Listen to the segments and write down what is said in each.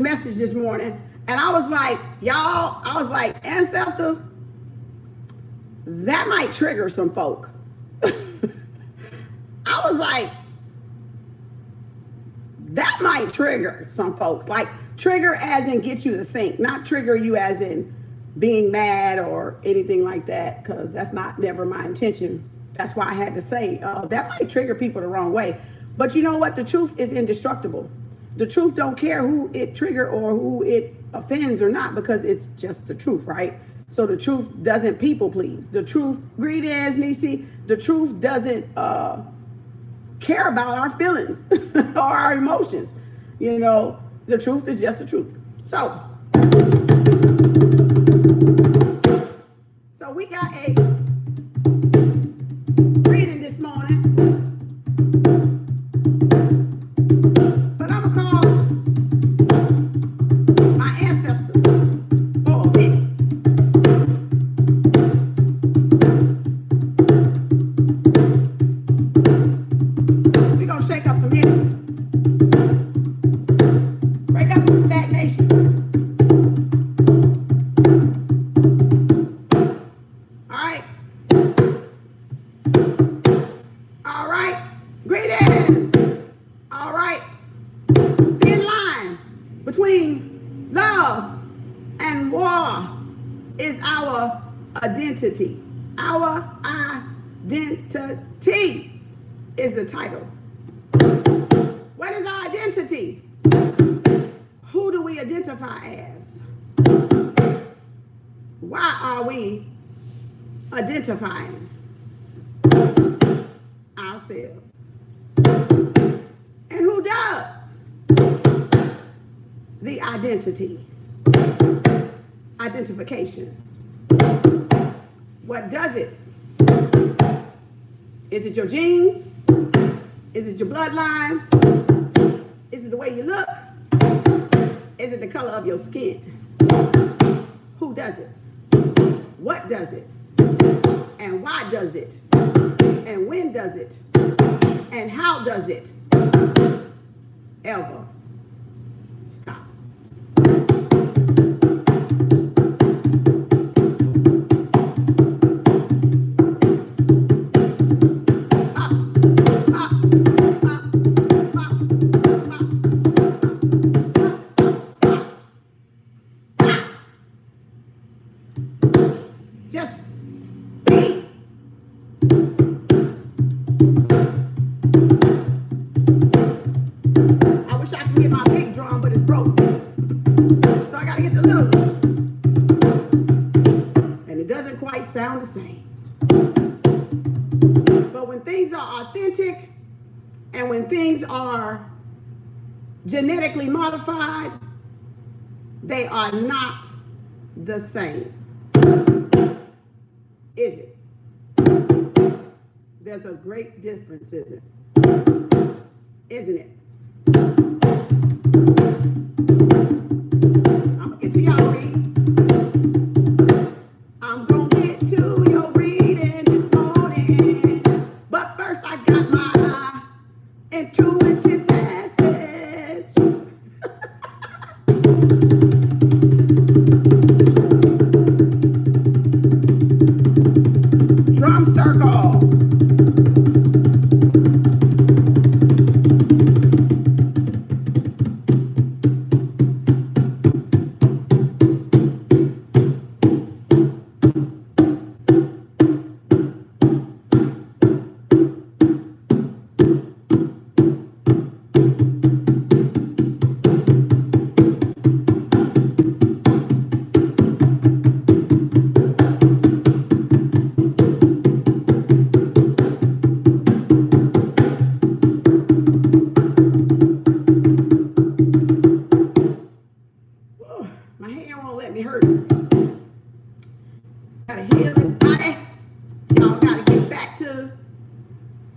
message this morning, and I was like, y'all, I was like, ancestors, that might trigger some folk. I was like, that might trigger some folks. Like, trigger as in get you to think, not trigger you as in being mad or anything like that, because that's not never my intention. That's why I had to say that might trigger people the wrong way. But you know what? The truth is indestructible. The truth don't care who it trigger or who it offends or not, because it's just the truth, right? So the truth doesn't people please. The truth, greetings, Nisi. The truth doesn't care about our feelings or our emotions. You know, the truth is just the truth. So we got a reading this morning, but I'm gonna call my ancestors for a minute. We're gonna shake up some energy, break up some stagnation. Between love and war is our identity. Our identity is the title. What is our identity? Who do we identify as? Why are we identifying ourselves? And who does the identity, identification? What does it? Is it your genes? Is it your bloodline? Is it the way you look? Is it the color of your skin? Who does it? What does it? And why does it? And when does it? And how does it ever stop? Just be. I wish I could get my big drum, but it's broke. So I gotta get the little one. And it doesn't quite sound the same. But when things are authentic and when things are genetically modified, they are not the same. Is it? There's a great difference, isn't it? I'm gonna get to y'all reading. I'm gonna get to your reading this morning. But first I got my intuitive message. Drum circle.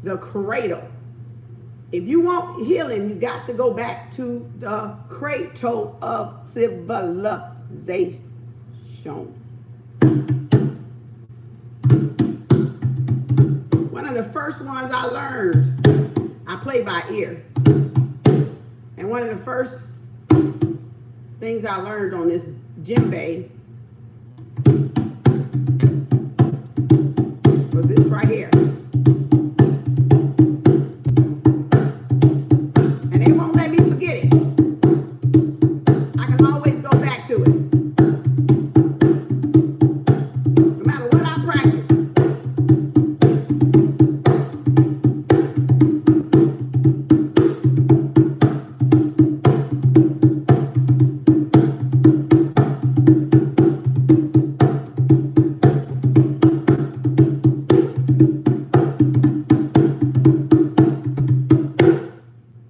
The cradle. If you want healing, you got to go back to the cradle of civilization. One of the first ones I learned, I play by ear. And one of the first things I learned on this djembe was this right here. And they won't let me forget it. I can always go back to it. No matter what I practice.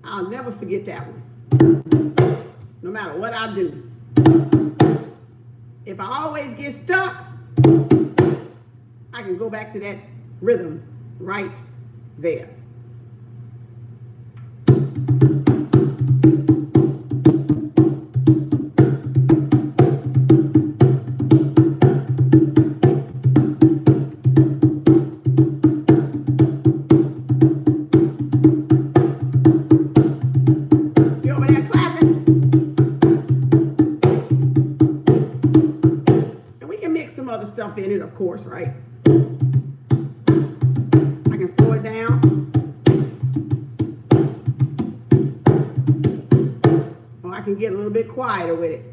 I'll never forget that one. No matter what I do. If I always get stuck, I can go back to that rhythm right there. Stuff in it, of course, right? I can slow it down. Or I can get a little bit quieter with it.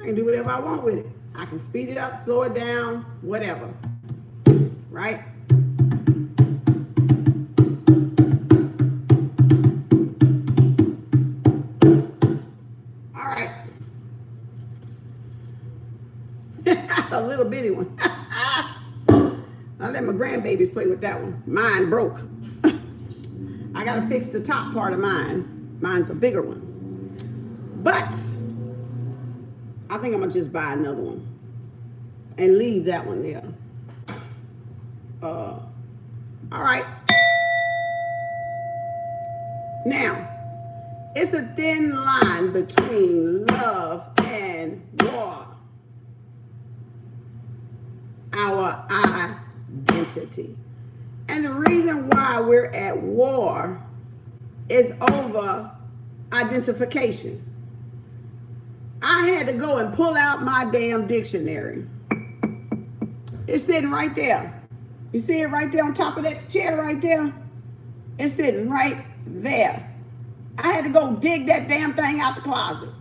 I can do whatever I want with it. I can speed it up, slow it down, whatever. Right? A little bitty one. I let my grandbabies play with that one. Mine broke. I gotta fix the top part of mine. Mine's a bigger one. But I think I'm gonna just buy another one and leave that one there. All right. Now, it's a thin line between love and war. Our identity. And the reason why we're at war is over identification. I had to go and pull out my damn dictionary. It's sitting right there. You see it right there on top of that chair right there? It's sitting right there. I had to go dig that damn thing out the closet.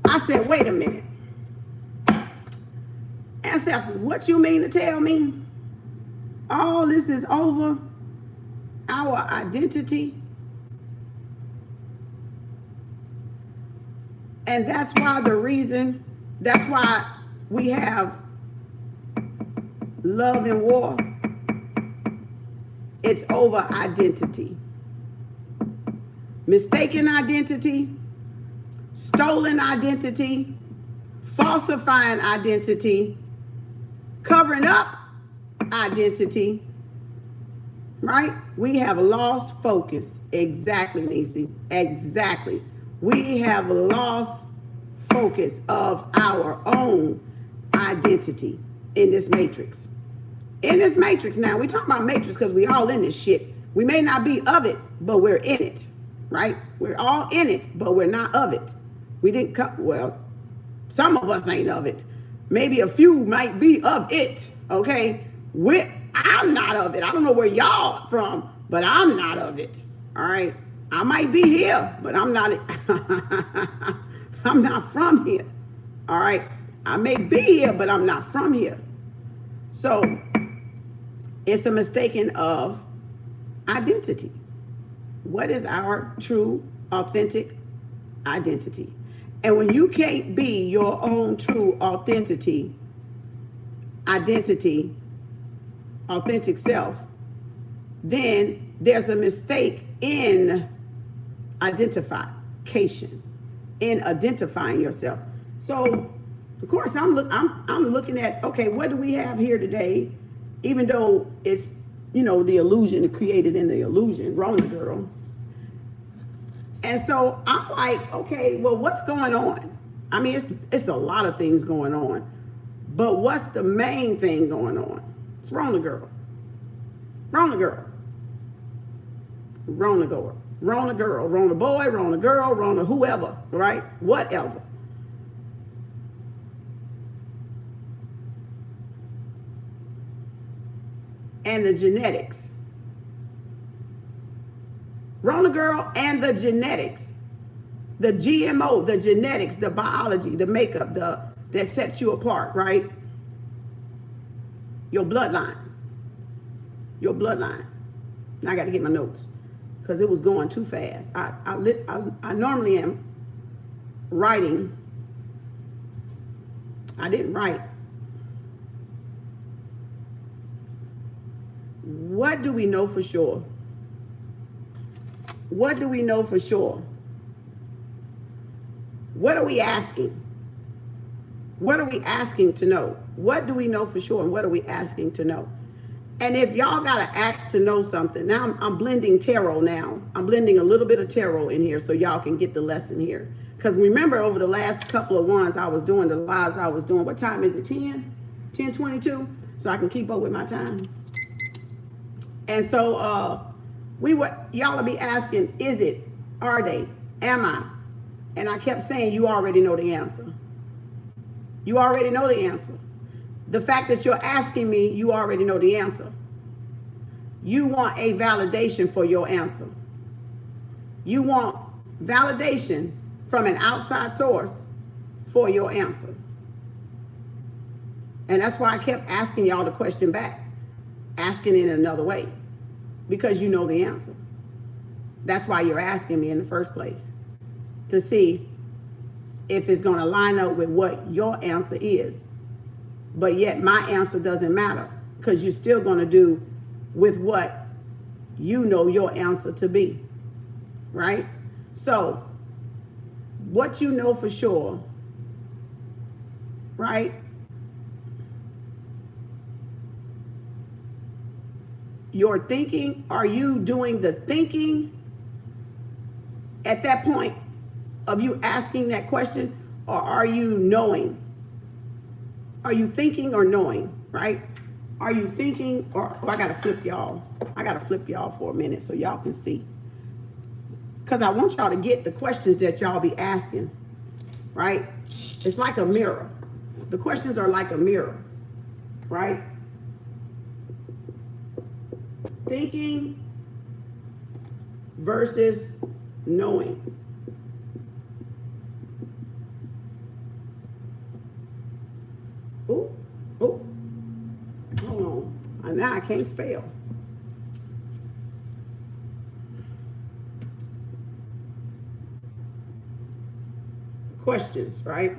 I said, wait a minute. Ancestors, what you mean to tell me all this is over our identity? And that's why that's why we have love and war. It's over identity. Mistaken identity, stolen identity, falsifying identity, covering up identity, right? We have lost focus. Exactly, Nisi. Exactly. We have lost focus of our own identity in this matrix. In this matrix now, we talk about matrix because we all in this shit. We may not be of it, but we're in it, right? We're all in it, but we're not of it. We didn't come, well, some of us ain't of it. Maybe a few might be of it, okay? I'm not of it. I don't know where y'all from, but I'm not of it, all right? I might be here, but I'm not, I'm not from here, all right? I may be here, but I'm not from here. So it's a mistaken of identity. What is our true, authentic identity? And when you can't be your own true identity, authentic self, then there's a mistake in identification, in identifying yourself. So, of course, I'm looking at, okay, what do we have here today? Even though it's, you know, the illusion created in the illusion, Rona girl. And so I'm like, okay, well, what's going on? I mean, it's a lot of things going on, but what's the main thing going on? It's Rona girl. Rona girl. Rona girl. Rona girl. Rona boy, Rona girl, Rona whoever, right? Whatever. And the genetics. Rona girl and the genetics. The GMO, the genetics, the biology, the makeup, that sets you apart, right? Your bloodline. Your bloodline. Now I got to get my notes because it was going too fast. I normally am writing. I didn't write. What do we know for sure? What do we know for sure? What are we asking? What are we asking to know? What do we know for sure, and what are we asking to know? And if y'all got to ask to know something, now I'm blending tarot now. I'm blending a little bit of tarot in here so y'all can get the lesson here. Because remember, over the last couple of ones I was doing, the lives I was doing, what time is it, 10? 10:22? So I can keep up with my time. And so y'all will be asking, is it, are they, am I? And I kept saying, you already know the answer. You already know the answer. The fact that you're asking me, you already know the answer. You want a validation for your answer. You want validation from an outside source for your answer. And that's why I kept asking y'all the question back, asking it in another way, because you know the answer. That's why you're asking me in the first place, to see if it's going to line up with what your answer is. But yet my answer doesn't matter, because you're still going to do with what you know your answer to be, right? So what you know for sure, right? Your thinking, are you doing the thinking at that point of you asking that question, or are you knowing? Are you thinking or knowing, right? Are you thinking, or I gotta flip y'all. I gotta flip y'all for a minute so y'all can see. Because I want y'all to get the questions that y'all be asking, right? It's like a mirror. The questions are like a mirror, right? Thinking versus knowing. Oh, hold on. Now I can't spell. Questions, right?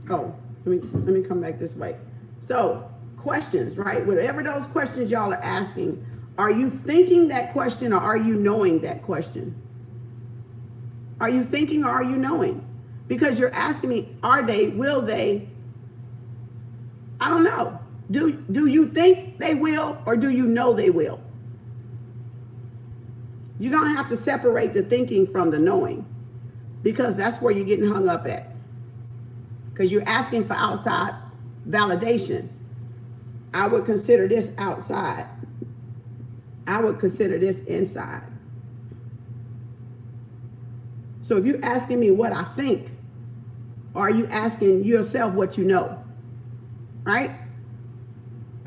Oh, let me come back this way. So, questions, right? Whatever those questions y'all are asking, are you thinking that question, or are you knowing that question? Are you thinking, or are you knowing? Because you're asking me, are they, will they? I don't know. Do you think they will, or do you know they will? You're going to have to separate the thinking from the knowing, because that's where you're getting hung up at. Because you're asking for outside validation. I would consider this outside. I would consider this inside. So if you're asking me what I think, or are you asking yourself what you know? Right?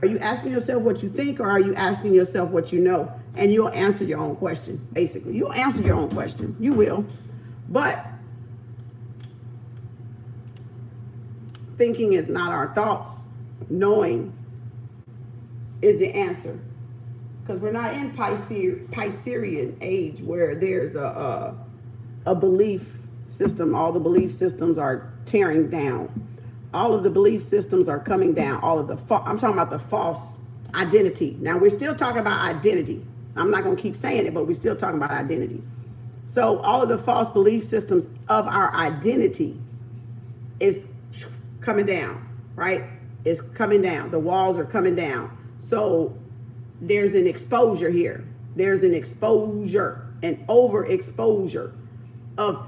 Are you asking yourself what you think, or are you asking yourself what you know? And you'll answer your own question, basically. You'll answer your own question. You will. But thinking is not our thoughts. Knowing is the answer. Because we're not in Piscean age where there's a belief system. All the belief systems are tearing down. All of the belief systems are coming down. All of the I'm talking about the false identity. Now we're still talking about identity. I'm not going to keep saying it, but we're still talking about identity. So all of the false belief systems of our identity is coming down, right? It's coming down. The walls are coming down. So there's an exposure here. There's an exposure, an overexposure of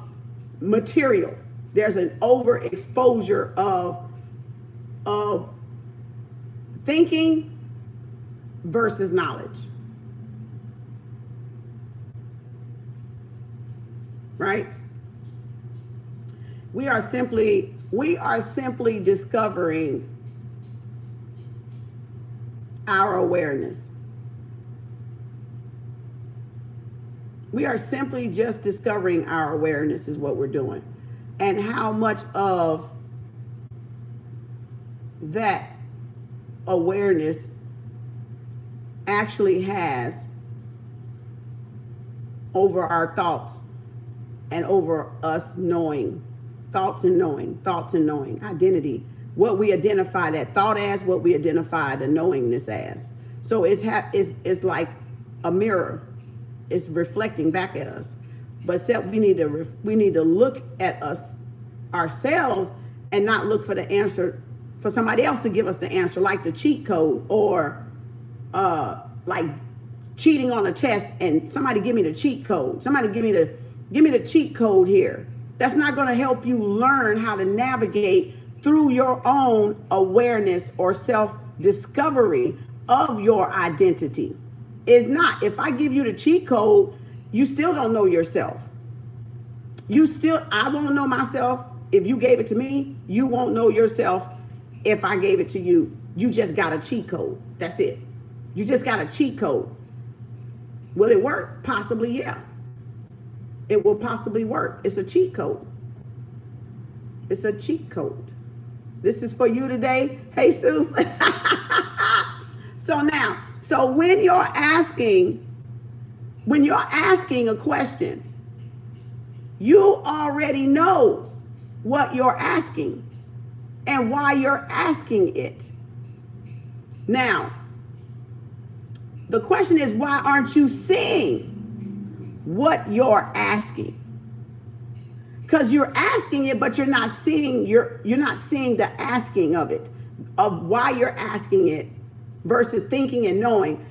material. There's an overexposure of thinking versus knowledge. Right? We are simply discovering our awareness. We are simply just discovering our awareness is what we're doing. And how much of that awareness actually has over our thoughts and over us knowing, thoughts and knowing, identity. What we identify that thought as, what we identify the knowingness as. So it's like a mirror. It's reflecting back at us. But we need to look at ourselves and not look for the answer, for somebody else to give us the answer, like the cheat code, or like cheating on a test and somebody give me the cheat code. Somebody give me the cheat code here. That's not going to help you learn how to navigate through your own awareness or self-discovery of your identity. It's not. If I give you the cheat code, you still don't know yourself. I won't know myself if you gave it to me. You won't know yourself if I gave it to you. You just got a cheat code. That's it. You just got a cheat code. Will it work? Possibly, yeah. It will possibly work. It's a cheat code. It's a cheat code. This is for you today. Hey, Susan. So when you're asking a question, you already know what you're asking and why you're asking it. Now, the question is, why aren't you seeing what you're asking? Because you're asking it, but you're not seeing the asking of it, of why you're asking it versus thinking and knowing.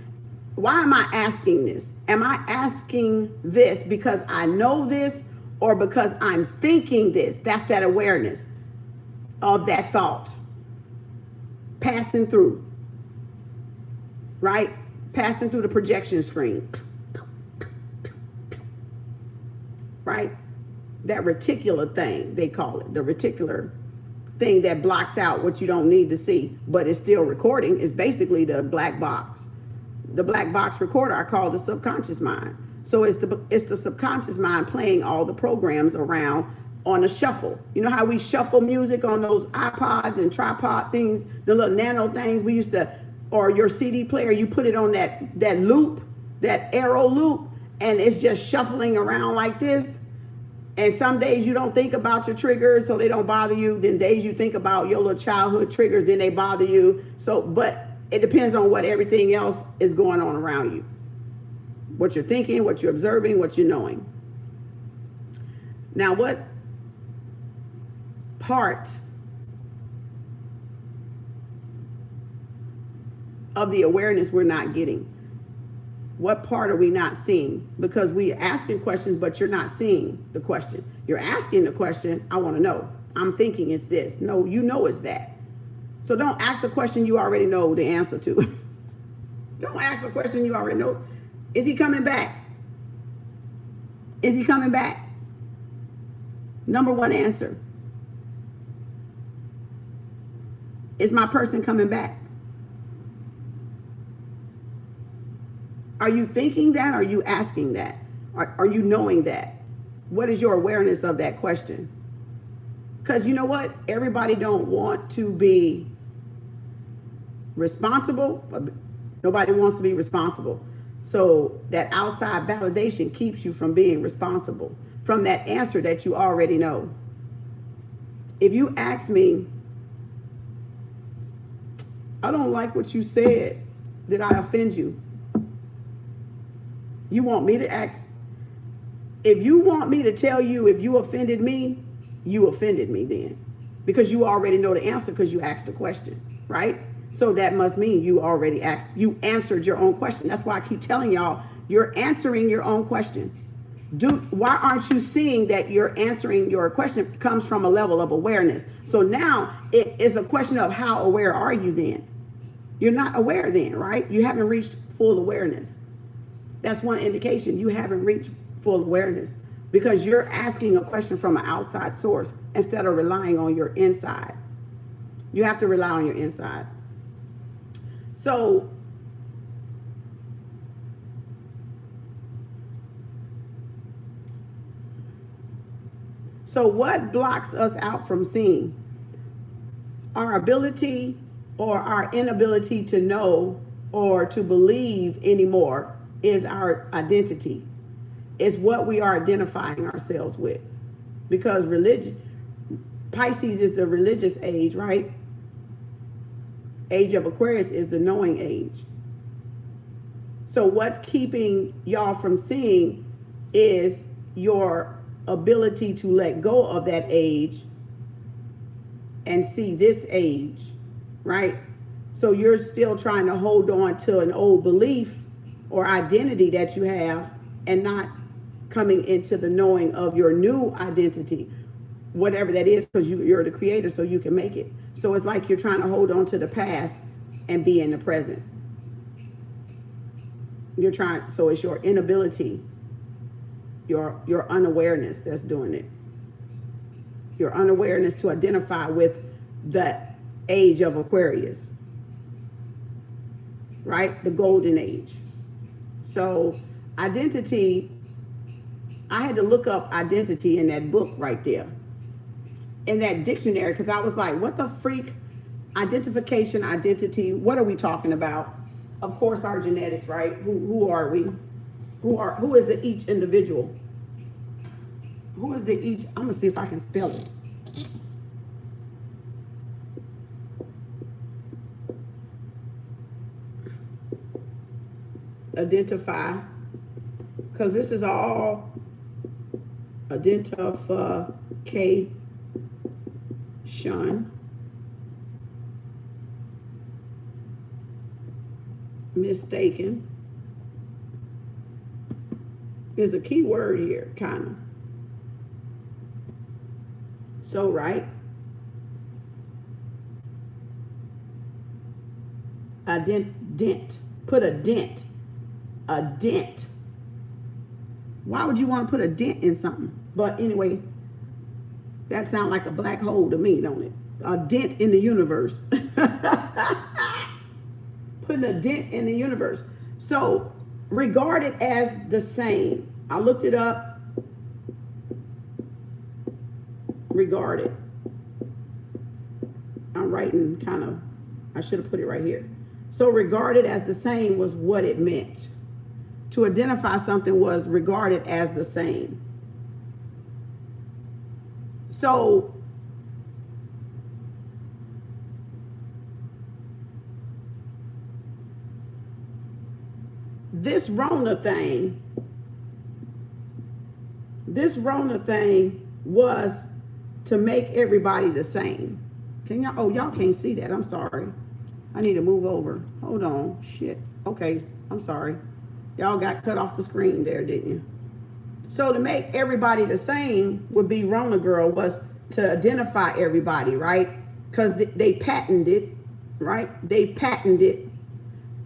Why am I asking this? Am I asking this because I know this or because I'm thinking this? That's that awareness of that thought passing through, right? Passing through the projection screen, right? That reticular thing, they call it, the reticular thing that blocks out what you don't need to see, but it's still recording, is basically the black box. The black box recorder I call the subconscious mind. So it's the subconscious mind playing all the programs around on a shuffle. You know how we shuffle music on those iPods and tripod things, the little nano things we used to, or your CD player, you put it on that loop, that arrow loop, and it's just shuffling around like this. And some days you don't think about your triggers, so they don't bother you. Then days you think about your little childhood triggers, then they bother you. So, but it depends on what everything else is going on around you. What you're thinking, what you're observing, what you're knowing. Now, what part of the awareness we're not getting? What part are we not seeing? Because we're asking questions, but you're not seeing the question. You're asking the question, I want to know. I'm thinking it's this. No, you know it's that. So don't ask a question you already know the answer to. Don't ask a question you already know. Is he coming back? Is he coming back? Number one answer. Is my person coming back? Are you thinking that? Are you asking that? Are you knowing that? What is your awareness of that question? Because you know what? Everybody don't want to be responsible. Nobody wants to be responsible. So that outside validation keeps you from being responsible, from that answer that you already know. If you ask me, I don't like what you said. Did I offend you? You want me to ask? If you want me to tell you if you offended me, you offended me then. Because you already know the answer because you asked the question, right? So that must mean you already asked, you answered your own question. That's why I keep telling y'all, you're answering your own question. Why aren't you seeing that you're answering your question comes from a level of awareness? So now it is a question of how aware are you then? You're not aware then, right? You haven't reached full awareness. That's one indication you haven't reached full awareness, because you're asking a question from an outside source instead of relying on your inside. You have to rely on your inside. So what blocks us out from seeing? Our ability or our inability to know or to believe anymore is our identity. It's what we are identifying ourselves with. Because religion, Pisces is the religious age, right? Age of Aquarius is the knowing age. So what's keeping y'all from seeing is your ability to let go of that age and see this age, right? So you're still trying to hold on to an old belief or identity that you have and not coming into the knowing of your new identity, whatever that is, because you're the creator, so you can make it. So it's like you're trying to hold on to the past and be in the present. So it's your inability, your unawareness that's doing it. Your unawareness to identify with the age of Aquarius, right? The golden age. So identity, I had to look up identity in that book right there, in that dictionary, because I was like, what the freak? Identification, identity, what are we talking about? Of course, our genetics, right? Who are we? Who is the each individual? Who is the each? I'm gonna see if I can spell it. Identify, because this is all identification. Mistaken is a key word here, kind of. So, right? Dent. Put a dent. A dent. Why would you want to put a dent in something? But anyway, that sounds like a black hole to me, don't it? A dent in the universe. Putting a dent in the universe. So, regarded as the same. I looked it up. Regarded. I'm writing kind of, I should have put it right here. So, regarded as the same was what it meant. To identify something was regarded as the same. So, this Rona thing was to make everybody the same. Can y'all, oh, y'all can't see that. I'm sorry. I need to move over. Hold on. Shit. Okay. I'm sorry. Y'all got cut off the screen there, didn't you? So to make everybody the same would be Rona Girl, was to identify everybody, right? Because they patented it, right? They patented it,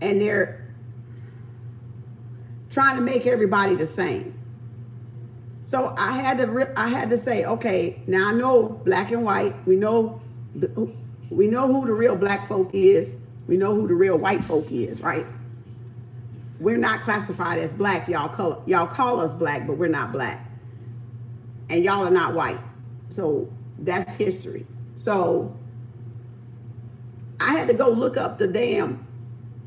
and they're trying to make everybody the same. So I had to say, okay, now I know black and white. We know who the real black folk is. We know who the real white folk is, right? We're not classified as black. Y'all call us black, but we're not black. And y'all are not white. So that's history. So I had to go look up the damn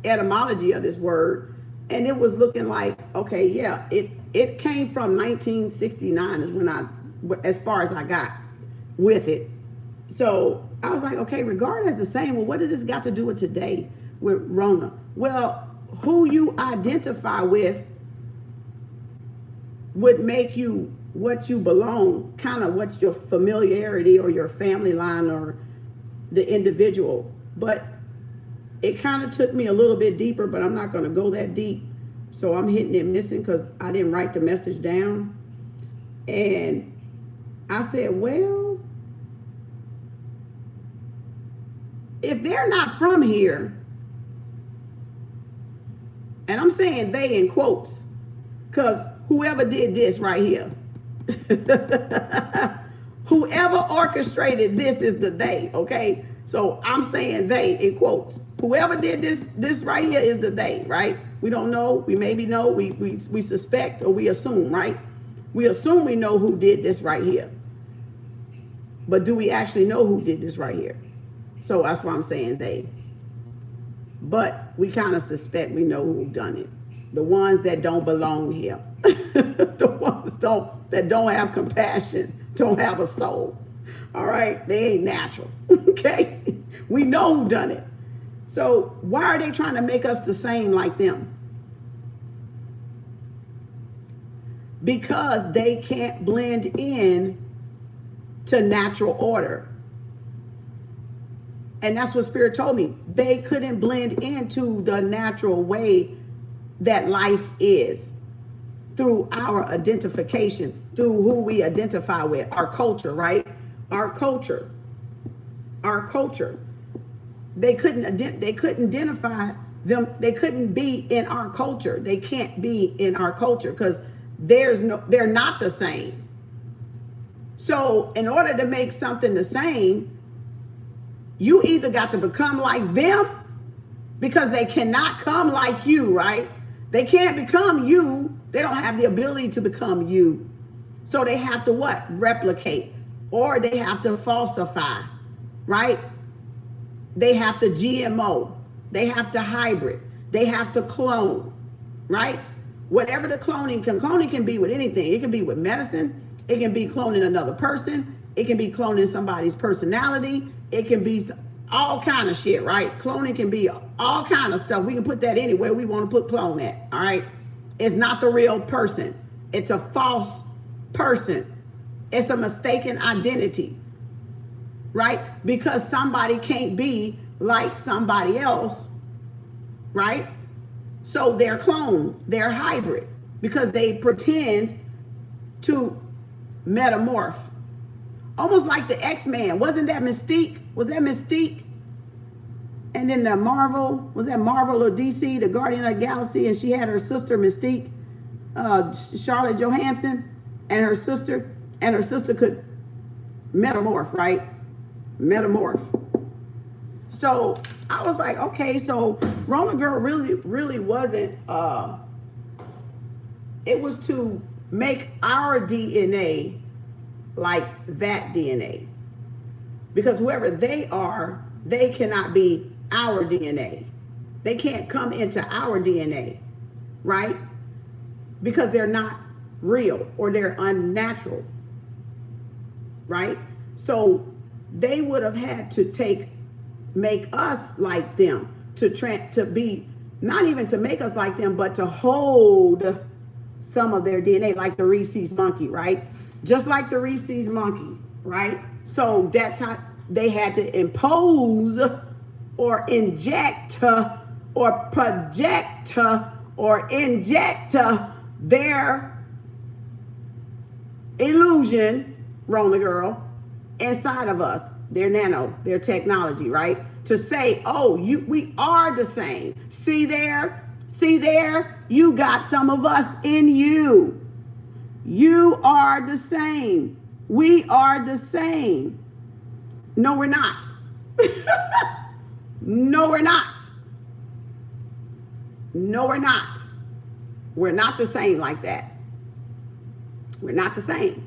etymology of this word, and it was looking like, okay, yeah, it came from 1969 is when as far as I got with it. So I was like, okay, regard as the same. Well, what does this got to do with today with Rona? Well, who you identify with would make you what you belong, kind of what your familiarity or your family line or the individual. But it kind of took me a little bit deeper, but I'm not going to go that deep. So I'm hitting it missing because I didn't write the message down. And I said, well, if they're not from here, And I'm saying they in quotes, because whoever did this right here, whoever orchestrated this is the they, okay? So I'm saying they in quotes. Whoever did this right here is the they, right? We don't know, we maybe know, we suspect, or we assume, right? We assume we know who did this right here. But do we actually know who did this right here? So that's why I'm saying they. But we kind of suspect we know who done it. The ones that don't belong here. The ones that don't have compassion, don't have a soul. All right? They ain't natural. Okay? We know who done it. So why are they trying to make us the same like them? Because they can't blend in to natural order. And that's what Spirit told me. They couldn't blend into the natural way that life is through our identification, through who we identify with, our culture, right? Our culture. They couldn't identify them. They couldn't be in our culture. They can't be in our culture because they're not the same. So in order to make something the same, you either got to become like them, because they cannot come like you, right? They can't become you. They don't have the ability to become you. So they have to what? Replicate, or they have to falsify, right? They have to GMO. They have to hybrid. They have to clone, right? Whatever the cloning can be with anything. It can be with medicine. It can be cloning another person. It can be cloning somebody's personality. It can be all kind of shit, right? Cloning can be all kind of stuff. We can put that anywhere we want to put clone at, all right? It's not the real person. It's a false person. It's a mistaken identity, right? Because somebody can't be like somebody else, right? So they're cloned, they're hybrid, because they pretend to metamorph. Almost like the X-Men. Wasn't that Mystique? Was that Mystique? And then the Marvel, was that Marvel or DC, the Guardian of the Galaxy, and she had her sister Mystique, Scarlett Johansson, and her sister could metamorph, right? Metamorph. So I was like, okay, so Rona Girl really wasn't, it was to make our DNA like that DNA. Because whoever they are, they cannot be our DNA. They can't come into our DNA, right? Because they're not real, or they're unnatural, right? So they would have had to make us like them, to be, not even to make us like them, but to hold some of their DNA, like the Rhesus monkey, right? Just like the Rhesus monkey, right? So that's how they had to impose or inject or project or inject their illusion, Rona Girl, inside of us, their their technology, right? To say, oh, we are the same. See there, you got some of us in you. You are the same. We are the same. No, we're not. No, we're not. No, we're not. We're not the same like that. We're not the same.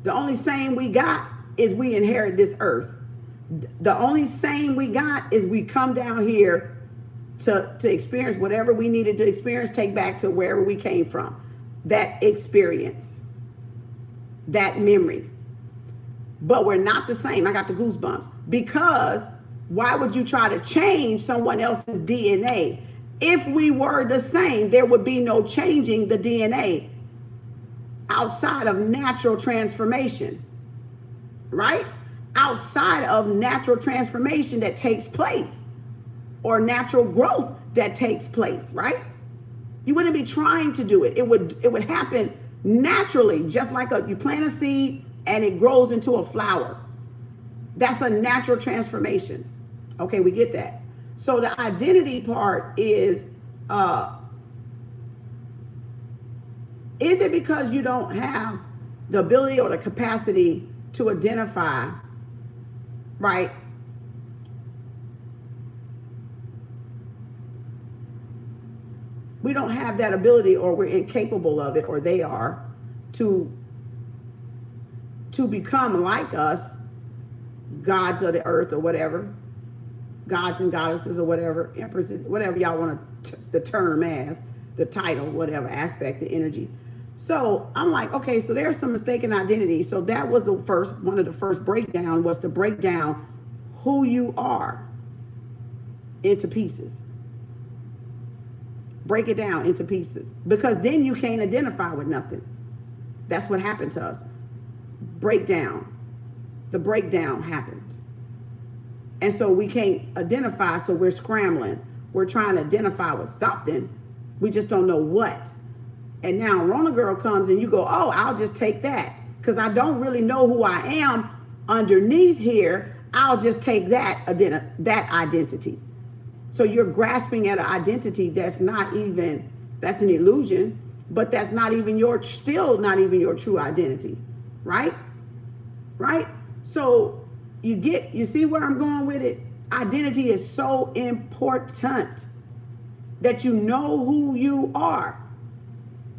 The only same we got is we inherit this earth. The only same we got is we come down here to experience whatever we needed to experience, take back to wherever we came from. That experience, that memory. But we're not the same. I got the goosebumps. Because why would you try to change someone else's DNA? If we were the same, there would be no changing the DNA outside of natural transformation, right? Outside of natural transformation that takes place, or natural growth that takes place, right? You wouldn't be trying to do it. It would happen naturally, just like you plant a seed and it grows into a flower. That's a natural transformation. Okay, we get that. So the identity part is Is it because you don't have the ability or the capacity to identify, right? We don't have that ability, or we're incapable of it, or they are, to become like us, gods of the earth or whatever, gods and goddesses or whatever, empresses, whatever y'all want the term as, the title, whatever aspect, the energy. So I'm like, okay, so there's some mistaken identity. So that was one of the first breakdown, was to break down who you are into pieces. Break it down into pieces, because then you can't identify with nothing. That's what happened to us. Breakdown. The breakdown happened. And so we can't identify, so we're scrambling. We're trying to identify with something. We just don't know what. And now Rona Girl comes and you go, oh, I'll just take that, because I don't really know who I am underneath here. I'll just take that identity. So you're grasping at an identity that's not even, that's an illusion, but that's not even still not even your true identity, right? Right? So you see where I'm going with it? Identity is so important, that you know who you are.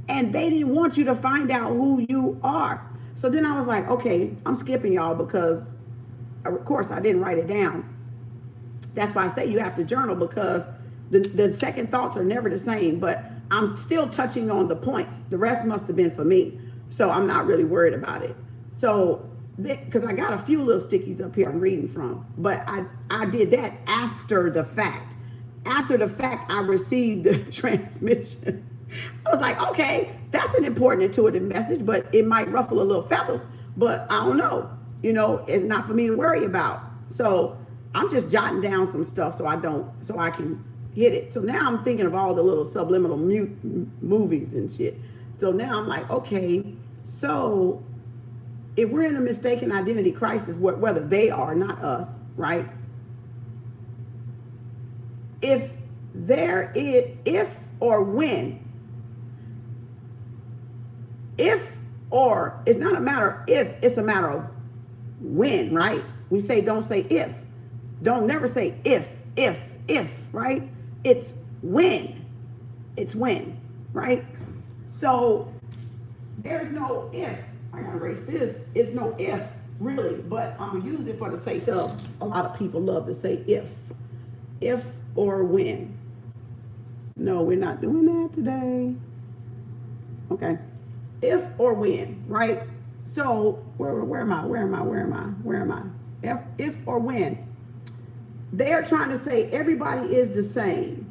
And they didn't want you to find out who you are. So then I was like, okay, I'm skipping y'all, because of course I didn't write it down. That's why I say you have to journal, because the second thoughts are never the same, but I'm still touching on the points. The rest must have been for me. So I'm not really worried about it. So, because I got a few little stickies up here I'm reading from, but I did that after the fact. After the fact, I received the transmission. I was like, okay, that's an important intuitive message, but it might ruffle a little feathers, but I don't know. It's not for me to worry about. So I'm just jotting down some stuff so I can hit it. So now I'm thinking of all the little subliminal movies and shit. So now I'm like, okay, so if we're in a mistaken identity crisis, whether they are, not us, right? If or when, it's not a matter of if, it's a matter of when, right? We say, don't say if. Don't never say if, right? It's when. It's when, right? So there's no if. I gotta erase this. It's no if, really, but I'm gonna use it for the sake of, a lot of people love to say if. If or when. No, we're not doing that today. Okay. If or when, right? So where am I? If or when. They're trying to say everybody is the same.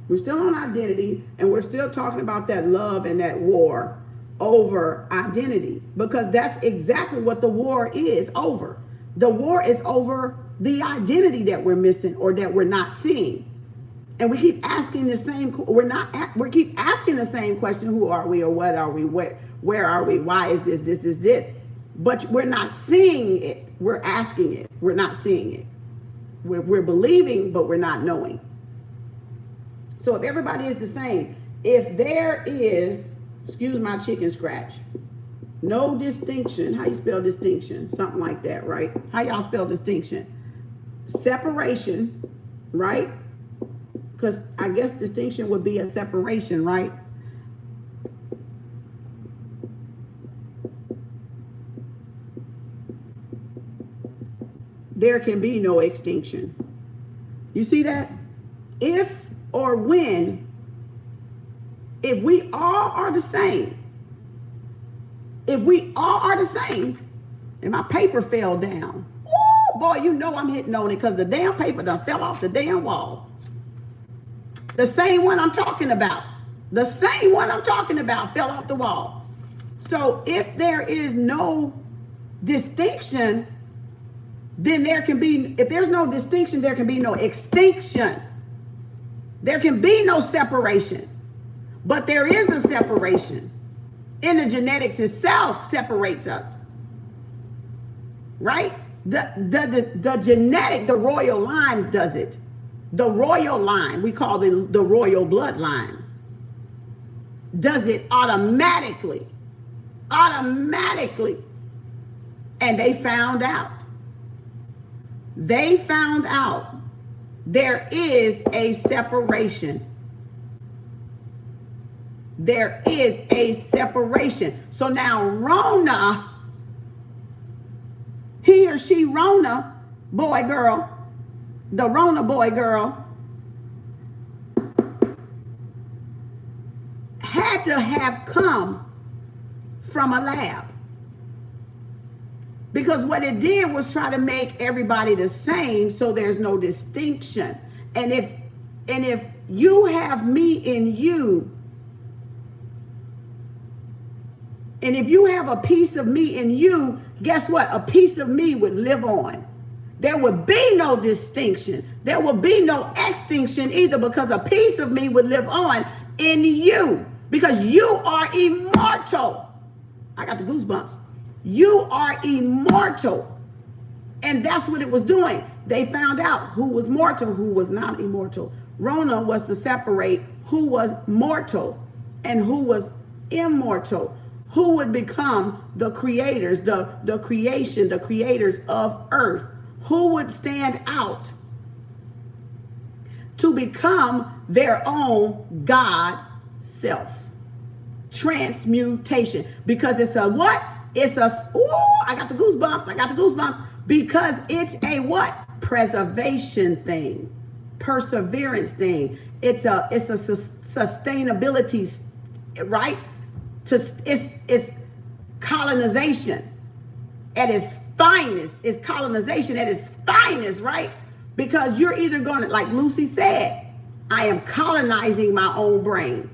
We're still on identity, and we're still talking about that love and that war over identity, because that's exactly what the war is over. The war is over the identity that we're missing or that we're not seeing. And we keep asking the same, we keep asking the same question: who are we, or what are we, where are we, why is this? But we're not seeing it. We're asking it. We're not seeing it. We're believing, but we're not knowing. So if everybody is the same, if there is, excuse my chicken scratch, no distinction, how you spell distinction? Something like that, right? How y'all spell distinction? Separation, right? Because I guess distinction would be a separation, right? There can be no extinction. You see that? If or when, if we all are the same, and my paper fell down. Oh boy, you know I'm hitting on it, because the damn paper done fell off the damn wall. The same one I'm talking about. Fell off the wall. So if there is no distinction, then if there's no distinction, there can be no extinction. There can be no separation. But there is a separation. In the genetics itself separates us. Right? The genetic, the royal line does it. The royal line, we call it the royal bloodline. does it automatically. Automatically. And they found out. They found out there is a separation. There is a separation. So now Rona, he or she, Rona, boy, girl, the Rona boy, girl, had to have come from a lab. Because what it did was try to make everybody the same, so there's no distinction. And if you have me in you, and if you have a piece of me in you, guess what? A piece of me would live on. There would be no distinction. There would be no extinction either, because a piece of me would live on in you, because you are immortal. I got the goosebumps. You are immortal. And that's what it was doing. They found out who was mortal, who was not immortal. Rona was to separate who was mortal and who was immortal. Who would become the creators, the creation, the creators of earth. Who would stand out to become their own God self. Transmutation. Because it's a what? It's a, ooh, I got the goosebumps. I got the goosebumps. Because it's a what? Preservation thing. Perseverance thing. It's a sustainability, right? It's colonization at its finest. It's colonization at its finest, right? Because you're either going to, like Lucy said, I am colonizing my own brain.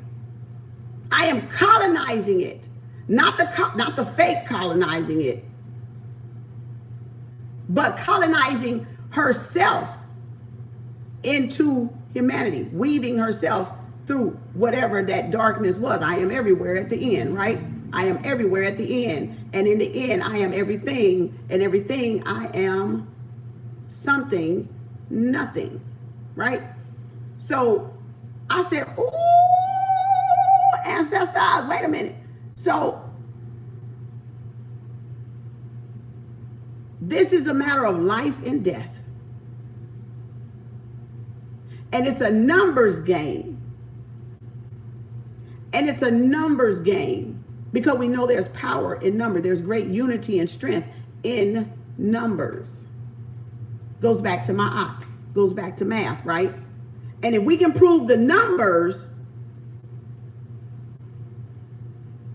I am colonizing it, not the fake colonizing it, but colonizing herself into humanity, weaving herself through whatever that darkness was. I am everywhere at the end, right? I am everywhere at the end. And in the end, I am everything. And everything, I am something, nothing, right? So I said, ooh, ancestors, wait a minute. So this is a matter of life and death. And it's a numbers game. And it's a numbers game, because we know there's power in number. There's great unity and strength in numbers. Goes back to ma'at, goes back to math, right? And if we can prove the numbers,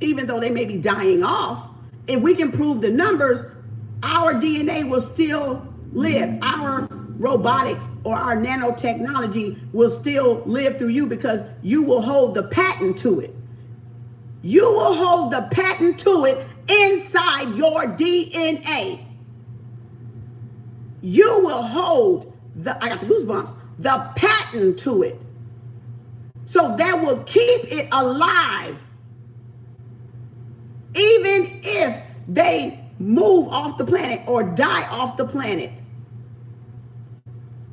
even though they may be dying off, if we can prove the numbers, our DNA will still live. Our robotics or our nanotechnology will still live through you, because you will hold the patent to it. You will hold the patent to it inside your DNA. You will hold I got the goosebumps, the patent to it. So that will keep it alive. Even if they move off the planet or die off the planet.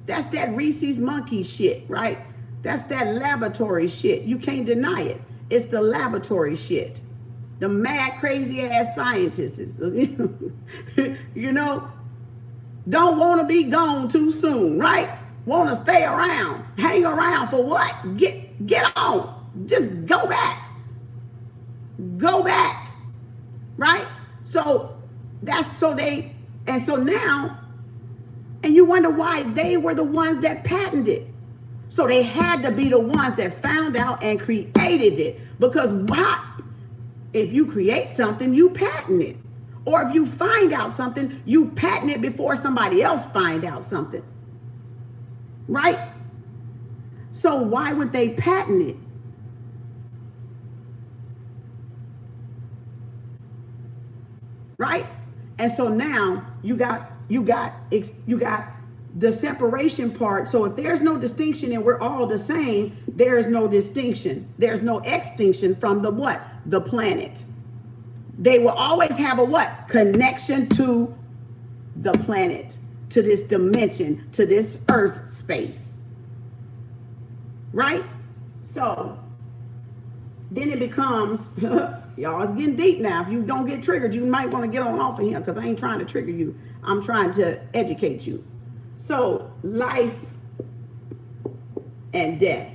That's that Reese's monkey shit, right? That's that laboratory shit. You can't deny it. It's the laboratory shit. The mad, crazy ass scientists, you know, don't want to be gone too soon, right? Want to stay around. Hang around for what? Get on. Just go back. Go back. Right? So so now, and you wonder why they were the ones that patented. So they had to be the ones that found out and created it. Because what? If you create something, you patent it. Or if you find out something, you patent it before somebody else find out something. Right? So why would they patent it? Right? And so now you got the separation part. So if there's no distinction and we're all the same, there is no distinction. There's no extinction from the what? The planet. They will always have a what? Connection to the planet, to this dimension, to this earth space. Right? So then it becomes, y'all, it's getting deep now. If you don't get triggered, you might want to get on off of here, because I ain't trying to trigger you. I'm trying to educate you. So life and death,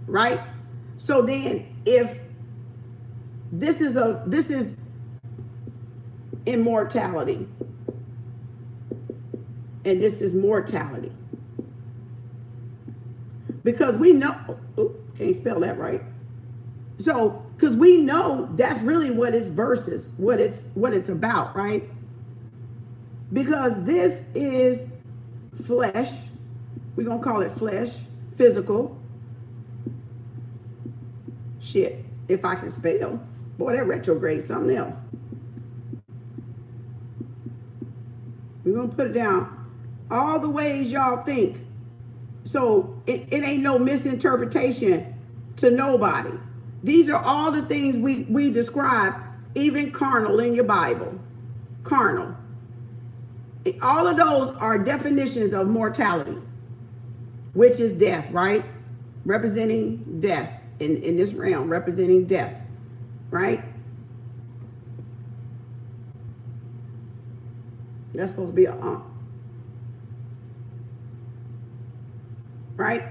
right? So then if this is immortality and this is mortality, because we know, can't spell that right. So, because we know that's really what it's versus, what it's about, right? Because this is flesh. We're going to call it flesh, physical. Shit, if I can spell. Boy, that retrograde something else. We're going to put it down. All the ways y'all think. So it ain't no misinterpretation to nobody. These are all the things we describe, even carnal in your Bible. Carnal. All of those are definitions of mortality, which is death, right? Representing death in this realm, representing death, right? That's supposed to be a right?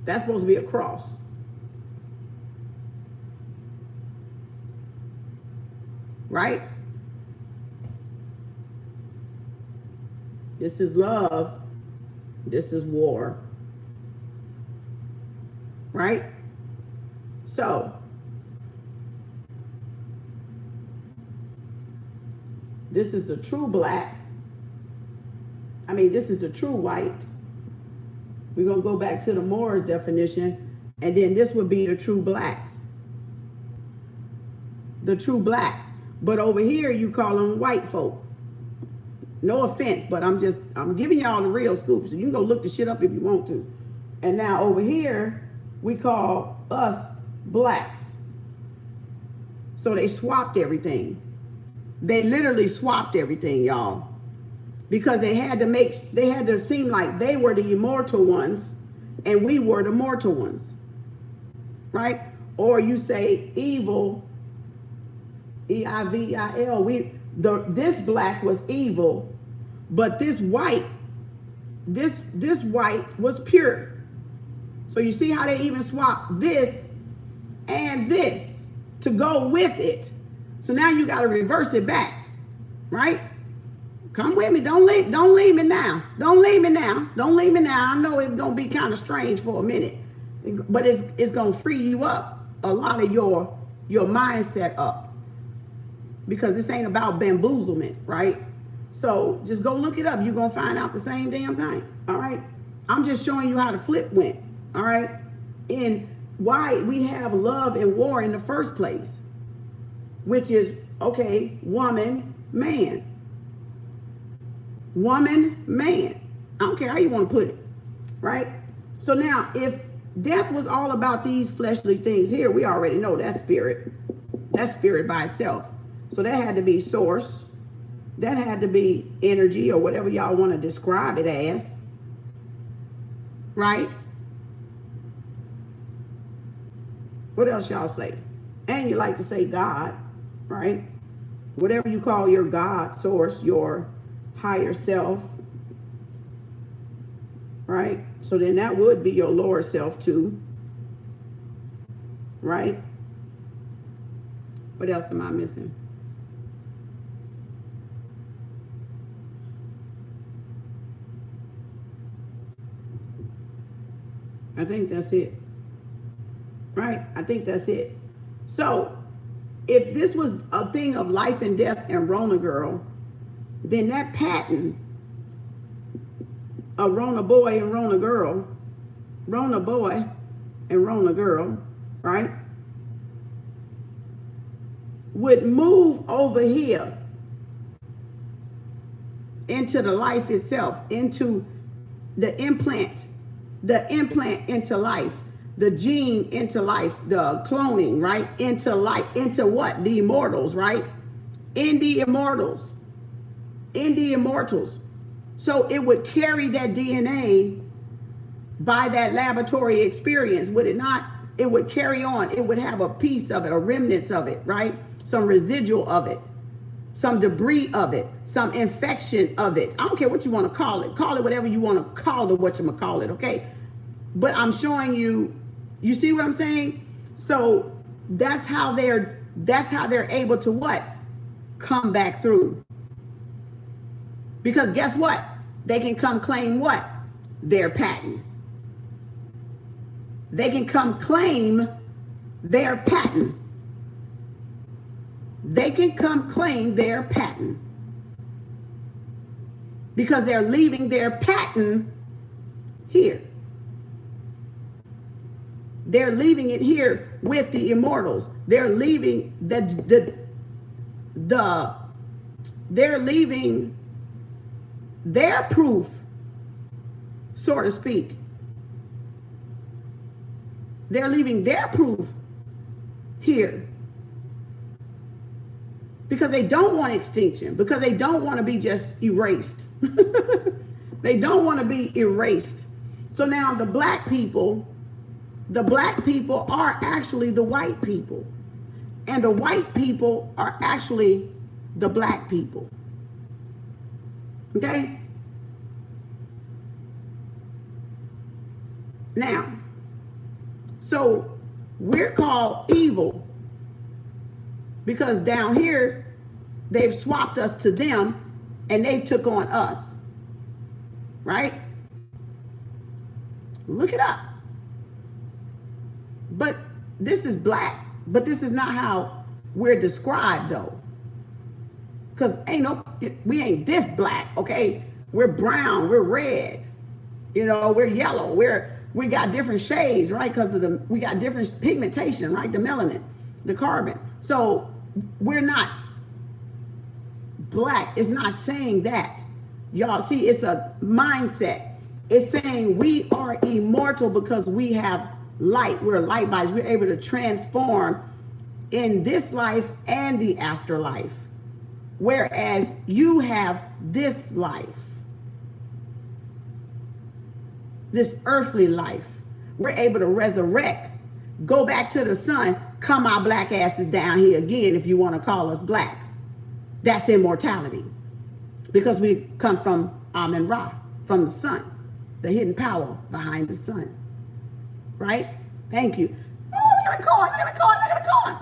That's supposed to be a cross. Right? This is love. This is war. Right? So, this is the true black. This is the true white. We're going to go back to the Moor's definition, and then this would be the true blacks. The true blacks. But over here, you call them white folk. No offense, but I'm giving y'all the real scoop. So you can go look the shit up if you want to. And now over here, we call us blacks. So they swapped everything. They literally swapped everything, y'all. Because they had to seem like they were the immortal ones and we were the mortal ones. Right? Or you say evil, E-I-V-I-L. This black was evil, but this white was pure. So you see how they even swapped this and this to go with it. So now you got to reverse it back, right? Come with me. Don't leave me now. Don't leave me now. Don't leave me now. I know it's gonna be kind of strange for a minute, but it's gonna free you up a lot of your mindset up, because this ain't about bamboozlement, right? So just go look it up. You're gonna find out the same damn thing. All right. I'm just showing you how the flip went. All right. And why we have love and war in the first place, which is okay, woman, man. Woman, man. I don't care how you want to put it, right? So now, if death was all about these fleshly things here, we already know that's spirit. That's spirit by itself. So that had to be source. That had to be energy, or whatever y'all want to describe it as, right? What else y'all say? And you like to say God, right? Whatever you call your God, source, your higher self, right? So then that would be your lower self too, right? What else am I missing? I think that's it, right? I think that's it. So if this was a thing of life and death and Rona girl, then that pattern of Rona boy and Rona girl, Rona boy and Rona girl, right, would move over here into the life itself, into the implant into life, the gene into life, the cloning, right, into life, into what? The immortals, right? In the immortals. In the immortals. So it would carry that DNA by that laboratory experience, would it not? it would carry on. It would have a piece of it, a remnants of it, right? Some residual of it, some debris of it, some infection of it. I don't care what you want to call it. Call it whatever you want to call it, what you gonna call it, okay? But I'm showing you, you see what I'm saying? So that's how they're able to what? Come back through. Because guess what? They can come claim what? Their patent. They can come claim their patent. They can come claim their patent. Because they're leaving their patent here. They're leaving it here with the immortals. They're leaving they're leaving their proof, so to speak. They're leaving their proof here. Because they don't want extinction, because they don't want to be just erased. They don't want to be erased. So now the black people are actually the white people. And the white people are actually the black people. Okay? Now, so we're called evil because down here they've swapped us to them and they took on us. Right? Look it up. But this is black, but this is not how we're described though. Because we ain't this black, okay? We're brown, we're red, we're yellow, we got different shades, right? Because we got different pigmentation, right? The melanin, the carbon. So we're not black. It's not saying that. Y'all see, it's a mindset. It's saying we are immortal because we have light. We're light bodies. We're able to transform in this life and the afterlife. Whereas you have this life, this earthly life. We're able to resurrect, go back to the sun, come our black asses down here again if you want to call us black. That's immortality. Because we come from Amen Ra, from the sun, the hidden power behind the sun. Right? Thank you. Oh, look at the corn, look at the corn, look at the corn.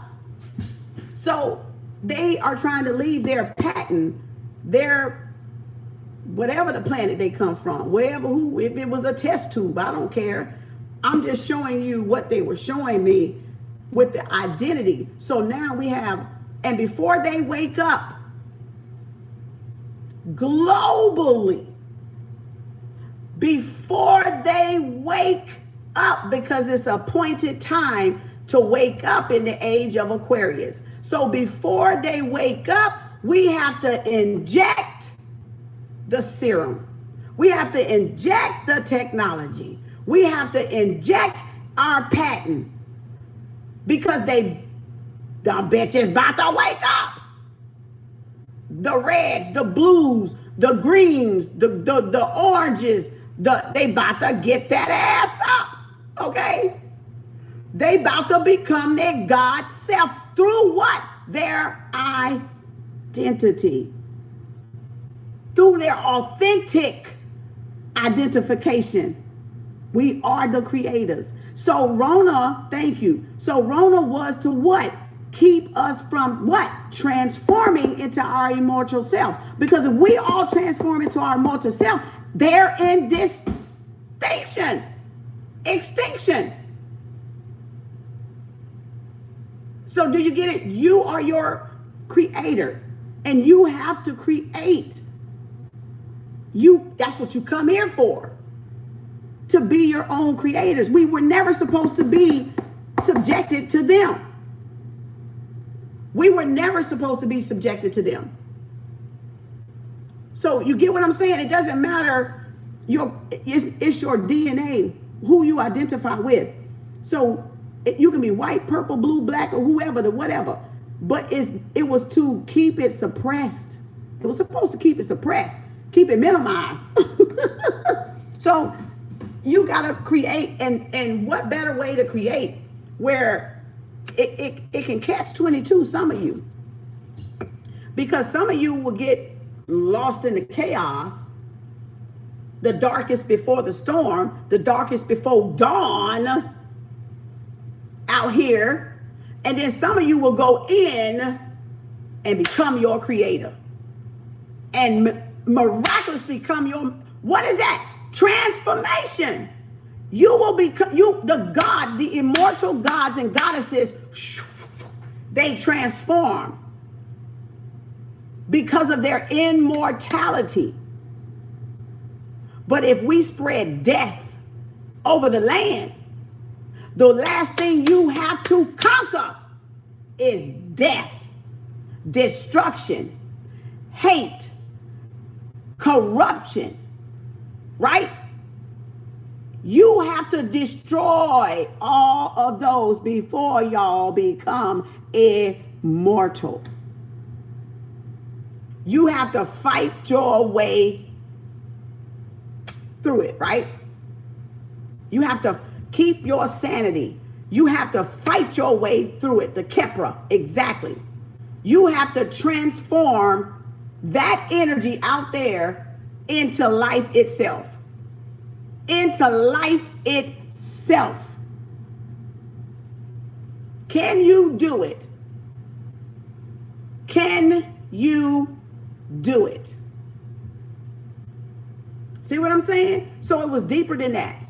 So they are trying to leave their patent, their whatever the planet they come from, if it was a test tube, I don't care. I'm just showing you what they were showing me with the identity. So now we have, and before they wake up, globally, before they wake up, because it's appointed time to wake up in the age of Aquarius. So before they wake up, we have to inject the serum. We have to inject the technology. We have to inject our patent because the bitches about to wake up. The reds, the blues, the greens, the oranges, they about to get that ass up, okay? They about to become their God self through what? Their identity. Through their authentic identification. We are the creators. So Rona, thank you. So Rona was to what? Keep us from what? Transforming into our immortal self. Because if we all transform into our immortal self, they're in extinction. So do you get it? You are your creator and you have to create. That's what you come here for. To be your own creators. We were never supposed to be subjected to them. We were never supposed to be subjected to them. So you get what I'm saying? It doesn't matter. It's your DNA, who you identify with. So you can be white, purple, blue, black, or whoever, whatever. But it was to keep it suppressed. It was supposed to keep it suppressed, keep it minimized. So you got to create, and what better way to create where it can catch 22 some of you. Because some of you will get lost in the chaos, the darkest before the storm, the darkest before dawn out here. And then some of you will go in and become your creator. And miraculously come your, what is that? Transformation. You will become, the gods, the immortal gods and goddesses, they transform because of their immortality. But if we spread death over the land, the last thing you have to conquer is death, destruction, hate, corruption, right? You have to destroy all of those before y'all become immortal. You have to fight your way through it, right? You have to keep your sanity. You have to fight your way through it. The Kepra, exactly. You have to transform that energy out there into life itself. Into life itself. Can you do it? Can you do it? See what I'm saying? So it was deeper than that.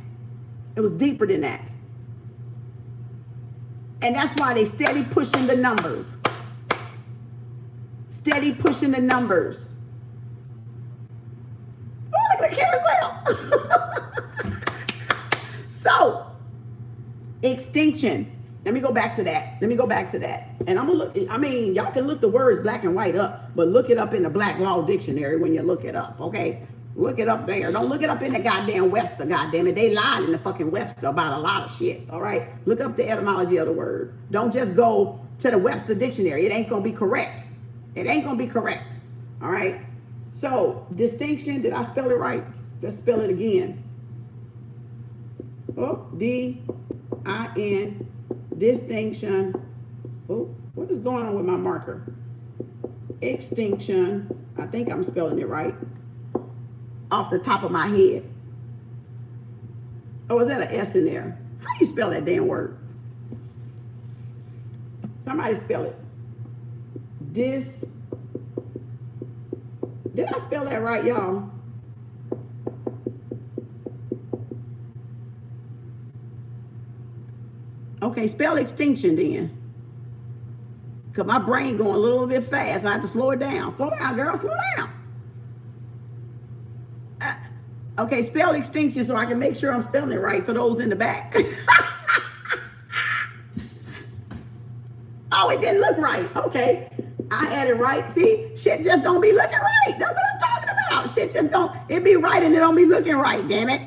It was deeper than that. And that's why they steady pushing the numbers. Steady pushing the numbers. Oh, look at the carousel. So, extinction. Let me go back to that. And I'm gonna look, I mean, y'all can look the words black and white up, but look it up in the Black Law Dictionary when you look it up, okay? Look it up there. Don't look it up in the goddamn Webster, goddamn it. They lied in the fucking Webster about a lot of shit, all right? Look up the etymology of the word. Don't just go to the Webster Dictionary. It ain't gonna be correct. It ain't gonna be correct, all right? So, distinction, did I spell it right? Let's spell it again. Oh, D-I-N, distinction. Oh, what is going on with my marker? Extinction. I think I'm spelling it right off the top of my head. Oh, is that an S in there? How you spell that damn word? Somebody spell it. Did I spell that right, y'all? Okay, spell extinction then. Because my brain going a little bit fast. I have to slow it down. Slow down, girl, slow down. Okay, spell extinction so I can make sure I'm spelling it right for those in the back. Oh, it didn't look right. Okay, I had it right. See, shit just don't be looking right. That's what I'm talking about. Shit just don't, it be right and it don't be looking right, damn it.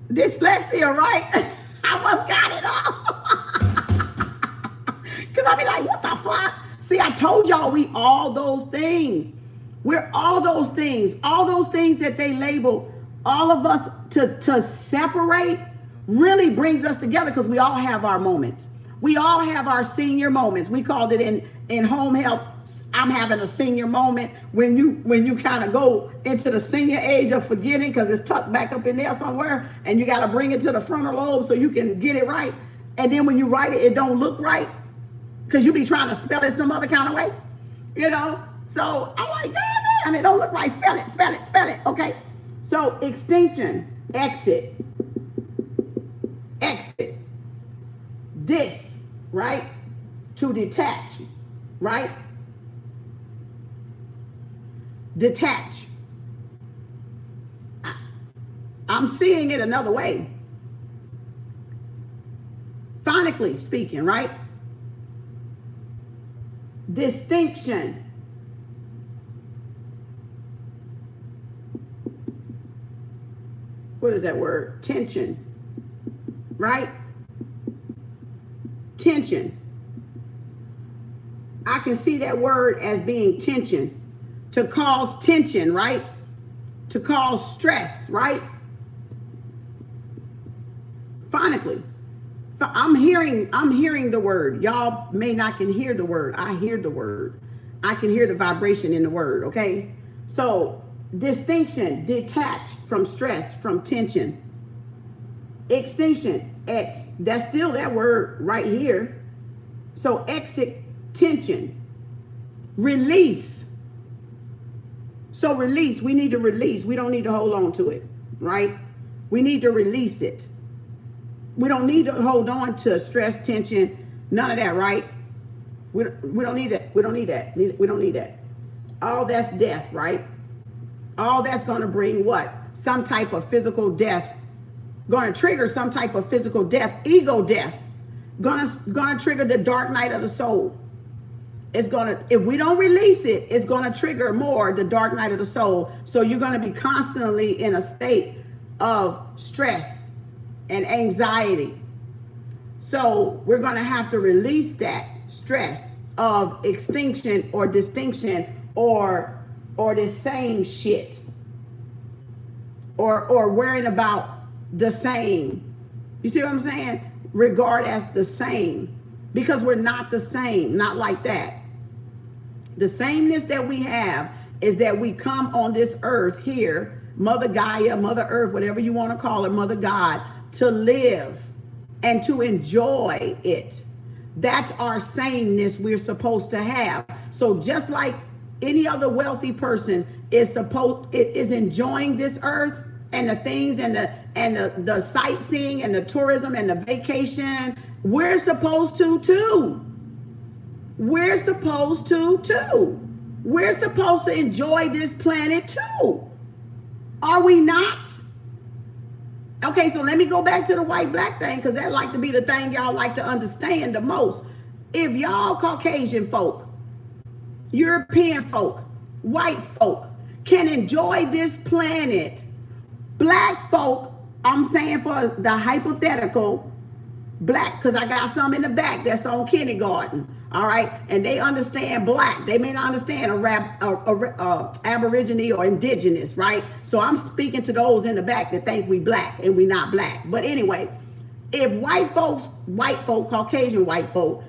Dyslexia, right? I must got it all. Because I be like, what the fuck? See, I told y'all we all those things. We're all those things that they label all of us to separate really brings us together because we all have our moments. We all have our senior moments. We called it in home health, I'm having a senior moment when you kind of go into the senior age of forgetting because it's tucked back up in there somewhere and you got to bring it to the frontal lobe so you can get it right. And then when you write it, it don't look right because you be trying to spell it some other kind of way, you know? So I'm like, God damn, it don't look right. Spell it. Okay. So extinction, exit. This, right? To detach, right? Detach. I'm seeing it another way. Phonically speaking, right? Distinction. What is that word? Tension, right? Tension. I can see that word as being tension. To cause tension, right? To cause stress, right? Phonically. I'm hearing the word. Y'all may not can hear the word. I hear the word. I can hear the vibration in the word, okay? So, distinction, detach from stress, from tension. Extinction, X. That's still that word right here. So, exit tension. Release. So, release. We need to release. We don't need to hold on to it, right? We need to release it. We don't need to hold on to stress, tension, none of that, right? We don't need that. We don't need that. We don't need that. All that's death, right? All that's going to bring what? Some type of physical death. Going to trigger some type of physical death, ego death. Going to trigger the dark night of the soul. It's going to, if we don't release it, it's going to trigger more the dark night of the soul. So you're going to be constantly in a state of stress and anxiety. So we're going to have to release that stress of extinction or distinction or the same shit or worrying about the same. You see what I'm saying? Regard as the same, because we're not the same, not like that. The sameness that we have is that we come on this earth here, Mother Gaia, Mother Earth, whatever you want to call her, Mother God, to live and to enjoy it. That's our sameness we're supposed to have. So just like any other wealthy person is enjoying this earth and the things and the sightseeing and the tourism and the vacation, we're supposed to too. We're supposed to too. We're supposed to enjoy this planet too. Are we not? Okay, so let me go back to the white-black thing, because that like to be the thing y'all like to understand the most. If y'all Caucasian folk, European folk, white folk can enjoy this planet, black folk, I'm saying for the hypothetical, black, because I got some in the back that's on kindergarten, all right? And they understand black. They may not understand Aborigine or indigenous, right? So I'm speaking to those in the back that think we black and we not black. But anyway, if white folk, Caucasian white folk,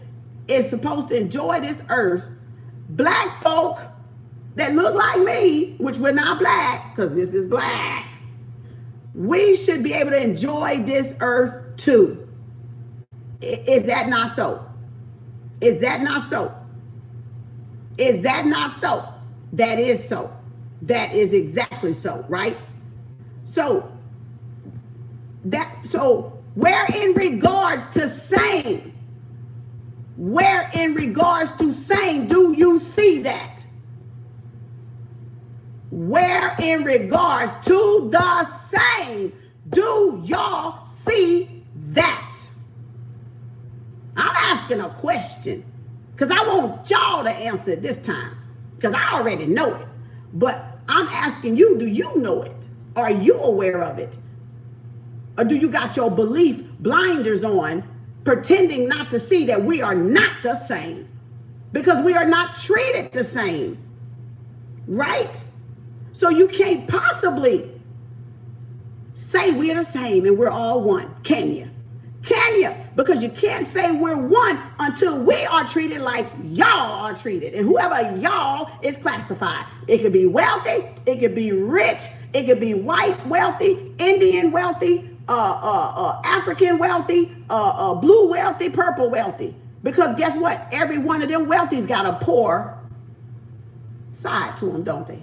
is supposed to enjoy this earth, black folk that look like me, which we're not black, because this is black, we should be able to enjoy this earth too. Is that not so? Is that not so? Is that not so? That is so. That is exactly so, right? So where in regards to same, where in regards to same do you see that? Where in regards to the same do y'all see that? I'm asking a question because I want y'all to answer it this time, because I already know it. But I'm asking you, do you know it? Are you aware of it? Or do you got your belief blinders on, pretending not to see that we are not the same? Because we are not treated the same, right? So you can't possibly say we're the same and we're all one, can you? Can you? Because you can't say we're one until we are treated like y'all are treated. And whoever y'all is classified. It could be wealthy, it could be rich, it could be white wealthy, Indian wealthy, African wealthy, blue wealthy, purple wealthy. Because guess what? Every one of them wealthy's got a poor side to them, don't they?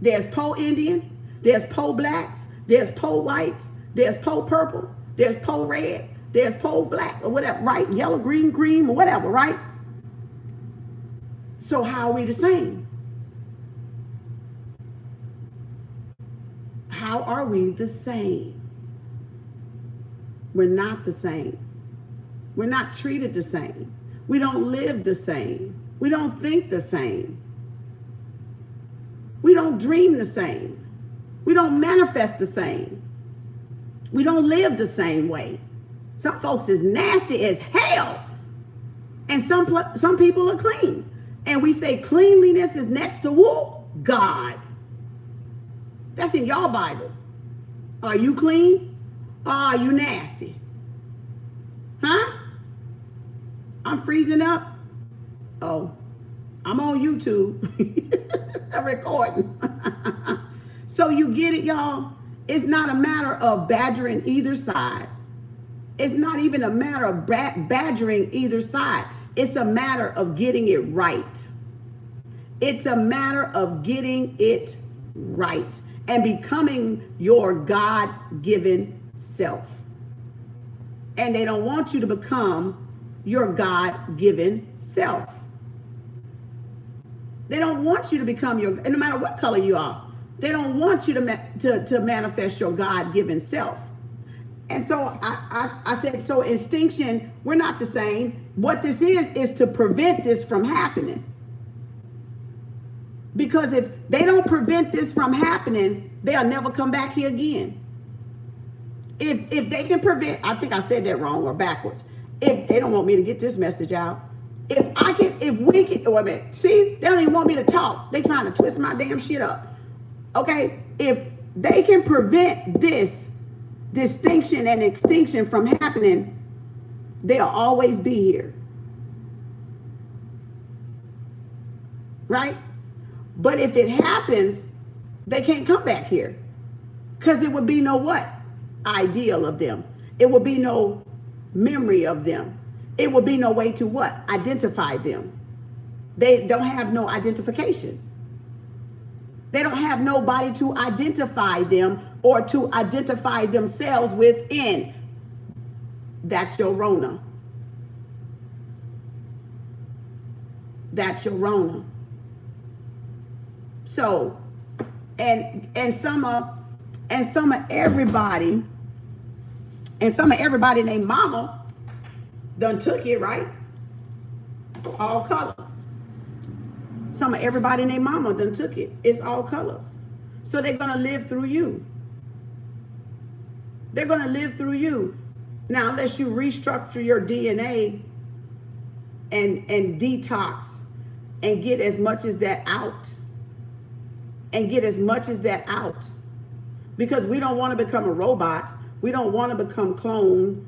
There's po Indian, there's po blacks, there's po whites, there's po purple, there's po red, there's po black, or whatever, right? Yellow, green, or whatever, right? So how are we the same? How are we the same? We're not the same. We're not treated the same. We don't live the same. We don't think the same. We don't dream the same. We don't manifest the same. We don't live the same way. Some folks is nasty as hell. And some people are clean. And we say cleanliness is next to who? God. That's in your Bible. Are you clean? Oh, you nasty. Huh? I'm freezing up. Oh, I'm on YouTube. I'm recording. So you get it, y'all? It's not a matter of badgering either side. It's not even a matter of badgering either side. It's a matter of getting it right. It's a matter of getting it right and becoming your God-given self. And they don't want you to become your God-given self. They don't want you to become your, and no matter what color you are, they don't want you to manifest your God-given self. And so I said, so extinction, we're not the same. What this is to prevent this from happening. Because if they don't prevent this from happening, they'll never come back here again. If they can prevent, I think I said that wrong or backwards. If they don't want me to get this message out, if we can, wait a minute, see, they don't even want me to talk. They trying to twist my damn shit up. Okay, if they can prevent this distinction and extinction from happening, they'll always be here. Right? But if it happens, they can't come back here. Because it would be no what? Ideal of them. It would be no memory of them. It would be no way to what? Identify them. They don't have no identification. They don't have nobody to identify them or to identify themselves within. That's your Rona. That's your Rona. So, and some of everybody named Mama done took it, right? All colors. Some of everybody named Mama done took it. It's all colors. So they're gonna live through you. They're gonna live through you. Now, unless you restructure your DNA and detox and get as much as that out. Because we don't want to become a robot. We don't want to become clone.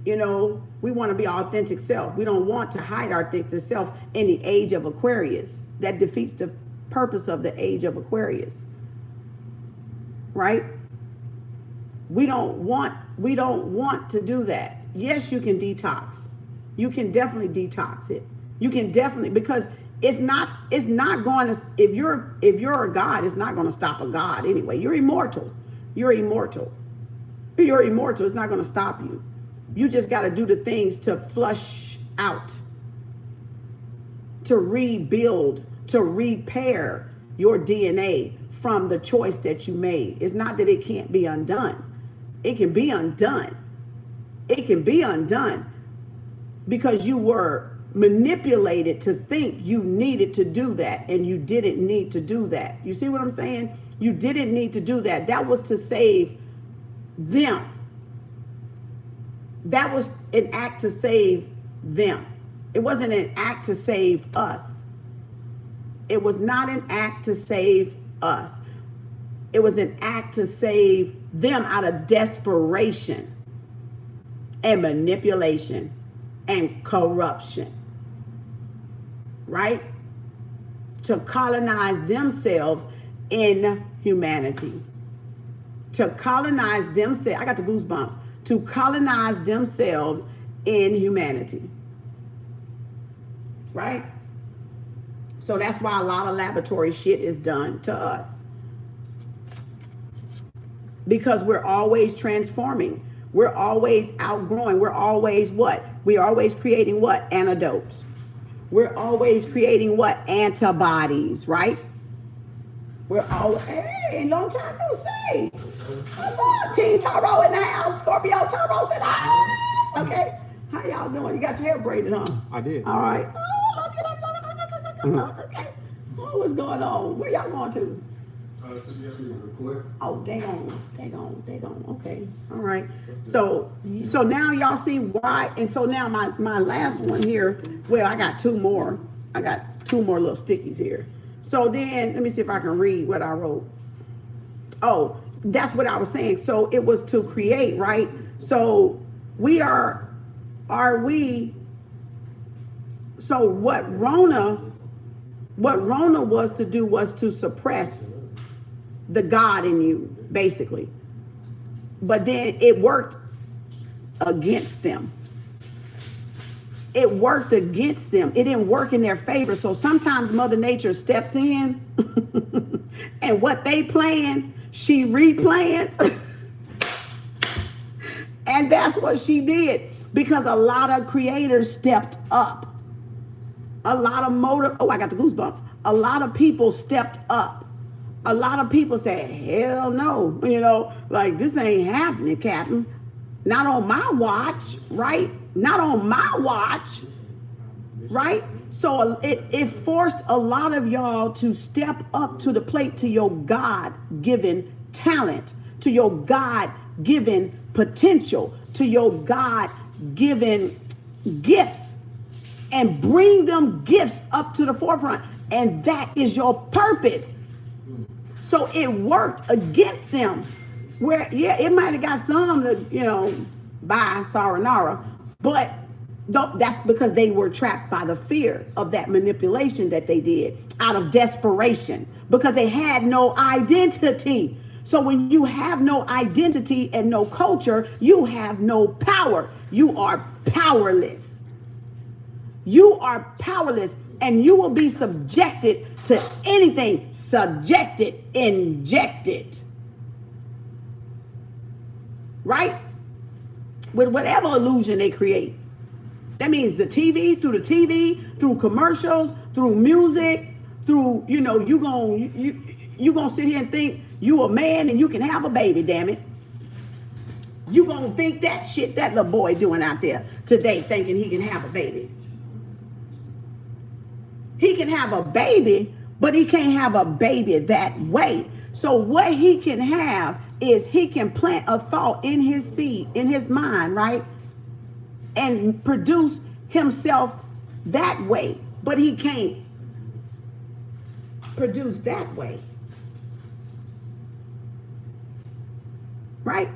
You know, we want to be our authentic self. We don't want to hide our authentic self in the age of Aquarius. That defeats the purpose of the age of Aquarius. Right? We don't want to do that. Yes, you can detox. You can definitely detox it. You can definitely, because it's not going to, if you're a God, it's not going to stop a God anyway. You're immortal. It's not going to stop you. You just got to do the things to flush out, to rebuild, to repair your DNA from the choice that you made. It's not that it can't be undone. It can be undone. It can be undone because you were manipulated to think you needed to do that, and you didn't need to do that. You see what I'm saying? You didn't need to do that. That was to save them. That was an act to save them. It wasn't an act to save us. It was not an act to save us. It was an act to save them out of desperation and manipulation and corruption. Right? To colonize themselves in humanity. To colonize themselves. I got the goosebumps. To colonize themselves in humanity. Right? So that's why a lot of laboratory shit is done to us. Because we're always transforming. We're always outgrowing. We're always what? We're always creating what? Antidotes. We're always creating what? Antibodies, right? We're always, hey, long time no see. Come on, Team Taro in the house. Scorpio Taro in the house. Okay. How y'all doing? You got your hair braided, huh? I did. All right. Oh, love you. Okay. Oh, what's going on? Where y'all going to? Oh, they on. Okay. All right. So now y'all see why. And so now my last one here, well, I got two more little stickies here. So then, let me see if I can read what I wrote. Oh, That's what I was saying. So it was to create, right? So are we, so what Rona was to do was to suppress the God in you, basically. But then it worked against them. It worked against them. It didn't work in their favor. So sometimes Mother Nature steps in and what they plan, she replans. And that's what she did, because a lot of creators stepped up. A lot of I got the goosebumps. A lot of people stepped up. A lot of people said, hell no, like this ain't happening, Captain. Not on my watch, right? Not on my watch, right? So it forced a lot of y'all to step up to the plate, to your God-given talent, to your God-given potential, to your God-given gifts, and bring them gifts up to the forefront. And that is your purpose. So it worked against them. Where, yeah, it might have got some to, by Saranara, but that's because they were trapped by the fear of that manipulation that they did out of desperation, because they had no identity. So when you have no identity and no culture, you have no power. You are powerless. You are powerless, and you will be subjected to anything, subjected, injected. Right? With whatever illusion they create. That means through the TV, through commercials, through music, through, you gonna sit here and think you a man and you can have a baby, damn it. You gonna think that shit that little boy doing out there today, thinking he can have a baby. He can have a baby, but he can't have a baby that way. So what he can have is he can plant a thought in his seed, in his mind, right? And produce himself that way. But he can't produce that way. Right?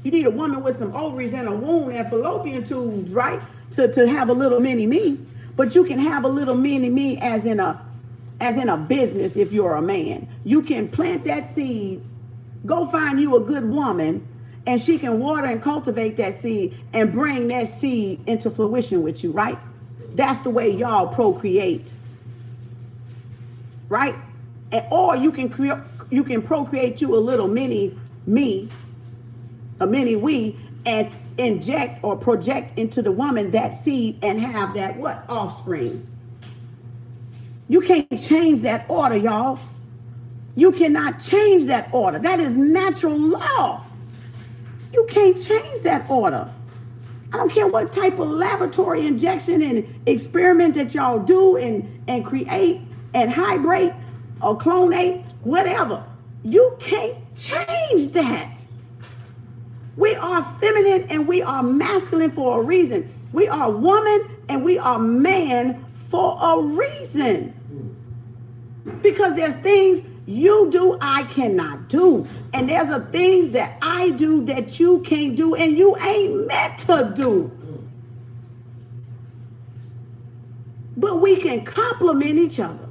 You need a woman with some ovaries and a womb and fallopian tubes, right? To have a little mini me. But you can have a little mini me as in a business if you're a man. You can plant that seed, go find you a good woman, and she can water and cultivate that seed and bring that seed into fruition with you, right? That's the way y'all procreate. Right? Or you can procreate you a little mini me, a mini we, and inject or project into the woman that seed and have that what? Offspring. You can't change that order, y'all. You cannot change that order. That is natural law. You can't change that order. I don't care what type of laboratory injection and experiment that y'all do and create and hybrate or clonate, whatever. You can't change that. We are feminine and we are masculine for a reason. We are woman and we are man for a reason. Because there's things you do I cannot do. And there's a things that I do that you can't do and you ain't meant to do. But we can complement each other.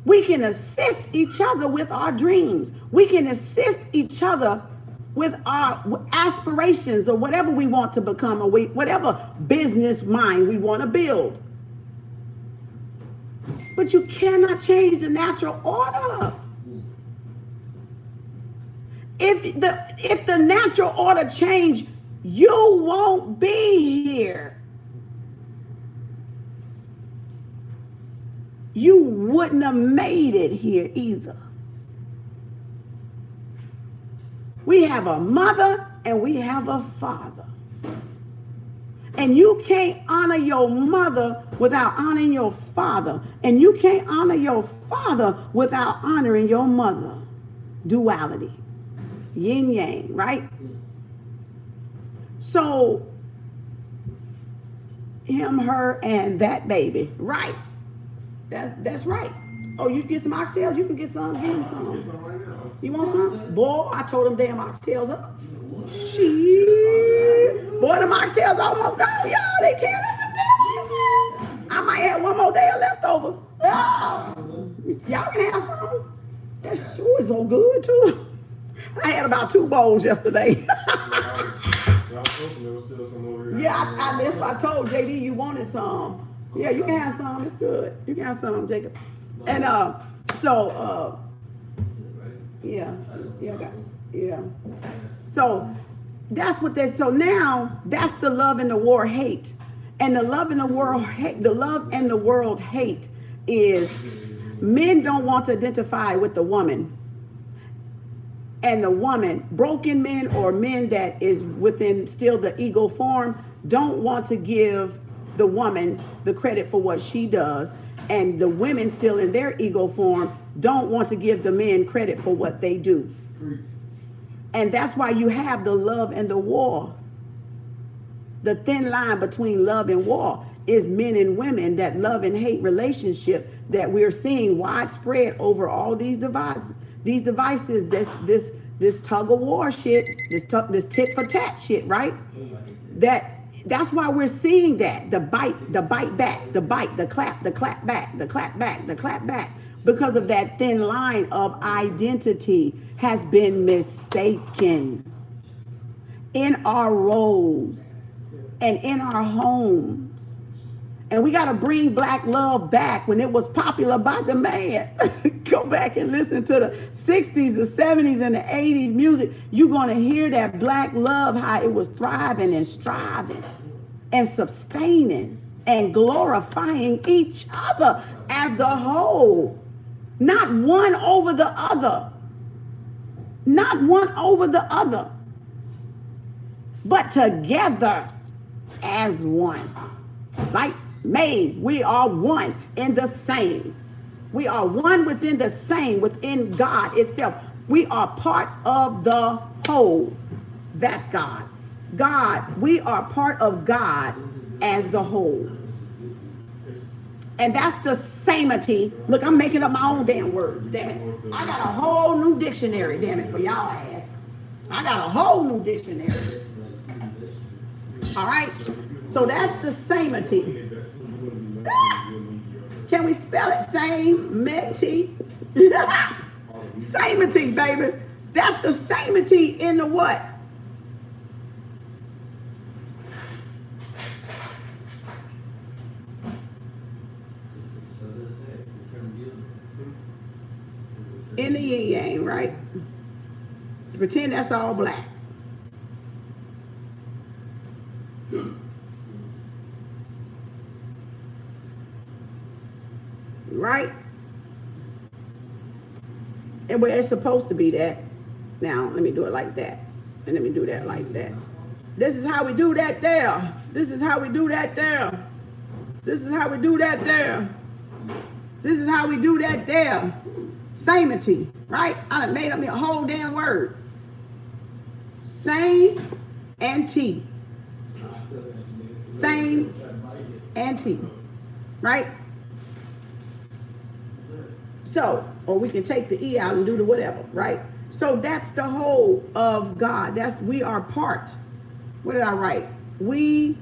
We can assist each other with our dreams. We can assist each other with our aspirations or whatever we want to become or whatever business mind we want to build. But you cannot change the natural order. If the natural order change, you won't be here. You wouldn't have made it here either. We have a mother and we have a father. And you can't honor your mother without honoring your father. And you can't honor your father without honoring your mother. Duality. Yin yang, right? So, him, her, and that baby. Right. That's right. Oh, you get some oxtails? You can get some. Give him some. Get some right now. You want some? Boy, I told them damn oxtails up. Shit. Boy, them oxtails almost gone, y'all. They tearing up the damn. I might have one more day of leftovers. Oh. Y'all can have some. That sure is so good, too. I had about 2 bowls yesterday. Yeah, that's what I told JD you wanted some. Yeah, you can have some. It's good. You can have some, Jacob. And yeah. So that's what they. So now that's the love and the war hate, and the love and the world hate. The love and the world hate is men don't want to identify with the woman. And the woman, broken men or men that is within still the ego form, don't want to give the woman the credit for what she does. And the women still in their ego form don't want to give the men credit for what they do. And that's why you have the love and the war. The thin line between love and war is men and women, that love and hate relationship that we're seeing widespread over all these devices. These devices, this tug of war shit, this tit for tat shit, right? That's why we're seeing that. The bite back, the bite, the clap back, the clap back, the clap back. Because of that thin line of identity has been mistaken in our roles and in our homes. And we got to bring black love back when it was popular by the man. Go back and listen to the 60s, the 70s, and the 80s music. You're going to hear that black love, how it was thriving and striving and sustaining and glorifying each other as the whole. Not one over the other. Not one over the other. But together as one. Like maize, we are one in the same. We are one within the same, within God itself. We are part of the whole. That's God. God, we are part of God as the whole. And that's the samity. Look, I'm making up my own damn words, damn it. I got a whole new dictionary, damn it, for y'all ass. I got a whole new dictionary. All right? So that's the samity. Can we spell it? Samity. Samity, baby. That's the samity in the what? In the yin yang, right? Pretend that's all black. Right? And where it's supposed to be that. Now, let me do it like that. And let me do that like that. This is how we do that there. This is how we do that there. This is how we do that there. This is how we do that there. Samity, right? I done made up me a whole damn word. Same and T. Same and T. Right? So, or we can take the E out and do the whatever, right? So that's the whole of God. We are part. What did I write? We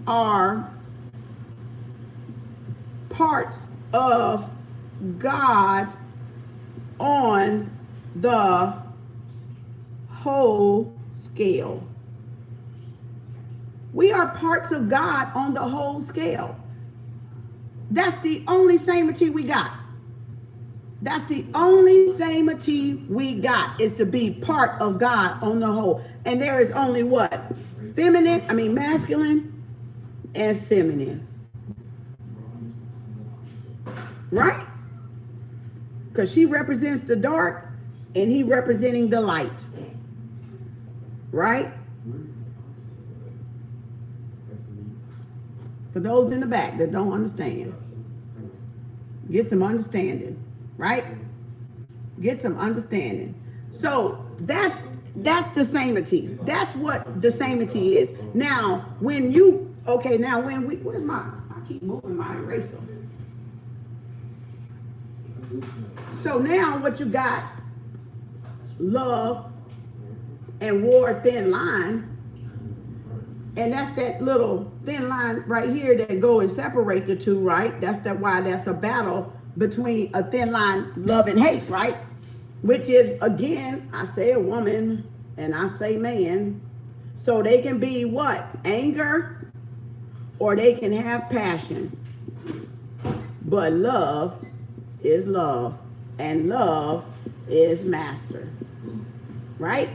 are part of God on the whole scale. We are parts of God on the whole scale. That's the only samity we got. That's the only samity we got, is to be part of God on the whole. And there is only what? Masculine and feminine. Right? Because she represents the dark and he representing the light. Right? For those in the back that don't understand, get some understanding. Right? Get some understanding. So that's the samity. That's what the samity is. Now, when we, I keep moving my eraser. So now what you got, love and war, thin line. And that's that little thin line right here that go and separate the two, right? That's why that's a battle between a thin line, love and hate, right? Which is, again, I say a woman and I say man. So they can be what? Anger, or they can have passion. But love is love, and love is master, right?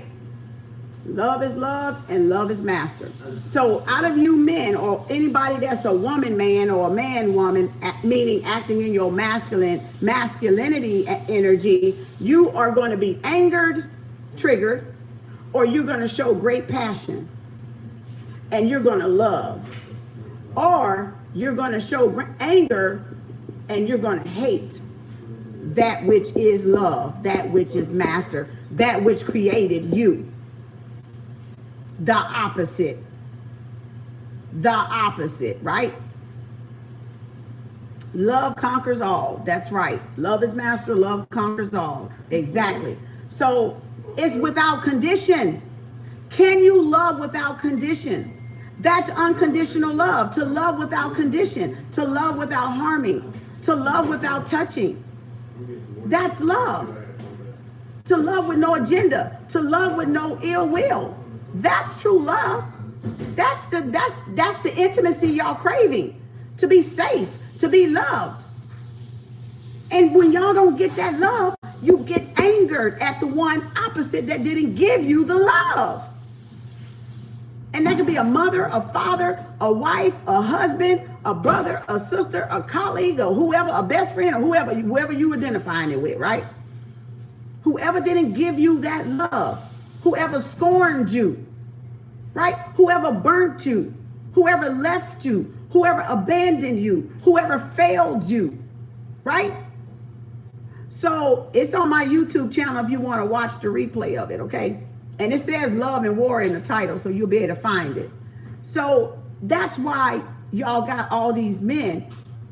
Love is love, and love is master. So out of you men, or anybody that's a woman man or a man woman, meaning acting in your masculinity energy, you are going to be angered, triggered, or you're going to show great passion, and you're going to love. Or you're going to show anger, and you're going to hate that which is love, that which is master, that which created you. The opposite, right? Love conquers all. That's right. Love is master. Love conquers all. Exactly. So it's without condition. Can you love without condition? That's unconditional love. To love without condition. To love without harming. To love without touching. That's love. To love with no agenda. To love with no ill will. That's true love. That's the intimacy y'all craving. To be safe, to be loved. And when y'all don't get that love, you get angered at the one opposite that didn't give you the love. And that could be a mother, a father, a wife, a husband, a brother, a sister, a colleague, or whoever, a best friend, or whoever you identifying it with, right? Whoever didn't give you that love. Whoever scorned you, right? Whoever burnt you, whoever left you, whoever abandoned you, whoever failed you, right? So it's on my YouTube channel if you want to watch the replay of it, okay? And it says love and war in the title, so you'll be able to find it. So that's why y'all got all these men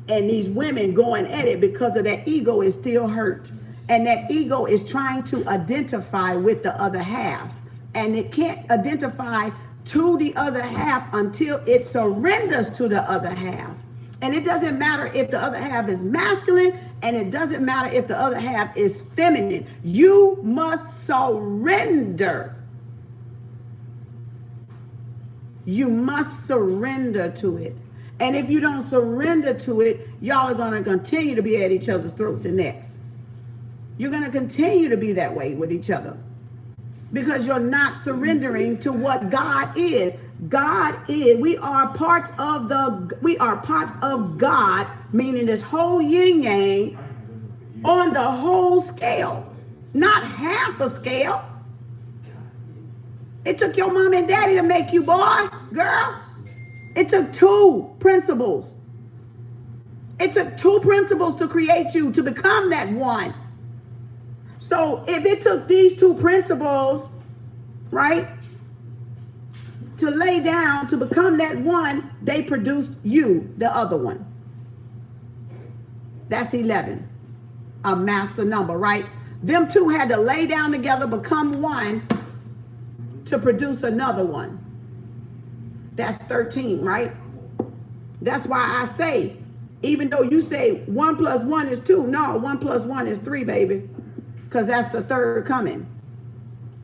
and these women going at it, because of that ego is still hurt. And that ego is trying to identify with the other half. And it can't identify to the other half until it surrenders to the other half. And it doesn't matter if the other half is masculine, and it doesn't matter if the other half is feminine. You must surrender. You must surrender to it. And if you don't surrender to it, y'all are going to continue to be at each other's throats and necks. You're going to continue to be that way with each other, because you're not surrendering to what God is. God is, we are parts of God, meaning this whole yin yang on the whole scale, not half a scale. It took your mom and daddy to make you, boy, girl. It took two principles. It took two principles to create you, to become that one. So if it took these two principles, right, to lay down to become that one, they produced you, the other one. That's 11, a master number, right? Them two had to lay down together, become one, to produce another one. That's 13, right? That's why I say, even though you say 1 + 1 is 2, no, 1 + 1 is 3, baby. Because that's the third coming.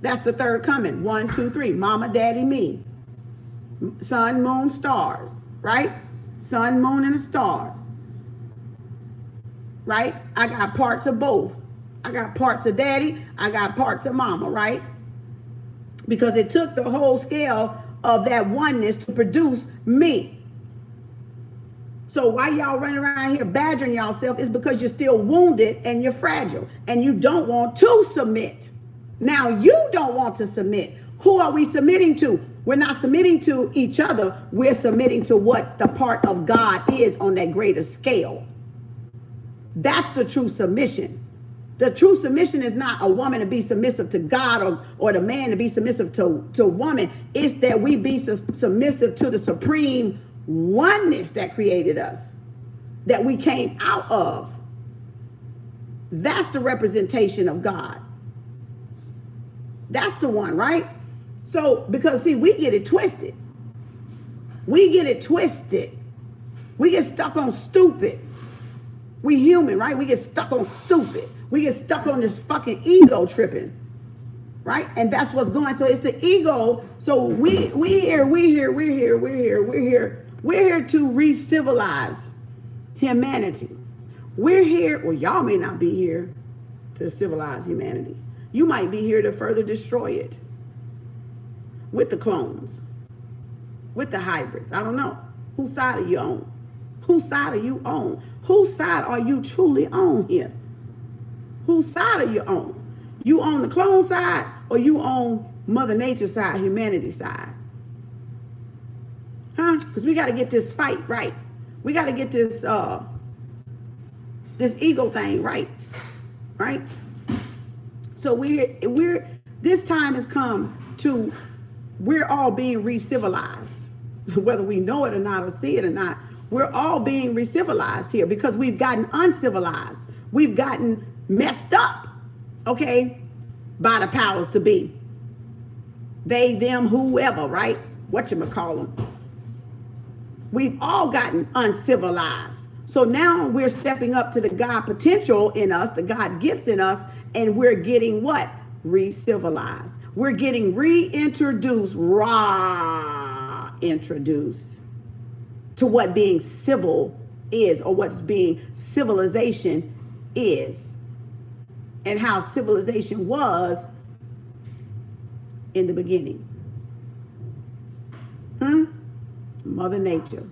That's the third coming. 1, 2, 3. Mama, daddy, me. Sun, moon, stars. Right? Sun, moon, and the stars. Right? I got parts of both. I got parts of daddy. I got parts of mama. Right? Because it took the whole scale of that oneness to produce me. So why y'all running around here badgering yourself is because you're still wounded and you're fragile and you don't want to submit. Now you don't want to submit. Who are we submitting to? We're not submitting to each other. We're submitting to what the part of God is on that greater scale. That's the true submission. The true submission is not a woman to be submissive to God or the man to be submissive to woman. It's that we be submissive to the supreme oneness that created us, that we came out of. That's the representation of God. That's the one, right? So, because see, we get it twisted. We get it twisted. We get stuck on stupid. We human, right? We get stuck on stupid. We get stuck on this fucking ego tripping, right? And that's what's going. So it's the ego. So we're here to re-civilize humanity. We're here. Well, y'all may not be here to civilize humanity. You might be here to further destroy it with the clones, with the hybrids. I don't know. Whose side are you on? Whose side are you on? Whose side are you truly on here? Whose side are you on? You on the clone side or you on Mother Nature side, humanity side? Huh? Because we got to get this fight right. We got to get this this ego thing right. Right? So we're this time has come to, we're all being re-civilized. Whether we know it or not or see it or not, we're all being re-civilized here because we've gotten uncivilized. We've gotten messed up, okay, by the powers to be. They, them, whoever, right? Whatchamacallem. We've all gotten uncivilized. So now we're stepping up to the God potential in us, the God gifts in us, and we're getting what? Re-civilized. We're getting reintroduced, introduced to what being civil is, or what's being civilization is, and how civilization was in the beginning. Mother Nature,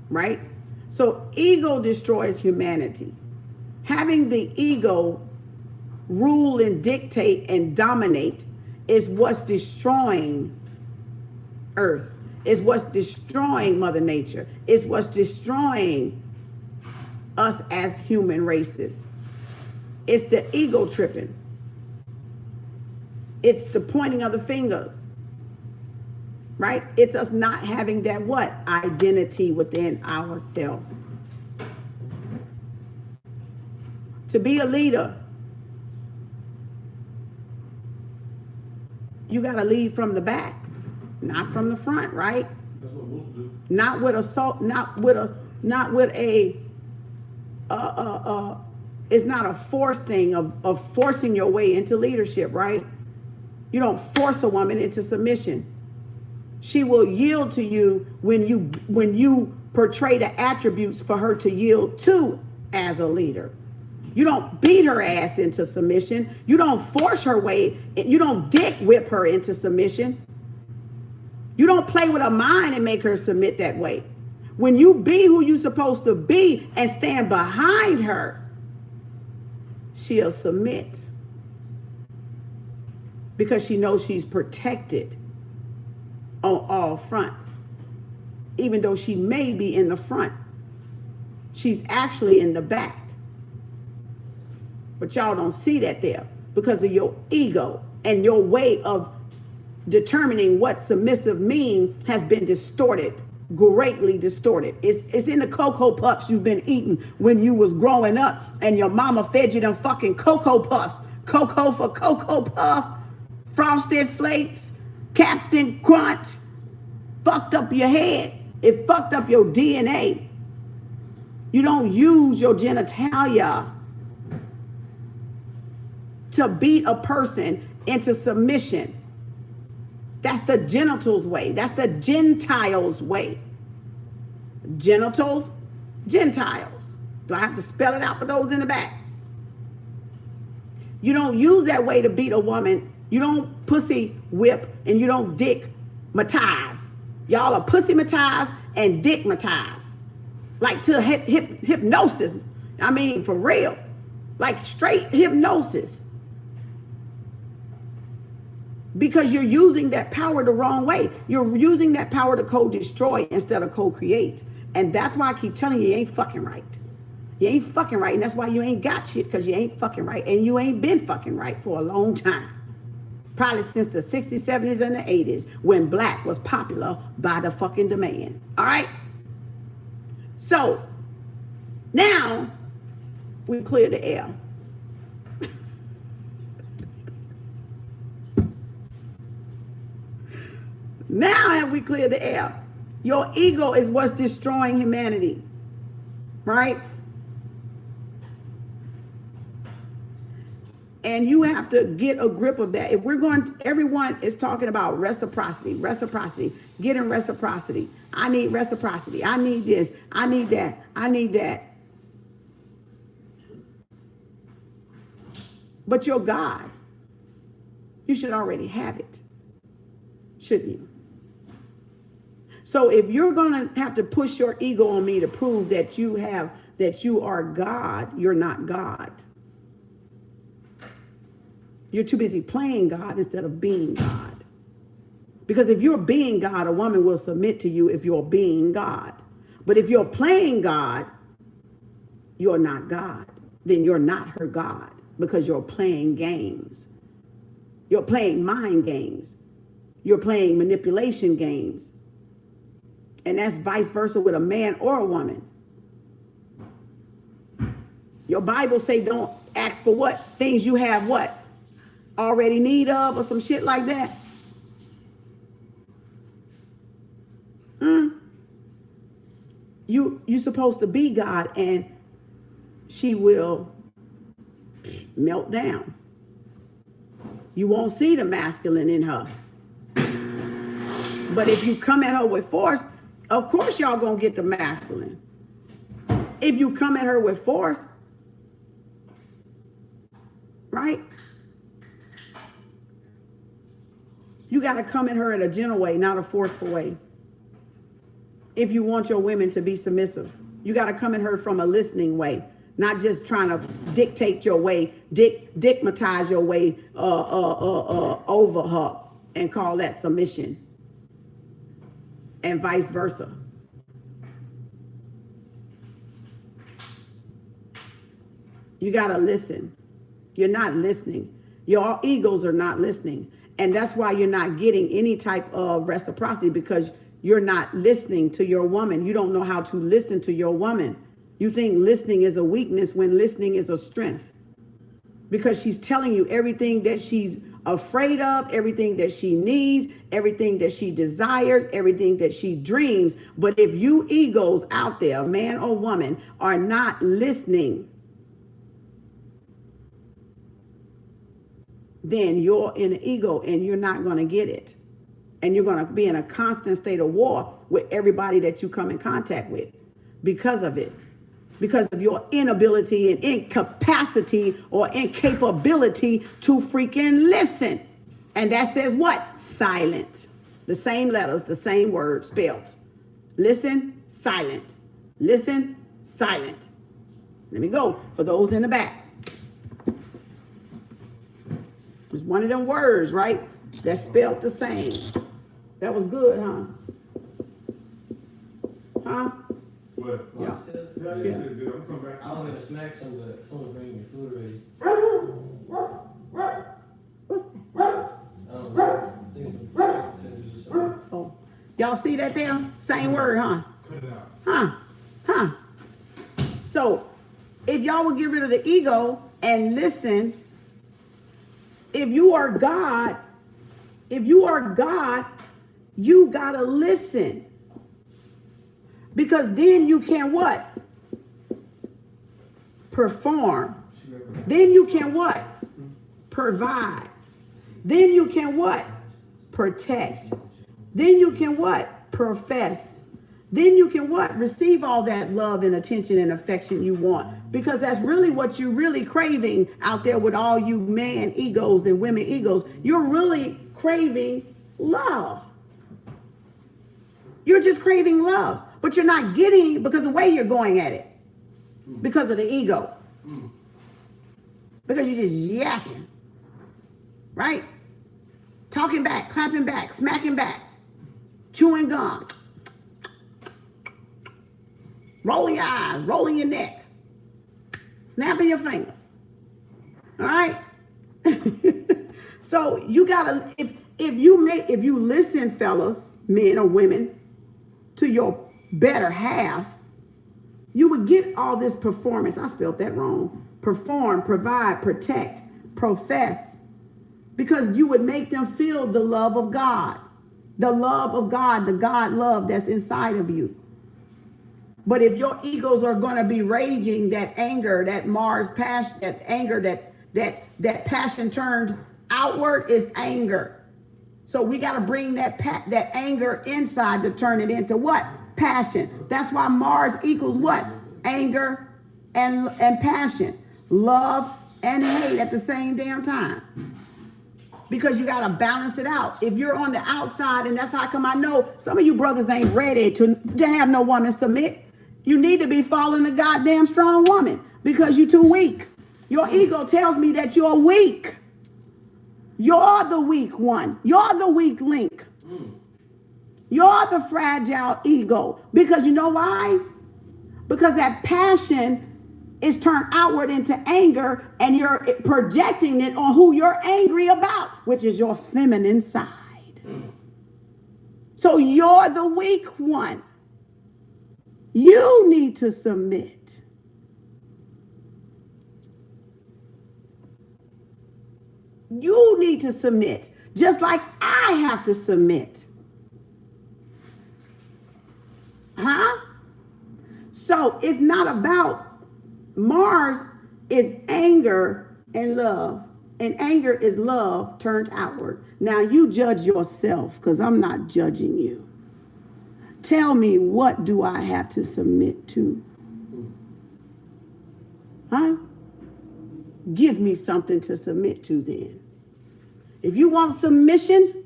right? So ego destroys humanity. Having the ego rule and dictate and dominate is what's destroying Earth. Is what's destroying Mother Nature. Is what's destroying us as human races. It's the ego tripping. It's the pointing of the fingers. Right? It's us not having that what? Identity within ourselves. To be a leader, you got to lead from the back, not from the front, right? That's what wolves do. Not with assault, it's not a force thing of forcing your way into leadership, right? You don't force a woman into submission. She will yield to you when you portray the attributes for her to yield to as a leader. You don't beat her ass into submission. You don't force her way. You don't dick whip her into submission. You don't play with her mind and make her submit that way. When you be who you're supposed to be and stand behind her, she'll submit because she knows she's protected on all fronts. Even though she may be in the front, she's actually in the back. But y'all don't see that there because of your ego and your way of determining what submissive mean has been distorted, greatly distorted. It's in the Cocoa Puffs you've been eating when you was growing up and your mama fed you them fucking Cocoa Puffs. Cocoa for Cocoa Puff, Frosted Flakes, Captain Crunch. Fucked up your head. It fucked up your DNA. You don't use your genitalia to beat a person into submission. That's the genitals way. That's the Gentiles way. Genitals, Gentiles. Do I have to spell it out for those in the back? You don't use that way to beat a woman. You don't pussy whip and you don't dick matize. Y'all are pussy matize and dick matize. Like to hypnosis. I mean, for real. Like straight hypnosis. Because you're using that power the wrong way. You're using that power to co-destroy instead of co-create. And that's why I keep telling you ain't fucking right. You ain't fucking right. And that's why you ain't got shit, because you ain't fucking right. And you ain't been fucking right for a long time. Probably since the 60s, 70s, and the 80s, when black was popular by the fucking demand. All right? So, now, we cleared the air. Now have we cleared the air? Your ego is what's destroying humanity, right? And you have to get a grip of that. If we're going, everyone is talking about reciprocity, getting reciprocity. I need reciprocity. I need this. I need that. I need that. But you're God. You should already have it, shouldn't you? So if you're going to have to push your ego on me to prove that you are God, you're not God. You're too busy playing God instead of being God. Because if you're being God, a woman will submit to you if you're being God. But if you're playing God, you're not God. Then you're not her God because you're playing games. You're playing mind games. You're playing manipulation games. And that's vice versa with a man or a woman. Your Bible say don't ask for what? Things you have what? Already need of or some shit like that. You supposed to be God, and she will melt down. You won't see the masculine in her. But if you come at her with force, of course y'all gonna get the masculine. If you come at her with force, right? You got to come at her in a gentle way, not a forceful way. If you want your women to be submissive, you got to come at her from a listening way, not just trying to dictate your way, dogmatize your way over her and call that submission, and vice versa. You got to listen. You're not listening. Your egos are not listening. And that's why you're not getting any type of reciprocity, because you're not listening to your woman. You don't know how to listen to your woman. You think listening is a weakness when listening is a strength, because she's telling you everything that she's afraid of, everything that she needs, everything that she desires, everything that she dreams. But if you egos out there, man or woman, are not listening, then you're in an ego and you're not going to get it. And you're going to be in a constant state of war with everybody that you come in contact with because of it. Because of your inability and incapacity or incapability to freaking listen. And that says what? Silent. The same letters, the same word spelled. Listen, silent. Listen, silent. Let me go for those in the back. It's one of them words, right? That's spelled the same. That was good, huh? Huh? What? Yeah. Yeah, Yeah. good. I'm coming back. I was gonna smack some, but someone's bringing me food already. I think some sandwiches or something. Oh, y'all see that there? Same word, huh? Cut it out. Huh? So, if y'all would get rid of the ego and listen, if you are God, you gotta listen. Because then you can what? Perform. Then you can what? Provide. Then you can what? Protect. Then you can what? Profess. Then you can what? Receive all that love and attention and affection you want. Because that's really what you're really craving out there with all you man egos and women egos. You're really craving love. You're just craving love. But you're not getting, because the way you're going at it. Because of the ego. Because you're just yakking. Right? Talking back, clapping back, smacking back, chewing gum, rolling your eyes, rolling your neck, snapping your fingers. All right? So you gotta, if you listen, fellas, men or women, to your better half, you would get all this performance. I spelled that wrong. Perform, provide, protect, profess, because you would make them feel the love of God. the love of God, the God love that's inside of you. But if your egos are going to be raging, that anger, that Mars passion, that anger, that passion turned outward is anger. So we got to bring that anger inside to turn it into what? Passion. That's why Mars equals what? Anger and passion. Love and hate at the same damn time. Because you got to balance it out. If you're on the outside, and that's how come I know some of you brothers ain't ready to have no woman submit. You need to be following a goddamn strong woman because you're too weak. Your ego tells me that you're weak. You're the weak one. You're the weak link. You're the fragile ego. Because you know why? Because that passion is turned outward into anger, and you're projecting it on who you're angry about, which is your feminine side. So you're the weak one. You need to submit. You need to submit, just like I have to submit. Huh? So it's not about Mars is anger and love, and anger is love turned outward. Now you judge yourself, because I'm not judging you. Tell me, what do I have to submit to? Huh? Give me something to submit to then. If you want submission,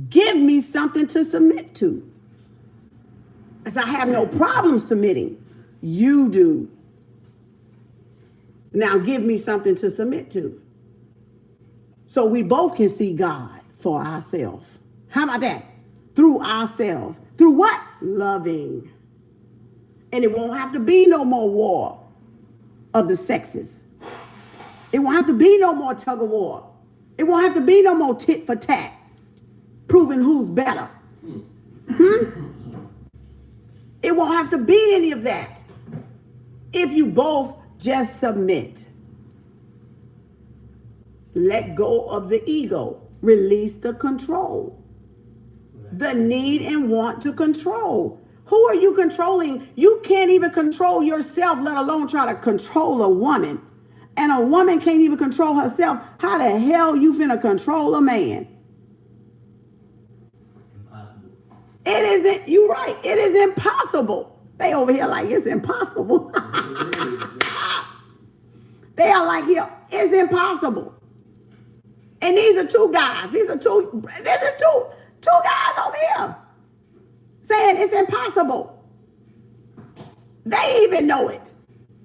give me something to submit to. As I have no problem submitting. You do. Now give me something to submit to. So we both can see God for ourselves. How about that? Through ourselves. Through what? Loving. And it won't have to be no more war of the sexes. It won't have to be no more tug of war. It won't have to be no more tit for tat. Proving who's better. It won't have to be any of that. If you both just submit. Let go of the ego. Release the control. The need and want to control. Who are you controlling? You can't even control yourself, let alone try to control a woman. And a woman can't even control herself. How the hell you finna control a man? Impossible. It isn't, you're right, it is impossible. They over here like it's impossible. They are like, here, it's impossible. And these are two guys. This is two guys over here saying it's impossible. They even know it.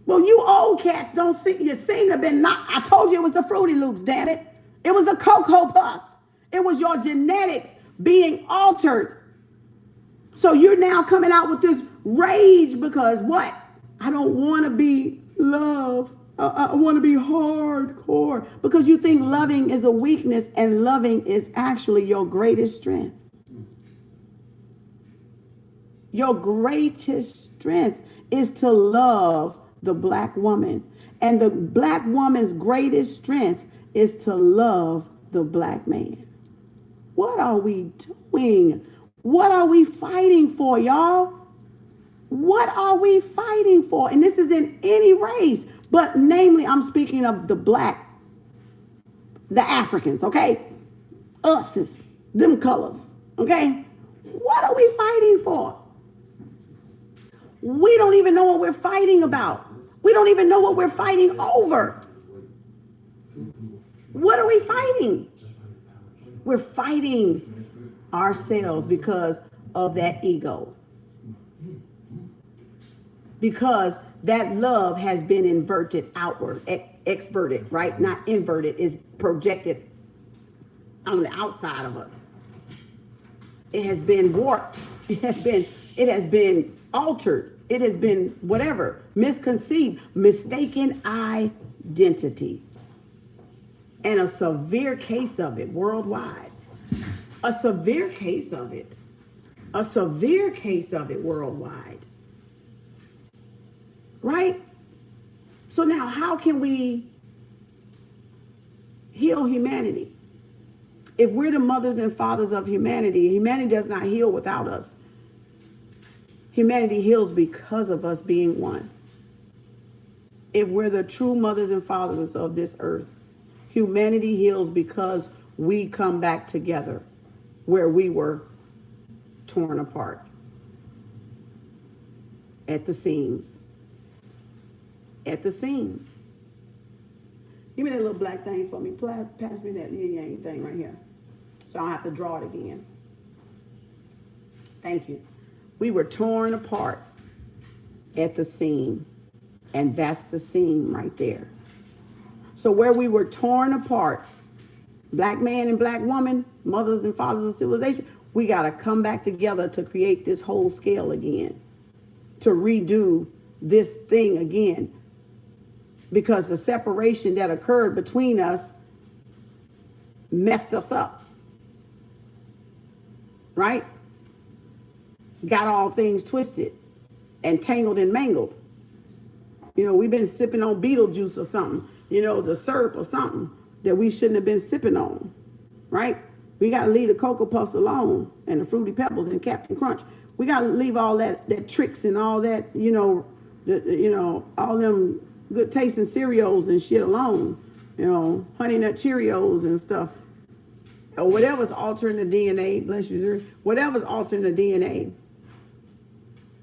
Well, you old cats don't see, you seem to have been knocked. I told you it was the Fruity Loops, damn it. It was the Cocoa Puffs. It was your genetics being altered. So you're now coming out with this rage because what? I don't want to be loved. I want to be hardcore. Because you think loving is a weakness, and loving is actually your greatest strength. Your greatest strength is to love the black woman. And the black woman's greatest strength is to love the black man. What are we doing? What are we fighting for, y'all? What are we fighting for? And this is in any race, but namely, I'm speaking of the black, the Africans, okay? Us is them colors, okay? What are we fighting for? We don't even know what we're fighting about. We don't even know what we're fighting over. What are we fighting? We're fighting ourselves because of that ego. Because that love has been inverted outward, exverted, right? Not inverted, is projected on the outside of us. It has been warped. It has been altered. It has been whatever, misconceived, mistaken identity. And a severe case of it worldwide. A severe case of it. A severe case of it worldwide. Right? So now how can we heal humanity? If we're the mothers and fathers of humanity, humanity does not heal without us. Humanity heals because of us being one. If we're the true mothers and fathers of this earth, humanity heals because we come back together where we were torn apart at the seams. At the seams. Give me that little black thing for me. Pass me that yin yang thing right here, so I don't have to draw it again. Thank you. We were torn apart at the seam, and that's the seam right there. So where we were torn apart, black man and black woman, mothers and fathers of civilization, we got to come back together to create this whole scale again, to redo this thing again. Because the separation that occurred between us messed us up. Right? Got all things twisted and tangled and mangled. You know, we've been sipping on Beetlejuice or something, you know, the syrup or something that we shouldn't have been sipping on. Right? We got to leave the Cocoa Puffs alone and the Fruity Pebbles and Captain Crunch. We got to leave all that tricks and all that, you know, all them good tasting cereals and shit alone, you know, Honey Nut Cheerios and stuff, or whatever's altering the DNA, bless you, sir, whatever's altering the DNA,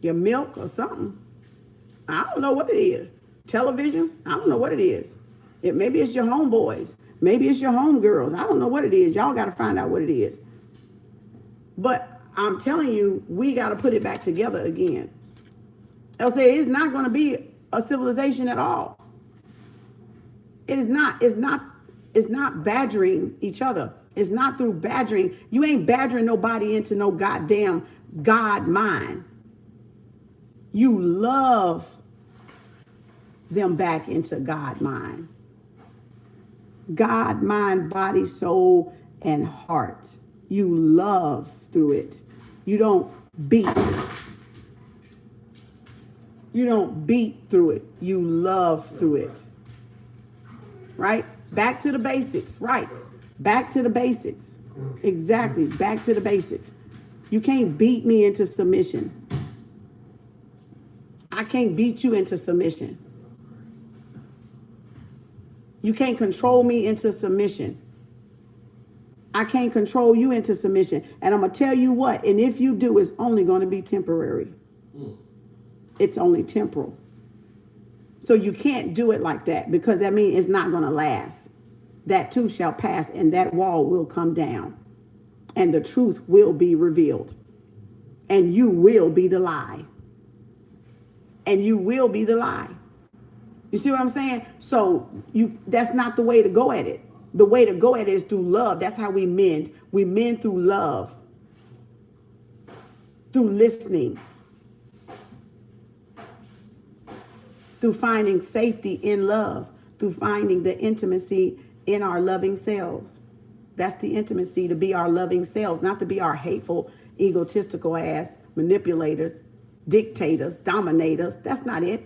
your milk or something. I don't know what it is. Television, I don't know what it is. Maybe it's your homeboys, maybe it's your homegirls. I don't know what it is. Y'all got to find out what it is. But I'm telling you, we got to put it back together again. Else it's not going to be a civilization at all. It is not. It's not badgering each other. It's not through badgering. You ain't badgering nobody into no goddamn God mind. You love them back into God mind. God, mind, body, soul, and heart. You love through it. You don't beat. You don't beat through it. You love through it. Right? Back to the basics. Right. Back to the basics. Exactly. Back to the basics. You can't beat me into submission. I can't beat you into submission. You can't control me into submission. I can't control you into submission. And I'm going to tell you what, and if you do, it's only going to be temporary. It's only temporal. So you can't do it like that, because that means it's not going to last. That too shall pass, and that wall will come down, and the truth will be revealed, and you will be the lie. And you will be the lie. You see what I'm saying? So that's not the way to go at it. The way to go at it is through love. That's how we mend. We mend through love, through listening, through finding safety in love, through finding the intimacy in our loving selves. That's the intimacy, to be our loving selves, not to be our hateful, egotistical ass manipulators, dictators, dominators. That's not it.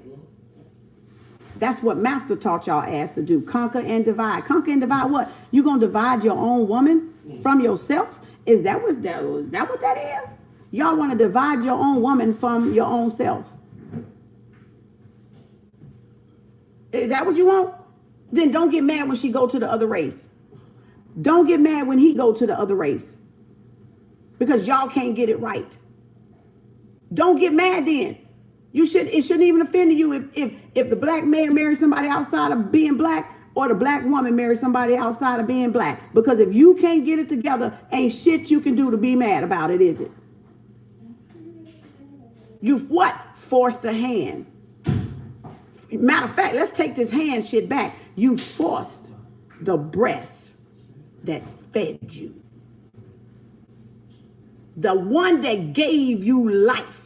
That's what Master taught y'all ass to do. Conquer and divide. Conquer and divide what? You gonna divide your own woman from yourself? Is that what that is? Y'all want to divide your own woman from your own self? Is that what you want? Then don't get mad when she go to the other race. Don't get mad when he go to the other race, because y'all can't get it right. Don't get mad then. It shouldn't even offend you if the black man marries somebody outside of being black, or the black woman marries somebody outside of being black. Because if you can't get it together, ain't shit you can do to be mad about it, is it? You've what? Forced a hand. Matter of fact, let's take this hand shit back. You forced the breast that fed you. The one that gave you life.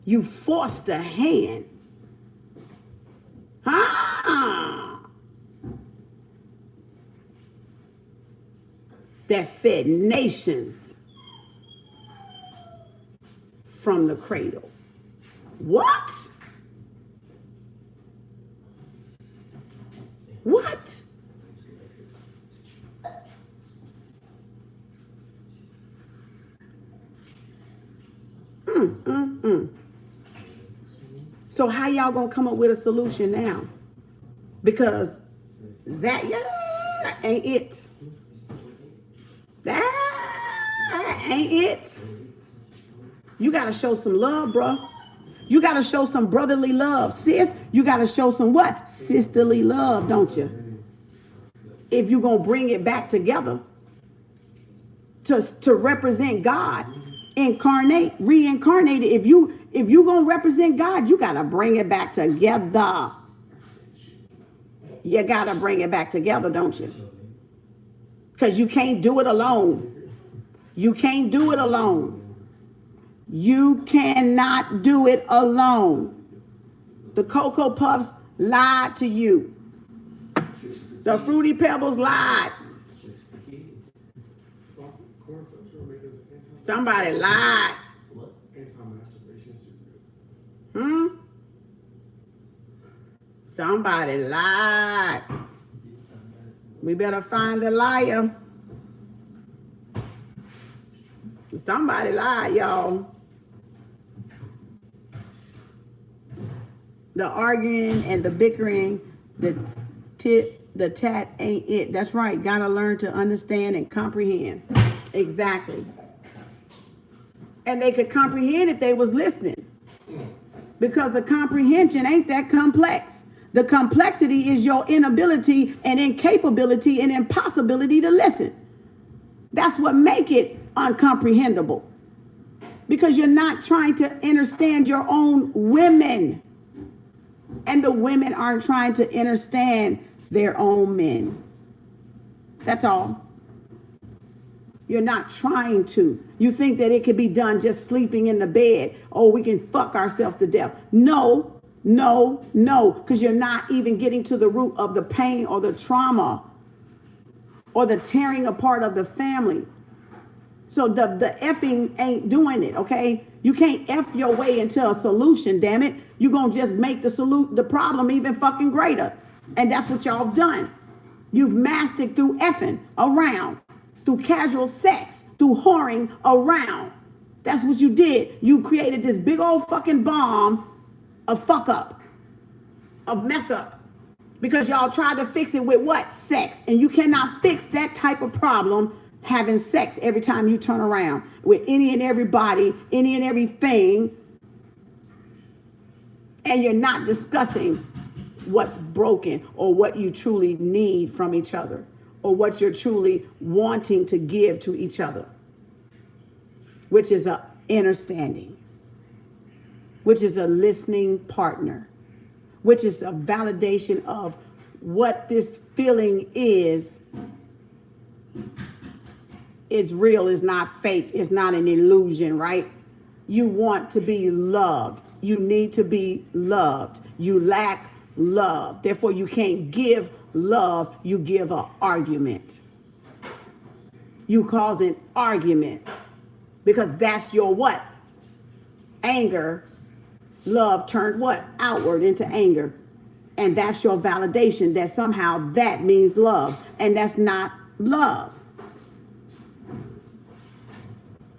You forced the hand. That fed nations from the cradle. What? What? So how y'all gonna come up with a solution now? Because that ain't it. That ain't it. You gotta show some love, bro. You gotta show some brotherly love, sis. You gotta show some what? Sisterly love, don't you? If you gonna bring it back together to represent God, reincarnated. If you gonna represent God, you gotta bring it back together. You gotta bring it back together, don't you? Because you can't do it alone. You can't do it alone. You cannot do it alone. The Cocoa Puffs lied to you. The Fruity Pebbles lied. Somebody lied. Somebody lied. We better find the liar. Somebody lied, y'all. The arguing and the bickering, the tat ain't it. That's right. Gotta learn to understand and comprehend. Exactly. And they could comprehend if they was listening. Because the comprehension ain't that complex. The complexity is your inability and incapability and impossibility to listen. That's what make it uncomprehendable. Because you're not trying to understand your own women. And the women aren't trying to understand their own men. That's all. You're not trying to. You think that it could be done just sleeping in the bed. Oh, we can fuck ourselves to death. No. Because you're not even getting to the root of the pain or the trauma or the tearing apart of the family. So the effing ain't doing it, okay? You can't F your way into a solution, damn it. You're going to just make the problem even fucking greater. And that's what y'all have done. You've masked it through effing around, through casual sex, through whoring around. That's what you did. You created this big old fucking bomb of fuck up, of mess up. Because y'all tried to fix it with what? Sex. And you cannot fix that type of problem having sex every time you turn around with any and everybody, any and everything. And you're not discussing what's broken or what you truly need from each other or what you're truly wanting to give to each other, which is a understanding, which is a listening partner, which is a validation of what this feeling is real, is not fake, is not an illusion, right? You want to be loved. You need to be loved. You lack love. Therefore, you can't give love. You give an argument. You cause an argument because that's your what? Anger. Love turned what? Outward into anger. And that's your validation that somehow that means love. And that's not love.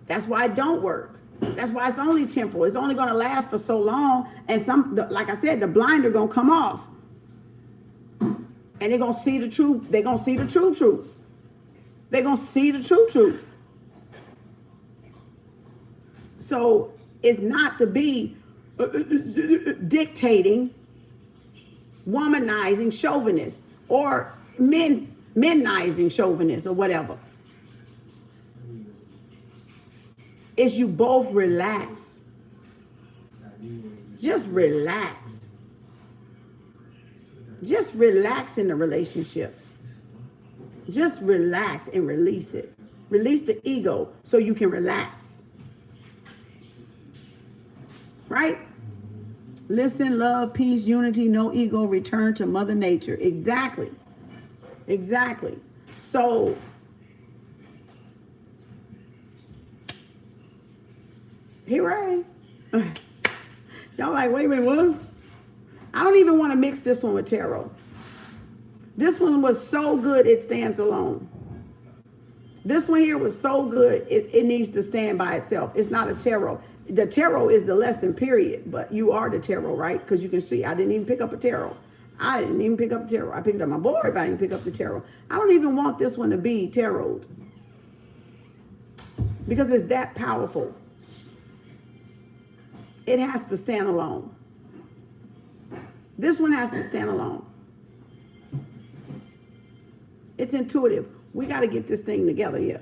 That's why it don't work. That's why it's only temporal. It's only going to last for so long. And like I said, the blinder going to come off. And they're going to see the truth. They're going to see the true truth. They're going to see the true truth. So it's not to be dictating, womanizing chauvinist or menizing chauvinist or whatever. Is you both relax. Just relax. Just relax in the relationship. Just relax and release it. Release the ego so you can relax. Right? Listen, love, peace, unity, no ego, return to Mother Nature. Exactly. Exactly. So hooray. Y'all like, wait, what? I don't even want to mix this one with tarot. This one was so good it stands alone. This one here was so good it needs to stand by itself. It's not a tarot. the tarot is the lesson, period. But you are the tarot, right? Because you can see, I didn't even pick up a tarot. I didn't even pick up a tarot. I picked up my board, but I didn't pick up the tarot. I don't even want this one to be tarot because it's that powerful. It has to stand alone. This one has to stand alone. It's intuitive. We got to get this thing together here.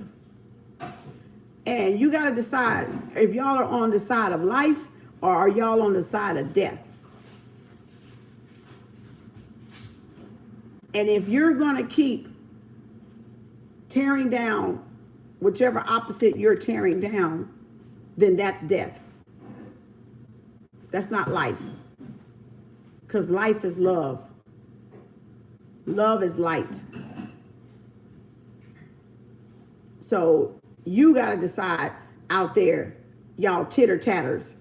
And you got to decide if y'all are on the side of life or are y'all on the side of death. And if you're going to keep tearing down whichever opposite you're tearing down, then that's death. That's not life. Because life is love. Love is light. So you got to decide out there, y'all titter tatters,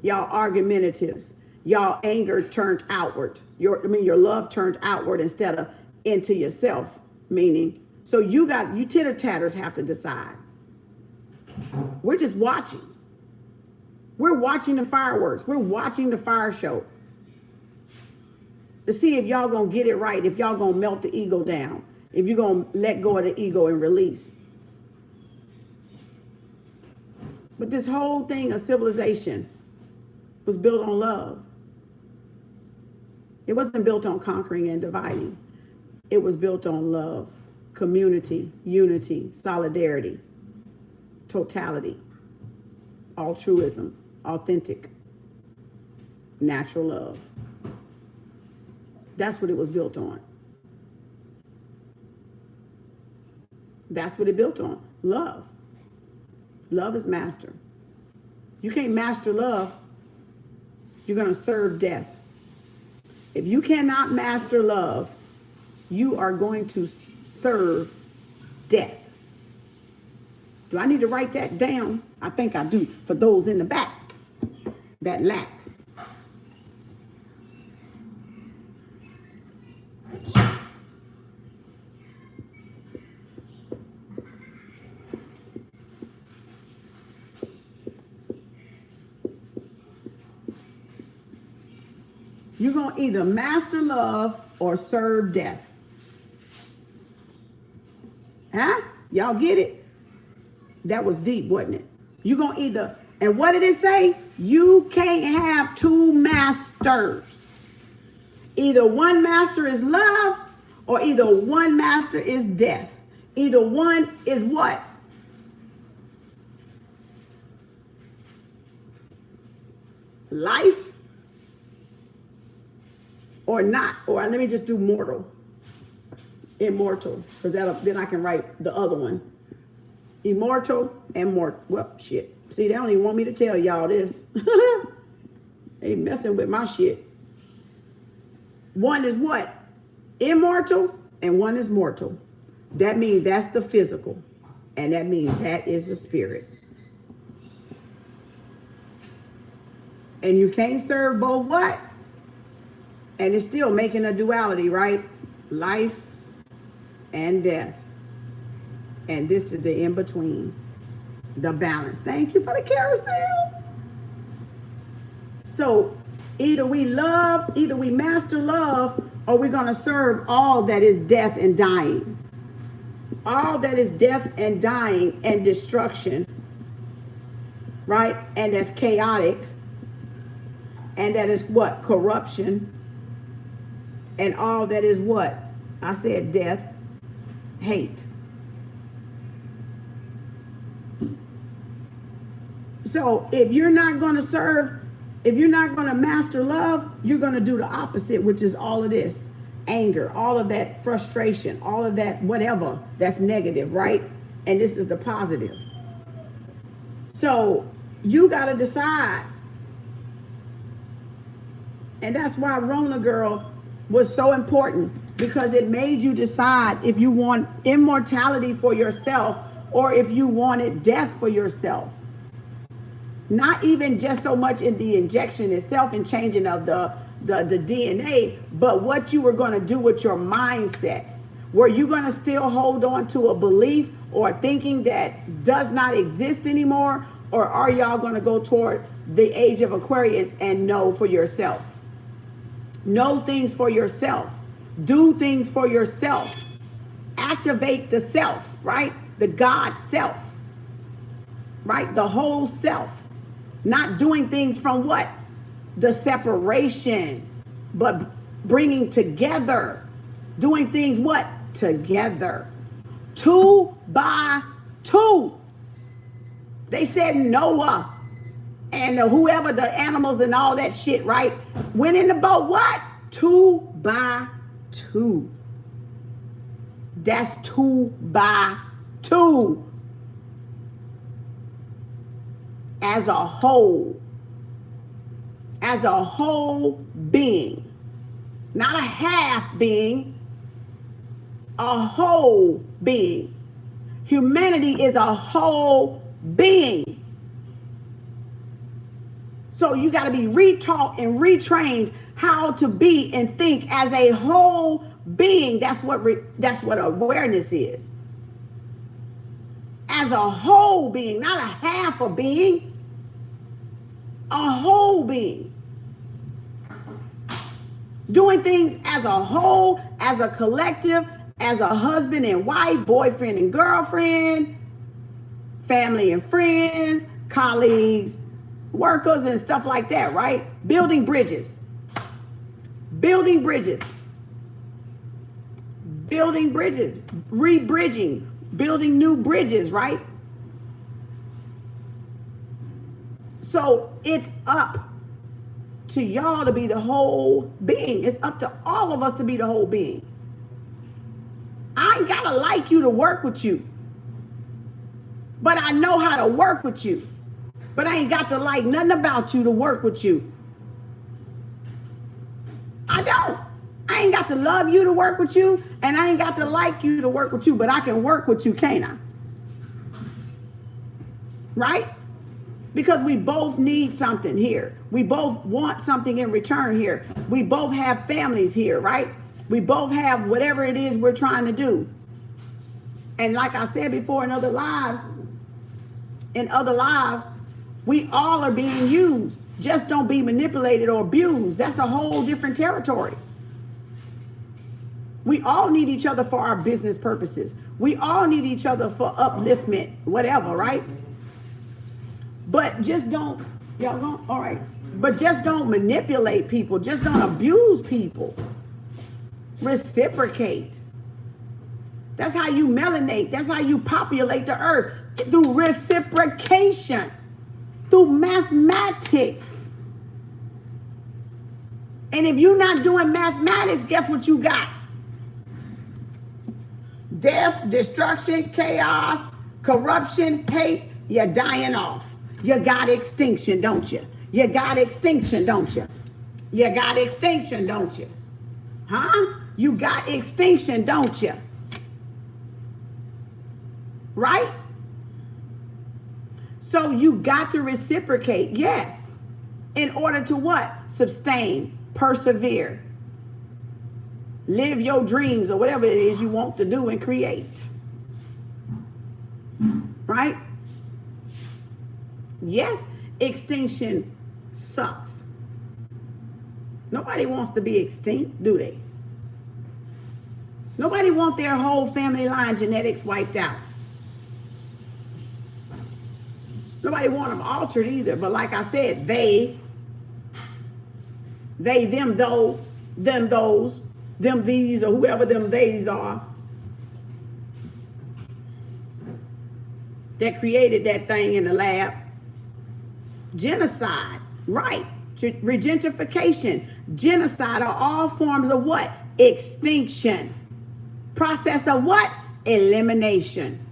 y'all argumentatives, y'all anger turned outward. Your love turned outward instead of into yourself, meaning, so you titter tatters have to decide. We're just watching. We're watching the fireworks. We're watching the fire show to see if y'all gonna get it right, if y'all gonna melt the ego down, if you're gonna let go of the ego and release. But this whole thing of civilization was built on love. It wasn't built on conquering and dividing. It was built on love, community, unity, solidarity, totality, altruism, authentic, natural love. That's what it was built on. That's what it built on. Love. Love is master. You can't master love, you're going to serve death. If you cannot master love, you are going to serve death. Do I need to write that down? I think I do, for those in the back that lack. You're going to either master love or serve death. Huh? Y'all get it? That was deep, wasn't it? You're going to either, and what did it say? You can't have two masters. Either one master is love or either one master is death. Either one is what? Life or not, or let me just do mortal, immortal, because then I can write the other one. Immortal and mortal. Well, shit. See, they don't even want me to tell y'all this. They messing with my shit. One is what? Immortal, and one is mortal. That means that's the physical, and that means that is the spirit. And you can't serve both what? And it's still making a duality, right? Life and death. And this is the in-between, the balance. Thank you for the carousel. So either we love, either we master love, or we're going to serve all that is death and dying. All that is death and dying and destruction, right? And that's chaotic. And that is what? Corruption. And all that is what? I said death, hate. So if you're not going to serve, if you're not going to master love, you're going to do the opposite, which is all of this. Anger, all of that frustration, all of that whatever that's negative, right? And this is the positive. So you got to decide. And that's why Rona Girl was so important, because it made you decide if you want immortality for yourself or if you wanted death for yourself. Not even just so much in the injection itself and changing of the DNA, but what you were going to do with your mindset. Were you going to still hold on to a belief or thinking that does not exist anymore? Or are y'all going to go toward the age of Aquarius and know for yourself? Know things for yourself. Do things for yourself. Activate the self, right? The God self, right? The whole self. Not doing things from what? The separation, but bringing together. Doing things what? Together. 2 by 2. They said Noah and whoever, the animals and all that shit, right? Went in the boat, what? 2 by 2. That's 2 by 2. As a whole being, not a half being, a whole being. Humanity is a whole being. So you got to be retaught and retrained how to be and think as a whole being. That's what awareness is. As a whole being, not a half a being. A whole being. Doing things as a whole, as a collective, as a husband and wife, boyfriend and girlfriend, family and friends, colleagues, workers and stuff like that, right? Building bridges. Building bridges. Building bridges. Re-bridging. Building new bridges, right? So it's up to y'all to be the whole being. It's up to all of us to be the whole being. I ain't gotta like you to work with you, but I know how to work with you. But I ain't got to like nothing about you to work with you. I don't. I ain't got to love you to work with you, and I ain't got to like you to work with you, but I can work with you, can't I? Right? Because we both need something here. We both want something in return here. We both have families here, right? We both have whatever it is we're trying to do. And like I said before, in other lives, we all are being used. Just don't be manipulated or abused. That's a whole different territory. We all need each other for our business purposes. We all need each other for upliftment, whatever, right? But just don't, y'all don't, all right. But just don't manipulate people. Just don't abuse people. Reciprocate. That's how you melanate. That's how you populate the earth. Through reciprocation. Through mathematics. And if you're not doing mathematics, guess what you got? Death, destruction, chaos, corruption, hate. You're dying off. You got extinction, don't you? You got extinction, don't you? You got extinction, don't you? Huh? You got extinction, don't you? Right? So you got to reciprocate, yes. In order to what? Sustain, persevere. Live your dreams or whatever it is you want to do and create. Right? Yes, extinction sucks. Nobody wants to be extinct, do they? Nobody wants their whole family line genetics wiped out. Nobody wants them altered either. But like I said, they, them, though, them, those, them, these, or whoever them, theys are, that created that thing in the lab. Genocide, right? Regentification, genocide are all forms of what? Extinction. Process of what? Elimination.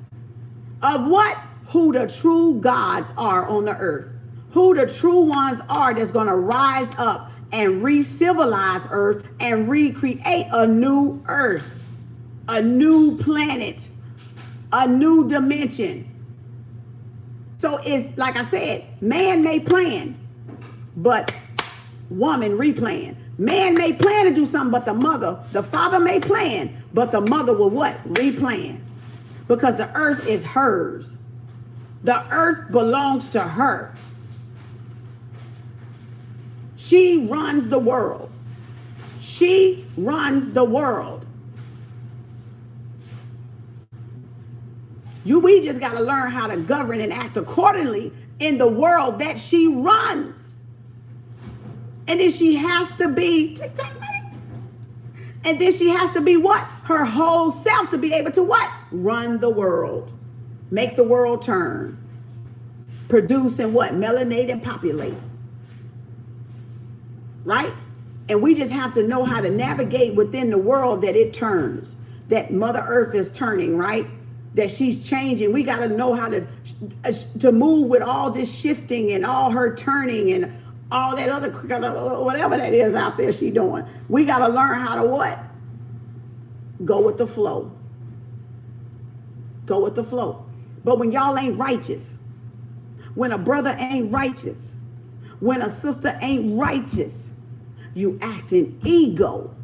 Of what? Who the true gods are on the earth. Who the true ones are that's going to rise up and re-civilize earth and recreate a new earth, a new planet, a new dimension. So it's like I said, man may plan, but woman replan. Man may plan to do something, but the father may plan, but the mother will what? Replan. Because the earth is hers. The earth belongs to her. She runs the world. She runs the world. We just got to learn how to govern and act accordingly in the world that she runs. And then she has to be, and then she has to be what? Her whole self to be able to what? Run the world. Make the world turn. Produce and what? Melanate and populate. Right? And we just have to know how to navigate within the world that it turns. That Mother Earth is turning, right? That she's changing. We got to know how to move with all this shifting and all her turning and all that other, whatever that is out there she doing. We got to learn how to what? Go with the flow. Go with the flow. But when y'all ain't righteous, when a brother ain't righteous, when a sister ain't righteous, you act in ego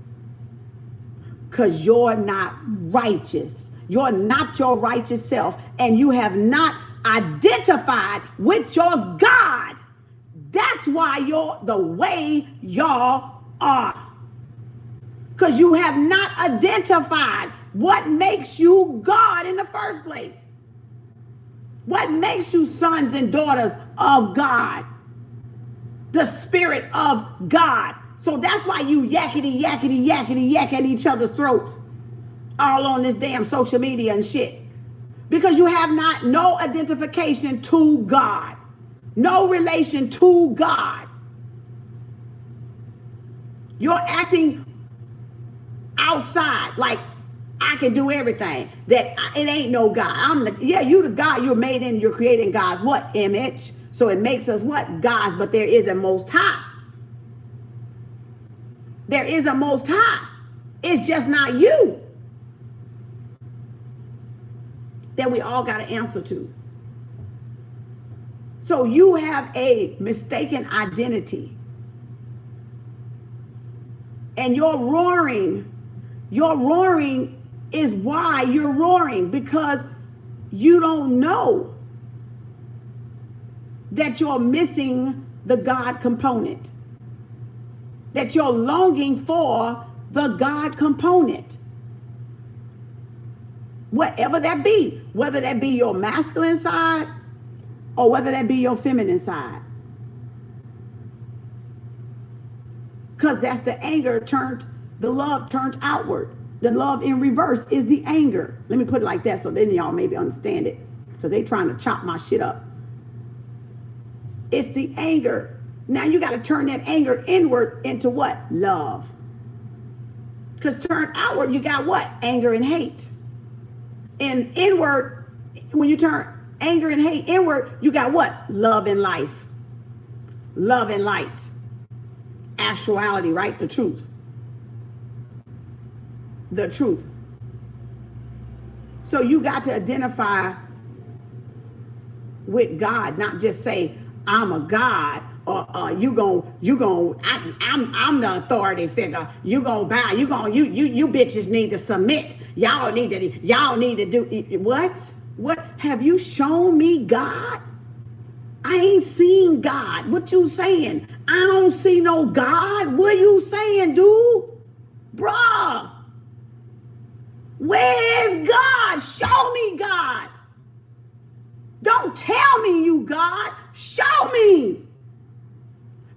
because you're not righteous. You're not your righteous self, and you have not identified with your God. That's why you're the way y'all are. Because you have not identified what makes you God in the first place. What makes you sons and daughters of God? The Spirit of God. So that's why you yakety yak at each other's throats. All on this damn social media and shit. Because you have no identification to God. No relation to God. You're acting outside like I can do everything. That it ain't no God. You the God. You're made in, you're creating God's what? Image. So it makes us what? Gods. But there is a Most High. There is a Most High. It's just not you. That we all got to answer to. So you have a mistaken identity. And your roaring is why you're roaring, because you don't know that you're missing the God component. That you're longing for the God component. Whatever that be, whether that be your masculine side or whether that be your feminine side. Because that's the anger the love turned outward. The love in reverse is the anger. Let me put it like that so then y'all maybe understand it. Because they trying to chop my shit up. It's the anger. Now you got to turn that anger inward into what? Love. Because turn outward, you got what? Anger and hate. And inward, when you turn anger and hate inward, you got what? Love and life. Love and light. Actuality, right? The truth. The truth. So you got to identify with God, not just say, I'm a God, or I'm the authority figure. You gonna bow, you bitches need to submit. Y'all need to do what? What have you shown me, God? I ain't seen God. What you saying? I don't see no God. What you saying, dude? Bruh. Where's God? Show me God. Don't tell me you God. Show me.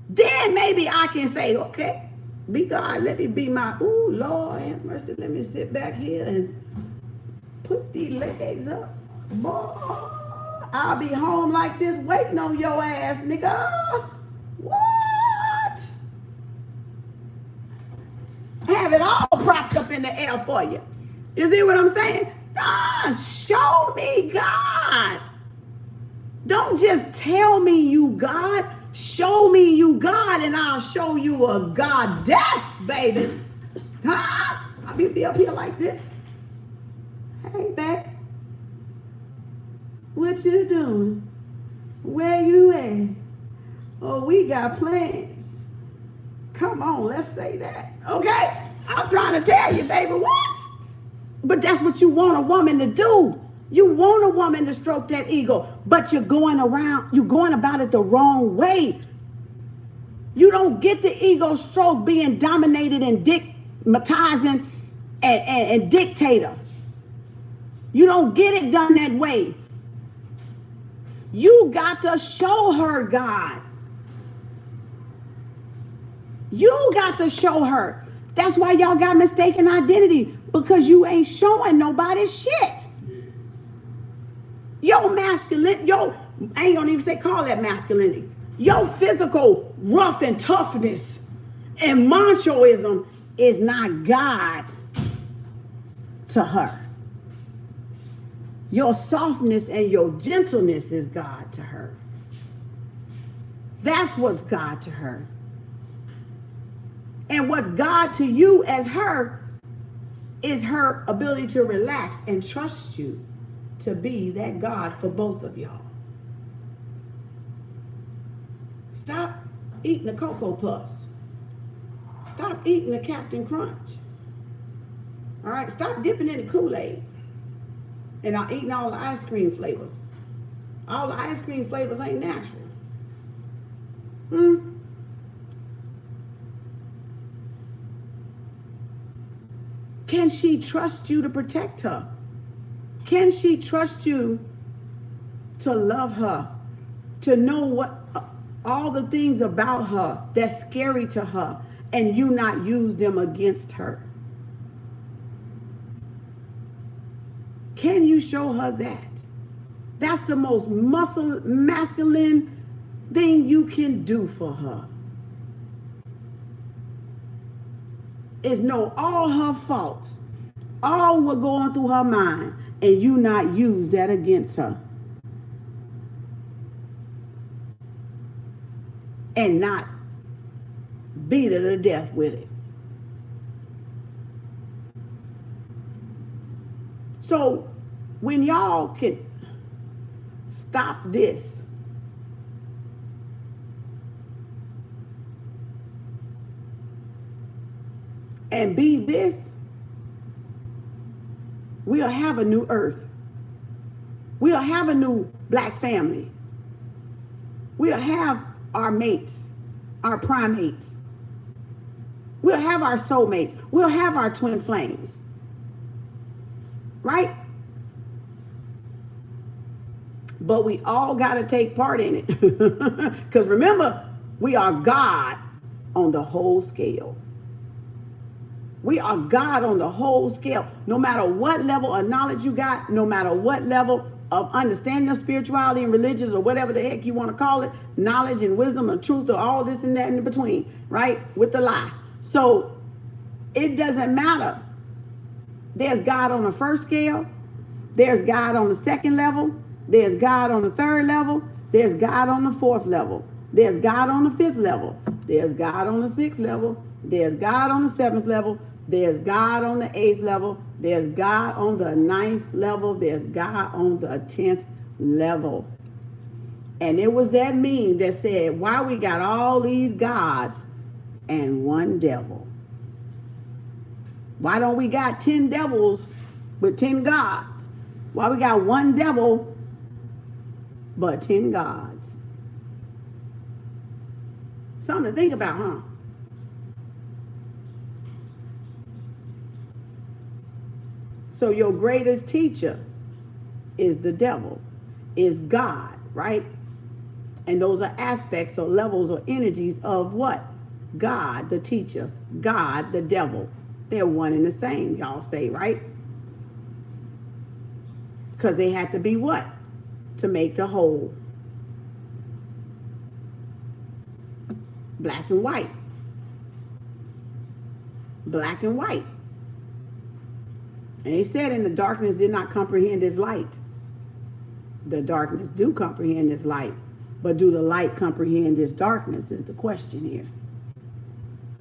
Then maybe I can say, okay, be God. Let me be my, ooh, Lord have mercy. Let me sit back here and put these legs up. Boy, I'll be home like this waiting on your ass, nigga. What? Have it all propped up in the air for you. You see what I'm saying? God, show me God. Don't just tell me you God. Show me you God and I'll show you a goddess, baby. Huh? I'll be up here like this. Hey, babe. What you doing? Where you at? Oh, we got plans. Come on, let's say that. Okay? I'm trying to tell you, baby, what? But that's what you want a woman to do. You want a woman to stroke that ego, but you're going about it the wrong way. You don't get the ego stroke being dominated and dictatizing and dictator. You don't get it done that way. You got to show her God. You got to show her. That's why y'all got mistaken identity, because you ain't showing nobody shit. Your masculine, I ain't gonna even call that masculinity. Your physical rough and toughness and machoism is not God to her. Your softness and your gentleness is God to her. That's what's God to her. And what's God to you as her is her ability to relax and trust you to be that God for both of y'all. Stop eating the Cocoa Puffs. Stop eating the Captain Crunch. All right, stop dipping in the Kool-Aid and eating all the ice cream flavors. All the ice cream flavors ain't natural. Can she trust you to protect her? Can she trust you to love her, to know what all the things about her that's scary to her, and you not use them against her? Can you show her that? That's the most masculine thing you can do for her. Is know all her faults, all what going through her mind, and you not use that against her. And not beat her to death with it. So when y'all can stop this, and be this, we'll have a new earth. We'll have a new black family. We'll have our mates, our primates. We'll have our soulmates. We'll have our twin flames. Right? But we all got to take part in it. Because remember, we are God on the whole scale. We are God on the whole scale. No matter what level of knowledge you got, no matter what level of understanding of spirituality and religions or whatever the heck you want to call it, knowledge and wisdom and truth or all this and that in between, right? With the lie. So it doesn't matter. There's God on the first scale. There's God on the second level. There's God on the third level. There's God on the fourth level. There's God on the fifth level. There's God on the sixth level. There's God on the seventh level. There's God on the eighth level. There's God on the ninth level. There's God on the 10th level. And it was that meme that said, why we got all these gods and one devil? Why don't we got 10 devils with 10 gods? Why we got one devil but 10 gods? Something to think about, huh? So your greatest teacher is the devil, is God, right? And those are aspects or levels or energies of what? God, the teacher, God, the devil. They're one and the same, y'all say, right? Because they had to be what? To make the whole. Black and white. Black and white. And he said, and the darkness did not comprehend this light. The darkness do comprehend this light. But do the light comprehend this darkness is the question here.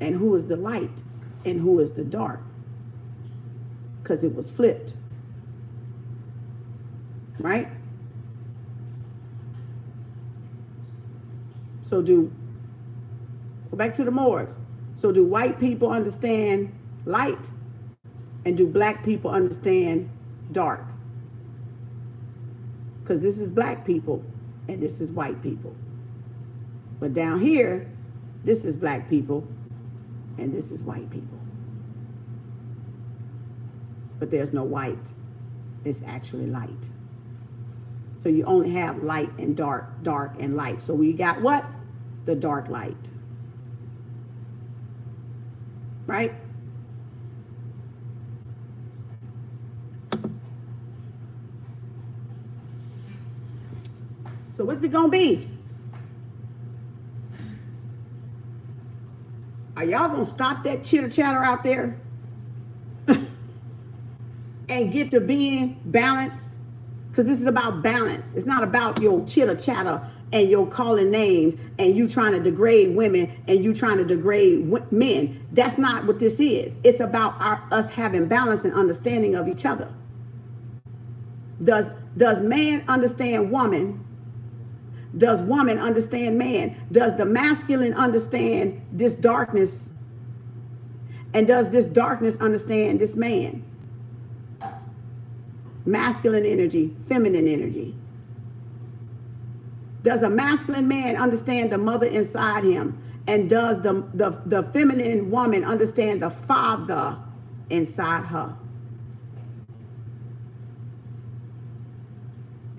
And who is the light? And who is the dark? Because it was flipped. Right? So go back to the Moors. So do white people understand light? And do black people understand dark? because this is black people and this is white people. But down here, this is black people and this is white people. But there's no white. It's actually light. So you only have light and dark, dark and light. So we got what? The dark light. Right? So what's it gonna be? Are y'all gonna stop that chitter chatter out there and get to being balanced? Because this is about balance. It's not about your chitter chatter and your calling names and you trying to degrade women and you trying to degrade men. That's not what this is. It's about us having balance and understanding of each other. Does man understand woman? Does woman understand man? Does the masculine understand this darkness? And does this darkness understand this man? Masculine energy, feminine energy. Does a masculine man understand the mother inside him? And does the feminine woman understand the father inside her?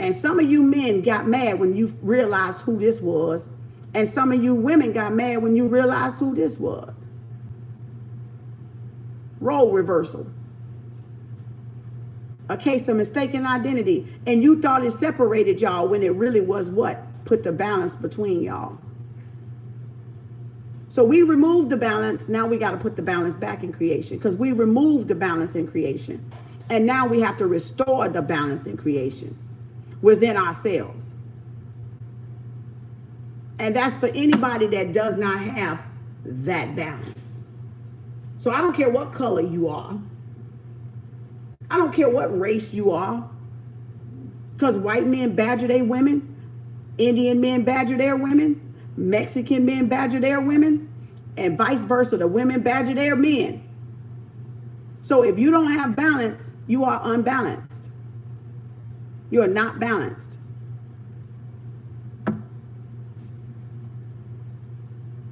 And some of you men got mad when you realized who this was. And some of you women got mad when you realized who this was. Role reversal. A case of mistaken identity. And you thought it separated y'all when it really was what? Put the balance between y'all. So we removed the balance. Now we got to put the balance back in creation. Because we removed the balance in creation. And now we have to restore the balance in creation within ourselves. And that's for anybody that does not have that balance. So I don't care what color you are. I don't care what race you are. Because white men badger their women. Indian men badger their women. Mexican men badger their women. And vice versa. The women badger their men. So if you don't have balance, you are unbalanced. You are not balanced.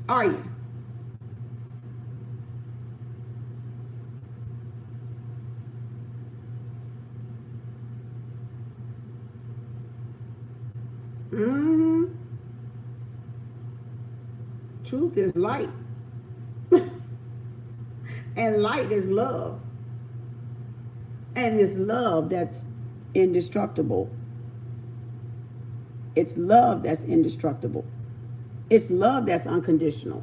Are you? Truth is light. And light is love. And it's love that's indestructible. It's love that's indestructible. It's love that's unconditional.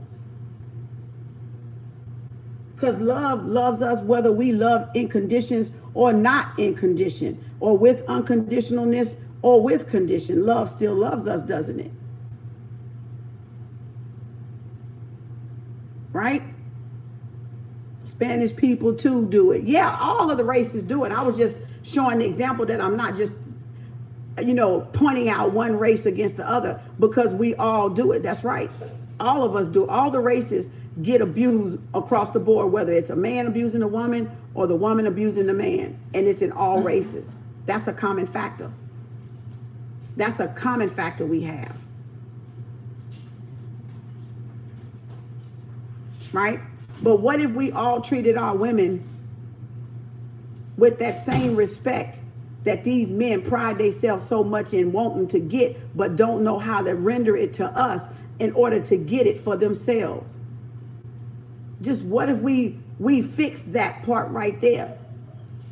Because love loves us whether we love in conditions or not in condition, or with unconditionalness or with condition. Love still loves us, doesn't it? Right? Spanish people too do it. Yeah, all of the races do it. I was just showing the example that I'm not just, pointing out one race against the other, because we all do it. That's right. All of us do. All the races get abused across the board, whether it's a man abusing a woman or the woman abusing the man. And it's in all races. That's a common factor. That's a common factor we have. Right? But what if we all treated our women with that same respect that these men pride themselves so much in wanting to get, but don't know how to render it to us in order to get it for themselves? Just what if we fix that part right there?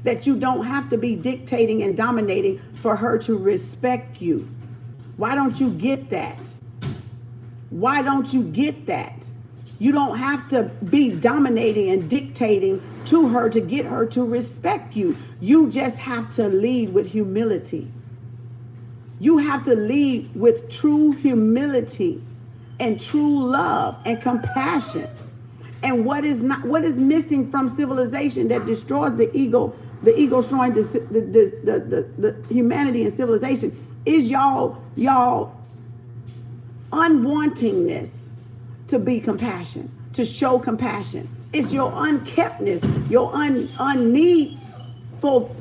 That you don't have to be dictating and dominating for her to respect you. Why don't you get that? Why don't you get that? You don't have to be dominating and dictating to her to get her to respect you. You just have to lead with humility. You have to lead with true humility and true love and compassion. And what is missing from civilization that destroys the ego destroying the humanity and civilization is y'all unwantingness to be compassion, to show compassion. It's your unkeptness, your unneedful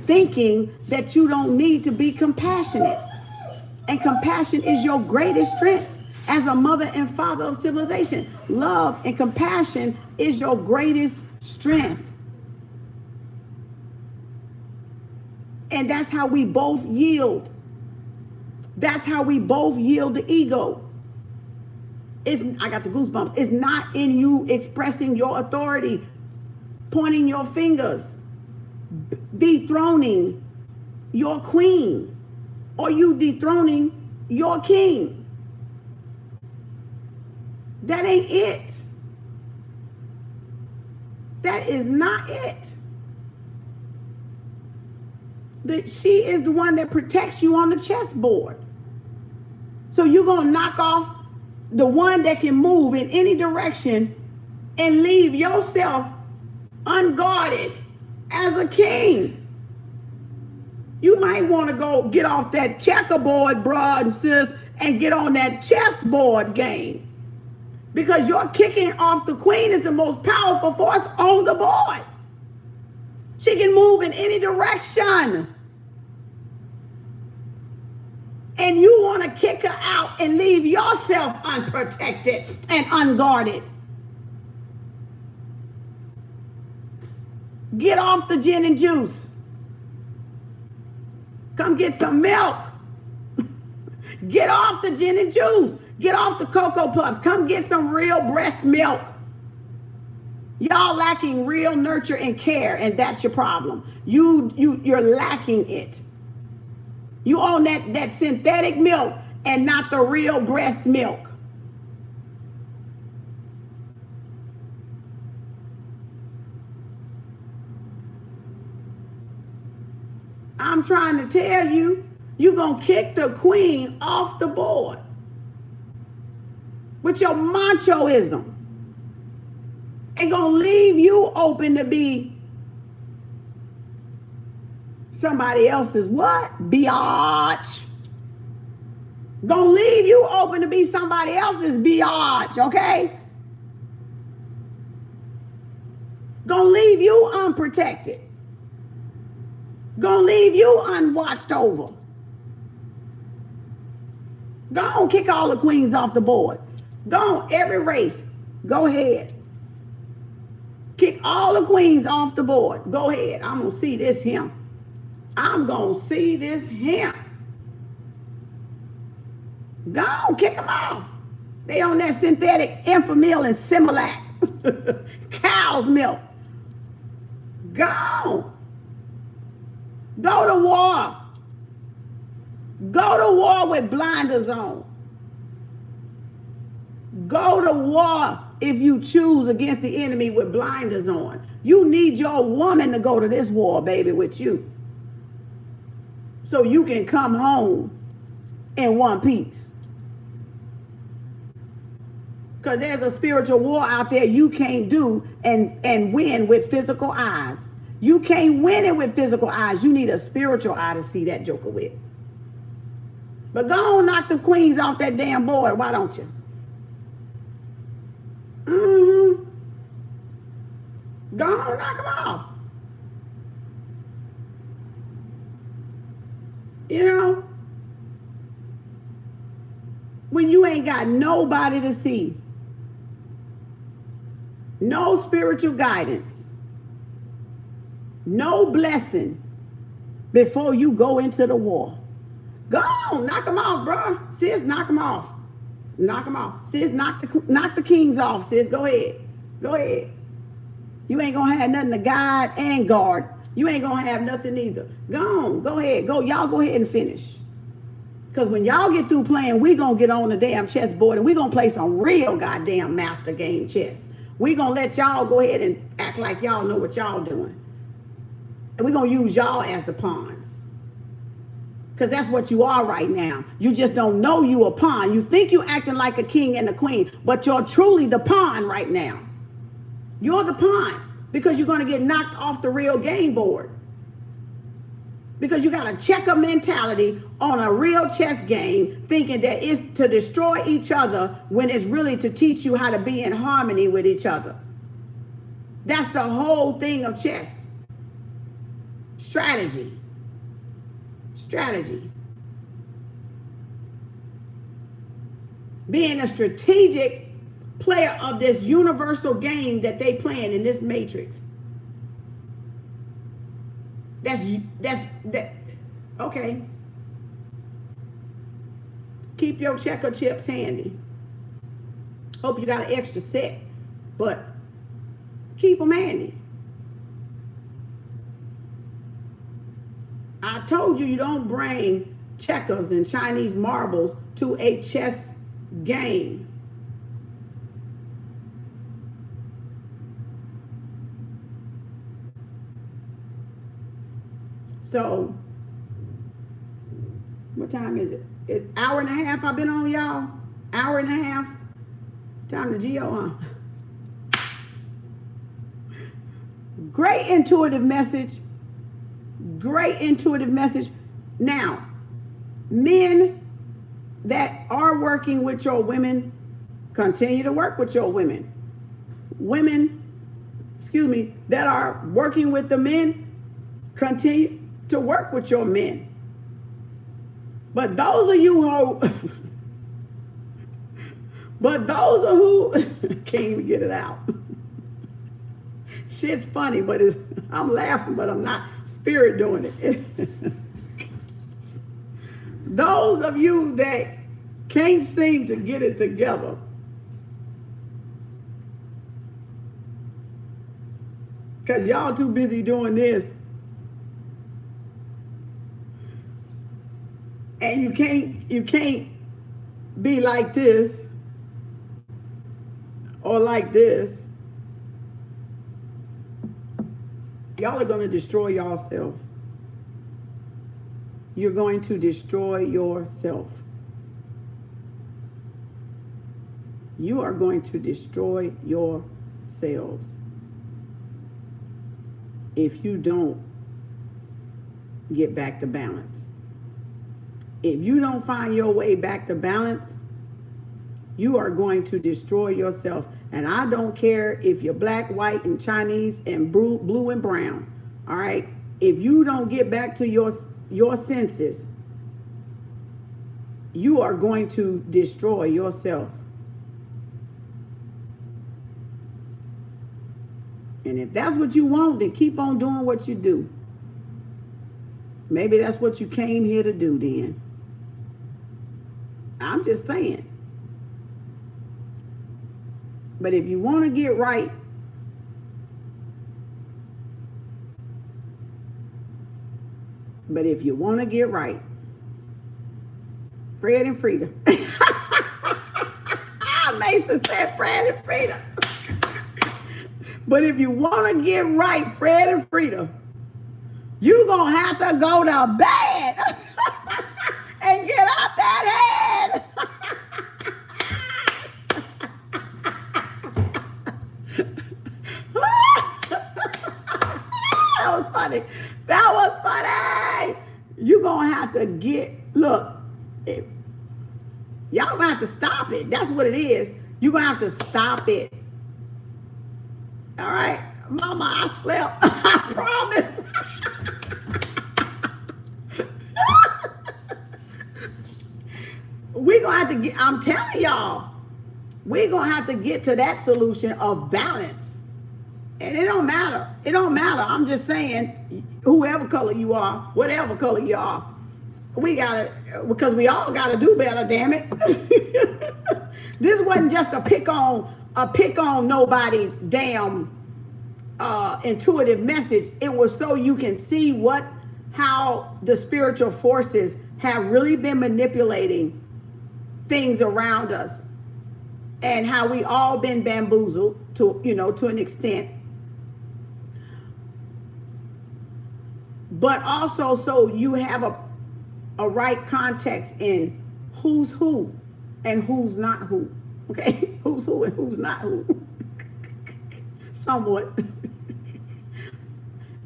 thinking that you don't need to be compassionate. and compassion is your greatest strength as a mother and father of civilization. Love and compassion is your greatest strength. And that's how we both yield. That's how we both yield the ego. I got the goosebumps. It's not in you expressing your authority, pointing your fingers, dethroning your queen, or you dethroning your king. That ain't it. That is not it. She is the one that protects you on the chessboard. So you're going to knock off the one that can move in any direction and leave yourself unguarded as a king. You might want to go get off that checkerboard, broad and sis, and get on that chessboard game. Because your kicking off the queen is the most powerful force on the board. She can move in any direction. And you want to kick her out and leave yourself unprotected and unguarded. Get off the gin and juice. Come get some milk. Get off the gin and juice. Get off the Cocoa Puffs. Come get some real breast milk. Y'all lacking real nurture and care, and that's your problem. You're lacking it. You own that synthetic milk and not the real breast milk. I'm trying to tell you, you're going to kick the queen off the board with your machoism. And going to leave you open to be somebody else's what? Biatch. Gonna leave you open to be somebody else's biatch, okay? Gonna leave you unprotected. Gonna leave you unwatched over. Go on, kick all the queens off the board. Go on, every race. Go ahead. Kick all the queens off the board. Go ahead. I'm gonna see this him. I'm gonna see this him. Go on, kick them off. They on that synthetic Enfamil and Similac. Cow's milk. Go on. Go to war. Go to war with blinders on. Go to war if you choose against the enemy with blinders on. You need your woman to go to this war, baby, with you. So you can come home in one piece. Because there's a spiritual war out there you can't do and win with physical eyes. You can't win it with physical eyes. You need a spiritual eye to see that joker with. But go on, knock the queens off that damn board. Why don't you? Go on, knock them off. You know, when you ain't got nobody to see, no spiritual guidance, no blessing before you go into the war. Go on, knock them off, bro. Sis, knock them off. Knock them off. Sis, knock the kings off, sis. Go ahead. Go ahead. You ain't gonna have nothing to guide and guard. You ain't gonna have nothing either. Go on, go ahead. Y'all go ahead and finish. Because when y'all get through playing, we gonna get on the damn chessboard and we gonna play some real goddamn master game chess. We gonna let y'all go ahead and act like y'all know what y'all doing. And we gonna use y'all as the pawns. Because that's what you are right now. You just don't know you a pawn. You think you acting like a king and a queen, but you're truly the pawn right now. You're the pawn because you're going to get knocked off the real game board. Because you got a checker mentality on a real chess game, thinking that it's to destroy each other when it's really to teach you how to be in harmony with each other. That's the whole thing of chess. Strategy. Strategy. being a strategic player of this universal game that they playing in this matrix. That okay. Keep your checker chips handy. Hope you got an extra set, but keep them handy. I told you don't bring checkers and Chinese marbles to a chess game. So, what time is it? It's hour and a half I've been on, y'all. Hour and a half. Time to Geo, huh? Great intuitive message. Great intuitive message. Now, men that are working with your women, continue to work with your women. Women, that are working with the men, continue to work with your men. But those of you who, can't even get it out. Shit's funny, but I'm laughing, but I'm not spirit doing it. Those of you that can't seem to get it together, because y'all too busy doing this, and you can't be like this or like this, y'all are going to destroy yourself. You're going to destroy yourself. You are going to destroy yourselves if you don't get back to balance. If you don't find your way back to balance, you are going to destroy yourself. And I don't care if you're black, white, and Chinese, and blue and brown. All right? If you don't get back to your senses, you are going to destroy yourself. And if that's what you want, then keep on doing what you do. Maybe that's what you came here to do then. I'm just saying. But if you want to get right, Fred and Frida. Mason said Fred and Frida. But if you want to get right, Fred and Frida, you're going to have to go to bed and get out that head. That was funny. You're going to have to look, y'all going to have to stop it. That's what it is. You're going to have to stop it. All right? Mama, I slept. I promise. We're going to have to get, I'm telling y'all, we're going to have to get to that solution of balance. And it don't matter. It don't matter. I'm just saying, whoever color you are, whatever color you are, we gotta, because we all gotta do better, damn it. This wasn't just a pick on nobody damn intuitive message. It was so you can see how the spiritual forces have really been manipulating things around us, and how we all been bamboozled to an extent. But also so you have a right context in who's who and who's not who. Okay? Who's who and who's not who. Somewhat.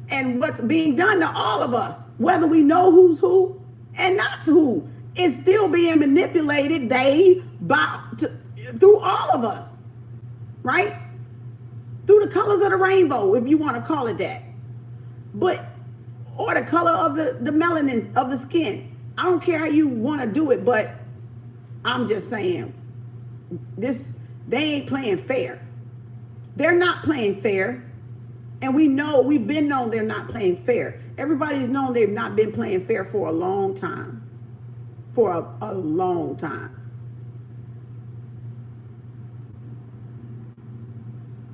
And what's being done to all of us, whether we know who's who and not who, is still being manipulated through all of us. Right? Through the colors of the rainbow, if you want to call it that. Or the color of the melanin of the skin. I don't care how you want to do it, but I'm just saying, they ain't playing fair. They're not playing fair. And we've been known they're not playing fair. Everybody's known they've not been playing fair for a long time. For a long time.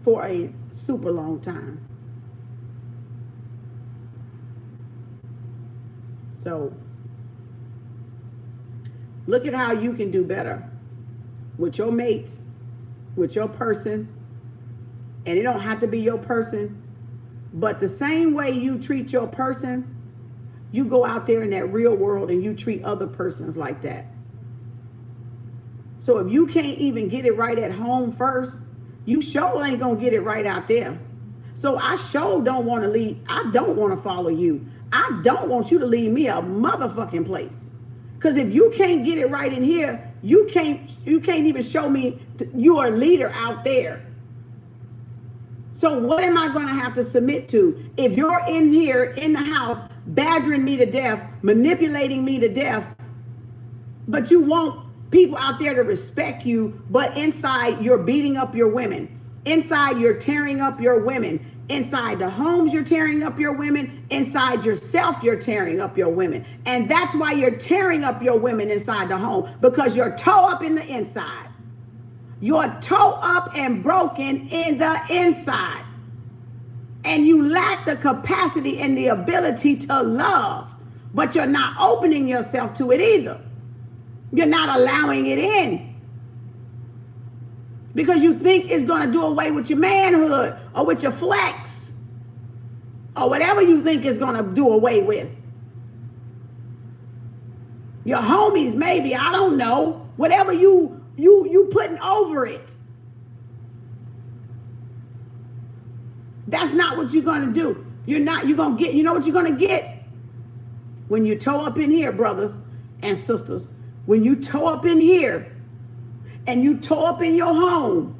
For a super long time. So, look at how you can do better with your mates, with your person. And it don't have to be your person. But the same way you treat your person, you go out there in that real world and you treat other persons like that. So if you can't even get it right at home first, you sure ain't gonna get it right out there. So I sure don't want to leave. I don't want to follow you. I don't want you to leave me a motherfucking place. Because if you can't get it right in here, you can't even show me you are a leader out there. So what am I going to have to submit to? If you're in here, in the house, badgering me to death, manipulating me to death, but you want people out there to respect you, but inside you're beating up your women. Inside you're tearing up your women. Inside the homes you're tearing up your women. Inside yourself you're tearing up your women. And that's why you're tearing up your women inside the home, because you're toe up in the inside. You're toe up and broken in the inside. And you lack the capacity and the ability to love. But you're not opening yourself to it either. You're not allowing it in. Because you think it's going to do away with your manhood or with your flex. Or whatever you think it's going to do away with. Your homies maybe, I don't know. Whatever you putting over it. That's not what you're going to do. You're going to get, you know what you're going to get? When you toe up in here, brothers and sisters, when you toe up in here and you toe up in your home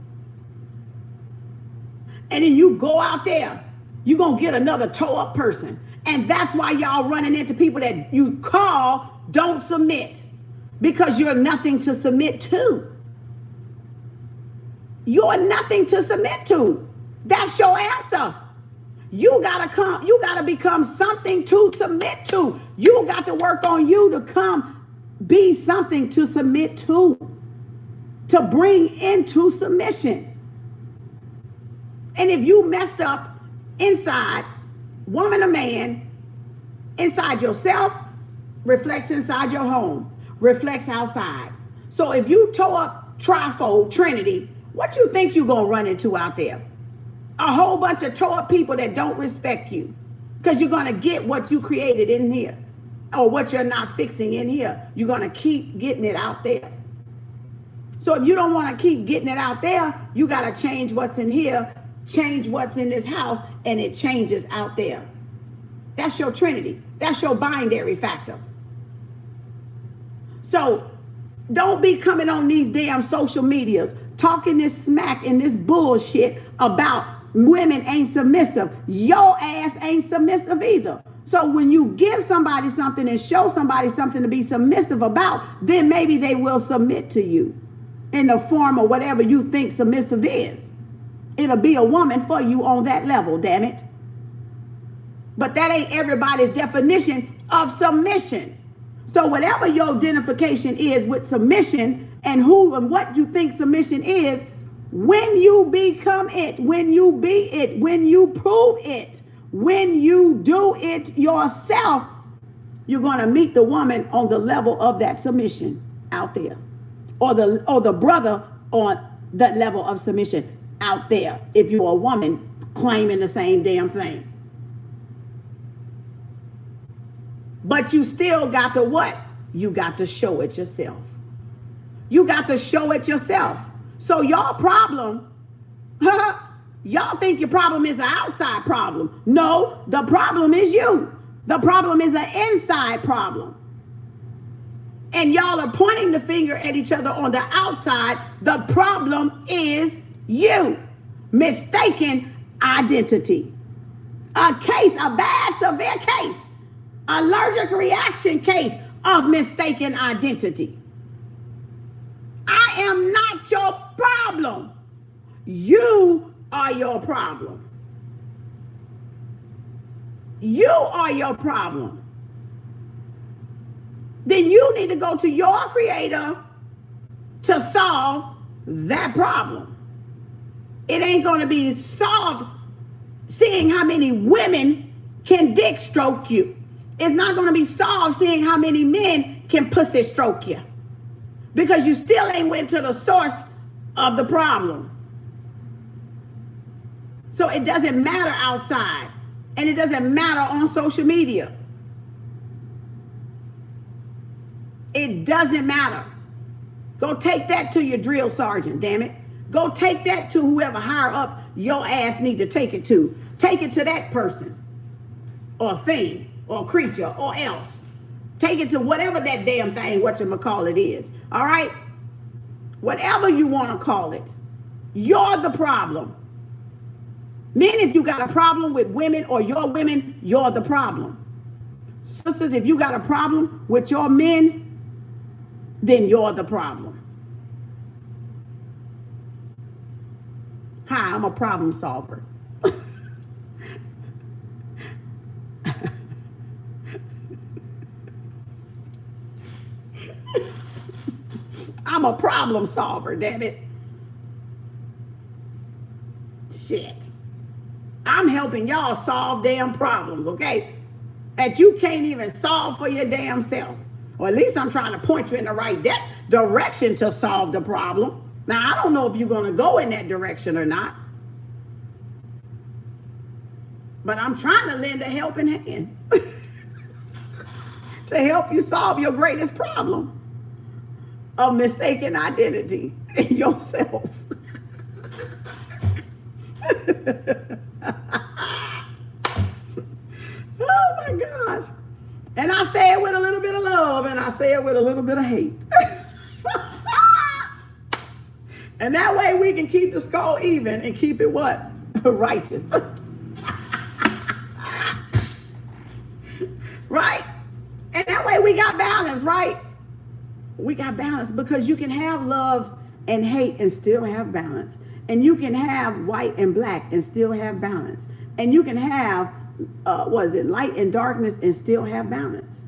and then you go out there, you're going to get another toe up person. And that's why y'all running into people that you call don't submit, because you're nothing to submit to. You're nothing to submit to. That's your answer. You gotta become something to submit to. You got to work on you to be something to submit to bring into submission. And if you messed up inside, woman or man, inside yourself, reflects inside your home, reflects outside. So if you toe up trifold, Trinity, what you think you're going to run into out there? A whole bunch of toe up people that don't respect you, because you're going to get what you created in here, or what you're not fixing in here. You're going to keep getting it out there. So if you don't want to keep getting it out there, you got to change what's in here, change what's in this house, and it changes out there. That's your Trinity. That's your binary factor. So don't be coming on these damn social medias talking this smack and this bullshit about women ain't submissive. Your ass ain't submissive either. So when you give somebody something and show somebody something to be submissive about, then maybe they will submit to you in the form of whatever you think submissive is. It'll be a woman for you on that level, damn it. But that ain't everybody's definition of submission. So whatever your identification is with submission and who and what you think submission is, when you become it, when you be it, when you prove it, when you do it yourself, you're going to meet the woman on the level of that submission out there, or the brother on that level of submission out there, if you're a woman claiming the same damn thing. But you still got to what? You got to show it yourself. You got to show it yourself. So your problem, y'all think your problem is an outside problem. No, the problem is you. The problem is an inside problem. And y'all are pointing the finger at each other on the outside. The problem is you. Mistaken identity. A bad, severe case. Allergic reaction case of mistaken identity. I I am not your problem. You are your problem. You are your problem. Then you need to go to your creator to solve that problem. It ain't going to be solved seeing how many women can dick stroke you. It's not going to be solved seeing how many men can pussy stroke you. Because you still ain't went to the source of the problem. So it doesn't matter outside. And it doesn't matter on social media. It doesn't matter. Go take that to your drill sergeant, damn it. Go take that to whoever higher up your ass need to take it to. Take it to that person or thing or creature or else. Take it to whatever that damn thing, whatchamacallit is. All right? Whatever you want to call it. You're the problem. Men, if you got a problem with women or your women, you're the problem. Sisters, if you got a problem with your men, then you're the problem. Hi, I'm a problem solver. I'm a problem solver, damn it. Shit. I'm helping y'all solve damn problems, okay? That you can't even solve for your damn self. Or at least I'm trying to point you in the right direction to solve the problem. Now, I don't know if you're going to go in that direction or not. But I'm trying to lend a helping hand to help you solve your greatest problem of mistaken identity in yourself. Oh my gosh. And I say it with a little bit of love and I say it with a little bit of hate. And that way we can keep the score even and keep it what? Righteous. Right? And that way we got balance, right? We got balance because you can have love and hate and still have balance. And you can have white and black and still have balance. And you can have, light and darkness and still have balance.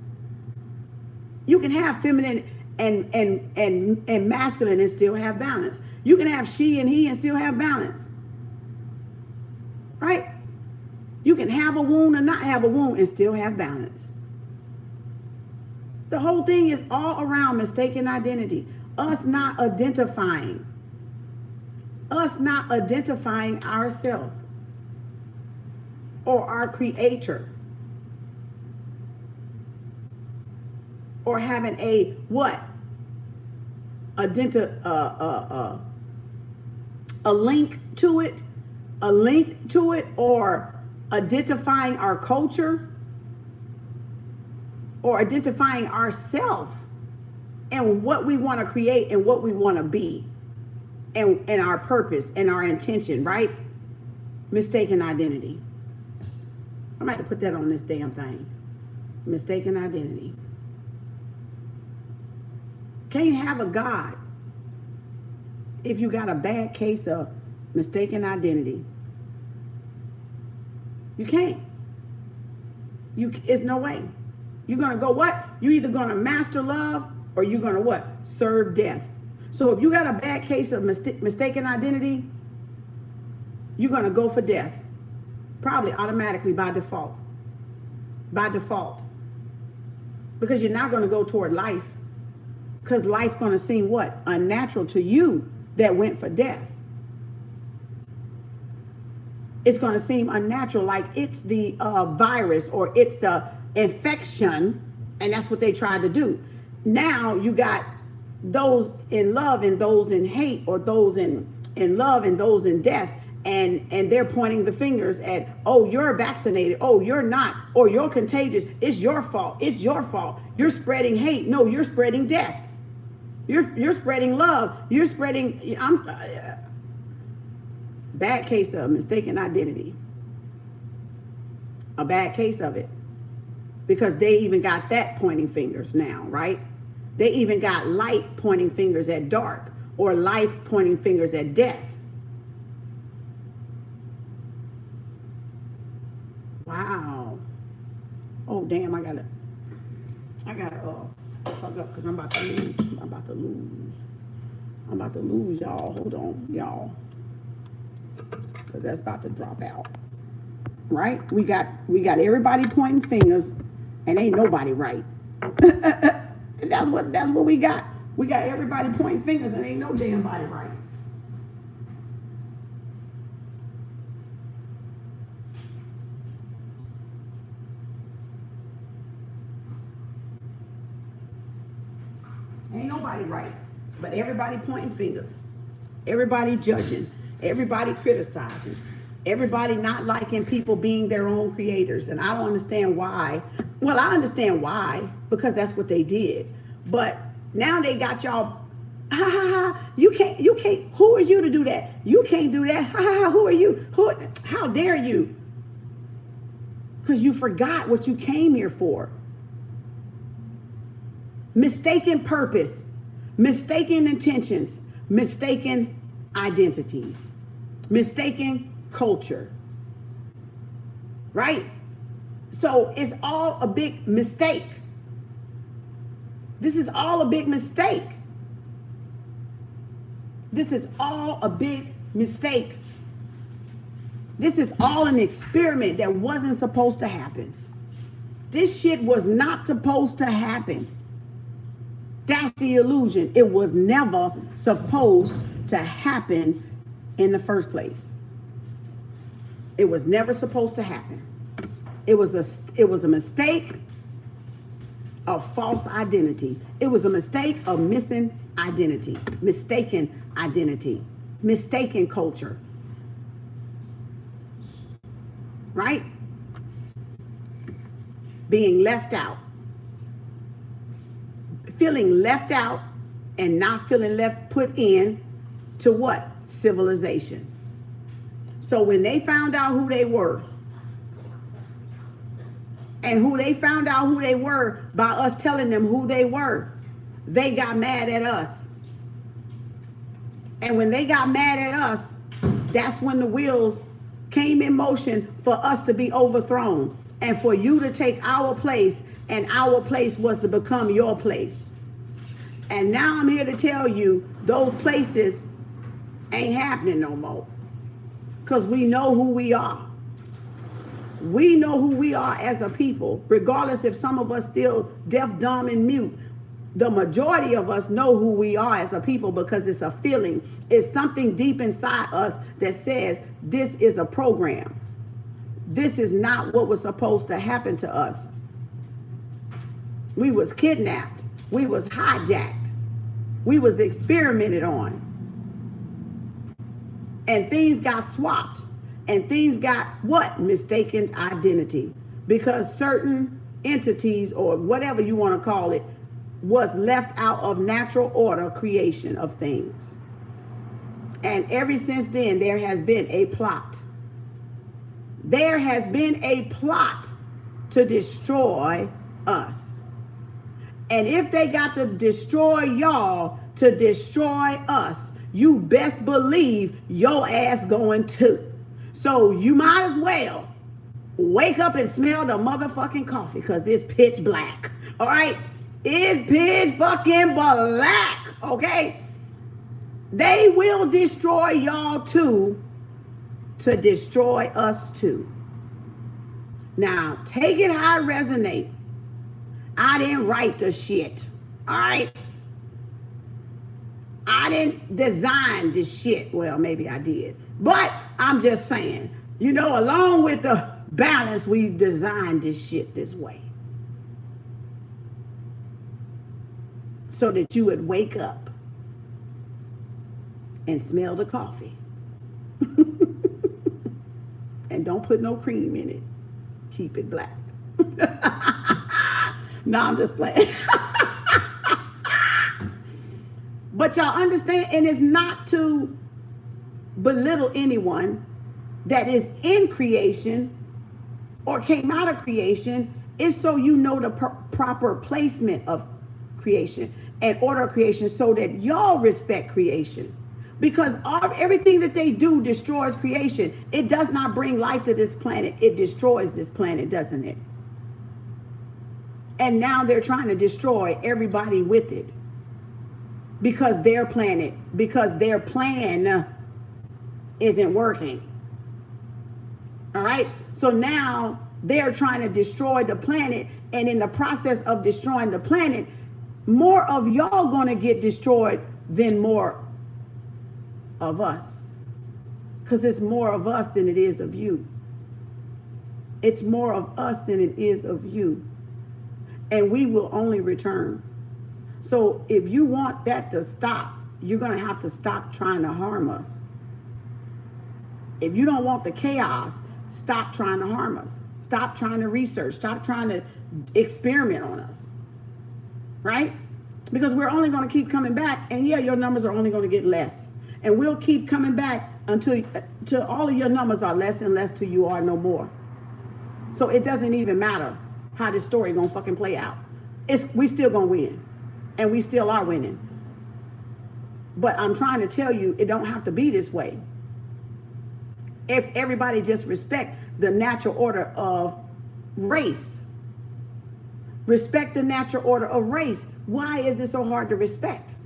You can have feminine and masculine and still have balance. You can have she and he and still have balance. Right? You can have a wound or not have a wound and still have balance. The whole thing is all around mistaken identity. Us not identifying ourselves or our creator or having a what? A link to it or identifying our culture or identifying ourselves and what we want to create and what we want to be and our purpose and our intention, right? Mistaken identity. I might have to put that on this damn thing. Mistaken identity. Can't have a God if you got a bad case of mistaken identity. You can't. It's no way. You're going to go what? You're either going to master love or you're going to what? Serve death. So if you got a bad case of mistaken identity, you're going to go for death. Probably automatically by default. By default. Because you're not going to go toward life. Because life's going to seem what? Unnatural to you that went for death. It's going to seem unnatural, like it's the virus or it's the infection, and that's what they tried to do. Now you got those in love and those in hate, or those in love and those in death, and they're pointing the fingers at, oh, you're vaccinated, oh, you're not, or you're contagious, it's your fault, you're spreading hate, no, you're spreading death, you're spreading love, you're spreading, bad case of mistaken identity. A bad case of it. Because they even got that pointing fingers now, right? They even got light pointing fingers at dark. or life pointing fingers at death. Wow. Oh damn, I gotta fuck up because I'm about to lose y'all. Hold on, y'all. Because that's about to drop out. Right? We got everybody pointing fingers and ain't nobody right. That's what we got. We got everybody pointing fingers and ain't no damn body right. Ain't nobody right. But everybody pointing fingers. Everybody judging. Everybody criticizing. Everybody not liking people being their own creators. And I don't understand why. Well, I understand why, because that's what they did. But now they got y'all, ha ha ha, you can't, who is you to do that? You can't do that, ha ha ha, who are you? How dare you? Because you forgot what you came here for. Mistaken purpose, mistaken intentions, mistaken identities, mistaken culture, right? So it's all a big mistake. This is all a big mistake. This is all a big mistake. This is all an experiment that wasn't supposed to happen. This shit was not supposed to happen. That's the illusion. It was never supposed to happen in the first place. It was never supposed to happen. It was a mistake of false identity. It was a mistake of missing identity, mistaken identity, mistaken culture. Right? Being left out. Feeling left out and not feeling put in to what? Civilization. So when they found out who they were, and who they found out who they were by us telling them who they were, they got mad at us. And when they got mad at us, that's when the wheels came in motion for us to be overthrown and for you to take our place, and our place was to become your place. And now I'm here to tell you those places ain't happening no more, because we know who we are. We know who we are as a people, regardless if some of us still deaf, dumb, and mute. The majority of us know who we are as a people because it's a feeling. It's something deep inside us that says this is a program. This is not what was supposed to happen to us. We was kidnapped. We was hijacked. We was experimented on. And things got swapped. And things got what? Mistaken identity. Because certain entities, or whatever you want to call it, was left out of natural order creation of things. And ever since then, there has been a plot. There has been a plot to destroy us. And if they got to destroy y'all to destroy us, you best believe your ass going too. So you might as well wake up and smell the motherfucking coffee, because it's pitch black. All right? It's pitch fucking black. Okay? They will destroy y'all too to destroy us too. Now, take it how it resonate. I didn't write the shit. All right? I didn't design this shit. Well, maybe I did. But I'm just saying, you know, along with the balance, we designed this shit this way. So that you would wake up and smell the coffee. And don't put no cream in it. Keep it black. No, I'm just playing. But y'all understand, and it's not to belittle anyone that is in creation or came out of creation. It's so you know the proper placement of creation and order of creation so that y'all respect creation. Because everything that they do destroys creation. It does not bring life to this planet. It destroys this planet, doesn't it? And now they're trying to destroy everybody with it. Because their planet, because their plan isn't working. All right? So now they're trying to destroy the planet. And in the process of destroying the planet, more of y'all going to get destroyed than more of us, because it's more of us than it is of you. It's more of us than it is of you, and we will only return. So if you want that to stop, you're going to have to stop trying to harm us. If you don't want the chaos, stop trying to harm us. Stop trying to research. Stop trying to experiment on us, right? Because we're only going to keep coming back, and yeah, your numbers are only going to get less. And we'll keep coming back until all of your numbers are less and less till you are no more. So it doesn't even matter how this story gonna fucking play out. We still gonna win. And we still are winning. But I'm trying to tell you, it don't have to be this way. If everybody just respect the natural order of race. Respect the natural order of race. Why is it so hard to respect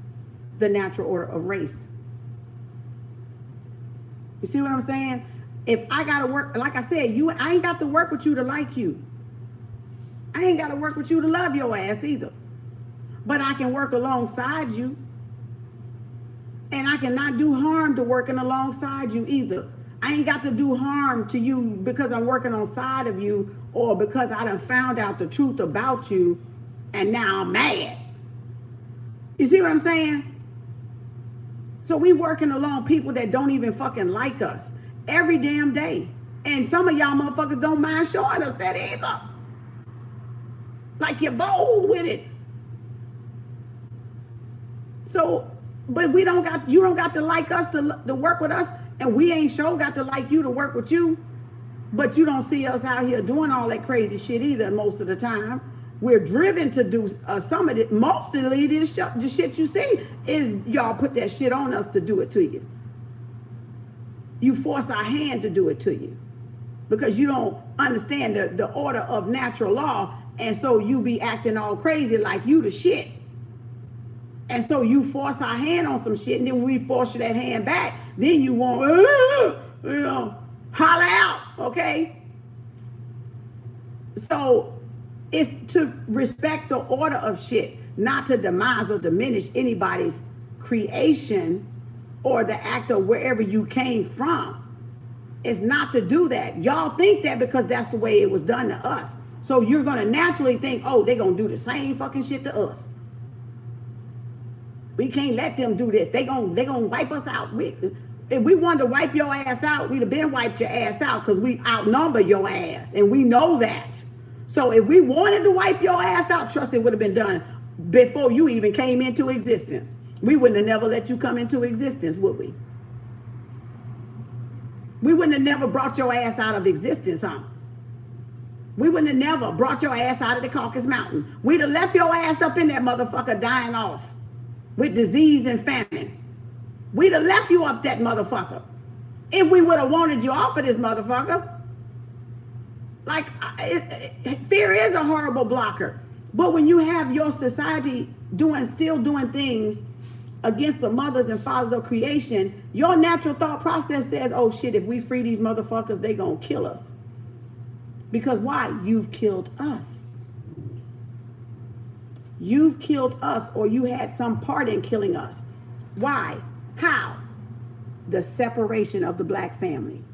the natural order of race? You see what I'm saying? If I gotta work, like I said, I ain't got to work with you to like you. I ain't got to work with you to love your ass either. But I can work alongside you. And I cannot do harm to working alongside you either. I ain't got to do harm to you because I'm working on side of you, or because I done found out the truth about you and now I'm mad. You see what I'm saying? So we working along people that don't even fucking like us every damn day. And some of y'all motherfuckers don't mind showing us that either. Like you're bold with it. So, but you don't got to like us to work with us, and we ain't sure got to like you to work with you. But you don't see us out here doing all that crazy shit either most of the time. We're driven to do some of it. Mostly the shit you see is y'all put that shit on us to do it to you. You force our hand to do it to you because you don't understand the order of natural law, and so you be acting all crazy like you the shit. And so you force our hand on some shit, and then when we force that hand back, then you want, holler out, okay? So it's to respect the order of shit, not to demise or diminish anybody's creation or the act of wherever you came from. It's not to do that. Y'all think that because that's the way it was done to us. So you're going to naturally think, oh, they're going to do the same fucking shit to us. We can't let them do this. They gonna wipe us out. If we wanted to wipe your ass out, we'd have been wiped your ass out because we outnumber your ass, and we know that. So if we wanted to wipe your ass out, trust it would have been done before you even came into existence. We wouldn't have never let you come into existence, would we? We wouldn't have never brought your ass out of existence, huh? We wouldn't have never brought your ass out of the Caucasus Mountain. We'd have left your ass up in that motherfucker dying off with disease and famine. We'd have left you up that motherfucker if we would have wanted you off of this motherfucker. Like, fear is a horrible blocker. But when you have your society still doing things against the mothers and fathers of creation, your natural thought process says, oh shit, if we free these motherfuckers, they gonna kill us. Because why? You've killed us. You've killed us, or you had some part in killing us. Why? How? The separation of the black family.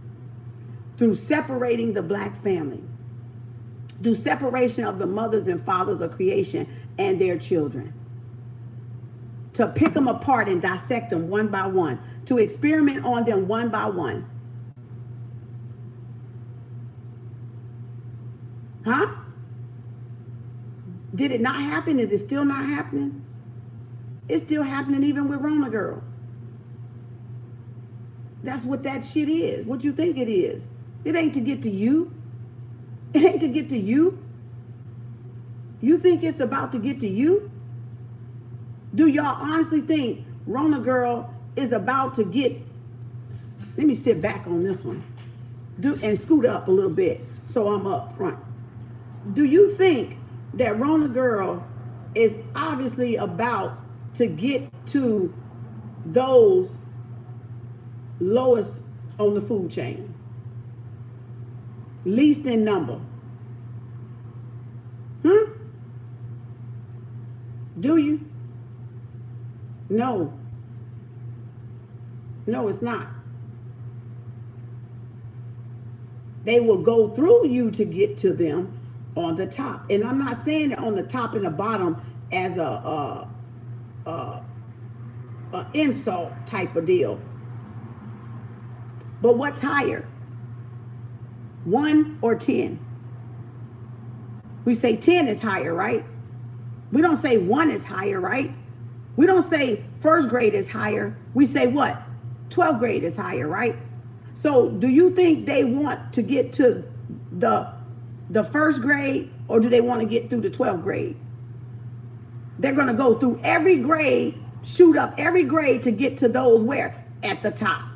Through separating the black family. Through separation of the mothers and fathers of creation and their children. To pick them apart and dissect them one by one. To experiment on them one by one. Huh? Did it not happen? Is it still not happening? It's still happening even with Rona Girl. That's what that shit is. What you think it is. It ain't to get to you. It ain't to get to you. You think it's about to get to you? Do y'all honestly think Rona Girl is about to get, let me sit back on this one, and scoot up a little bit so I'm up front. Do you think that Rona Girl is obviously about to get to those lowest on the food chain? Least in number? Do you? No. No, it's not. They will go through you to get to them on the top. And I'm not saying it on the top and the bottom as a insult type of deal. But what's higher? 1 or 10? We say 10 is higher, right? We don't say 1 is higher, right? We don't say first grade is higher. We say what? 12th grade is higher, right? So do you think they want to get to the first grade, or do they want to get through the 12th grade? They're going to go through every grade, shoot up every grade to get to those where? At the top.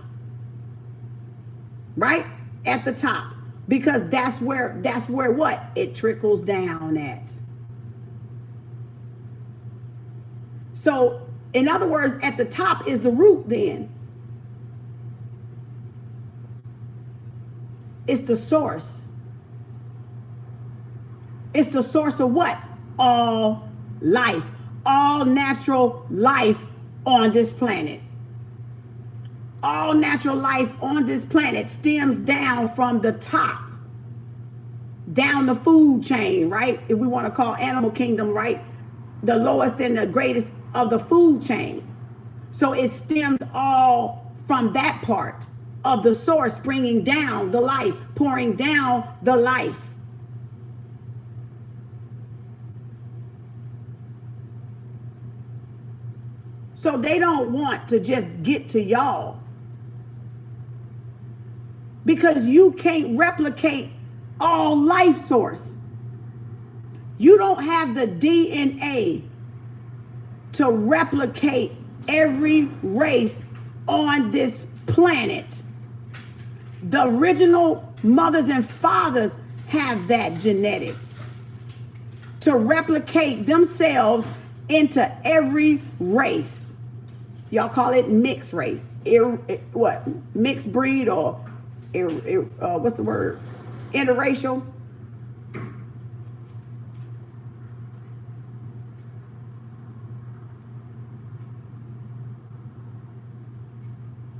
Right? At the top. Because that's where what? It trickles down at. So, in other words, at the top is the root then. It's the source. It's the source of what? All life. All natural life on this planet. All natural life on this planet stems down from the top. Down the food chain, right? If we want to call animal kingdom, right? The lowest and the greatest of the food chain. So it stems all from that part of the source, bringing down the life, pouring down the life. So they don't want to just get to y'all, because you can't replicate all life source. You don't have the DNA to replicate every race on this planet. The original mothers and fathers have that genetics to replicate themselves into every race. Y'all call it mixed race. What? Mixed breed, or what's the word? Interracial.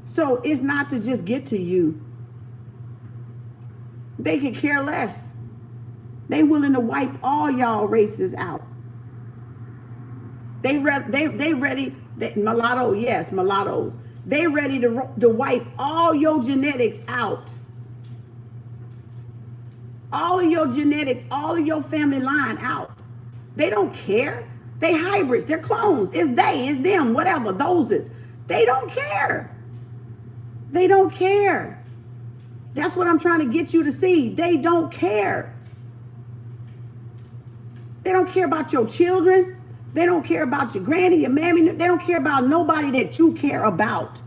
So it's not to just get to you. They could care less. They willing to wipe all y'all races out. They ready. Mulatto, yes, mulattoes. They ready to wipe all your genetics out. All of your genetics, all of your family line out. They don't care. They hybrids. They're clones. It's they. It's them. Whatever. Those is. They don't care. They don't care. That's what I'm trying to get you to see. They don't care. They don't care about your children. They don't care about your granny, your mammy. They don't care about nobody that you care about.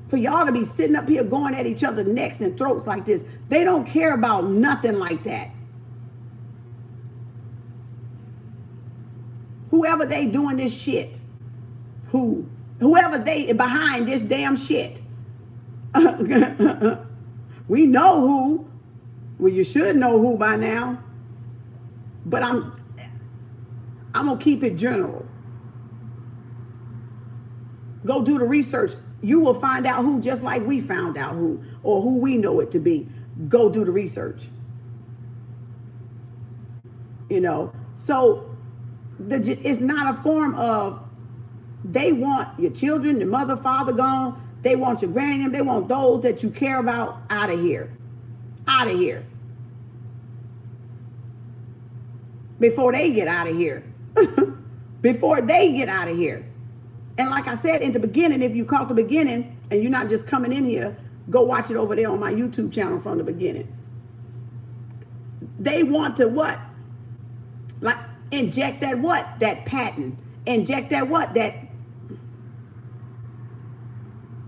For y'all to be sitting up here going at each other's necks and throats like this, they don't care about nothing like that. Whoever they doing this shit, whoever they behind this damn shit, we know who. Well, you should know who by now. But I'm gonna keep it general. Go do the research. You will find out who, just like we found out who, or who we know it to be. Go do the research. You know, so it's not a form of, they want your children, your mother, father gone. They want your granny. They want those that you care about out of here. Out of here. Before they get out of here. Before they get out of here. And like I said in the beginning, if you caught the beginning and you're not just coming in here, go watch it over there on my YouTube channel from the beginning. They want to what? Like inject that what? That patent inject that what? That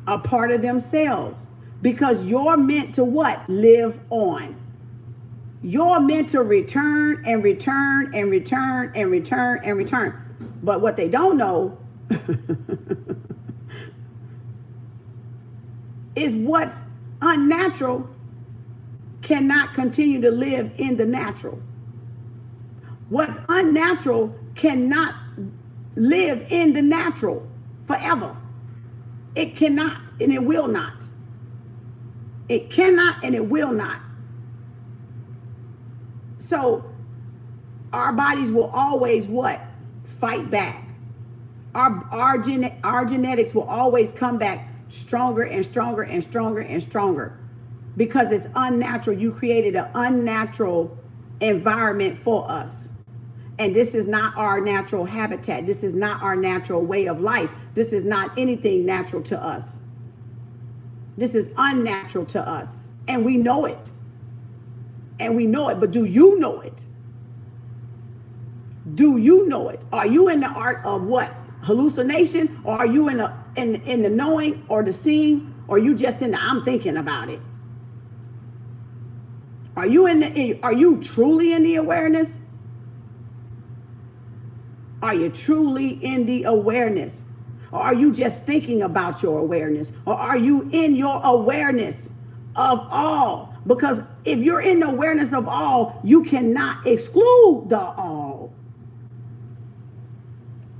a part of themselves. Because you're meant to what? Live on. You're meant to return and return and return and return and return. But what they don't know is what's unnatural cannot continue to live in the natural. What's unnatural cannot live in the natural forever. It cannot and it will not. It cannot and it will not. So our bodies will always what? Fight back. Our genetics will always come back stronger and stronger and stronger and stronger because it's unnatural. You created an unnatural environment for us. And this is not our natural habitat. This is not our natural way of life. This is not anything natural to us. This is unnatural to us. And we know it. And we know it. But do you know it? Do you know it? Are you in the art of what? Hallucination? Or are you in the knowing or the seeing? Or are you just in the I'm thinking about it? Are you truly in the awareness? Are you truly in the awareness? Or are you just thinking about your awareness? Or are you in your awareness of all? Because if you're in the awareness of all, you cannot exclude the all.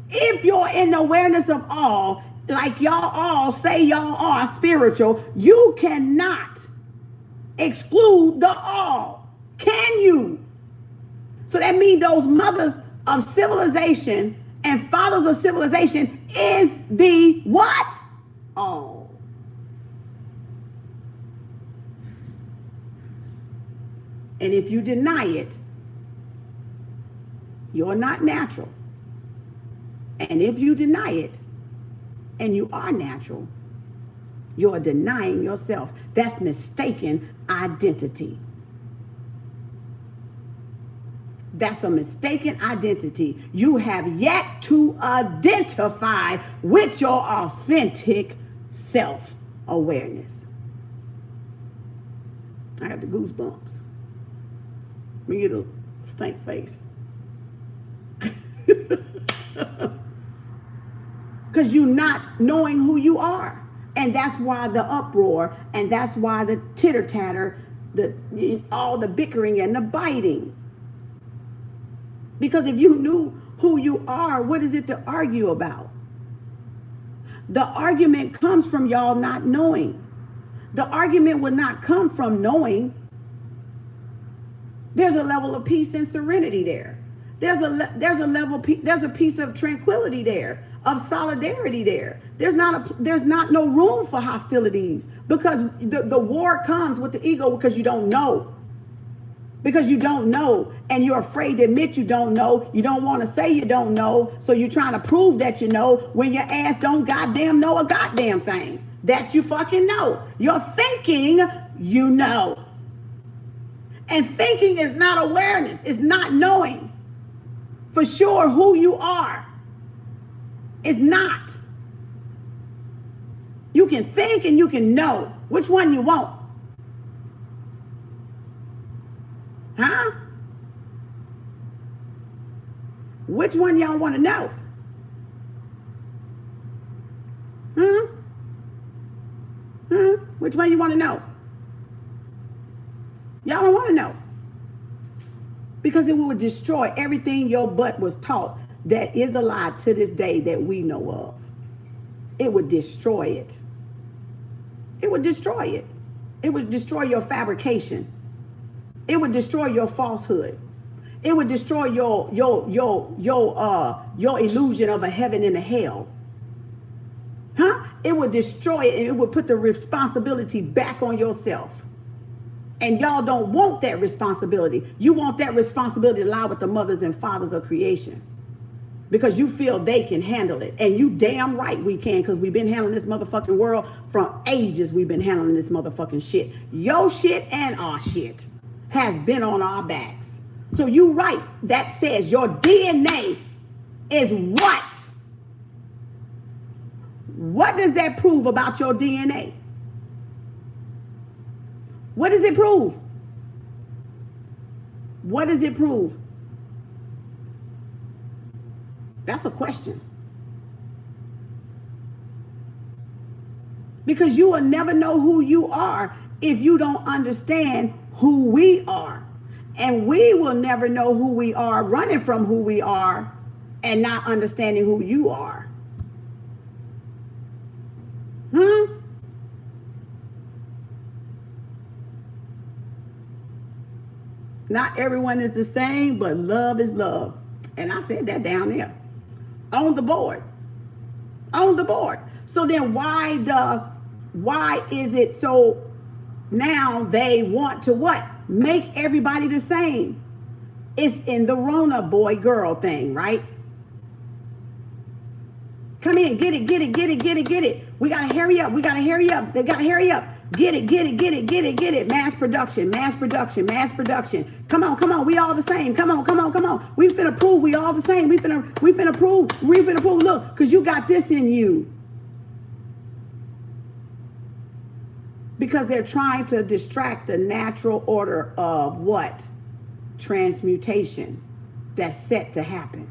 If you're in the awareness of all, like y'all all say y'all are spiritual, you cannot exclude the all. Can you? So that means those mothers of civilization and fathers of civilization is the what? All. And if you deny it, you're not natural. And if you deny it, and you are natural, you're denying yourself. That's mistaken identity. That's a mistaken identity. You have yet to identify with your authentic self-awareness. I got the goosebumps. Let me get a stank face. Because you're not knowing who you are. And that's why the uproar, and that's why the titter-tatter, all the bickering and the biting. Because if you knew who you are, what is it to argue about? The argument comes from y'all not knowing. The argument would not come from knowing. There's a level of peace and serenity there. There's a piece of tranquility there, of solidarity there. There's not no room for hostilities, because the war comes with the ego because you don't know. Because you don't know, and you're afraid to admit you don't know. You don't want to say you don't know, so you're trying to prove that you know when your ass don't goddamn know a goddamn thing that you fucking know. You're thinking you know. And thinking is not awareness. It's not knowing for sure who you are. It's not. You can think and you can know. Which one you want? Huh? Which one y'all want to know? Which one you want to know? Y'all don't want to know. Because it would destroy everything your butt was taught that is a lie to this day that we know of. It would destroy it. It would destroy it. It would destroy your fabrication. It would destroy your falsehood. It would destroy your illusion of a heaven and a hell. Huh? It would destroy it, and it would put the responsibility back on yourself. And y'all don't want that responsibility. You want that responsibility to lie with the mothers and fathers of creation, because you feel they can handle it. And you damn right we can, because we've been handling this motherfucking world from ages. We've been handling this motherfucking shit. Your shit and our shit has been on our backs. So you right, that says your DNA is what? What does that prove about your DNA? What does it prove? What does it prove? That's a question. Because you will never know who you are if you don't understand who we are. And we will never know who we are running from who we are and not understanding who you are. Not everyone is the same, but love is love. And I said that down there. On the board. On the board. So then why is it so now they want to what? Make everybody the same. It's in the Rona boy girl thing, right? Come in, get it, get it, get it, get it, get it. We gotta hurry up, we gotta hurry up, they gotta hurry up. Get it, get it, get it, get it, get it. Mass production, mass production, mass production. Come on, we all the same. Come on. We finna prove we all the same. We finna prove. Look, cause you got this in you. Because they're trying to distract the natural order of what? Transmutation that's set to happen.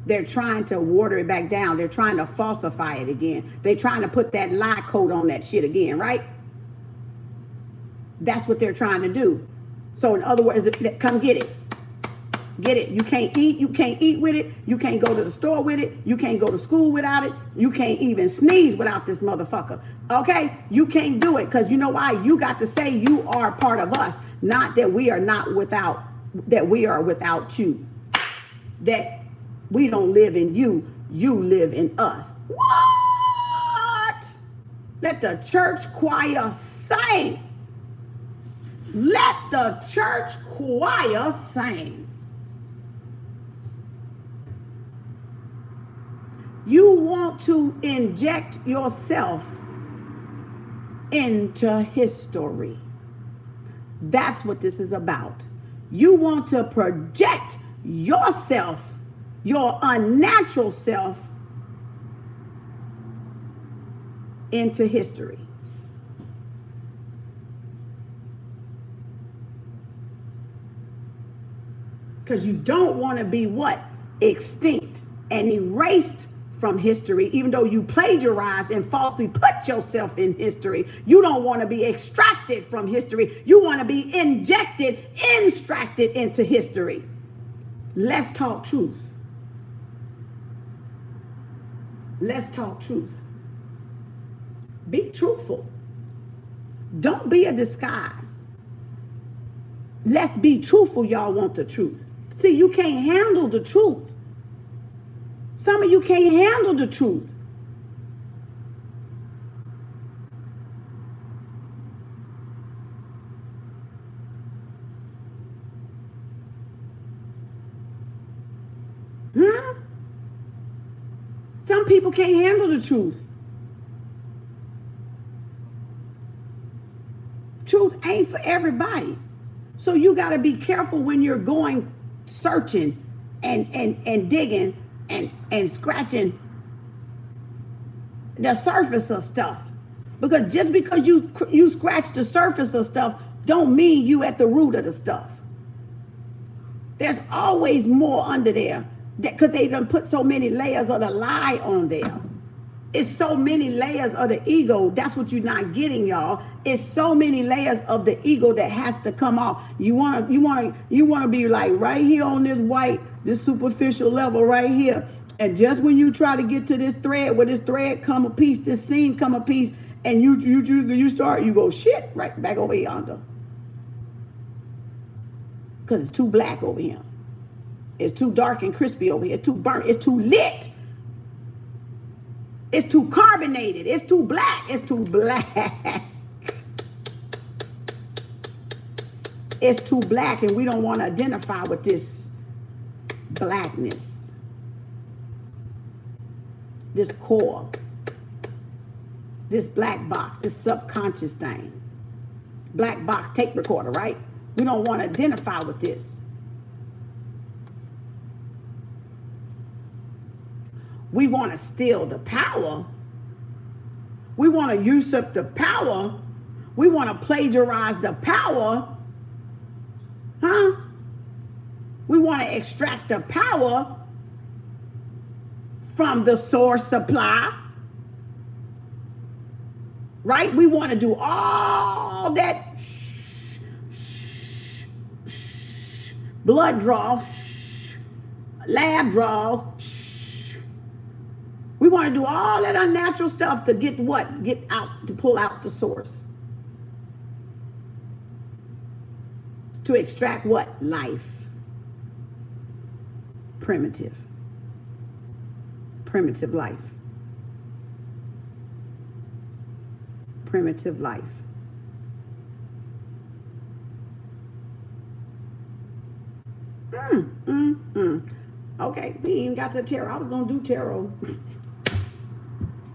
They're trying to water it back down. They're trying to falsify it again. They're trying to put that lie coat on that shit again, right? That's what they're trying to do. So in other words, come get it. Get it. You can't eat with it. You can't go to the store with it. You can't go to school without it. You can't even sneeze without this motherfucker. Okay? You can't do it because you know why? You got to say you are part of us, not that we are not without, that we are without you. That we don't live in you, you live in us. What? Let the church choir sing. Let the church choir sing. You want to inject yourself into history. That's what this is about. You want to project yourself, your unnatural self, into history. Because you don't want to be what? Extinct and erased from history, even though you plagiarized and falsely put yourself in history. You don't want to be extracted from history. You want to be injected, extracted into history. Let's talk truth. Let's talk truth. Be truthful. Don't be a disguise. Let's be truthful. Y'all want the truth. See, you can't handle the truth. Some of you can't handle the truth. Some people can't handle the truth. Truth ain't for everybody. So you got to be careful when you're going searching and digging and scratching the surface of stuff. Because just because you scratch the surface of stuff don't mean you at the root of the stuff. There's always more under there. Because they done put so many layers of the lie on there. It's so many layers of the ego. That's what you're not getting, y'all. It's so many layers of the ego that has to come off. You wanna be like right here on this superficial level right here. And just when you try to get to this thread, where this thread come a piece, this seam come a piece, and you go shit right back over yonder. Because it's too black over here. It's too dark and crispy over here. It's too burnt. It's too lit. It's too carbonated. It's too black. It's too black. It's too black, and we don't want to identify with this blackness. This core. This black box. This subconscious thing. Black box tape recorder, right? We don't want to identify with this. we want to steal the power. We want to usurp the power. We want to plagiarize the power. Huh? We want to extract the power from the source supply. Right? We want to do all that blood draws, lab draws. We want to do all that unnatural stuff to get what? Get out, to pull out the source. To extract what? Life. Primitive. Primitive life. Primitive life. Okay, we ain't got to tarot. I was gonna do tarot.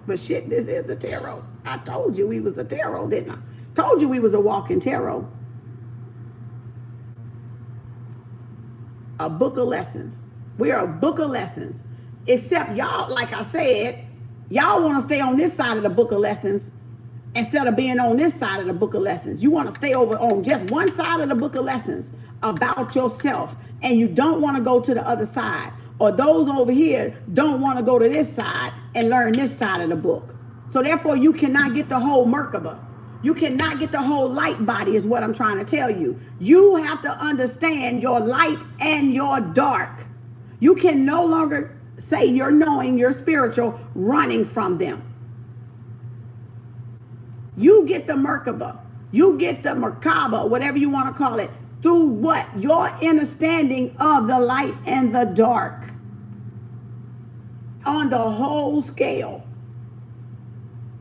But shit, this is the tarot. I told you we was a tarot, didn't I? Told you we was a walking tarot. A book of lessons. We are a book of lessons. Except y'all, like I said, y'all want to stay on this side of the book of lessons instead of being on this side of the book of lessons. You want to stay over on just one side of the book of lessons about yourself, and you don't want to go to the other side. Or those over here don't want to go to this side and learn this side of the book. So therefore, you cannot get the whole Merkaba. You cannot get the whole light body is what I'm trying to tell you. You have to understand your light and your dark. You can no longer say you're knowing, you're spiritual, running from them. You get the Merkaba. You get the Merkaba, whatever you want to call it, through what? Your understanding of the light and the dark. On the whole scale.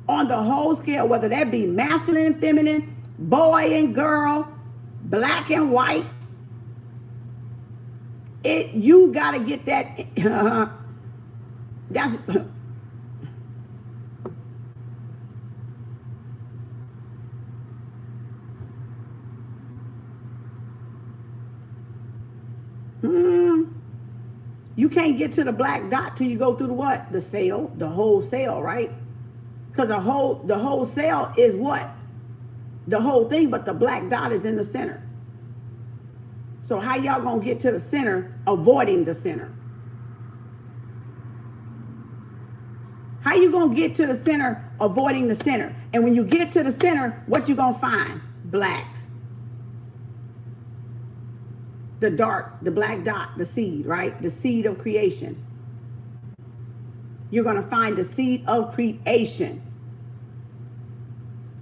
On the whole scale, whether that be masculine and feminine, boy and girl, black and white. You got to get that. That's. You can't get to the black dot till you go through the what? The cell, the whole cell, right? Because the whole cell is what? The whole thing, but the black dot is in the center. So how y'all gonna get to the center avoiding the center? How you gonna get to the center avoiding the center? And when you get to the center, what you gonna find? Black. The dark, the black dot, the seed, right? The seed of creation. You're going to find the seed of creation.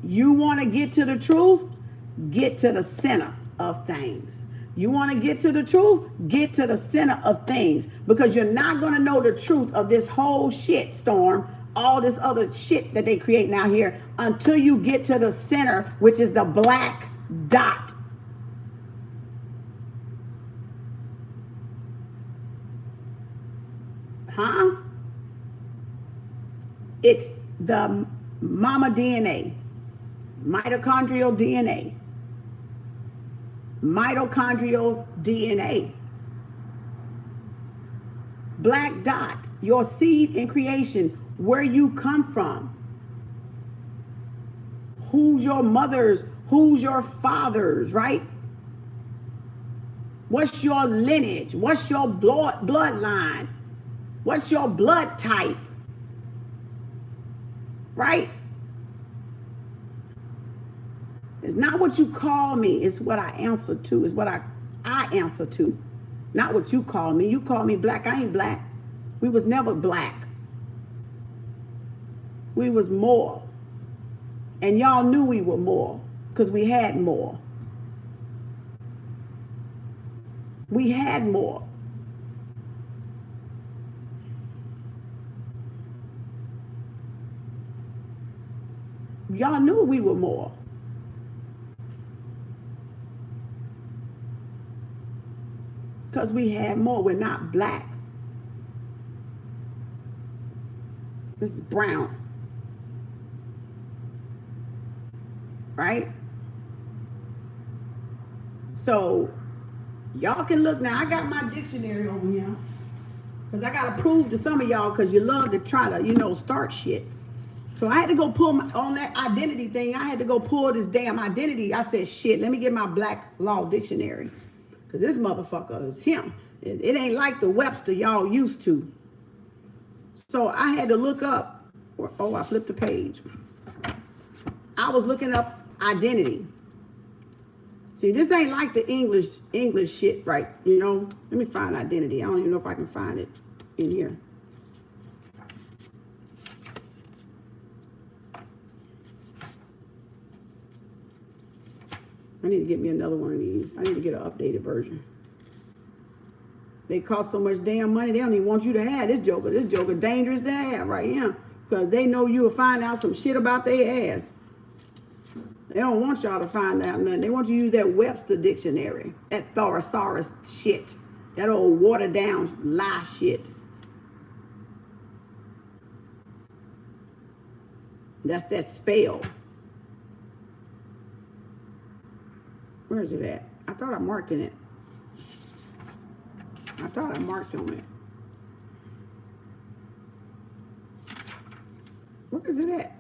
You want to get to the truth? Get to the center of things. You want to get to the truth? Get to the center of things. Because you're not going to know the truth of this whole shit storm, all this other shit that they create now here, until you get to the center, which is the black dot. Huh? It's the mama DNA, mitochondrial DNA. Mitochondrial DNA. Black dot, your seed in creation, where you come from. Who's your mothers? Who's your fathers, right? What's your lineage? What's your bloodline? What's your blood type? Right? It's not what you call me. It's what I answer to. It's what I answer to. Not what you call me. You call me black. I ain't black. We was never black. We was more. And y'all knew we were more because we had more. We had more. Y'all knew we were more. Because we had more. We're not black. This is brown. Right? So, y'all can look now. I got my dictionary over here. Because I got to prove to some of y'all, because you love to try to, start shit. So I had to go pull on that identity thing. I had to go pull this damn identity. I said, shit, let me get my Black Law Dictionary. Because this motherfucker is him. It ain't like the Webster y'all used to. So I had to look up. Oh, I flipped the page. I was looking up identity. See, this ain't like the English shit, right? Let me find identity. I don't even know if I can find it in here. I need to get me another one of these. I need to get an updated version. They cost so much damn money, they don't even want you to have this joker. This joker dangerous to have right here. Because they know you'll find out some shit about their ass. They don't want y'all to find out nothing. They want you to use that Webster dictionary. That thesaurus shit. That old watered down lie shit. That's that spell. Where is it at? I thought I marked in it. I thought I marked on it. Where is it at?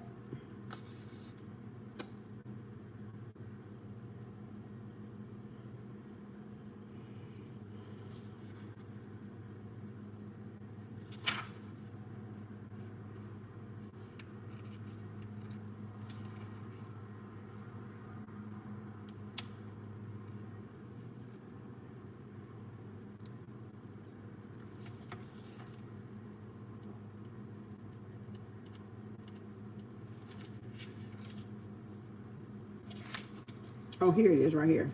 Oh, here it is right here.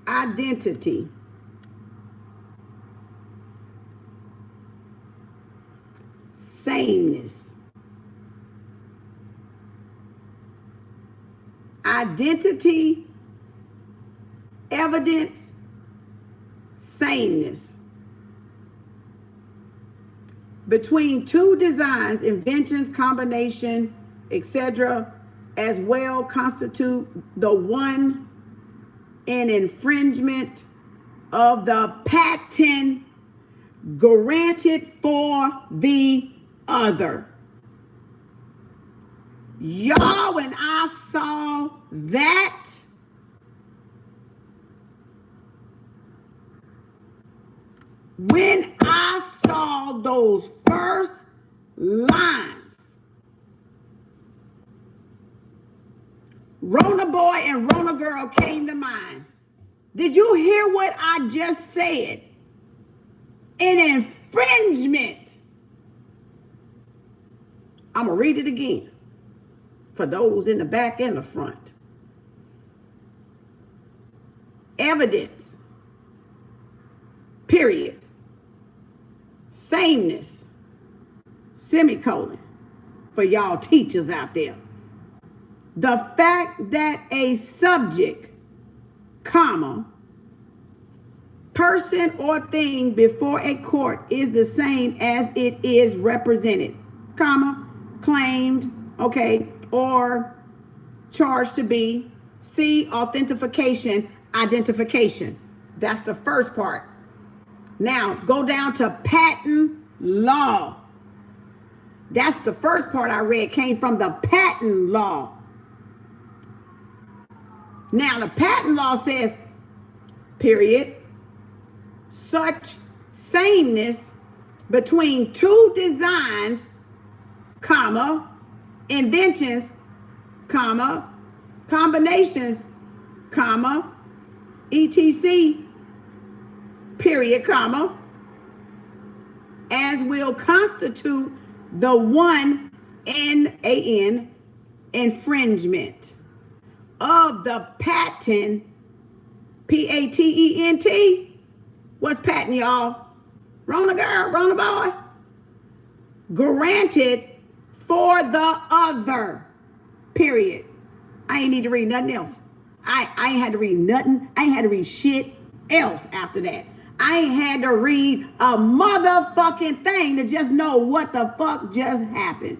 Identity. Sameness. Identity, evidence, sameness. Between two designs, inventions, combination, etc., as well constitute the one in infringement of the patent granted for the other. Y'all, when I saw that, when I saw those first lines, Rona boy and Rona girl came to mind. Did you hear what I just said? An infringement. I'm going to read it again for those in the back and the front. Evidence. Period. Sameness. Semicolon. For y'all teachers out there. The fact that a subject, comma, person or thing before a court is the same as it is represented, comma, claimed, okay, or charged to be. C, authentication, identification. That's the first part. Now, go down to patent law. That's the first part I read came from the patent law. Now, the patent law says, period, such sameness between two designs, comma, inventions, comma, combinations, comma, etc., period, comma, as will constitute the one N-A-N infringement of the patent, P-A-T-E-N-T. What's patent, y'all? Rona girl, Rona boy. Granted for the other, period. I ain't need to read nothing else. I ain't had to read nothing. I ain't had to read shit else after that. I ain't had to read a motherfucking thing to just know what the fuck just happened.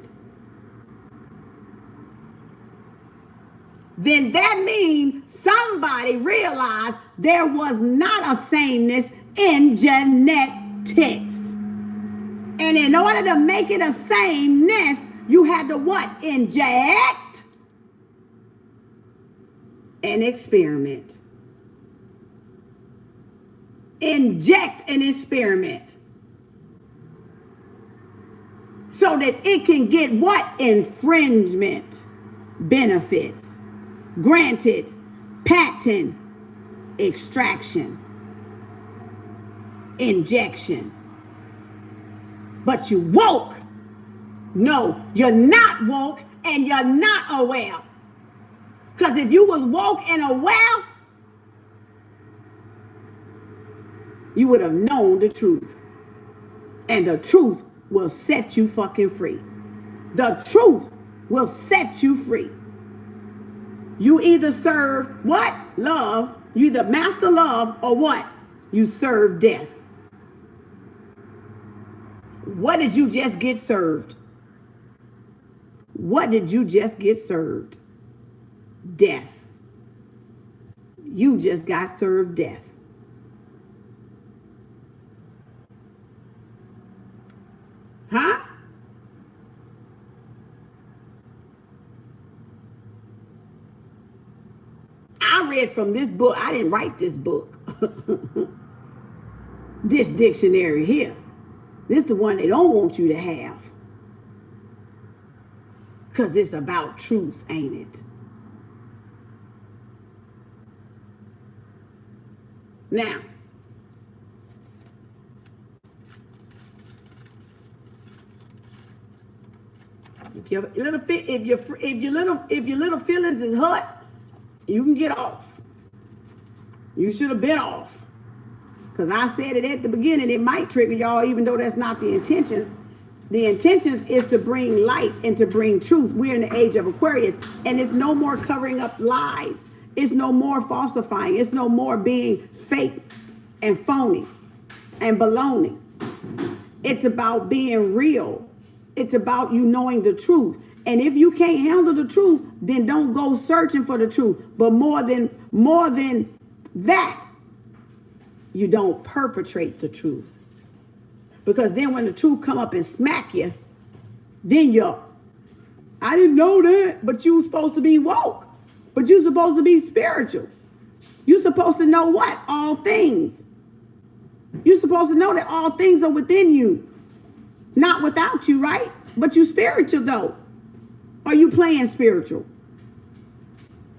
Then that means somebody realized there was not a sameness in genetics. And in order to make it a sameness, you had to what? Inject and experiment. Inject and experiment. So that it can get what? Infringement benefits. Granted, patent, extraction, injection. But you woke. No, you're not woke and you're not aware. Because if you was woke and aware, you would have known the truth. And the truth will set you fucking free. The truth will set you free. You either serve what? Love. You either master love or what? You serve death. What did you just get served? What did you just get served? Death. You just got served death. Huh? I read from this book. I didn't write this book. This dictionary here. This is the one they don't want you to have. Because it's about truth, ain't it? Now, if your little feelings is hurt, you can get off. You should have been off. Because I said it at the beginning, it might trigger y'all, even though that's not the intentions. The intentions is to bring light and to bring truth. We're in the age of Aquarius, and it's no more covering up lies. It's no more falsifying. It's no more being fake and phony and baloney. It's about being real. It's about you knowing the truth. And if you can't handle the truth, then don't go searching for the truth. But more than that, you don't perpetrate the truth. Because then when the truth come up and smack you, then I didn't know that, but you supposed to be woke. But you supposed to be spiritual. You supposed to know what? All things. You supposed to know that all things are within you. Not without you, right? But you spiritual though. Are you playing spiritual?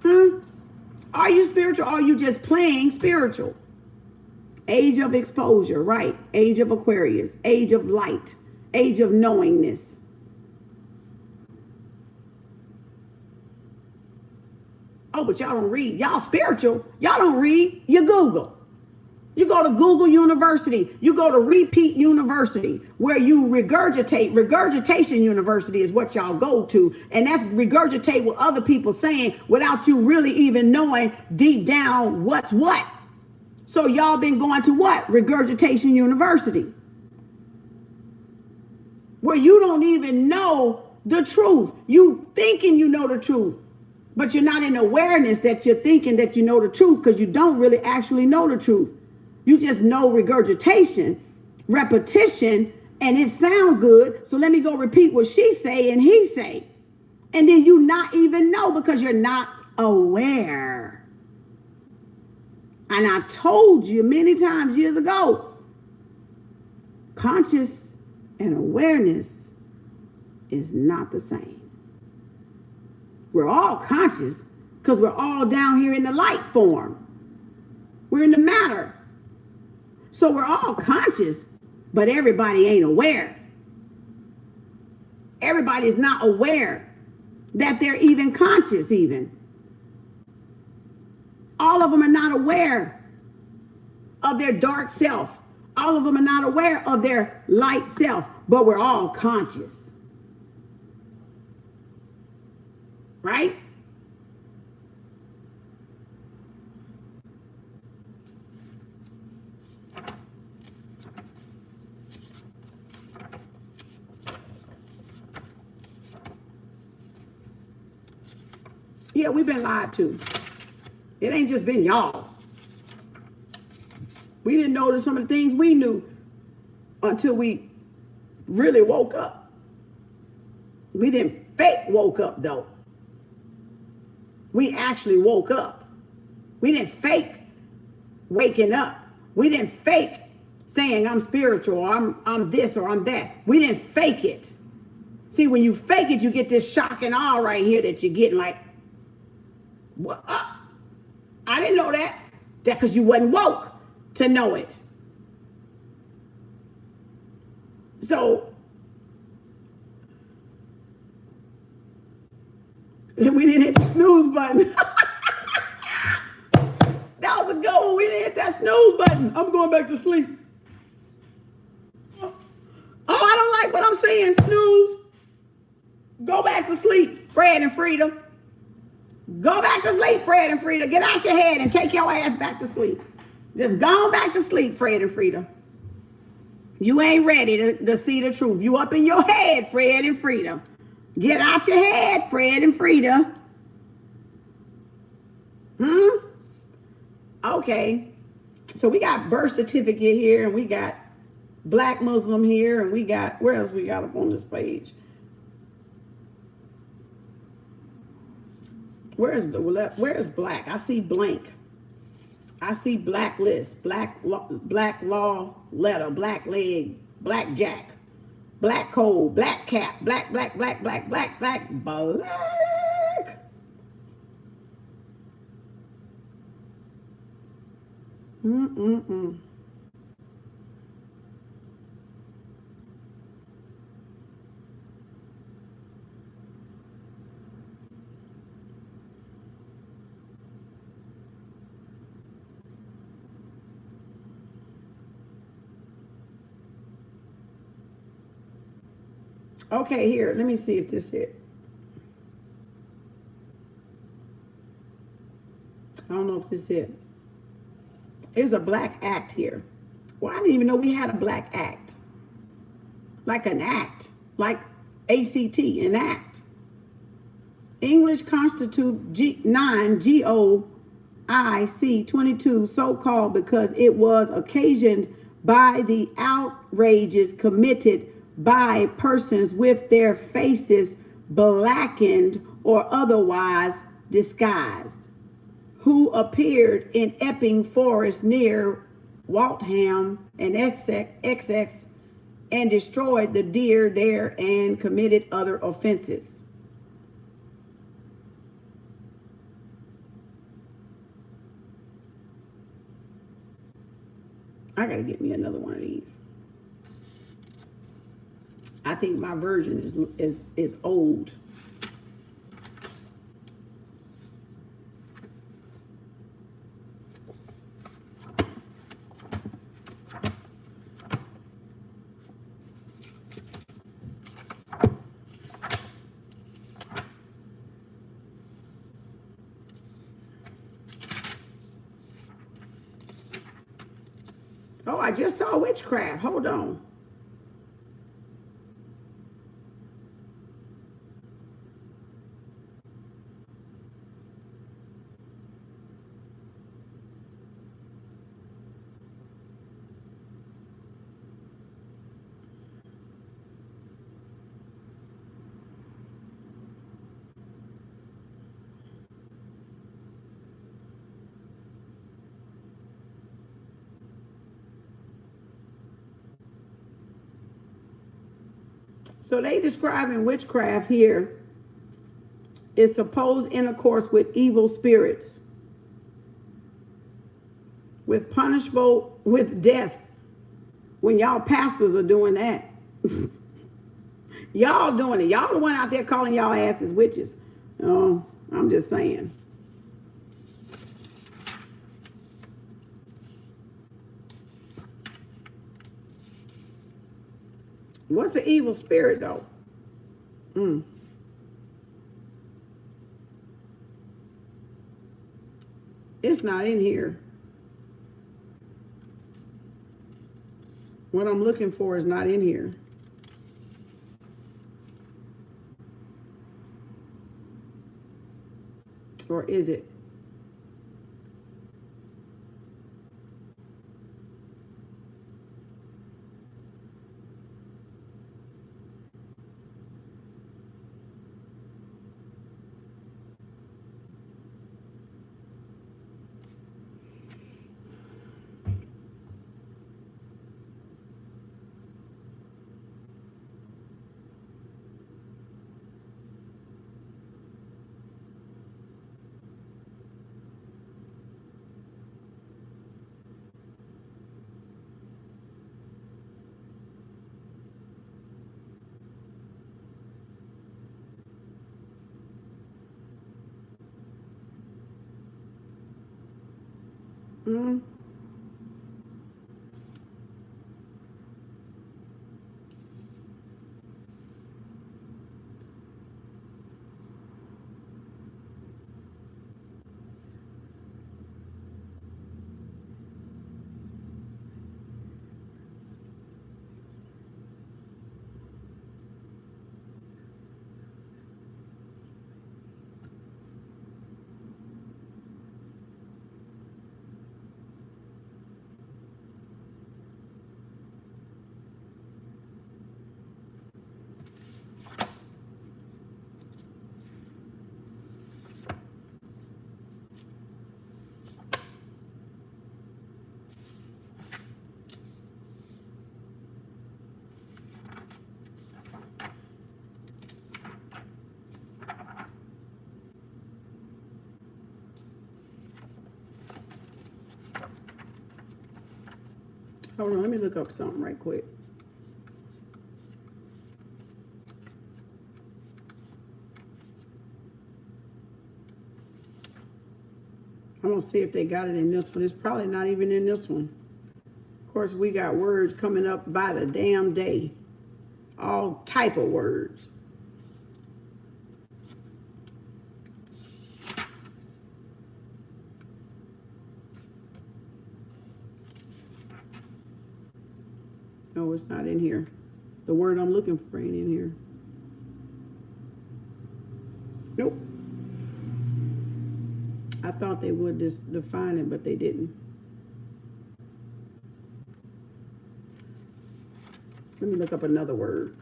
Are you spiritual or are you just playing spiritual? Age of exposure, right? Age of Aquarius, age of light, age of knowingness. Oh, but y'all don't read. Y'all spiritual. Y'all don't read. You Google. You go to Google University. You go to Repeat University where you regurgitate. Regurgitation University is what y'all go to. And that's regurgitate what other people saying without you really even knowing deep down what's what. So y'all been going to what? Regurgitation University. Where you don't even know the truth. You thinking you know the truth. But you're not in awareness that you're thinking that you know the truth because you don't really actually know the truth. You just know regurgitation, repetition, and it sound good. So let me go repeat what she say and he say. And then you not even know because you're not aware. And I told you many times years ago, conscious and awareness is not the same. We're all conscious because we're all down here in the light form. We're in the matter. So we're all conscious, but everybody ain't aware. Everybody's not aware that they're even conscious even. All of them are not aware of their dark self. All of them are not aware of their light self, but we're all conscious. Right? Yeah, we've been lied to. It ain't just been y'all. We didn't know some of the things we knew until we really woke up. We didn't fake woke up though. We actually woke up. We didn't fake waking up. We didn't fake saying I'm spiritual or I'm this or I'm that. We didn't fake it. See, when you fake it, you get this shock and awe right here that you're getting like, what? I didn't know that. That because you wasn't woke to know it. So we didn't hit the snooze button. That was a good one. We didn't hit that snooze button. I'm going back to sleep. Oh, I don't like what I'm saying. Snooze. Go back to sleep, Fred and Frida. Go back to sleep, Fred and Frida. Get out your head and take your ass back to sleep. Just go back to sleep, Fred and Frida. You ain't ready to see the truth. You up in your head, Fred and Frida. Get out your head, Fred and Frida. Okay. So we got birth certificate here, and we got Black Muslim here, and we got, where else we got up on this page? Where's black? I see blank. I see blacklist, black law letter, black leg, black jack, black code, black cap, black. Okay, here, let me see if this is it. I don't know if this is it. There's a black act here. Well, I didn't even know we had a black act. Like an act. Like ACT, an act. English Constitute G9 GOIC 22, so-called because it was occasioned by the outrages committed by persons with their faces blackened or otherwise disguised, who appeared in Epping Forest near Waltham and XX and destroyed the deer there and committed other offenses. I gotta get me another one of these. I think my version is old. Oh, I just saw witchcraft. Hold on. So they describing witchcraft here is supposed intercourse with evil spirits, with punishable with death. When y'all pastors are doing that, y'all doing it. Y'all the one out there calling y'all asses witches. Oh, I'm just saying. What's an evil spirit, though? It's not in here. What I'm looking for is not in here. Or is it? Mm. Hold on, let me look up something right quick. I'm gonna see if they got it in this one. It's probably not even in this one. Of course, we got words coming up by the damn day. All type of words. No, it's not in here. The word I'm looking for ain't in here. Nope. I thought they would just define it, but they didn't. Let me look up another word.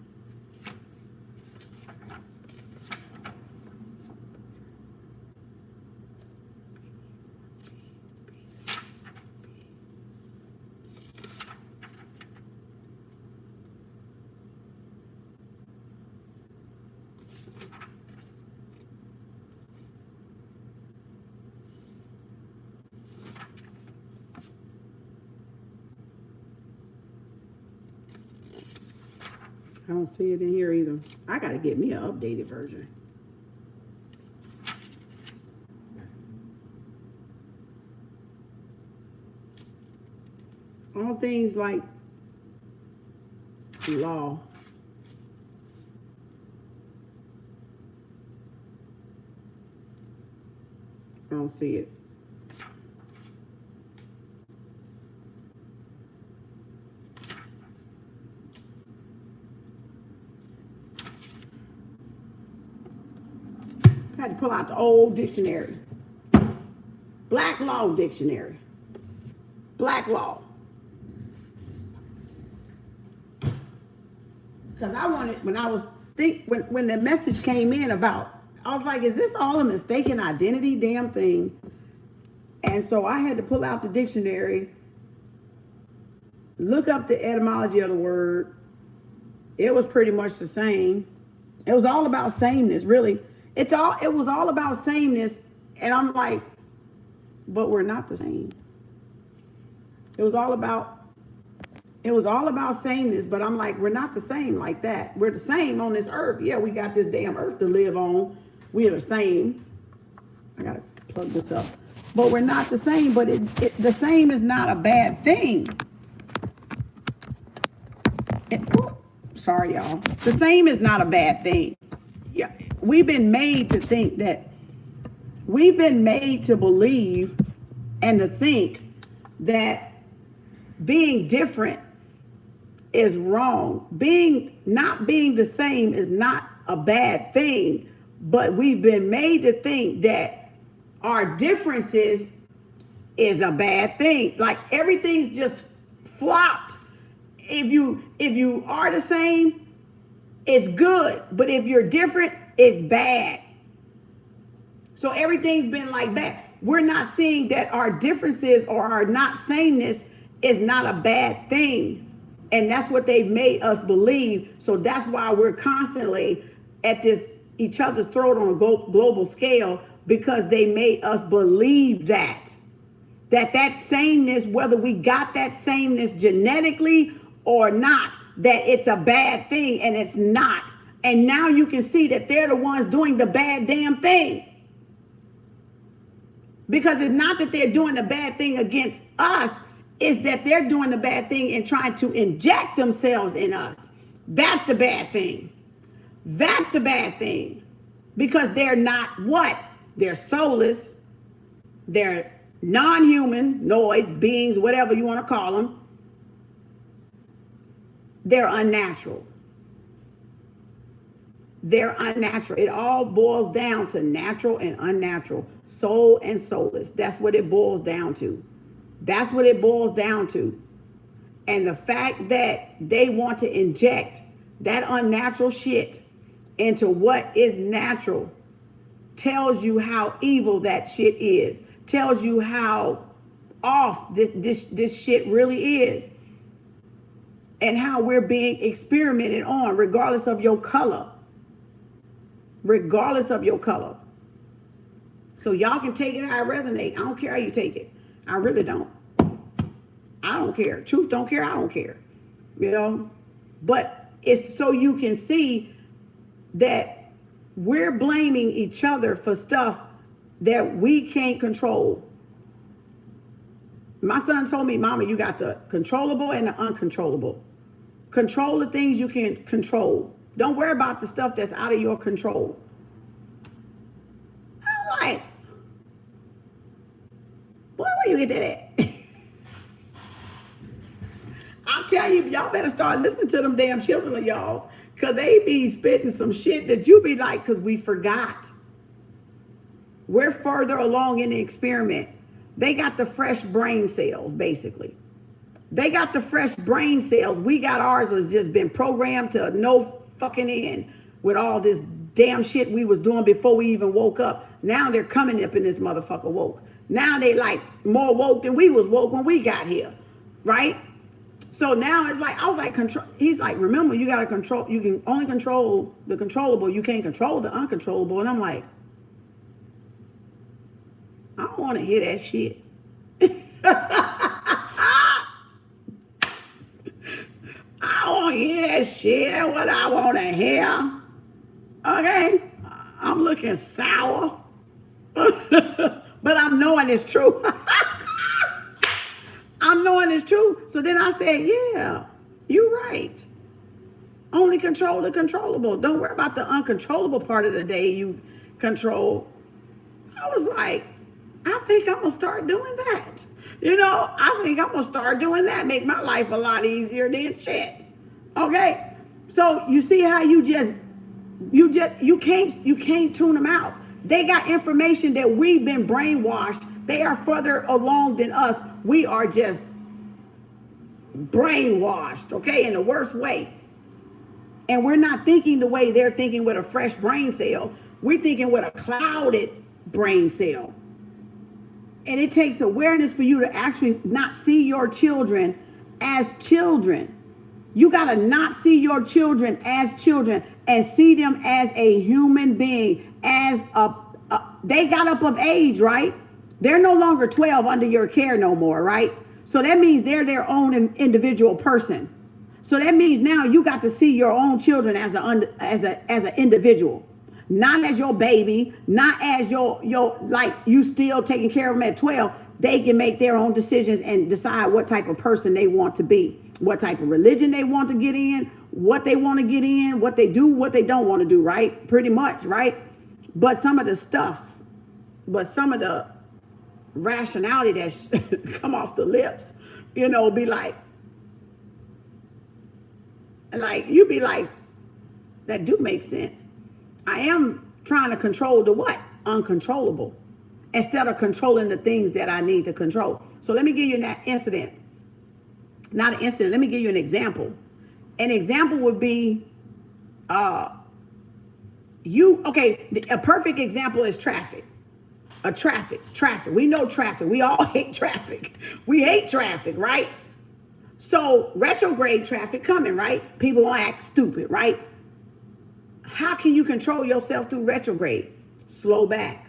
I don't see it in here either. I gotta get me an updated version. All things like law. I don't see it. I had to pull out the old dictionary. Black law dictionary. Black law. Because I wanted, when the message came in about, I was like, is this all a mistaken identity damn thing? And so I had to pull out the dictionary, look up the etymology of the word. It was pretty much the same. It was all about sameness, really. It was all about sameness, and I'm like, but we're not the same. It was all about sameness, but I'm like, we're not the same like that. We're the same on this earth. Yeah, we got this damn earth to live on. We are the same. I gotta plug this up. But we're not the same, but the same is not a bad thing. Sorry, y'all. The same is not a bad thing. Yeah, we've been made to think that, we've been made to believe and to think that being different is wrong. Not being the same is not a bad thing, but we've been made to think that our differences is a bad thing. Like everything's just flopped. If you are the same, it's good, but if you're different, it's bad. So everything's been like that. We're not seeing that our differences or our not sameness is not a bad thing. And that's what they've made us believe. So that's why we're constantly at this each other's throat on a global scale, because they made us believe that sameness, whether we got that sameness genetically or not, that it's a bad thing, and it's not. And now you can see that they're the ones doing the bad damn thing. Because it's not that they're doing the bad thing against us, it's that they're doing the bad thing and trying to inject themselves in us. That's the bad thing. That's the bad thing. Because they're not what? They're soulless. They're non-human, noise, beings, whatever you want to call them. They're unnatural. They're unnatural. It all boils down to natural and unnatural, soul and soulless. That's what it boils down to. That's what it boils down to. And the fact that they want to inject that unnatural shit into what is natural tells you how evil that shit is. Tells you how off this shit really is. And how we're being experimented on, regardless of your color. Regardless of your color. So y'all can take it how it resonates. I don't care how you take it. I really don't. I don't care. Truth don't care. I don't care. You know? But it's so you can see that we're blaming each other for stuff that we can't control. My son told me, Mama, you got the controllable and the uncontrollable. Control the things you can control. Don't worry about the stuff that's out of your control. I'm like, boy, where you get that at? I'm telling you, y'all better start listening to them damn children of y'all's, because they be spitting some shit that you be like, because we forgot. We're further along in the experiment. They got the fresh brain cells, basically. They got the fresh brain cells. We got ours has just been programmed to no fucking end with all this damn shit we was doing before we even woke up. Now they're coming up in this motherfucker woke. Now they like more woke than we was woke when we got here, right? So now it's like, I was like, control. He's like, remember, you got to control. You can only control the controllable. You can't control the uncontrollable. And I'm like, I don't want to hear that shit. I don't want to hear that shit. That's what I want to hear. Okay? I'm looking sour. But I'm knowing it's true. I'm knowing it's true. So then I said, yeah, you're right. Only control the controllable. Don't worry about the uncontrollable part of the day you control. I was like, I think I'm going to start doing that. You know, I think I'm going to start doing that. Make my life a lot easier than shit. Okay? So you see how you can't tune them out. They got information that we've been brainwashed. They are further along than us. We are just brainwashed, okay, in the worst way. And we're not thinking the way they're thinking with a fresh brain cell. We're thinking with a clouded brain cell. And it takes awareness for you to actually not see your children as children. You got to not see your children as children and see them as a human being, as they got up of age, right? They're no longer 12 under your care no more, right? So that means they're their own individual person. So that means now you got to see your own children as an individual, not as your baby, not as your like you still taking care of them at 12. They can make their own decisions and decide what type of person they want to be, what type of religion they want to get in, what they want to get in, what they do, what they don't want to do, right? Pretty much, right? But some of the rationality that's come off the lips, you know, be like you be like, that do make sense. I am trying to control the what? Uncontrollable, instead of controlling the things that I need to control. So let me give you an incident. Not an incident, let me give you an example. An example would be a perfect example is traffic. Traffic. We know traffic. We all hate traffic. We hate traffic, right? So retrograde traffic coming, right? People gonna act stupid, right? How can you control yourself through retrograde? Slow back.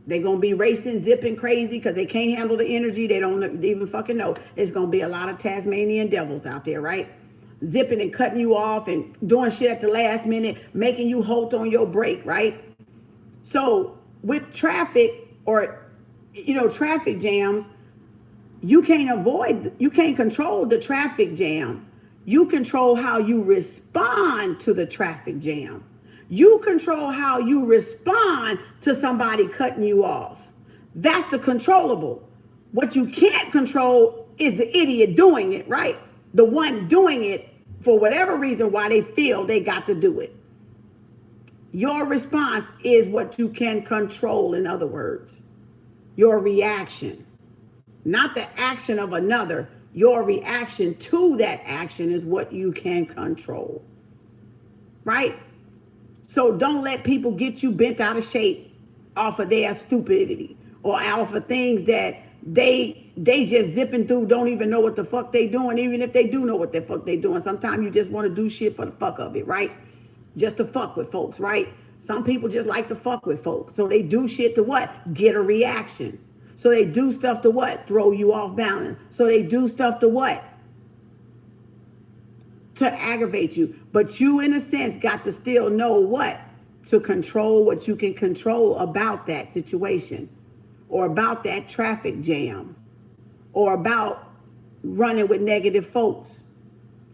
They're gonna be racing, zipping crazy because they can't handle the energy. They don't even fucking know. It's gonna be a lot of Tasmanian devils out there, right? Zipping and cutting you off and doing shit at the last minute, making you halt on your brake, right? So with traffic, or traffic jams, you can't control the traffic jam. You control how you respond to the traffic jam. You control how you respond to somebody cutting you off. That's the controllable. What you can't control is the idiot doing it, right? The one doing it for whatever reason why they feel they got to do it. Your response is what you can control, in other words. Your reaction. Not the action of another. Your reaction to that action is what you can control. Right? So don't let people get you bent out of shape off of their stupidity or off of things that they just zipping through, don't even know what the fuck they doing, even if they do know what the fuck they doing. Sometimes you just want to do shit for the fuck of it, right? Just to fuck with folks, right? Some people just like to fuck with folks. So they do shit to what? Get a reaction. So they do stuff to what? Throw you off balance. So they do stuff to what? To aggravate you. But you, in a sense, got to still know what? To control what you can control about that situation, or about that traffic jam, or about running with negative folks.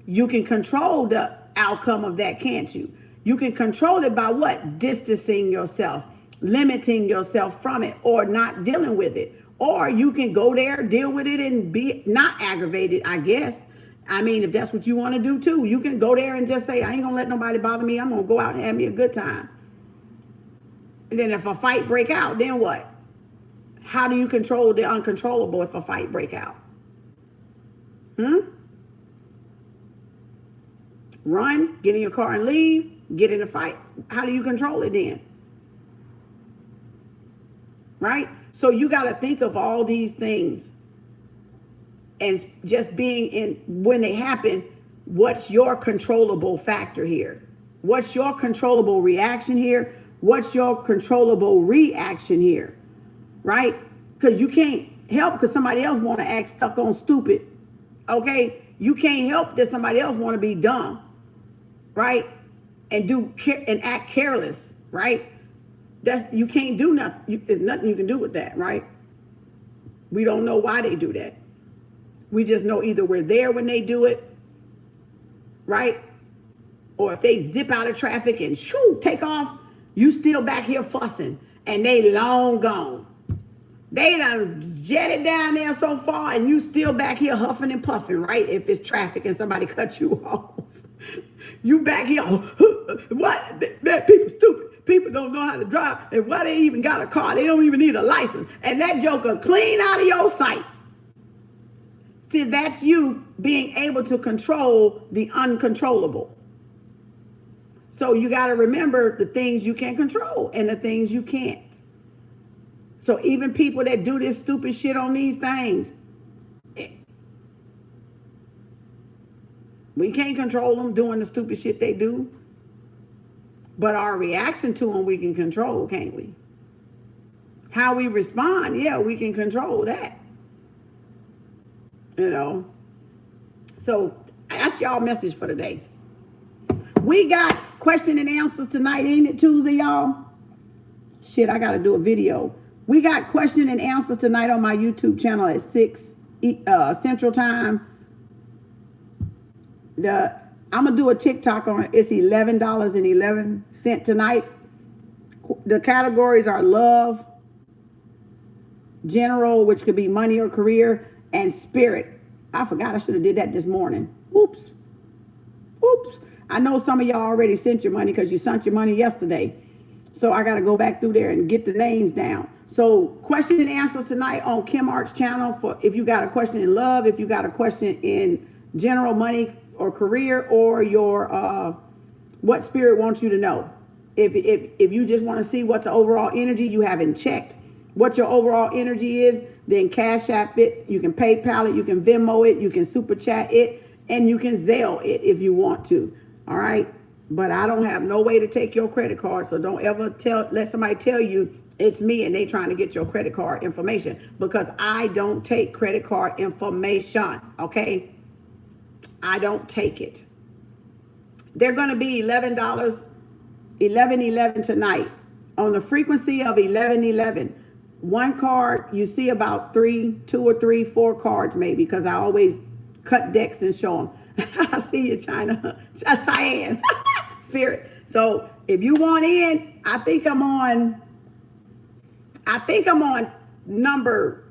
You can control the outcome of that, can't you? You can control it by what? Distancing yourself, limiting yourself from it, or not dealing with it. Or you can go there, deal with it, and be not aggravated, I guess. I mean, if that's what you want to do too, you can go there and just say, I ain't gonna let nobody bother me. I'm gonna go out and have me a good time. And then if a fight break out, then what? How do you control the uncontrollable if a fight break out? Run, get in your car and leave, get in a fight. How do you control it then? Right? So you got to think of all these things and just being in, when they happen, what's your controllable factor here? What's your controllable reaction here? What's your controllable reaction here? Right? Because you can't help because somebody else want to act stuck on stupid. Okay? You can't help that somebody else want to be dumb. Right? And act careless. Right? You can't do nothing. There's nothing you can do with that. Right? We don't know why they do that. We just know either we're there when they do it. Right? Or if they zip out of traffic and shoo, take off, you still back here fussing and they long gone. They done jetted down there so far and you still back here huffing and puffing, right? If it's traffic and somebody cut you off. You back here, what? Man, people stupid. People don't know how to drive. And why they even got a car? They don't even need a license. And that joker clean out of your sight. See, that's you being able to control the uncontrollable. So you got to remember the things you can control and the things you can't. So even people that do this stupid shit on these things, we can't control them doing the stupid shit they do. But our reaction to them, we can control, can't we? How we respond, yeah, we can control that. You know? So that's y'all message for today. We got question and answers tonight, ain't it Tuesday, y'all? Shit, I got to do a video. We got question and answers tonight on my YouTube channel at 6 Central Time. I'm going to do a TikTok on it. It's $11.11 tonight. The categories are love, general, which could be money or career, and spirit. I forgot I should have did that this morning. Oops. I know some of y'all already sent your money because you sent your money yesterday. So I got to go back through there and get the names down. So question and answers tonight on Kim Art's channel for if you got a question in love, if you got a question in general, money or career, or your what spirit wants you to know. If you just want to see what the overall energy, you haven't checked what your overall energy is, then Cash App it, you can PayPal it, you can Venmo it, you can Super Chat it, and you can Zelle it if you want to. All right. But I don't have no way to take your credit card. So don't ever let somebody tell you it's me and they trying to get your credit card information, because I don't take credit card information. Okay. I don't take it. They're going to be $11.11 tonight on the frequency of 1111. one card, you see about 2 or 3, 4 cards maybe, because I always cut decks and show them. I see you, China. Cyan. Spirit. So if you want in, I think I'm on number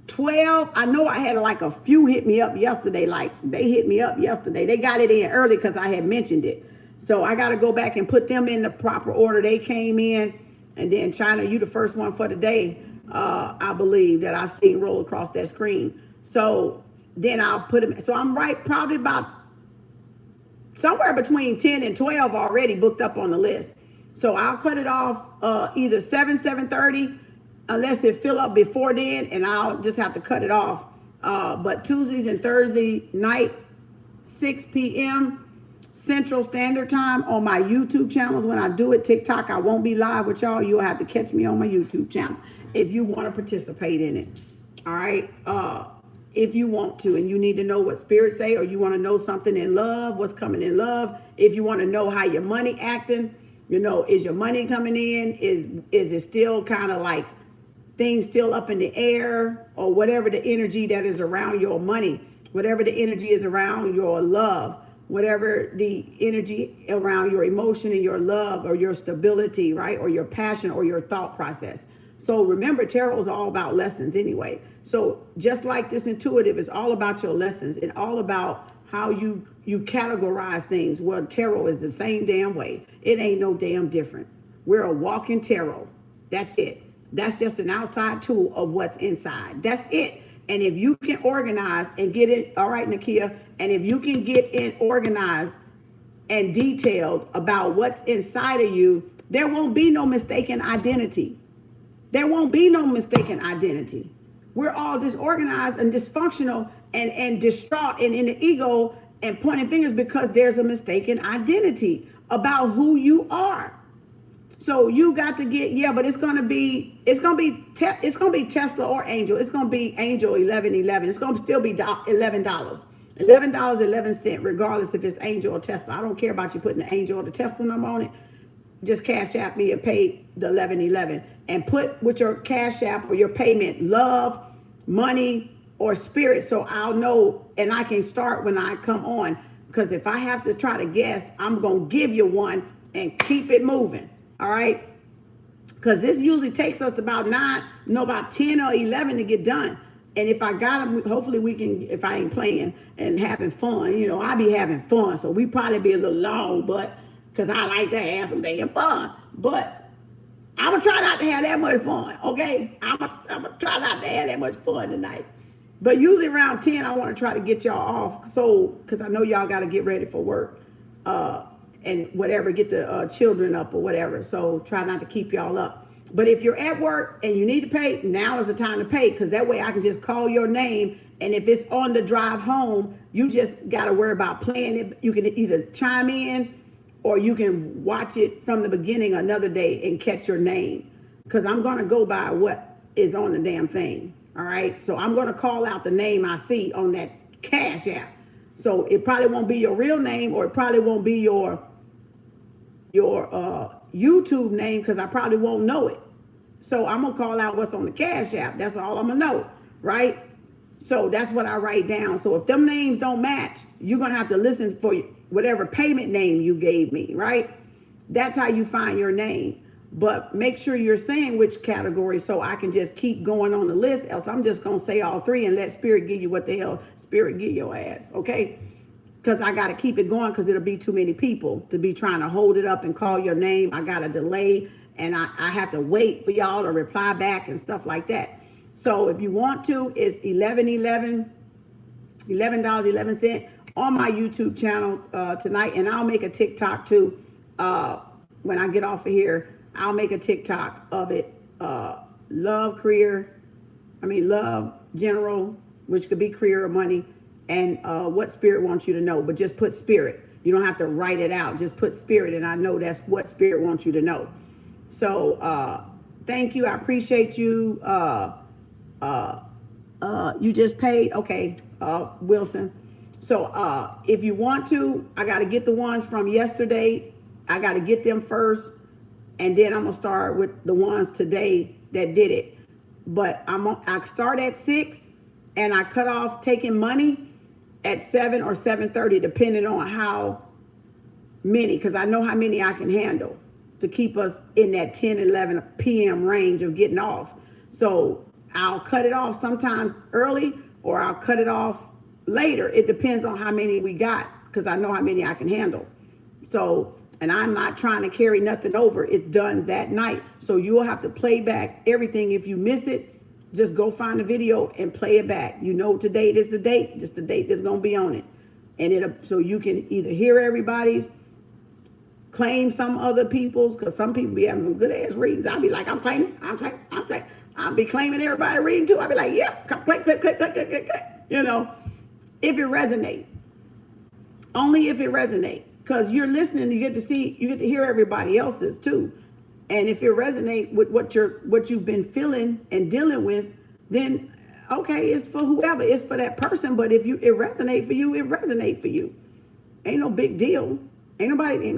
12. I know I had like a few hit me up yesterday. Like they hit me up yesterday. They got it in early because I had mentioned it. So I got to go back and put them in the proper order they came in. And then China, you the first one for the day, I believe, that I seen roll across that screen. So then I'll put them. So I'm right, probably about somewhere between 10 and 12 already booked up on the list. So I'll cut it off either 7:30, unless it fill up before then, and I'll just have to cut it off. But Tuesdays and Thursday night, 6 p.m. Central Standard Time on my YouTube channels. When I do it, TikTok, I won't be live with y'all. You'll have to catch me on my YouTube channel if you want to participate in it. All right. If you want to, and you need to know what spirits say, or you want to know something in love, what's coming in love. If you want to know how your money acting, you know, is your money coming in? Is it still kind of like things still up in the air, or whatever the energy that is around your money, whatever the energy is around your love, whatever the energy around your emotion and your love or your stability, right? Or your passion or your thought process. So remember, tarot is all about lessons anyway. So just like this intuitive is all about your lessons and all about how you categorize things. Well, tarot is the same damn way. It ain't no damn different. We're a walking tarot. That's it. That's just an outside tool of what's inside. That's it. And if you can organize and get it, all right, Nakia, and if you can get it organized and detailed about what's inside of you, there won't be no mistaken identity. There won't be no mistaken identity. We're all disorganized and dysfunctional and distraught and in the ego and pointing fingers because there's a mistaken identity about who you are. So you got to get, yeah, but it's gonna be Tesla or Angel. It's gonna be Angel 1111. It's gonna still be $11, $11.11, regardless if it's Angel or Tesla. I don't care about you putting the Angel or the Tesla number on it. Just Cash App me and pay the 1111, and put with your Cash App or your payment love, money, or spirit, so I'll know and I can start when I come on. Because if I have to try to guess, I'm gonna give you one and keep it moving. All right, because this usually takes us about 10 or 11 to get done. And if I got them, hopefully we can, if I ain't playing and having fun, you know, I be having fun. So we probably be a little long, but because I like to have some damn fun. But I'm going to try not to have that much fun, okay? I'm gonna try not to have that much fun tonight. But usually around 10, I want to try to get y'all off. So, because I know y'all got to get ready for work. And whatever, get the children up or whatever. So try not to keep y'all up. But if you're at work and you need to pay, now is the time to pay, because that way I can just call your name. And if it's on the drive home, you just got to worry about playing it. You can either chime in or you can watch it from the beginning another day and catch your name. Because I'm going to go by what is on the damn thing. All right. So I'm going to call out the name I see on that Cash App. So it probably won't be your real name, or it probably won't be your YouTube name, because I probably won't know it. So I'm gonna call out what's on the Cash App. That's all I'm gonna know, right? So that's what I write down. So if them names don't match, you're gonna have to listen for whatever payment name you gave me, right? That's how you find your name. But make sure you're saying which category, so I can just keep going on the list. Else I'm just gonna say all three and let Spirit give you what the hell Spirit give your ass, okay? Because I got to keep it going, because it'll be too many people to be trying to hold it up and call your name. I got a delay, and I have to wait for y'all to reply back and stuff like that. So if you want to, it's $11.11 on my YouTube channel tonight. And I'll make a TikTok too. When I get off of here, I'll make a TikTok of it. Love general, which could be career or money. And what Spirit wants you to know, but just put Spirit. You don't have to write it out. Just put Spirit, and I know that's what Spirit wants you to know. So thank you. I appreciate you. You just paid. Okay, Wilson. So if you want to, I got to get the ones from yesterday. I got to get them first, and then I'm gonna start with the ones today that did it. but I start at 6 and I cut off taking money at 7 or 7:30, depending on how many, because I know how many I can handle to keep us in that 10, 11 p.m. range of getting off. So I'll cut it off sometimes early or I'll cut it off later. It depends on how many we got, because I know how many I can handle. So, and I'm not trying to carry nothing over. It's done that night. So you'll have to play back everything. If you miss it, just go find the video and play it back. You know, today is the date, just the date that's going to be on it. And so you can either hear everybody's, claim some other people's, because some people be having some good ass readings. I'll be like, I'm claiming. I'll be claiming everybody reading too. I'll be like, yep, click. You know, if it resonates. Only if it resonates. Because you're listening, you get to hear everybody else's too. And if it resonates with what you've been feeling and dealing with, then okay, it's for whoever, it's for that person. But if it resonates for you, it resonates for you. Ain't no big deal. Ain't nobody.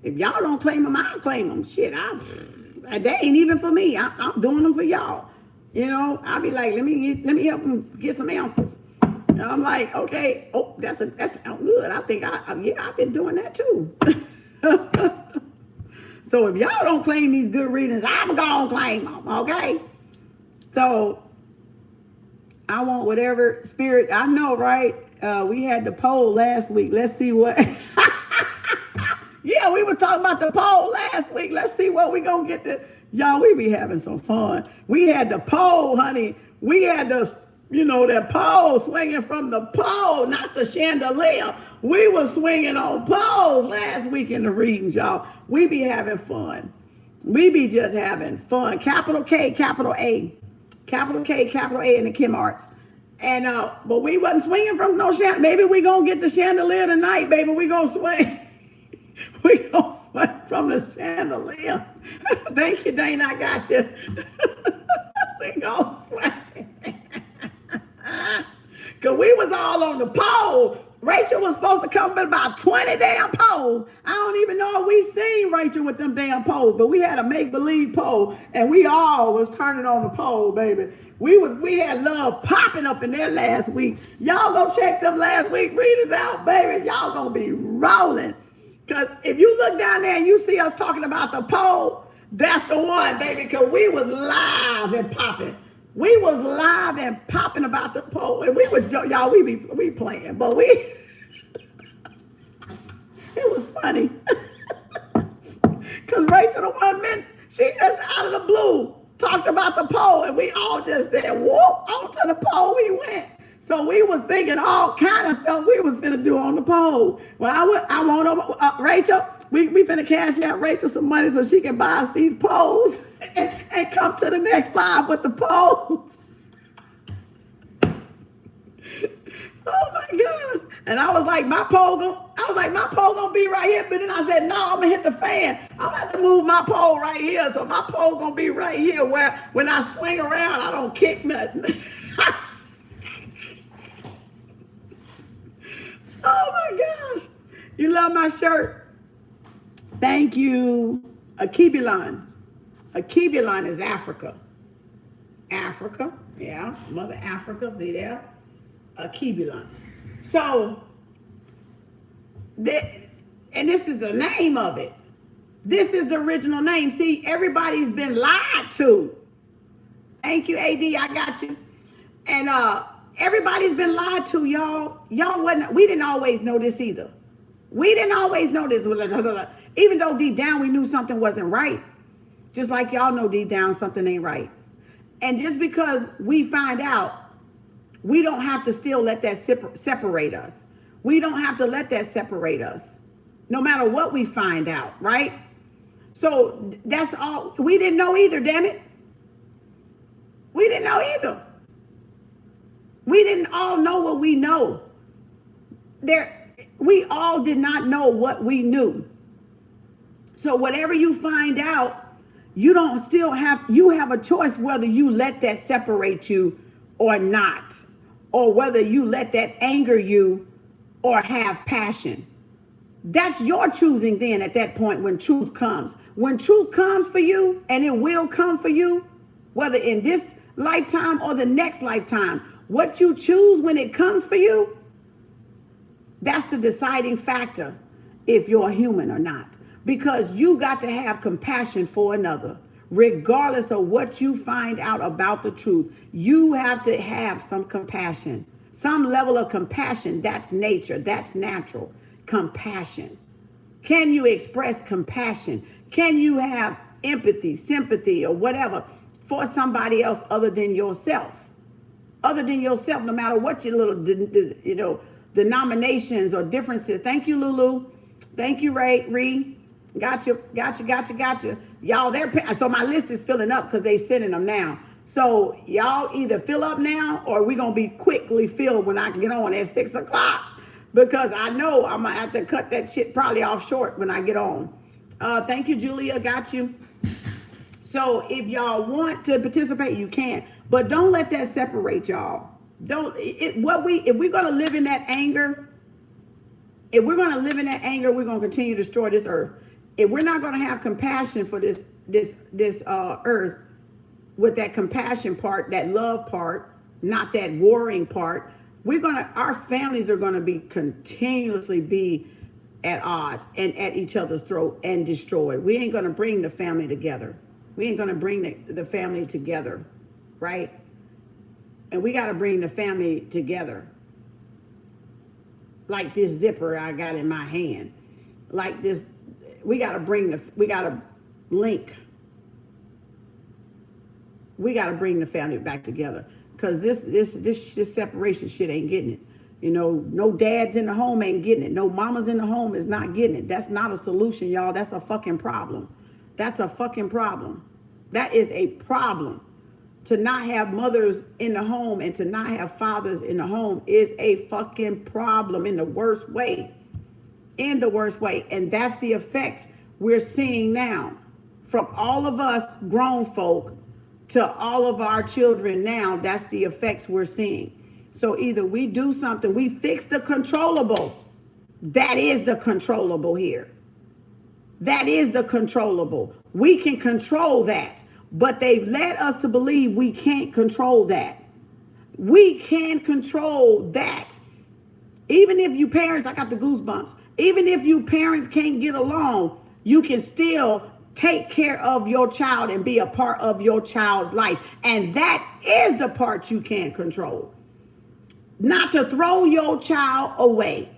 If y'all don't claim them, I'll claim them. Shit, they ain't even for me. I'm doing them for y'all. You know, I'll be like, let me help them get some answers. And I'm like, okay, oh, that's good. I think I've been doing that too. So if y'all don't claim these good readings, I'm gonna claim them, okay? So I want whatever spirit, I know, right? We had the poll last week. Let's see what. Yeah, we were talking about the poll last week. Let's see what we gonna get to. Y'all, we be having some fun. We had the pole, honey. We had that pole, swinging from the pole, not the chandelier. We were swinging on poles last week in the readings, y'all. We be having fun. We be just having fun. Capital K, capital A. Capital K, capital A in the Kim Arts. And, but we wasn't swinging from no chandelier. Maybe we gonna get the chandelier tonight, baby. We gonna swing. We gonna swing from the chandelier. Thank you, Dane. I got you. We gonna swing. Cause we was all on the pole. Rachel was supposed to come with about 20 damn poles. I don't even know if we seen Rachel with them damn poles, but we had a make-believe pole and we all was turning on the pole, baby. We had love popping up in there last week. Y'all go check them last week readers out, baby. Y'all gonna be rolling. Cause if you look down there and you see us talking about the pole, that's the one, baby, cause we was live and popping. We was live and popping about the pole, and we was, y'all, we playing, but it was funny. Cause Rachel, the one minute, she just out of the blue talked about the pole, and we all just said, whoop, onto the pole we went. So we was thinking all kind of stuff we was finna do on the pole. Well, I want Rachel, we finna cash out Rachel some money so she can buy us these poles and come to the next live with the pole. Oh my gosh. And I was like, my pole gonna be right here. But then I said, no, I'm gonna hit the fan. I'm gonna have to move my pole right here. So my pole gonna be right here where when I swing around, I don't kick nothing. Oh my gosh. You love my shirt? Thank you. Akibulon. Akibulon is Africa. Africa. Yeah. Mother Africa. See there? Akibulon. So, and this is the name of it. This is the original name. See, everybody's been lied to. Thank you, AD. I got you. And everybody's been lied to, y'all. We didn't always know this either. We didn't always know this. Even though deep down we knew something wasn't right. Just like y'all know deep down something ain't right. And just because we find out, we don't have to still let that separate us. We don't have to let that separate us. No matter what we find out, right? So that's all. We didn't know either, damn it. We didn't know either. We didn't all know what we know. We all did not know what we knew. So whatever you find out, you have a choice whether you let that separate you or not, or whether you let that anger you or have passion. That's your choosing then at that point when truth comes. When truth comes for you, and it will come for you, whether in this lifetime or the next lifetime. What you choose when it comes for you, that's the deciding factor if you're a human or not. Because you got to have compassion for another. Regardless of what you find out about the truth, you have to have some compassion. Some level of compassion. That's nature. That's natural. Compassion. Can you express compassion? Can you have empathy, sympathy, or whatever for somebody else other than yourself? Other than yourself, no matter what your little, denominations or differences. Thank you, Lulu. Thank you, Ree. Gotcha. Y'all, so my list is filling up because they sending them now. So y'all either fill up now or we're going to be quickly filled when I get on at 6 o'clock. Because I know I'm going to have to cut that shit probably off short when I get on. Thank you, Julia. Got you. So if y'all want to participate, you can. But don't let that separate y'all. If we're going to live in that anger, we're going to continue to destroy this earth. If we're not going to have compassion for this earth, with that compassion part, that love part, not that warring part, our families are going to be continuously be at odds and at each other's throat and destroyed. We ain't going to bring the family together. We ain't going to bring the family together, right? And we got to bring the family together. Like this zipper I got in my hand. Like this, we got to link. We got to bring the family back together. Because this separation shit ain't getting it. No dads in the home ain't getting it. No mamas in the home is not getting it. That's not a solution, y'all. That's a fucking problem. That's a fucking problem. That is a problem. To not have mothers in the home and to not have fathers in the home is a fucking problem in the worst way. In the worst way. And that's the effects we're seeing now. From all of us grown folk to all of our children now, that's the effects we're seeing. So either we do something, we fix the controllable. That is the controllable here. That is the controllable. We can control that, but they've led us to believe we can't control that. We can control that. Even if you parents, I got the goosebumps. Even if you parents can't get along, you can still take care of your child and be a part of your child's life. And that is the part you can't control. Not to throw your child away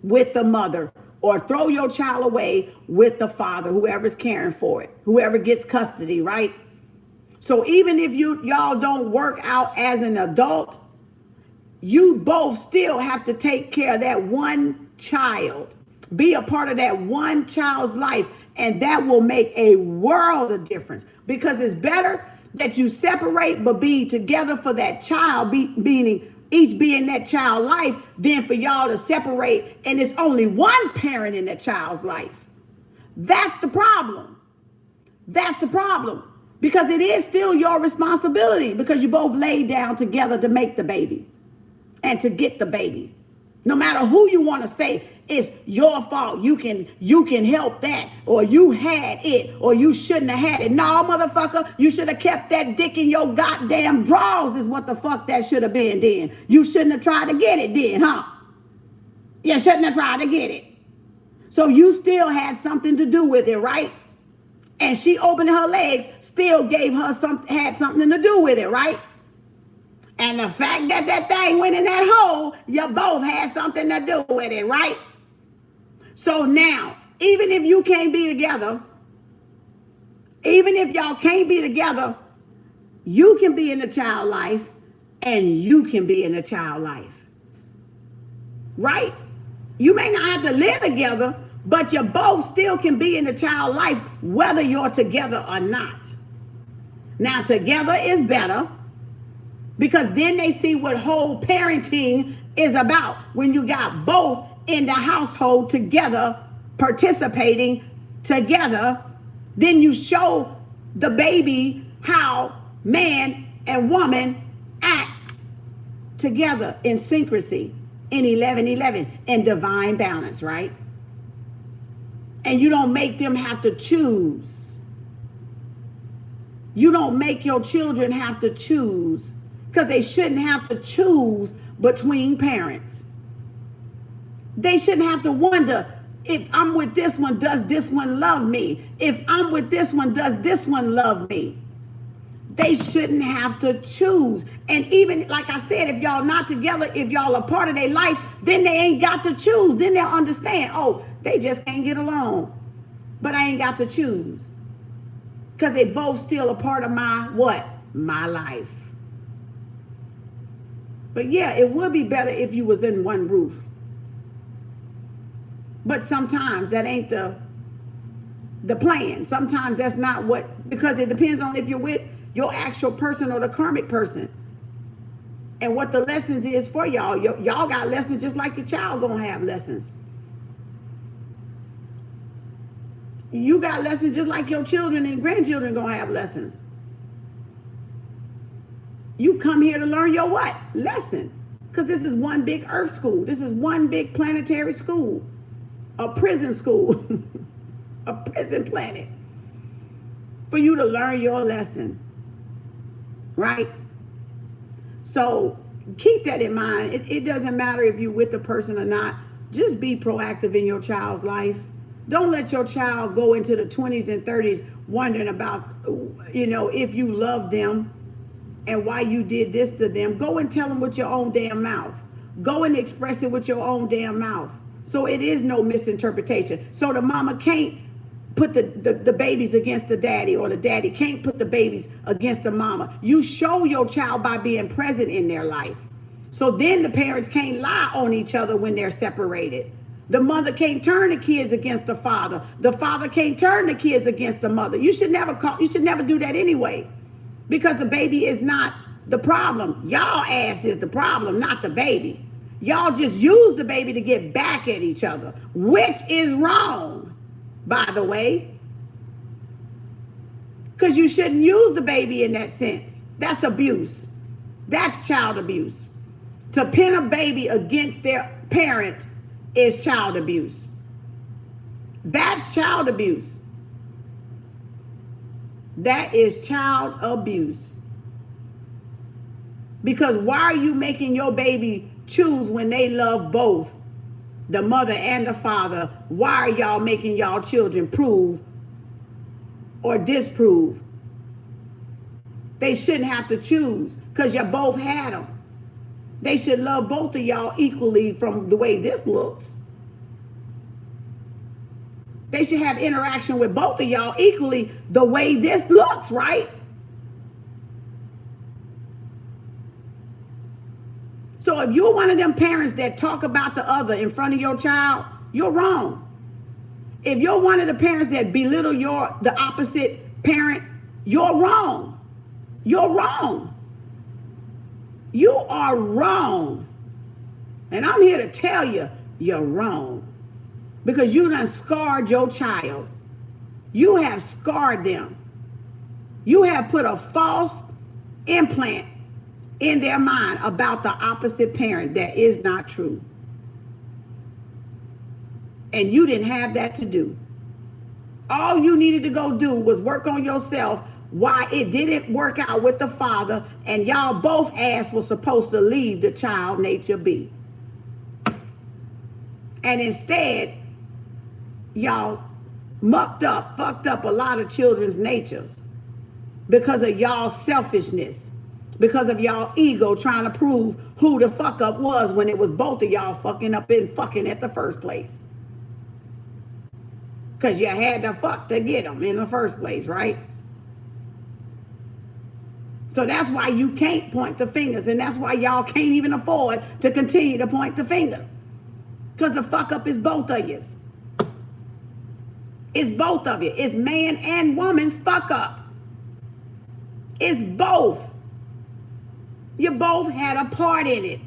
with the mother or throw your child away with the father, whoever's caring for it, whoever gets custody, right? So even if y'all don't work out as an adult, you both still have to take care of that one child. Be a part of that one child's life. And that will make a world of difference, because it's better that you separate but be together for that child, each being that child's life, than for y'all to separate and it's only one parent in that child's life. That's the problem. That's the problem. Because it is still your responsibility, because you both laid down together to make the baby and to get the baby. No matter who you want to say, it's your fault. You can help that, or you had it, or you shouldn't have had it. No, motherfucker, you should have kept that dick in your goddamn drawers is what the fuck that should have been then. You shouldn't have tried to get it then, huh? You shouldn't have tried to get it. So you still had something to do with it, right? And she opened her legs, still had something to do with it, right? And the fact that that thing went in that hole, you both had something to do with it, right? So now, even if you can't be together, even if y'all can't be together, you can be in the child life and you can be in the child life, right? You may not have to live together, but you both still can be in the child life, whether you're together or not. Now, together is better, because then they see what whole parenting is about. When you got both in the household together, participating together, then you show the baby how man and woman act together in syncrecy, in 11-11, in divine balance, right? And you don't make them have to choose. You don't make your children have to choose, because they shouldn't have to choose between parents. They shouldn't have to wonder, if I'm with this one, does this one love me? If I'm with this one, does this one love me? They shouldn't have to choose. And even like I said, if y'all not together, if y'all a part of their life, then they ain't got to choose. Then they'll understand, oh, they just can't get along. But I ain't got to choose. Because they both still a part of my what? My life. But yeah, it would be better if you was in one roof. But sometimes that ain't the plan. Sometimes that's not what, because it depends on if you're with your actual person or the karmic person. And what the lessons is for y'all. Y'all got lessons just like your child gonna have lessons. You got lessons just like your children and grandchildren gonna have lessons. You come here to learn your what? Lesson. Because this is one big earth school. This is one big planetary school. A prison school. A prison planet. For you to learn your lesson. Right? So keep that in mind. It doesn't matter if you're with the person or not. Just be proactive in your child's life. Don't let your child go into the 20s and 30s wondering about, if you love them and why you did this to them. Go and tell them with your own damn mouth. Go and express it with your own damn mouth. So it is no misinterpretation. So the mama can't put the babies against the daddy, or the daddy can't put the babies against the mama. You show your child by being present in their life. So then the parents can't lie on each other when they're separated. The mother can't turn the kids against the father. The father can't turn the kids against the mother. You should never do that anyway. Because the baby is not the problem. Y'all ass is the problem, not the baby. Y'all just use the baby to get back at each other, which is wrong, by the way. Because you shouldn't use the baby in that sense. That's abuse. That's child abuse. To pin a baby against their parent is child abuse. That's child abuse. That is child abuse. Because why are you making your baby choose when they love both the mother and the father? Why are y'all making y'all children prove or disprove? They shouldn't have to choose, because you both had them. They should love both of y'all equally from the way this looks. They should have interaction with both of y'all equally the way this looks, right? So if you're one of them parents that talk about the other in front of your child, you're wrong. If you're one of the parents that belittle the opposite parent, you're wrong. You're wrong. You are wrong. And I'm here to tell you, you're wrong. Because you done scarred your child. You have scarred them. You have put a false implant in their mind about the opposite parent that is not true. And you didn't have that to do. All you needed to go do was work on yourself why it didn't work out with the father, and y'all both ass was supposed to leave the child nature be. And instead, y'all fucked up a lot of children's natures because of y'all selfishness, because of y'all ego trying to prove who the fuck up was when it was both of y'all fucking up and fucking at the first place. Because you had to fuck to get them in the first place, right? So that's why you can't point the fingers, and that's why y'all can't even afford to continue to point the fingers. Because the fuck up is both of you. It's both of you. It's man and woman's fuck up. It's both. You both had a part in it.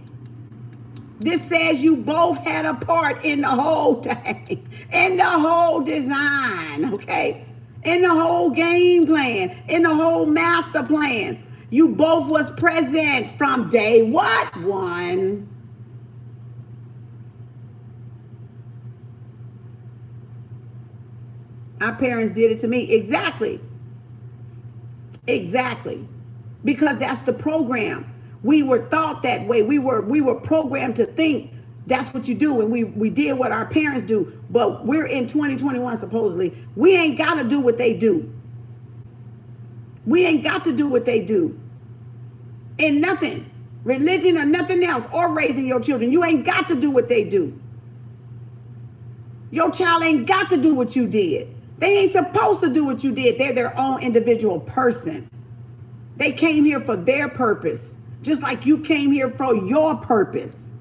This says you both had a part in the whole thing, in the whole design, okay? In the whole game plan, in the whole master plan. You both was present from day what? One. Our parents did it to me. Exactly. Exactly. Because that's the program. We were thought that way. We were programmed to think that's what you do, and we did what our parents do. But we're in 2021 supposedly. We ain't got to do what they do. We ain't got to do what they do. In nothing, religion or nothing else, or raising your children. You ain't got to do what they do. Your child ain't got to do what you did. They ain't supposed to do what you did. They're their own individual person. They came here for their purpose, just like you came here for your purpose.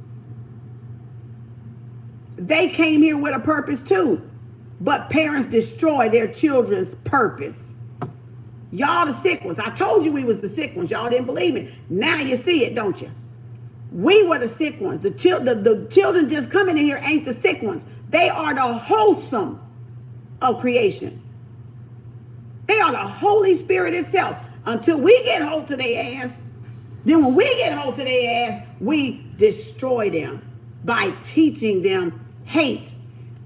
They came here with a purpose too, but parents destroy their children's purpose. Y'all the sick ones. I told you we was the sick ones. Y'all didn't believe me. Now you see it, don't you? We were the sick ones. The children just coming in here ain't the sick ones. They are the wholesome of creation. They are the Holy Spirit itself. Until we get hold to their ass, then when we get hold to their ass, we destroy them by teaching them hate,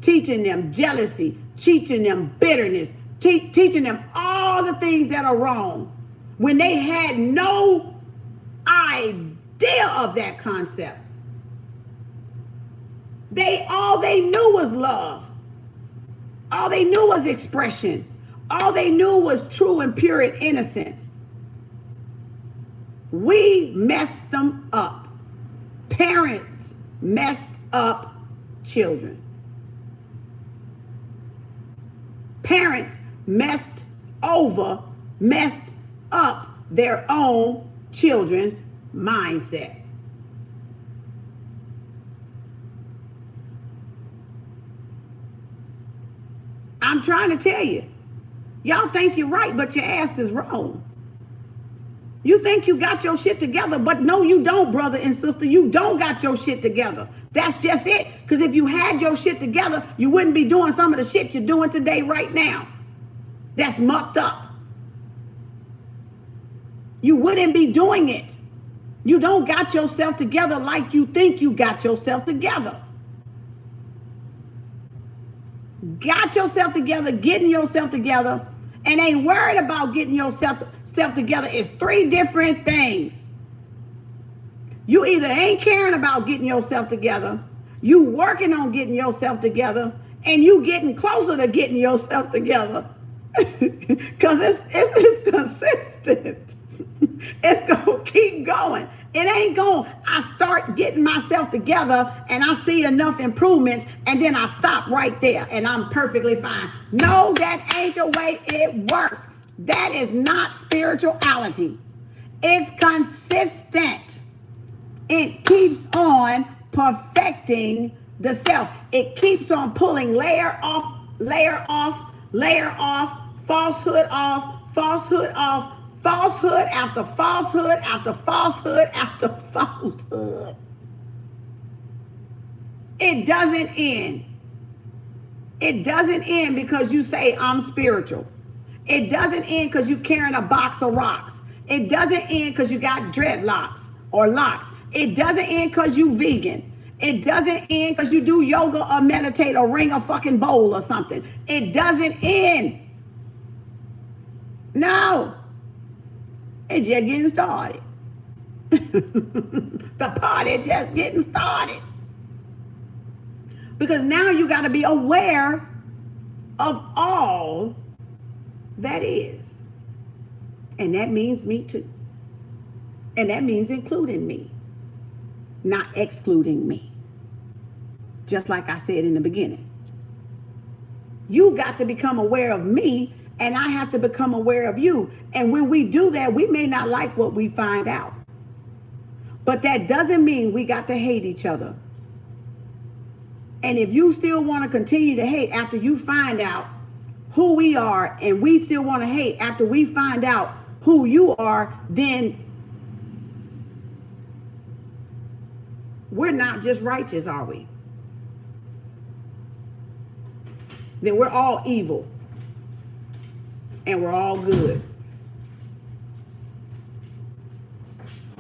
teaching them jealousy, teaching them bitterness, teaching them all the things that are wrong when they had no idea of that concept. All they knew was love. All they knew was expression. All they knew was true and pure and innocence. We messed them up. Parents messed up children. Parents messed up their own children's mindset. I'm trying to tell you, y'all think you're right, but your ass is wrong. You think you got your shit together, but no, you don't, brother and sister. You don't got your shit together. That's just it. Because if you had your shit together, you wouldn't be doing some of the shit you're doing today right now. That's mucked up. You wouldn't be doing it. You don't got yourself together like you think you got yourself together. Got yourself together, getting yourself together, and ain't worried about getting yourself together is three different things. You either ain't caring about getting yourself together, you working on getting yourself together, and you getting closer to getting yourself together. Because it's consistent. It's going to keep going. It ain't going, I start getting myself together and I see enough improvements and then I stop right there and I'm perfectly fine. No, that ain't the way it works. That is not spirituality. It's consistent. It keeps on perfecting the self. It keeps on pulling layer off, layer off, layer off, falsehood off, falsehood off, falsehood after falsehood after falsehood after falsehood. It doesn't end. It doesn't end because you say I'm spiritual. It doesn't end because you're carrying a box of rocks. It doesn't end because you got dreadlocks or locks. It doesn't end because you vegan. It doesn't end because you do yoga or meditate or ring a fucking bowl or something. It doesn't end. No. It's just getting started. The party just getting started. Because now you got to be aware of all that is. And that means me too. And that means including me, not excluding me. Just like I said in the beginning. You got to become aware of me, and I have to become aware of you. And when we do that, we may not like what we find out. But that doesn't mean we got to hate each other. And if you still want to continue to hate after you find out who we are, and we still want to hate after we find out who you are, then we're not just righteous, are we? Then we're all evil. And we're all good.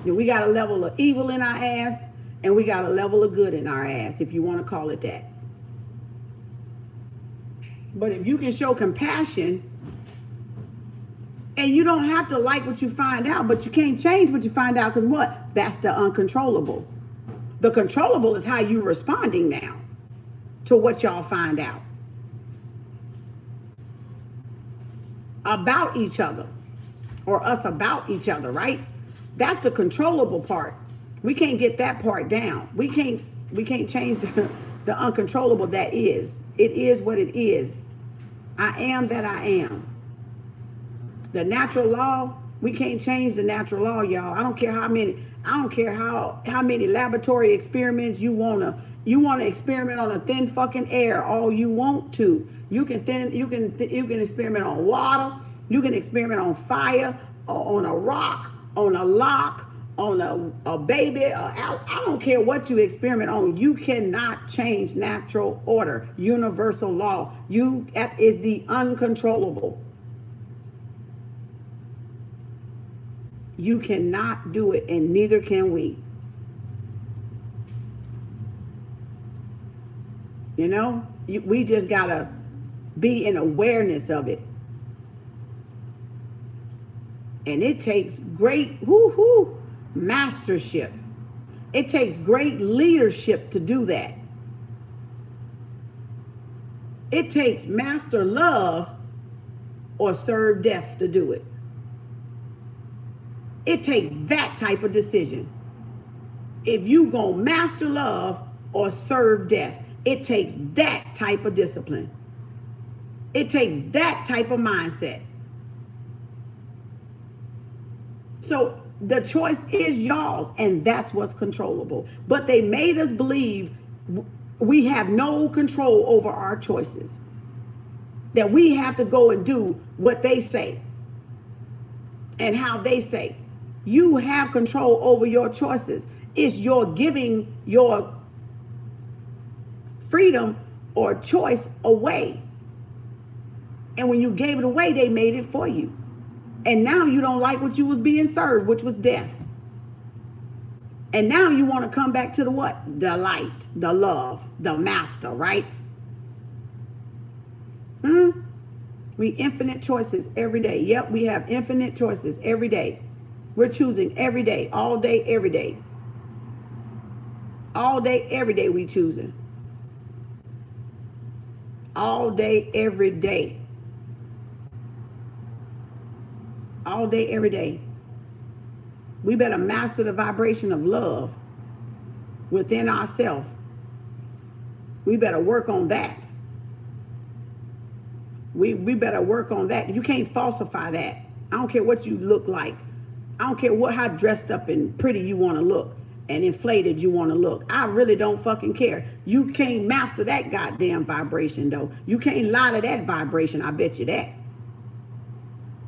Then we got a level of evil in our ass, and we got a level of good in our ass, if you want to call it that. But if you can show compassion And you don't have to like what you find out, but you can't change what you find out, because what? That's the uncontrollable. The controllable is how you're responding now to what y'all find out about each other, or us about each other, right? That's the controllable part. We can't get that part down. We can't change the uncontrollable that is. It is what it is. I am that I am. The natural law, we can't change the natural law, y'all. I don't care how many laboratory experiments you wanna experiment on a thin fucking air all you want to. You can experiment on water, you can experiment on fire, or on a rock, on a lock, on a baby, I don't care what you experiment on. You cannot change natural order, universal law. That is the uncontrollable. You cannot do it, and neither can we. You know, we just gotta be in awareness of it. And it takes great mastership. It takes great leadership to do that. It takes master love or serve death to do it. It takes that type of decision. If you gonna master love or serve death, it takes that type of discipline. It takes that type of mindset. So the choice is y'all's, and that's what's controllable. But they made us believe we have no control over our choices, that we have to go and do what they say and how they say. You have control over your choices. It's your giving your freedom or choice away. And when you gave it away, they made it for you. And now you don't like what you was being served, which was death. And now you want to come back to the what? The light, the love, the master, right? We infinite choices every day. Yep, we have infinite choices every day. We're choosing every day, all day, every day. All day, every day we choosing. All day, every day. All day, every day. We better master the vibration of love within ourselves. We better work on that. We better work on that. You can't falsify that. I don't care what you look like. I don't care how dressed up and pretty you want to look and inflated you want to look. I really don't fucking care. You can't master that goddamn vibration, though. You can't lie to that vibration, I bet you that.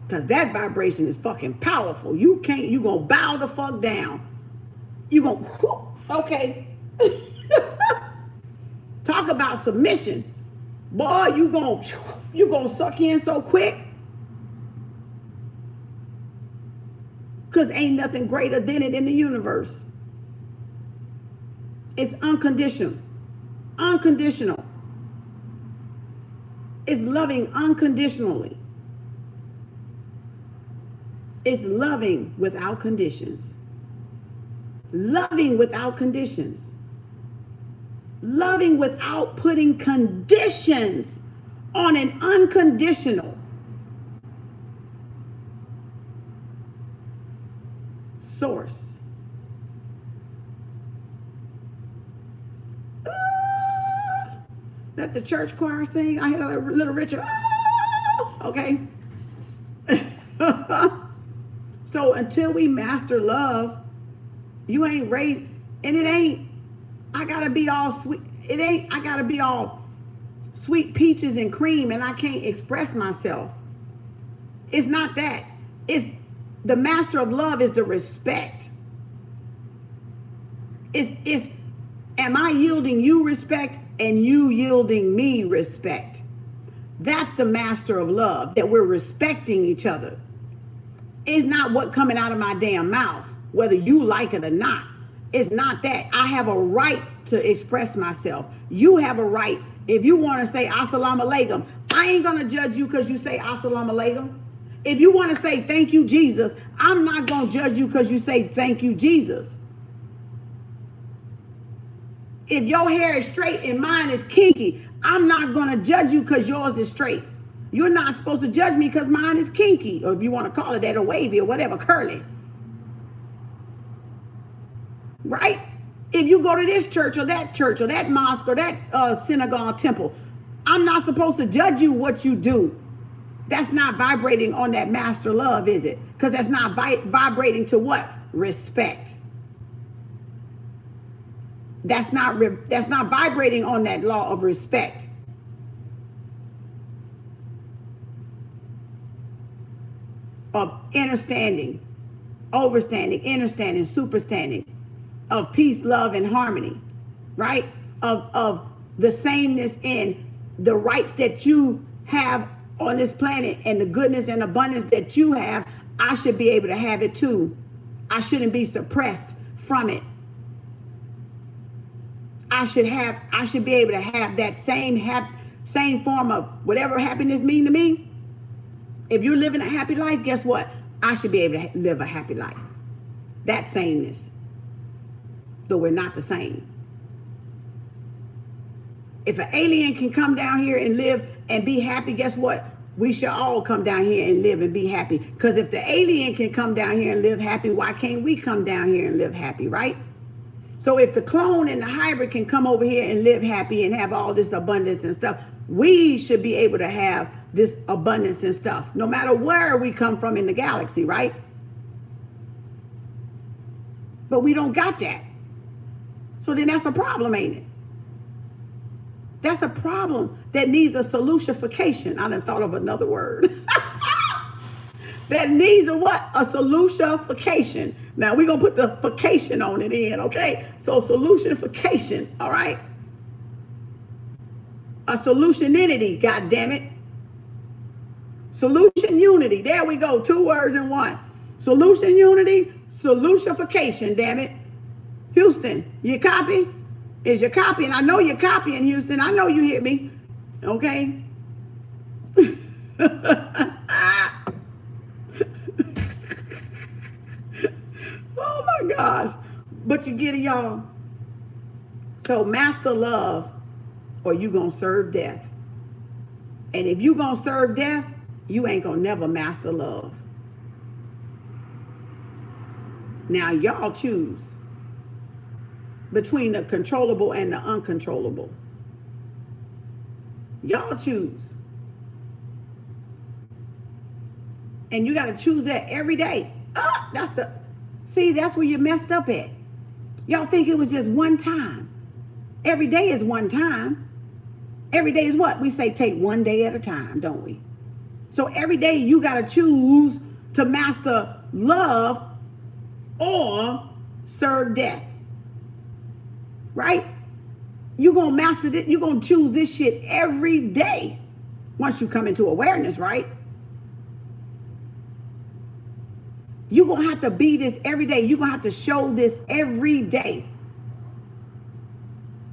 Because that vibration is fucking powerful. You gonna bow the fuck down. You gonna, okay. Talk about submission. Boy, you gonna suck in so quick. Because ain't nothing greater than it in the universe. It's unconditional. Unconditional. It's loving unconditionally. It's loving without conditions. Loving without conditions. Loving without putting conditions on an unconditional. Source. Let the church choir sing. I hear a little Richard. Okay. So until we master love, you ain't raised, and it ain't, I gotta be all sweet. It ain't, I gotta be all sweet peaches and cream and I can't express myself. It's not that. It's the master of love is the respect. It's am I yielding you respect and you yielding me respect? That's the master of love, that we're respecting each other. It's not what coming out of my damn mouth, whether you like it or not. It's not that. I have a right to express myself. You have a right. If you want to say assalamu alaikum, I ain't going to judge you because you say assalamu alaikum. If you want to say thank you, Jesus, I'm not going to judge you because you say thank you, Jesus. If your hair is straight and mine is kinky, I'm not going to judge you because yours is straight. You're not supposed to judge me because mine is kinky, or if you want to call it that, or wavy, or whatever, curly. Right? If you go to this church or that mosque or that synagogue temple, I'm not supposed to judge you what you do. That's not vibrating on that master love, is it? Because that's not vibrating to what? Respect. That's not vibrating on that law of respect. Of understanding, overstanding, understanding, superstanding, of peace, love, and harmony, right? Of the sameness in the rights that you have on this planet and the goodness and abundance that you have. I should be able to have it too. I shouldn't be suppressed from it. I should be able to have that same form of whatever happiness mean to me. If you're living a happy life, guess what? I should be able to live a happy life. That sameness. Though we're not the same. If an alien can come down here and live and be happy, guess what? We should all come down here and live and be happy. Because if the alien can come down here and live happy, why can't we come down here and live happy, right? So if the clone and the hybrid can come over here and live happy and have all this abundance and stuff, we should be able to have this abundance and stuff, no matter where we come from in the galaxy, right? But we don't got that. So then that's a problem, ain't it? That's a problem that needs a solutionification. I done thought of another word. That needs a what? A solutionification. Now we're going to put the fication on it in, okay? So solutionification, all right? A solutioninity, God damn it. Solution unity. There we go. 2 words in one. Solution unity, solutionification, damn it. Houston, you copy? Is you copying? I know you're copying, Houston. I know you hear me. Okay? Oh my gosh. But you get it, y'all. So master love, or you gonna serve death. And if you gonna serve death, you ain't gonna never master love. Now y'all choose between the controllable and the uncontrollable. Y'all choose. And you got to choose that every day. That's where you messed up at. Y'all think it was just one time. Every day is one time. Every day is what? We say take one day at a time, don't we? So every day you got to choose to master love or serve death. Right? You're going to master it. You're going to choose this shit every day once you come into awareness, right? You're going to have to be this every day. You're going to have to show this every day.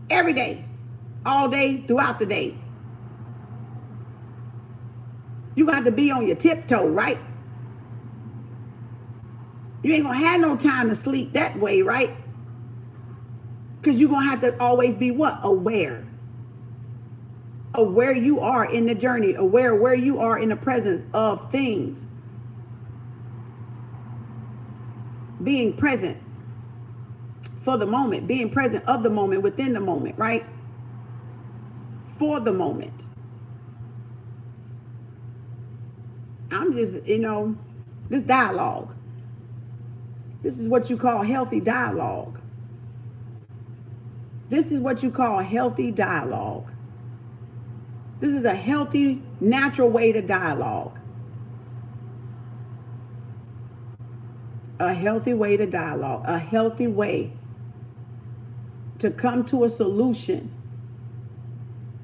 Every day. All day, throughout the day. You're going to have to be on your tiptoe, right? You ain't going to have no time to sleep that way, right? Because you're going to have to always be what? Aware. Aware you are in the journey. Aware where you are in the presence of things. Being present for the moment. Being present of the moment, within the moment, right? For the moment. I'm just, this dialogue. This is what you call healthy dialogue. This is what you call healthy dialogue. This is a healthy, natural way to dialogue. A healthy way to dialogue. A healthy way to come to a solution.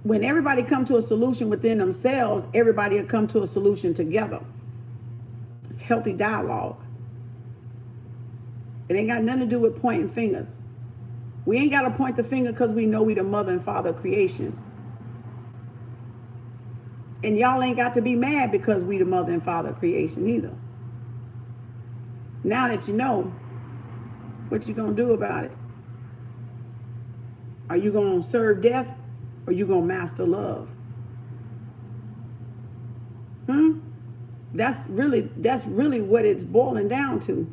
When everybody come to a solution within themselves, everybody will come to a solution together. It's healthy dialogue. It ain't got nothing to do with pointing fingers. We ain't got to point the finger because we know we the mother and father of creation. And y'all ain't got to be mad because we the mother and father of creation either. Now that you know, what you gonna do about it? Are you gonna serve death or you gonna master love? That's really what it's boiling down to.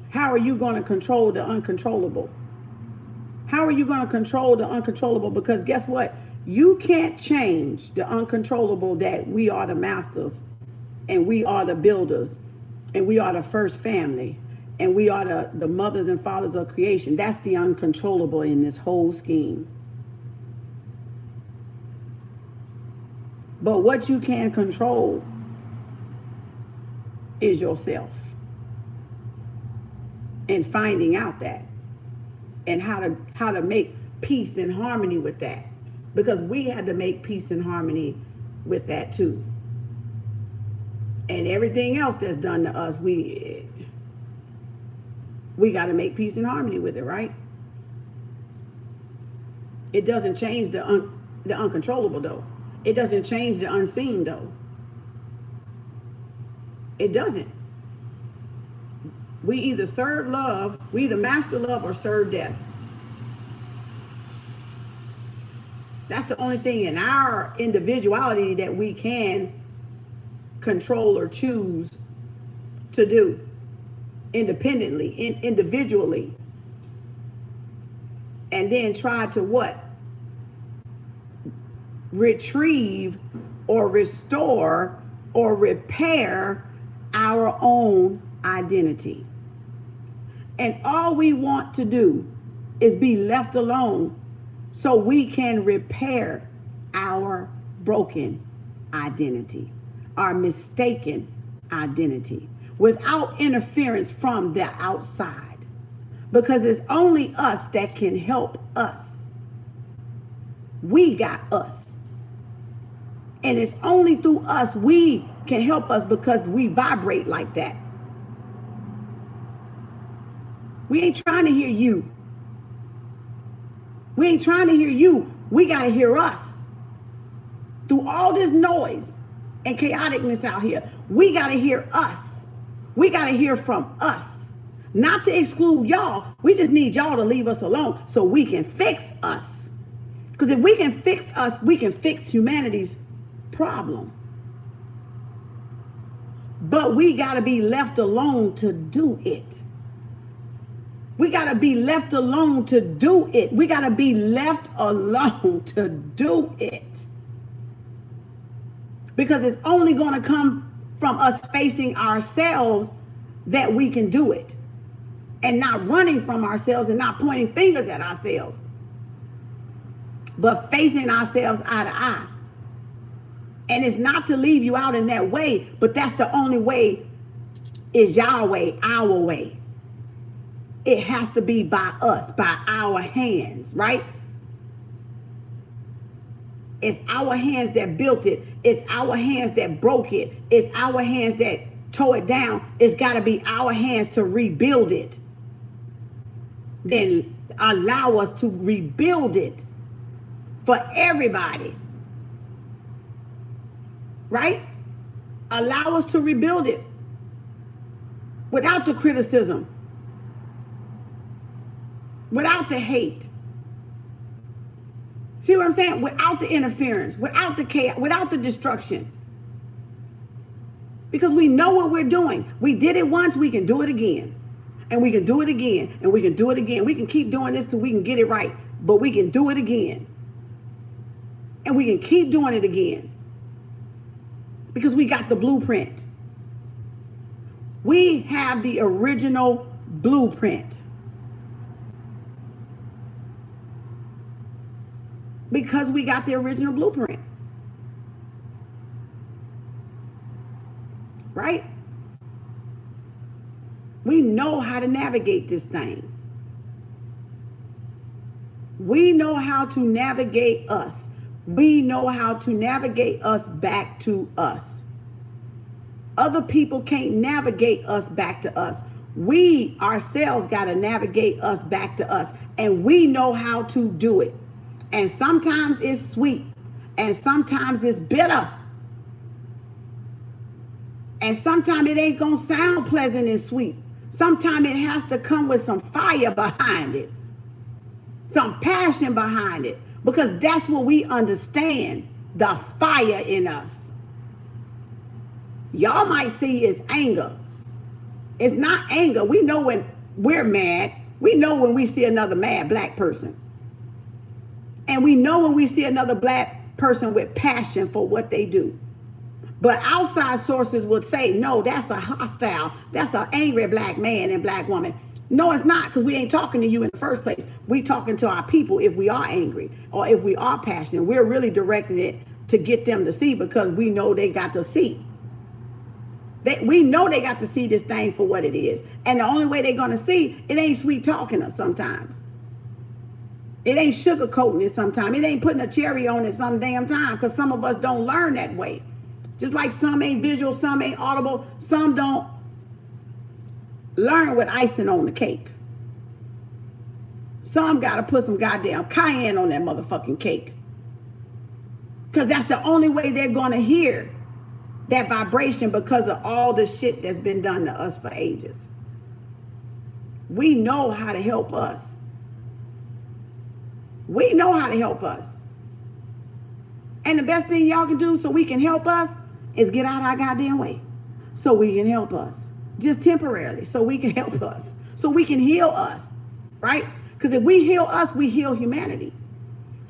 How are you gonna control the uncontrollable? How are you gonna control the uncontrollable? Because guess what? You can't change the uncontrollable, that we are the masters and we are the builders and we are the first family and we are the mothers and fathers of creation. That's the uncontrollable in this whole scheme. But what you can control is yourself, and finding out that, and how to make peace and harmony with that, because we had to make peace and harmony with that too. And everything else that's done to us, we got to make peace and harmony with it, right? It doesn't change the uncontrollable though. It doesn't change the unseen though. It doesn't. We either serve love, we either master love or serve death. That's the only thing in our individuality that we can control or choose to do independently, individually. And then try to what? Retrieve or restore or repair our own identity. And all we want to do is be left alone so we can repair our broken identity, our mistaken identity, without interference from the outside. Because it's only us that can help us. We got us. And it's only through us we can help us, because we vibrate like that. We ain't trying to hear you. We ain't trying to hear you. We got to hear us. Through all this noise and chaoticness out here, we got to hear us. We got to hear from us. Not to exclude y'all. We just need y'all to leave us alone so we can fix us. Because if we can fix us, we can fix humanity's problem. But we got to be left alone to do it. We got to be left alone to do it. We got to be left alone to do it. Because it's only going to come from us facing ourselves that we can do it. And not running from ourselves and not pointing fingers at ourselves. But facing ourselves eye to eye. And it's not to leave you out in that way, but that's the only way, is your way, our way. It has to be by us, by our hands, right? It's our hands that built it. It's our hands that broke it. It's our hands that tore it down. It's got to be our hands to rebuild it. Then allow us to rebuild it for everybody. Right? Allow us to rebuild it without the criticism, without the hate. See what I'm saying? Without the interference, without the chaos, without the destruction. Because we know what we're doing. We did it once, we can do it again. And we can do it again, and we can do it again. We can keep doing this till we can get it right, but we can do it again. And we can keep doing it again. Because we got the blueprint. We have the original blueprint. Because we got the original blueprint. Right? We know how to navigate this thing. We know how to navigate us. We know how to navigate us back to us. Other people can't navigate us back to us. We ourselves got to navigate us back to us. And we know how to do it. And sometimes it's sweet. And sometimes it's bitter. And sometimes it ain't gonna sound pleasant and sweet. Sometimes it has to come with some fire behind it, some passion behind it, because that's what we understand, the fire in us. Y'all might see is anger. It's not anger. We know when we're mad. We know when we see another mad black person. And we know when we see another black person with passion for what they do. But outside sources would say, no, that's a hostile, that's an angry black man and black woman. No, it's not, because we ain't talking to you in the first place. We talking to our people if we are angry or if we are passionate. We're really directing it to get them to see, because we know they got to see. We know they got to see this thing for what it is. And the only way they're going to see, it ain't sweet talking us sometimes. It ain't sugarcoating it sometimes. It ain't putting a cherry on it some damn time, because some of us don't learn that way. Just like some ain't visual, some ain't audible, some don't learn with icing on the cake. Some got to put some goddamn cayenne on that motherfucking cake, because that's the only way they're going to hear that vibration, because of all the shit that's been done to us for ages. We know how to help us. We know how to help us. And the best thing y'all can do so we can help us is get out of our goddamn way, so we can help us. Just temporarily, so we can help us. So we can heal us, right? Because if we heal us, we heal humanity.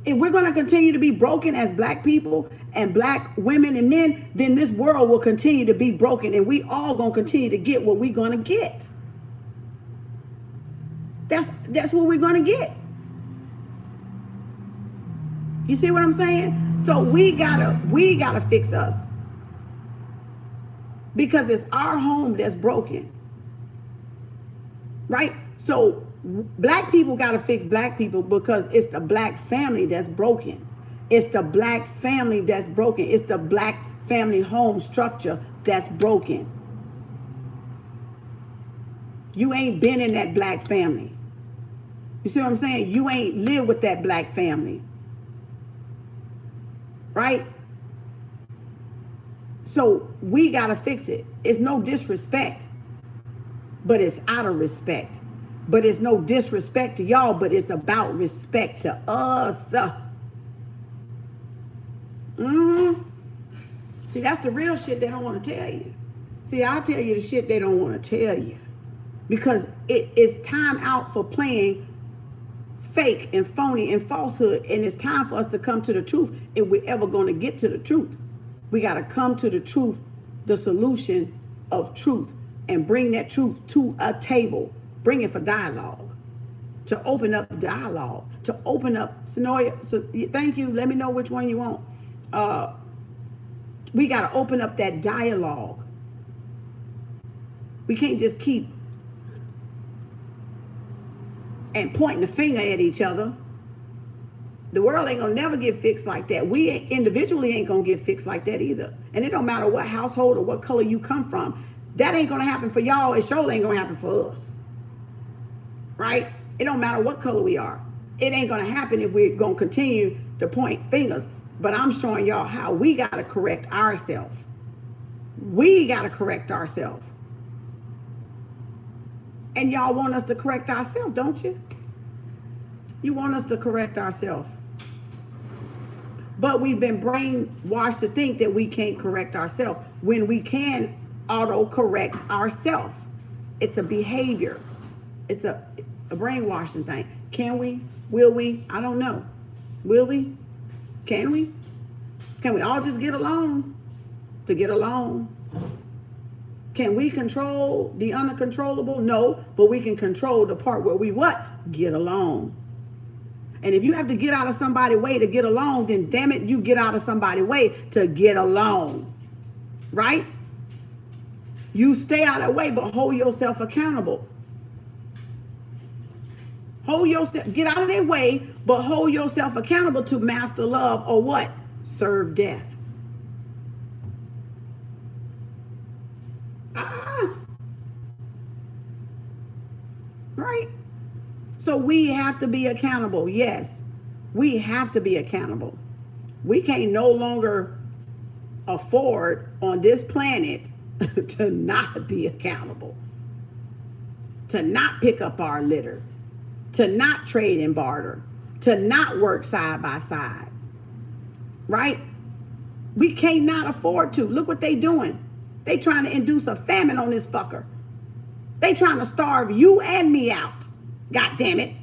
If we're going to continue to be broken as black people and black women and men, then this world will continue to be broken, and we all going to continue to get what we're going to get. That's what we're going to get. You see what I'm saying? So we gotta fix us, because it's our home that's broken, right? So black people got to fix black people, because it's the black family that's broken. It's the black family that's broken. It's the black family home structure that's broken. You ain't been in that black family. You see what I'm saying? You ain't lived with that black family, right? So we got to fix it. It's no disrespect, but it's out of respect. But it's no disrespect to y'all, but it's about respect to us. See, that's the real shit they don't want to tell you. See, I'll tell you the shit they don't want to tell you, because it is time out for playing fake and phony and falsehood, and it's time for us to come to the truth if we're ever going to get to the truth. We got to come to the truth, the solution of truth, and bring that truth to a table. Bring it for dialogue, to open up dialogue, to open up scenario. So thank you. Let me know which one you want. We got to open up that dialogue. We can't just keep and pointing the finger at each other. The world ain't gonna never get fixed like that. We individually ain't gonna get fixed like that either. And it don't matter what household or what color you come from. That ain't gonna happen for y'all. It surely ain't gonna happen for us. Right? It don't matter what color we are. It ain't gonna happen if we're gonna continue to point fingers. But I'm showing y'all how we gotta correct ourselves. We gotta correct ourselves. And y'all want us to correct ourselves, don't you? You want us to correct ourselves. But we've been brainwashed to think that we can't correct ourselves when we can auto-correct ourselves. It's a behavior. It's a brainwashing thing. Can we? Will we? I don't know. Will we? Can we? Can we all just get along to get along? Can we control the uncontrollable? No, but we can control the part where we what? Get along. And if you have to get out of somebody's way to get along, then damn it, you get out of somebody's way to get along. Right? You stay out of the way, but hold yourself accountable. Hold yourself, get out of their way, but hold yourself accountable to master love, or what? Serve death. Right? So we have to be accountable. Yes, we have to be accountable. We can't no longer afford on this planet to not be accountable, to not pick up our litter, to not trade and barter, to not work side by side, right? We can't not afford to. Look what they doing. They trying to induce a famine on this fucker. They trying to starve you and me out. God damn it.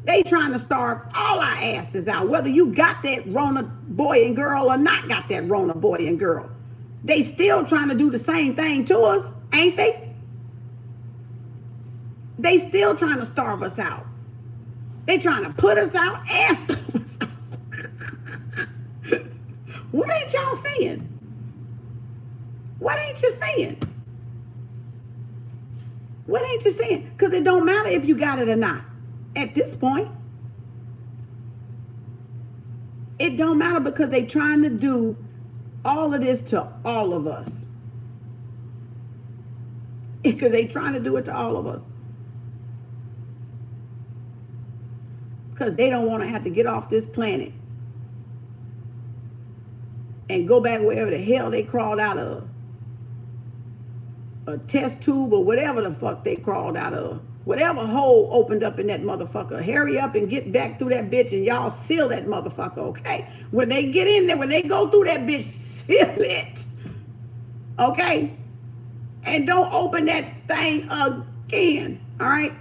They trying to starve all our asses out, whether you got that Rona boy and girl or not got that Rona boy and girl. They still trying to do the same thing to us, ain't they? They still trying to starve us out. They trying to put us out and starve us out. What ain't y'all seeing? What ain't you seeing? What ain't you seeing? Because it don't matter if you got it or not. At this point, it don't matter because they trying to do all of this to all of us. Because they trying to do it to all of us. Because they don't want to have to get off this planet and go back wherever the hell they crawled out of. A test tube or whatever the fuck they crawled out of. Whatever hole opened up in that motherfucker, hurry up and get back through that bitch and y'all seal that motherfucker, okay? When they get in there, when they go through that bitch, seal it, okay? And don't open that thing again, all right?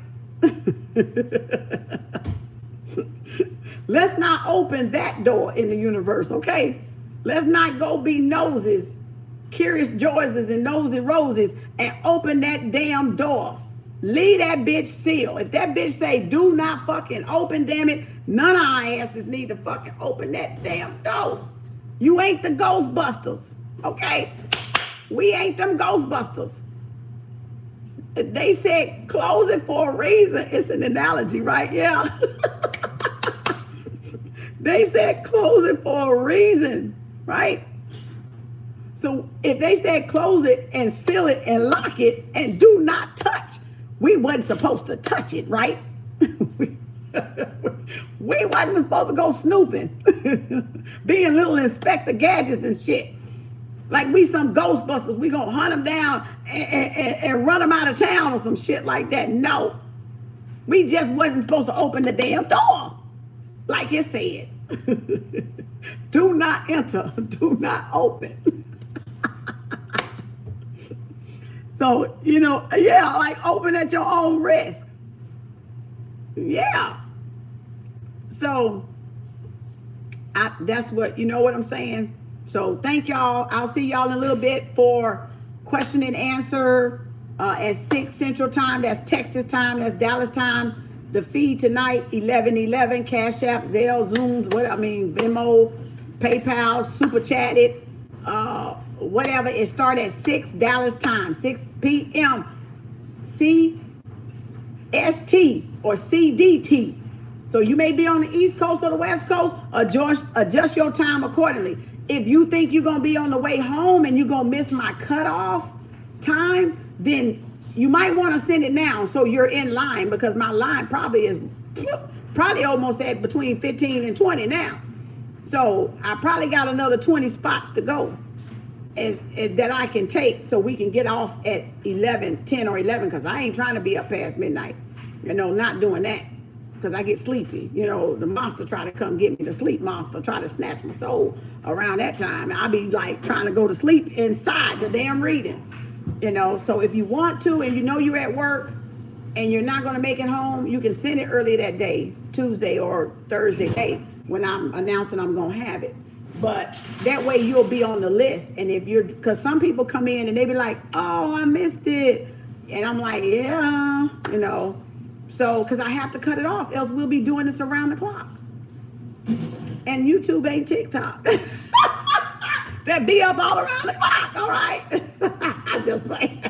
Let's not open that door in the universe, okay? Let's not go be noses, curious Joyces and nosy roses and open that damn door. Leave that bitch sealed. If that bitch say do not fucking open, damn it, none of our asses need to fucking open that damn door. You ain't the Ghostbusters, okay? We ain't them Ghostbusters. They said close it for a reason. It's an analogy, right? Yeah. They said close it for a reason, right? So if they said close it and seal it and lock it and do not touch, we wasn't supposed to touch it, right? We wasn't supposed to go snooping, being little Inspector Gadgets and shit. Like we some Ghostbusters, we gonna hunt them down and run them out of town or some shit like that. No, we just wasn't supposed to open the damn door, like it said. Do not enter, do not open. So, you know, yeah, like open at your own risk. Yeah. So, that's what, you know what I'm saying? So, thank y'all. I'll see y'all in a little bit for question and answer at 6 Central Time. That's Texas time. That's Dallas time. The feed tonight, 11:11. Cash App, Zelle, Zooms, Venmo, PayPal, Super Chat it. Whatever, it starts at 6 Dallas time, 6 p.m. CST or CDT. So you may be on the East Coast or the West Coast, adjust your time accordingly. If you think you're going to be on the way home and you're going to miss my cutoff time, then you might want to send it now so you're in line, because my line probably almost at between 15 and 20 now. So I probably got another 20 spots to go. And that I can take so we can get off at 10 or 11, because I ain't trying to be up past midnight. You know, not doing that, because I get sleepy. You know, the monster try to come get me, the sleep monster try to snatch my soul around that time. I'll be like trying to go to sleep inside the damn reading. You know, so if you want to and you know you're at work and you're not going to make it home, you can send it early that day, Tuesday or Thursday day, when I'm announcing I'm going to have it. But that way you'll be on the list. And if you're, because some people come in and they be like, oh, I missed it. And I'm like, yeah, you know. So, because I have to cut it off, else we'll be doing this around the clock. And YouTube ain't TikTok. That be up all around the clock, all right? I'm just playing.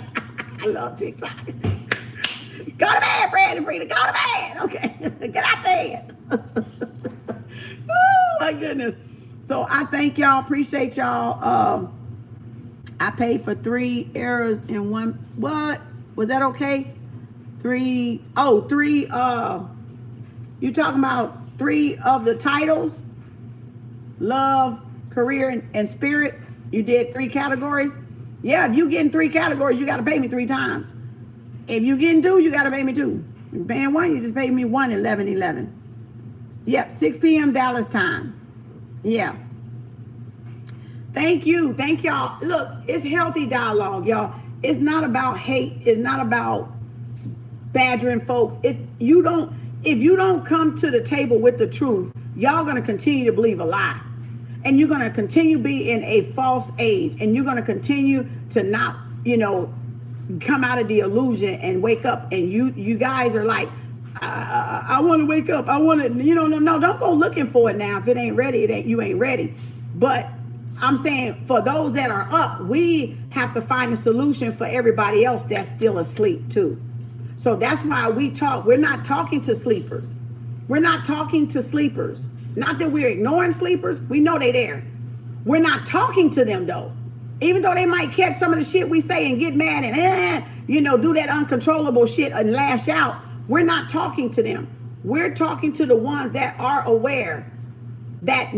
I love TikTok. Go to bed, Fred and Frida, go to bed. Okay, get out your head. Oh, my goodness. So I thank y'all, appreciate y'all. I paid for 3 errors in one. What? Was that okay? 3, you talking about 3 of the titles? love, career, and spirit. You did 3 categories. Yeah, if you get in 3 categories, you got to pay me 3 times. If you getting 2, you got to pay me 2. If you're paying 1, you just pay me 1, 11, 11. Yep, 6 p.m. Dallas time. Yeah. Thank you. Thank y'all. Look, it's healthy dialogue, y'all. It's not about hate. It's not about badgering folks. If you don't come to the table with the truth, y'all gonna continue to believe a lie. And you're gonna continue to be in a false age. And you're gonna continue to not, come out of the illusion and wake up. And you guys are like, I want to wake up. I want to, no, don't go looking for it now. If it ain't ready, you ain't ready. But I'm saying for those that are up, we have to find a solution for everybody else that's still asleep too. So that's why we talk. We're not talking to sleepers. We're not talking to sleepers. Not that we're ignoring sleepers. We know they're there. We're not talking to them though. Even though they might catch some of the shit we say and get mad and, do that uncontrollable shit and lash out. We're not talking to them. We're talking to the ones that are aware, that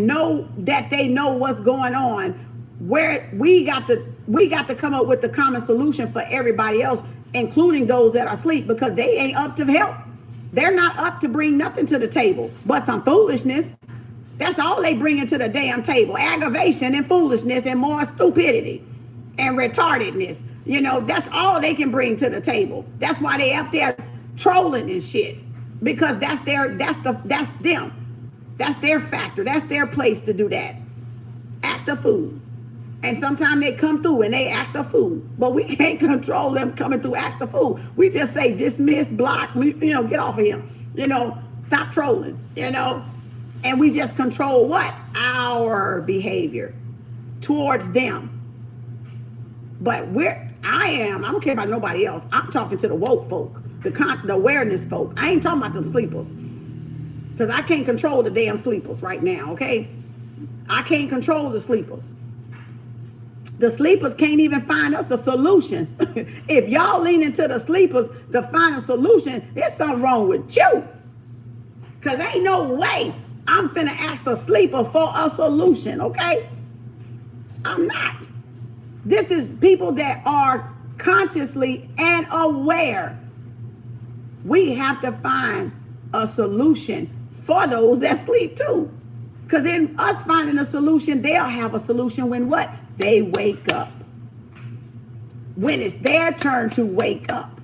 they know what's going on. Where we got to come up with the common solution for everybody else, including those that are asleep, because they ain't up to help. They're not up to bring nothing to the table but some foolishness. That's all they bring into the damn table. Aggravation and foolishness and more stupidity and retardedness. That's all they can bring to the table. That's why they up there trolling and shit. Because that's them. That's their factor. That's their place to do that. Act a fool. And sometimes they come through and they act a fool. But we can't control them coming through act a fool. We just say dismiss, block, get off of him. Stop trolling, And we just control what? Our behavior towards them. But I don't care about nobody else. I'm talking to the woke folk, the awareness folk. I ain't talking about them sleepers. Because I can't control the damn sleepers right now, okay? I can't control the sleepers. The sleepers can't even find us a solution. If y'all lean into the sleepers to find a solution, there's something wrong with you. Because ain't no way I'm finna ask a sleeper for a solution, okay? I'm not. This is people that are consciously and aware. We have to find a solution for those that sleep too. Because in us finding a solution, they'll have a solution when what? They wake up. When it's their turn to wake up.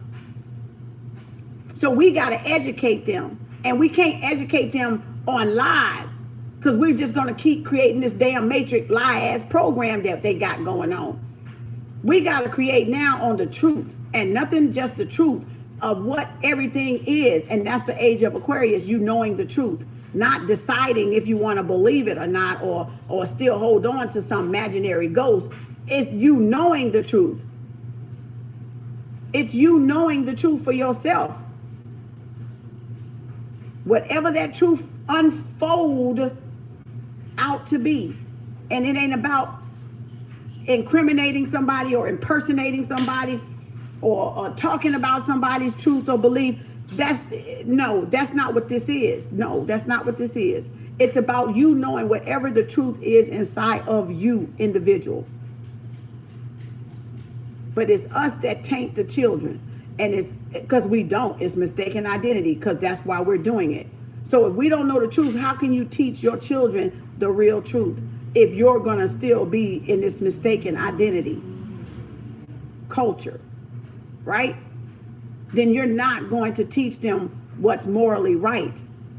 So we got to educate them. And we can't educate them on lies, because we're just going to keep creating this damn matrix lie-ass program that they got going on. We got to create now on the truth, and nothing just the truth of what everything is. And that's the age of Aquarius, you knowing the truth, not deciding if you want to believe it or not, or still hold on to some imaginary ghost. It's you knowing the truth. It's you knowing the truth for yourself. Whatever that truth unfold out to be. And it ain't about incriminating somebody or impersonating somebody or talking about somebody's truth or belief. That's not what this is. No, that's not what this is. It's about you knowing whatever the truth is inside of you, individual. But it's us that taint the children. And it's because we don't. It's mistaken identity, because that's why we're doing it. So if we don't know the truth, how can you teach your children the real truth if you're going to still be in this mistaken identity culture, right? Then you're not going to teach them what's morally right.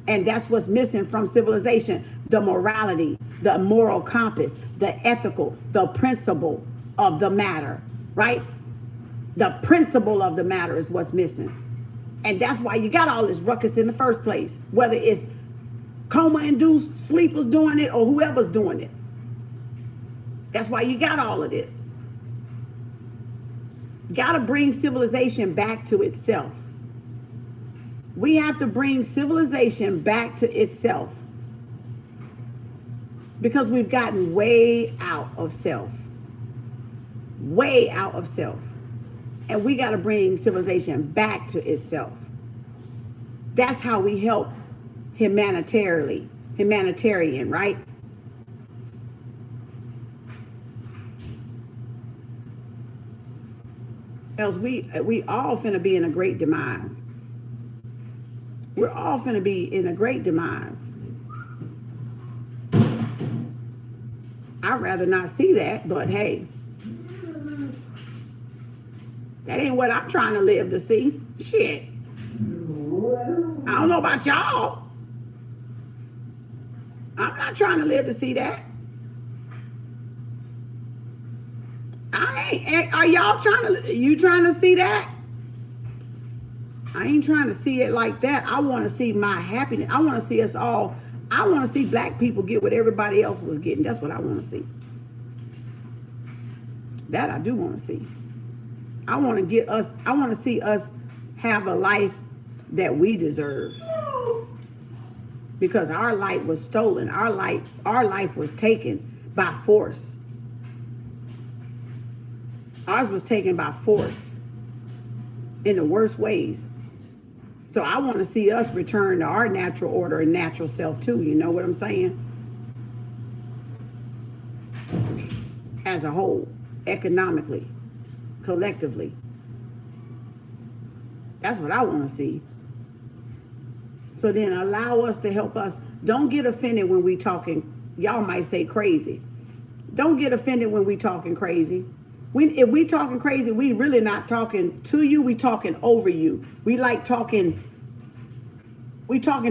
And that's what's missing from civilization. The morality, the moral compass, the ethical, the principle of the matter, right? The principle of the matter is what's missing. And that's why you got all this ruckus in the first place, whether it's coma-induced sleepers doing it or whoever's doing it. That's why you got all of this. Got to bring civilization back to itself. We have to bring civilization back to itself, because we've gotten way out of self. Way out of self. And we got to bring civilization back to itself. That's how we help humanitarian, right? Else we all finna be in a great demise. We're all finna be in a great demise. I'd rather not see that, but hey, that ain't what I'm trying to live to see. Shit. I don't know about y'all. I'm not trying to live to see that. I ain't. Are y'all you trying to see that? I ain't trying to see it like that. I want to see my happiness. I want to see us all. I want to see black people get what everybody else was getting. That's what I want to see. That I do want to see. I want to see us have a life that we deserve. Because our life was stolen. Our life was taken by force. Ours was taken by force in the worst ways. So I want to see us return to our natural order and natural self too. You know what I'm saying? As a whole, economically, collectively. That's what I want to see. So then allow us to help us. Don't get offended when we talking, y'all might say crazy. Don't get offended when we talking crazy. If we talking crazy, we really not talking to you, we talking over you. We talking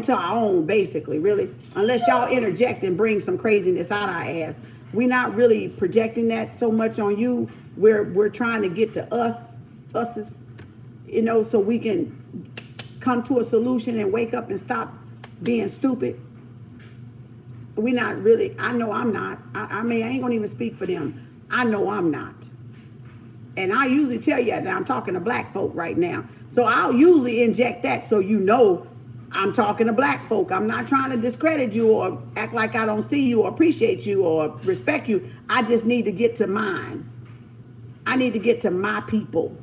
to our own, basically, really. Unless y'all interject and bring some craziness out our ass. We not really projecting that so much on you. We're trying to get to us, so we can come to a solution and wake up and stop being stupid. We not really, I know I'm not. I mean, I ain't gonna even speak for them. I know I'm not. And I usually tell you that I'm talking to black folk right now. So I'll usually inject that so you know I'm talking to black folk. I'm not trying to discredit you or act like I don't see you or appreciate you or respect you. I just need to get to mine. I need to get to my people.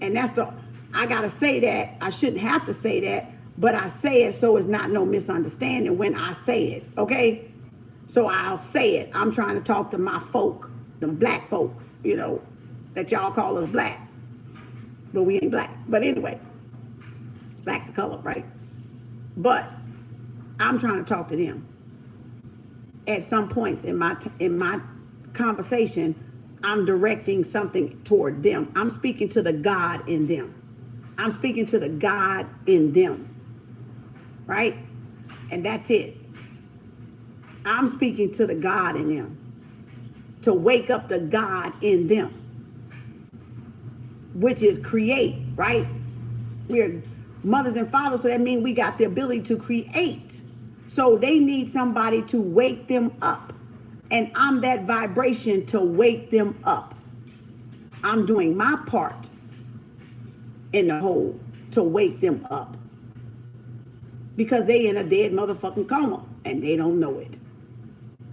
And I gotta say that. I shouldn't have to say that, but I say it so it's not no misunderstanding when I say it, okay? So I'll say it. I'm trying to talk to my folk, them black folk, that y'all call us black. But we ain't black. But anyway, black's a color, right? But I'm trying to talk to them. At some points in my conversation, I'm directing something toward them. I'm speaking to the God in them. I'm speaking to the God in them, right? And that's it. I'm speaking to the God in them, to wake up the God in them, which is create, right? We're mothers and fathers, so that means we got the ability to create. So they need somebody to wake them up. And I'm that vibration to wake them up. I'm doing my part in the whole to wake them up. Because they in a dead motherfucking coma and they don't know it.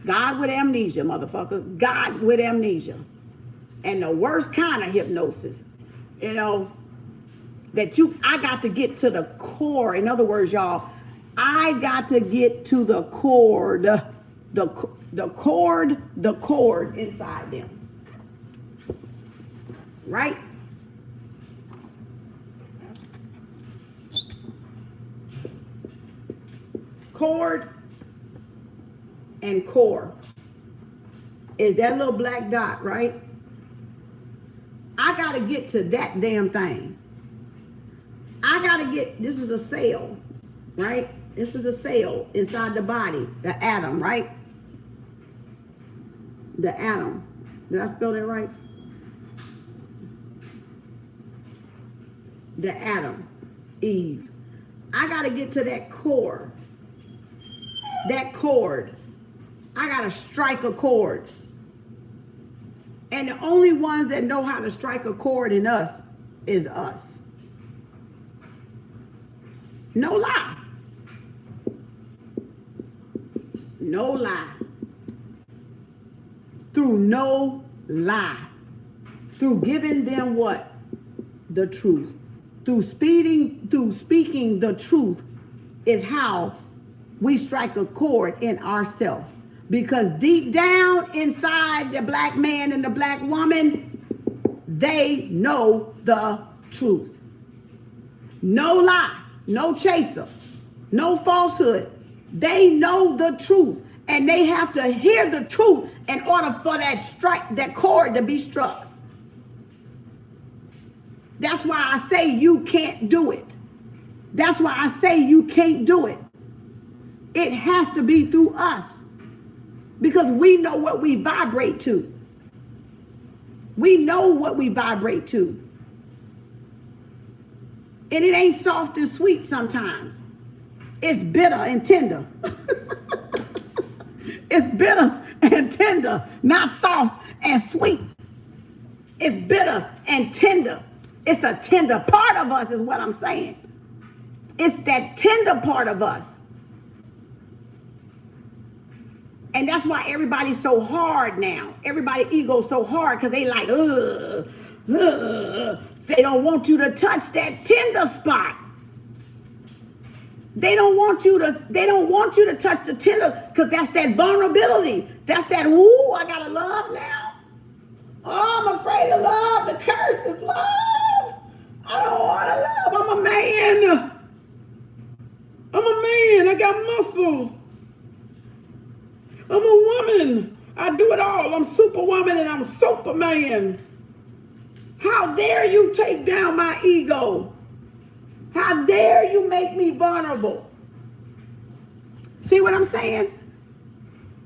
God with amnesia, motherfucker. God with amnesia. And the worst kind of hypnosis, that I got to get to the core. In other words, y'all, I got to get to the core, the cord inside them. Right? Cord and core is that little black dot, right? I got to get to that damn thing. This is a cell, right? This is a cell inside the body, the atom, right? The atom. Did I spell that right? The atom, Eve. I got to get to that core. That chord. I got to strike a chord. And the only ones that know how to strike a chord in us is us. No lie. No lie. Through no lie. Through giving them what? The truth. Through speaking the truth is how we strike a chord in ourselves. Because deep down inside the black man and the black woman, they know the truth. No lie, no chaser, no falsehood. They know the truth, and they have to hear the truth in order for that chord to be struck. That's why I say you can't do it. That's why I say you can't do it. It has to be through us, because we know what we vibrate to. We know what we vibrate to. And it ain't soft and sweet sometimes. It's bitter and tender. It's bitter and tender, not soft and sweet. It's bitter and tender. It's a tender part of us is what I'm saying. It's that tender part of us. And that's why everybody's so hard now. Everybody ego's so hard because they like, they don't want you to touch that tender spot. They don't want you to touch the tender, because that's that vulnerability. That's that, ooh, I gotta love now. Oh, I'm afraid of love. The curse is love. I don't want to love. I'm a man. I got muscles. I'm a woman. I do it all. I'm Superwoman and I'm Superman. How dare you take down my ego? How dare you make me vulnerable? See what I'm saying?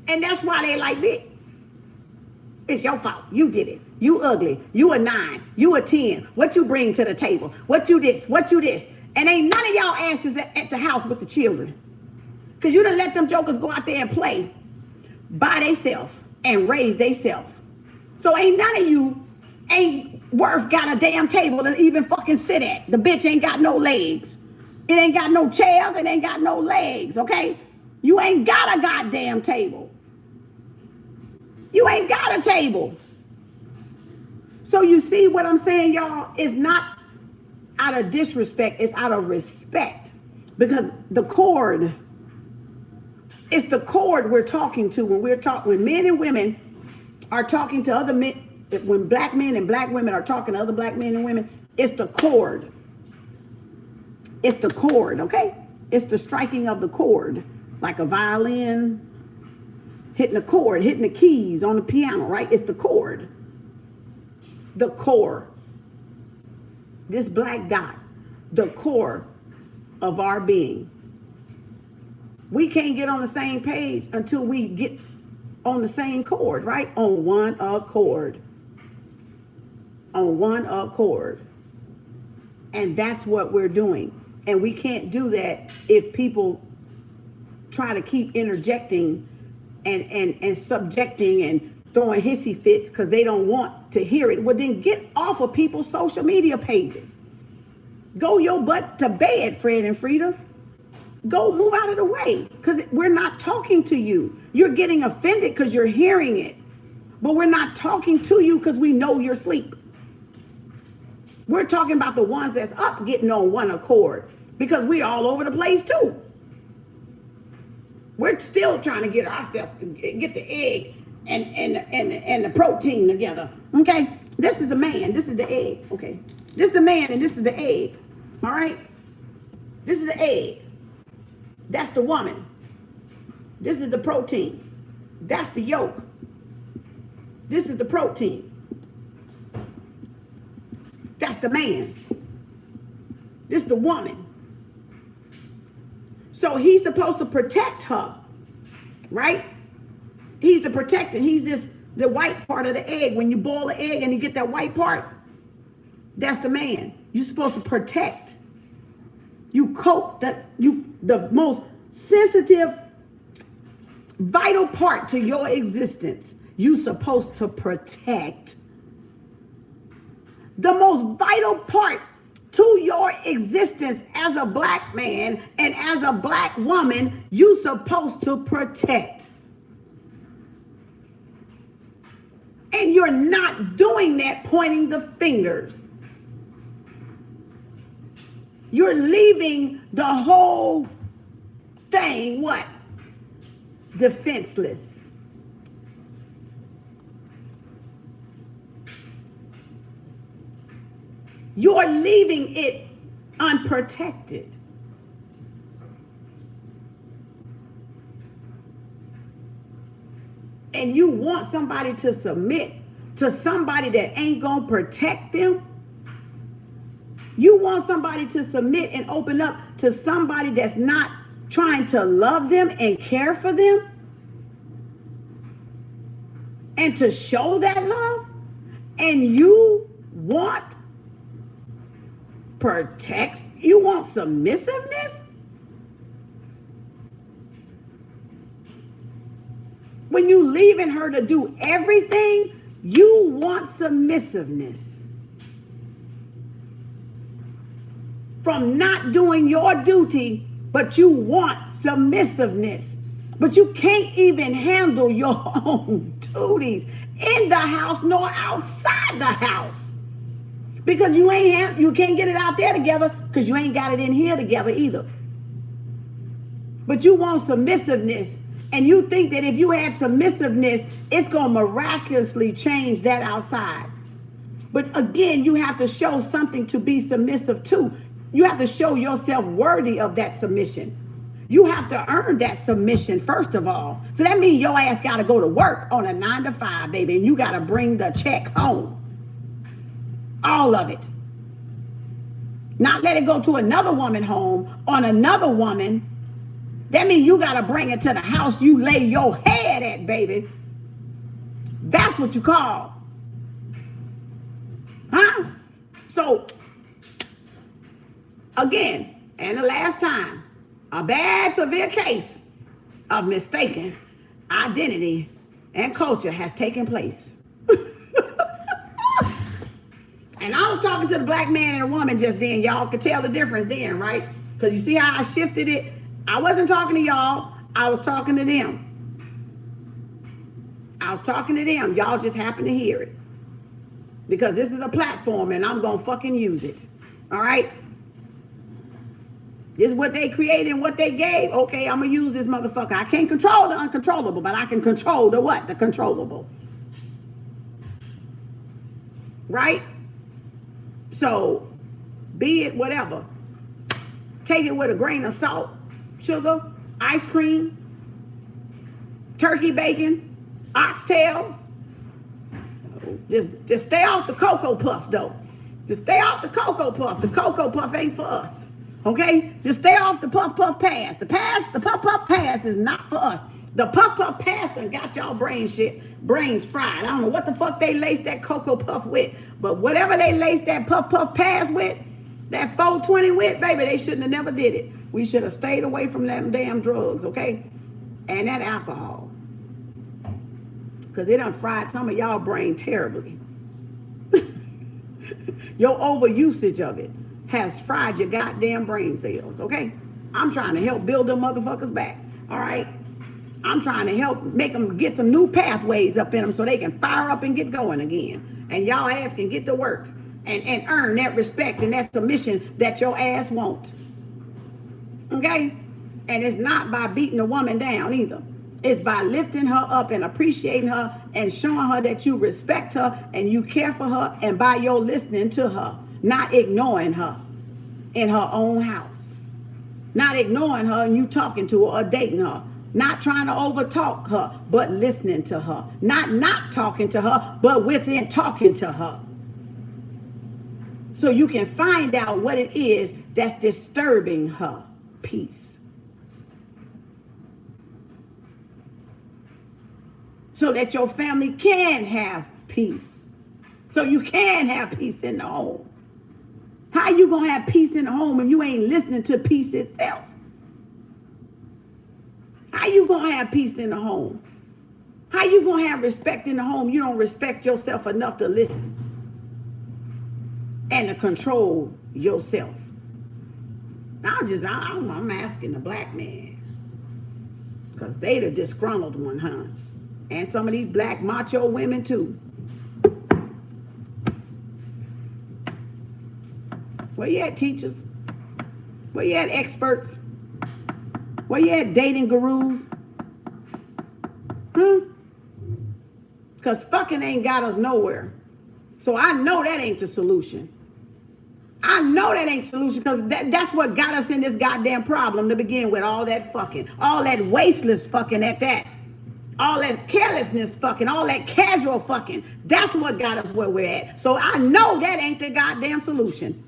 And that's why they like this. It's your fault. You did it. You ugly. You a 9. You a 10. What you bring to the table? What you this? What you this? And ain't none of y'all asses at the house with the children. Because you done let them jokers go out there and play by theyself and raise theyself. So ain't none of you ain't worth got a damn table to even fucking sit at. The bitch ain't got no legs. It ain't got no chairs. It ain't got no legs, okay? You ain't got a goddamn table. You ain't got a table. So you see what I'm saying, y'all? It's not out of disrespect. It's out of respect. Because the cord, it's the cord we're talking to when men and women are talking to other men, when black men and black women are talking to other black men and women, it's the cord. It's the cord, okay? It's the striking of the cord, like a violin hitting a chord, hitting the keys on the piano, right? It's the chord. The core. This black dot, the core of our being. We can't get on the same page until we get on the same chord, right? On one accord. On one accord. And that's what we're doing. And we can't do that if people try to keep interjecting and subjecting and throwing hissy fits because they don't want to hear it. Well, then get off of people's social media pages. Go your butt to bed, Fred and Frida. Go move out of the way, because we're not talking to you. You're getting offended because you're hearing it. But we're not talking to you because we know you're asleep. We're talking about the ones that's up getting on one accord, because we're all over the place too. We're still trying to get ourselves to get the egg and the protein together. Okay? This is the man. This is the egg. Okay? This is the man and this is the egg. All right? This is the egg. That's the woman. This is the protein. That's the yolk. This is the protein. That's the man. This is the woman. So he's supposed to protect her, right? He's the protector. He's the white part of the egg. When you boil the egg and you get that white part, that's the man. You're supposed to protect. You coat the most sensitive, vital part to your existence. You're supposed to protect. The most vital part to your existence as a black man and as a black woman, you're supposed to protect. And you're not doing that pointing the fingers. You're leaving the whole thing, what? Defenseless. You're leaving it unprotected. And you want somebody to submit to somebody that ain't gonna protect them. You want somebody to submit and open up to somebody that's not trying to love them and care for them and to show that love. And you want you want submissiveness? When you leaving her to do everything, you want submissiveness. From not doing your duty, but you want submissiveness. But you can't even handle your own duties in the house nor outside the house. Because you can't get it out there together because you ain't got it in here together either. But you want submissiveness, and you think that if you had submissiveness, it's going to miraculously change that outside. But again, you have to show something to be submissive to. You have to show yourself worthy of that submission. You have to earn that submission, first of all. So that means your ass got to go to work on a 9 to 5, baby, and you got to bring the check home. All of it. Not let it go to another woman home on another woman. That means you got to bring it to the house you lay your head at, baby. That's what you call. Huh? So, again, and the last time, a bad severe case of mistaken identity and culture has taken place. And I was talking to the black man and a woman just then. Y'all could tell the difference then, right? Because you see how I shifted it? I wasn't talking to y'all. I was talking to them. I was talking to them. Y'all just happened to hear it. Because this is a platform and I'm going to fucking use it. All right? This is what they created and what they gave. Okay, I'm going to use this motherfucker. I can't control the uncontrollable, but I can control the what? The controllable. Right? So, be it whatever. Take it with a grain of salt, sugar, ice cream, turkey bacon, oxtails. Just stay off the Cocoa Puff, though. Just stay off the Cocoa Puff. The Cocoa Puff ain't for us. Okay? Just stay off the Puff Puff Pass. The Puff Puff Pass is not for us. The Puff Puff Pass done got y'all brains fried. I don't know what the fuck they laced that Cocoa Puff with, but whatever they laced that Puff Puff Pass with, that 420 with, baby, they shouldn't have never did it. We should have stayed away from them damn drugs, okay? And that alcohol. Because it done fried some of y'all brain terribly. Your overusage of it has fried your goddamn brain cells, okay? I'm trying to help build them motherfuckers back, all right? I'm trying to help make them get some new pathways up in them so they can fire up and get going again. And y'all ass can get to work and earn that respect and that submission that your ass wants. Okay? And it's not by beating a woman down either. It's by lifting her up and appreciating her and showing her that you respect her and you care for her, and by your listening to her, not ignoring her in her own house. Not ignoring her and you talking to her or dating her. Not trying to overtalk her, but listening to her. Not talking to her, but within talking to her. So you can find out what it is that's disturbing her peace. So that your family can have peace. So you can have peace in the home. How you gonna have peace in the home if you ain't listening to peace itself? How you gonna have peace in the home? How you gonna have respect in the home? You don't respect yourself enough to listen and to control yourself. I'm asking the black man, because they the disgruntled one, huh? And some of these black macho women too. Where you at, teachers? Where you at, experts? Where you at, dating gurus? Because fucking ain't got us nowhere. So I know that ain't the solution. I know that ain't solution because that's what got us in this goddamn problem to begin with. All that fucking, all that wasteless fucking at that. All that carelessness fucking, all that casual fucking. That's what got us where we're at. So I know that ain't the goddamn solution.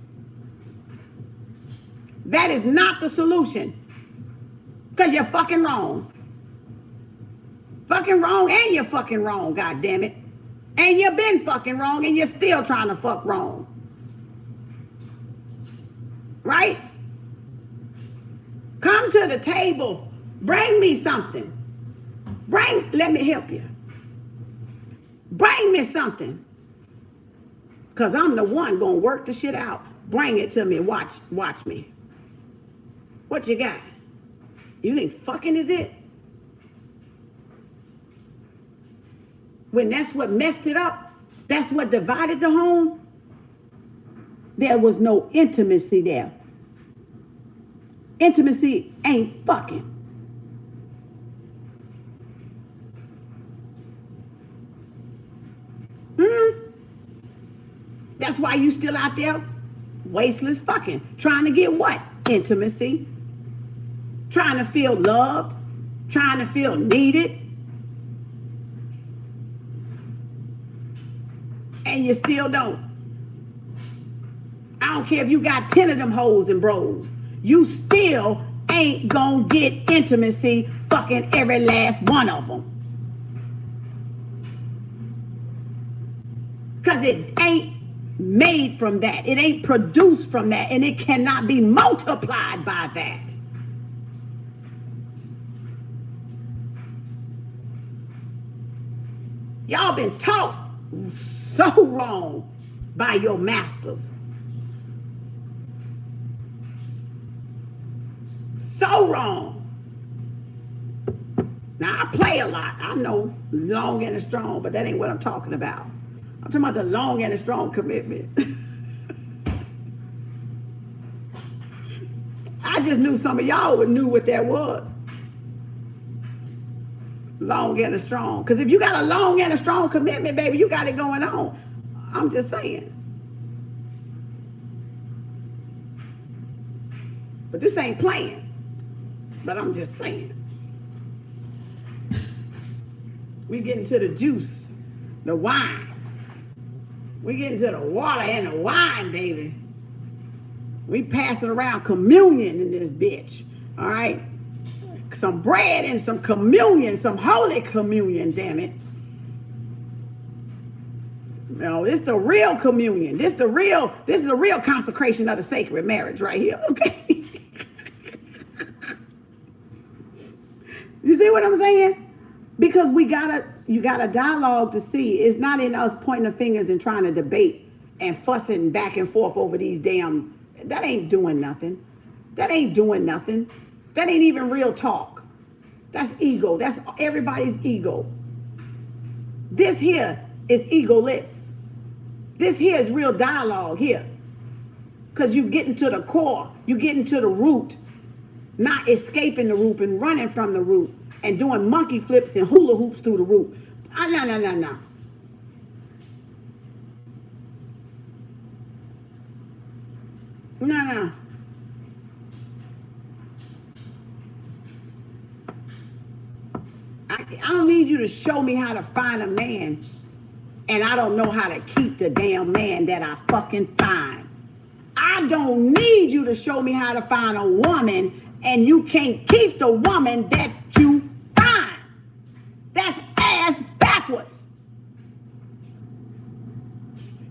That is not the solution. Because you're fucking wrong. Fucking wrong and you're fucking wrong, goddamn it. And you've been fucking wrong and you're still trying to fuck wrong. Right? Come to the table. Bring me something. Let me help you. Bring me something. Because I'm the one going to work the shit out. Bring it to me. Watch me. What you got? You think fucking is it? When that's what messed it up, that's what divided the home, there was no intimacy there. Intimacy ain't fucking. That's why you still out there wasteless fucking. Trying to get what? Intimacy. Trying to feel loved. Trying to feel needed. And you still don't. I don't care if you got 10 of them hoes and bros. You still ain't gonna get intimacy fucking every last one of them. Because it ain't made from that. It ain't produced from that. And it cannot be multiplied by that. Y'all been taught so wrong by your masters. So wrong. Now, I play a lot. I know long and strong, but that ain't what I'm talking about. I'm talking about the long and strong commitment. I just knew some of y'all would knew what that was. Long and strong. Because if you got a long and a strong commitment, baby, you got it going on. I'm just saying. But this ain't playing. But I'm just saying. We getting to the juice, the wine. We getting to the water and the wine, baby. We passing around communion in this bitch. All right? Some bread and some communion, some holy communion, damn it. No, it's the real communion. This is the real consecration of the sacred marriage right here, okay? You see what I'm saying? Because you got a dialogue to see. It's not in us pointing the fingers and trying to debate and fussing back and forth over these damn, that ain't doing nothing. That ain't doing nothing. That ain't even real talk. That's ego. That's everybody's ego. This here is egoless. This here is real dialogue here. Because you getting to the core. You getting to the root. Not escaping the root and running from the root. And doing monkey flips and hula hoops through the root. No. No. I don't need you to show me how to find a man and I don't know how to keep the damn man that I fucking find. I don't need you to show me how to find a woman and you can't keep the woman that you find. That's ass backwards.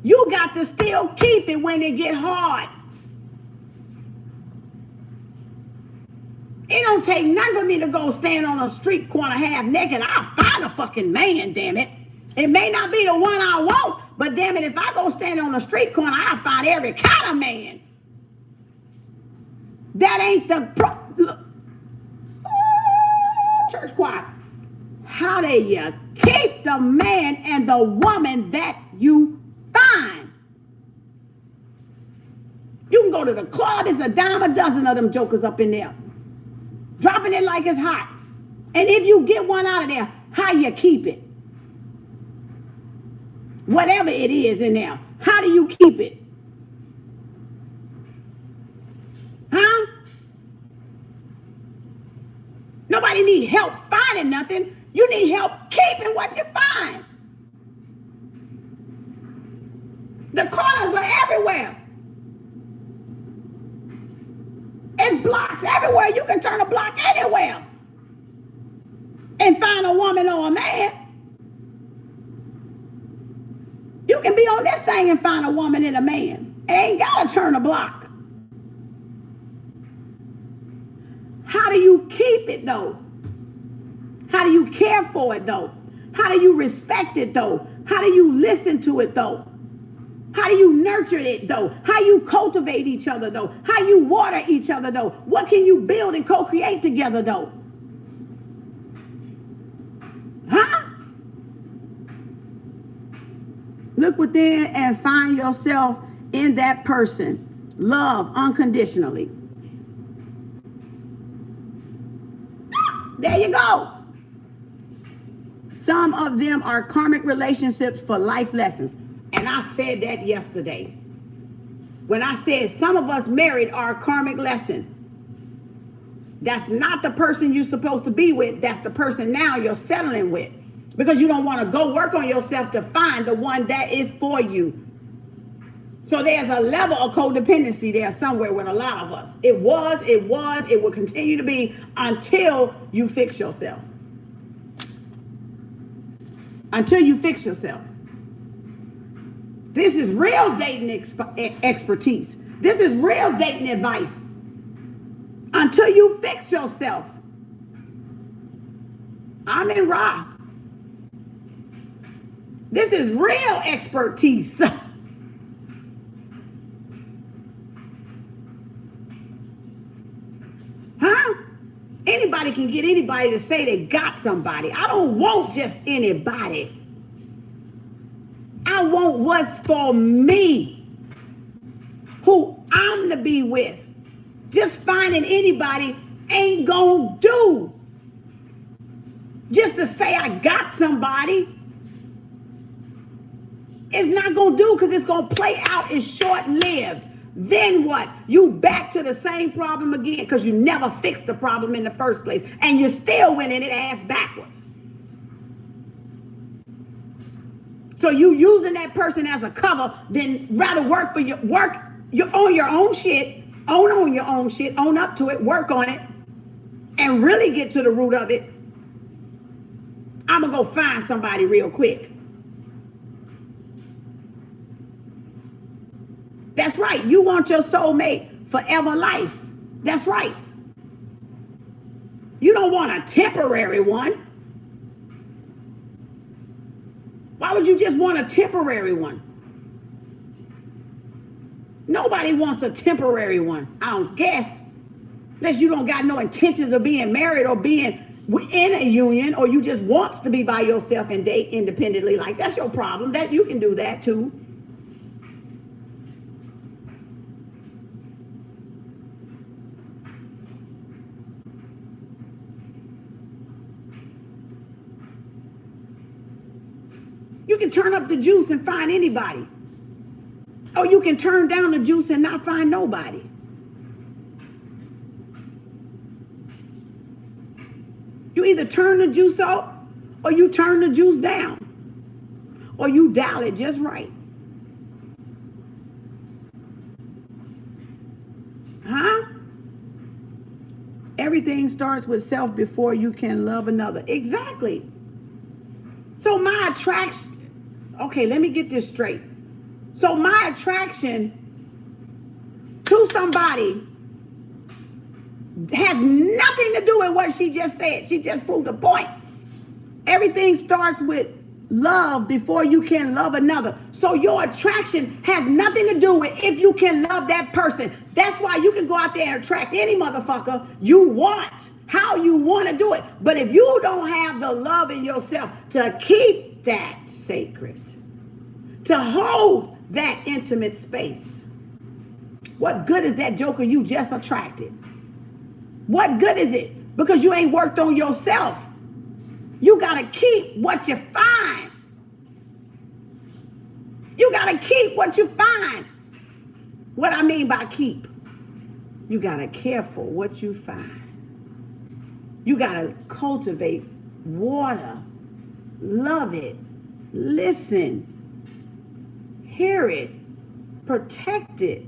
You got to still keep it when it get hard. It don't take nothing for me to go stand on a street corner half naked. I'll find a fucking man, damn it. It may not be the one I want, but damn it, if I go stand on a street corner, I'll find every kind of man. That ain't the church choir. How do you keep the man and the woman that you find? You can go to the club, it's a dime a dozen of them jokers up in there. Dropping it like it's hot. And if you get one out of there, how you keep it? Whatever it is in there, how do you keep it? Nobody need help finding nothing. You need help keeping what you find. The corners are everywhere. It's blocks everywhere. You can turn a block anywhere and find a woman or a man. You can be on this thing and find a woman and a man. It ain't gotta turn a block. How do you keep it though? How do you care for it though? How do you respect it though? How do you listen to it though? How do you nurture it though? How you cultivate each other though? How you water each other though? What can you build and co-create together though? Huh? Look within and find yourself in that person. Love unconditionally. There you go. Some of them are karmic relationships for life lessons. And I said that yesterday. When I said some of us married are a karmic lesson. That's not the person you're supposed to be with. That's the person now you're settling with. Because you don't want to go work on yourself to find the one that is for you. So there's a level of codependency there somewhere with a lot of us. It will continue to be until you fix yourself. Until you fix yourself. This is real dating expertise. This is real dating advice. Until you fix yourself. I'm in Ra. This is real expertise. Huh? Anybody can get anybody to say they got somebody. I don't want just anybody. I want what's for me. Who I'm to be with. Just finding anybody ain't gonna do. Just to say I got somebody. It's not gonna do because it's gonna play out. It's short-lived. Then what? You back to the same problem again because you never fixed the problem in the first place. And you're still winning it ass backwards. So you using that person as a cover, then rather work on your own shit, own your own shit, own up to it, work on it, and really get to the root of it. I'm gonna go find somebody real quick. That's right. You want your soulmate forever life. That's right. You don't want a temporary one. Why would you just want a temporary one? Nobody wants a temporary one, I don't guess. Unless you don't got no intentions of being married or being in a union, or you just wants to be by yourself and date independently. Like, that's your problem. That you can do that too. You can turn up the juice and find anybody. Or you can turn down the juice and not find nobody. You either turn the juice up or you turn the juice down. Or you dial it just right. Huh? Everything starts with self before you can love another. Exactly. So my attraction, okay, let me get this straight. So my attraction to somebody has nothing to do with what she just said. She just proved a point. Everything starts with love before you can love another. So your attraction has nothing to do with if you can love that person. That's why you can go out there and attract any motherfucker you want, how you want to do it. But if you don't have the love in yourself to keep that sacred, to hold that intimate space, what good is that joker you just attracted? What good is it? Because you ain't worked on yourself. You got to keep what you find. You got to keep what you find. What I mean by keep, you got to care for what you find. You got to cultivate, water, love it, listen, hear it, protect it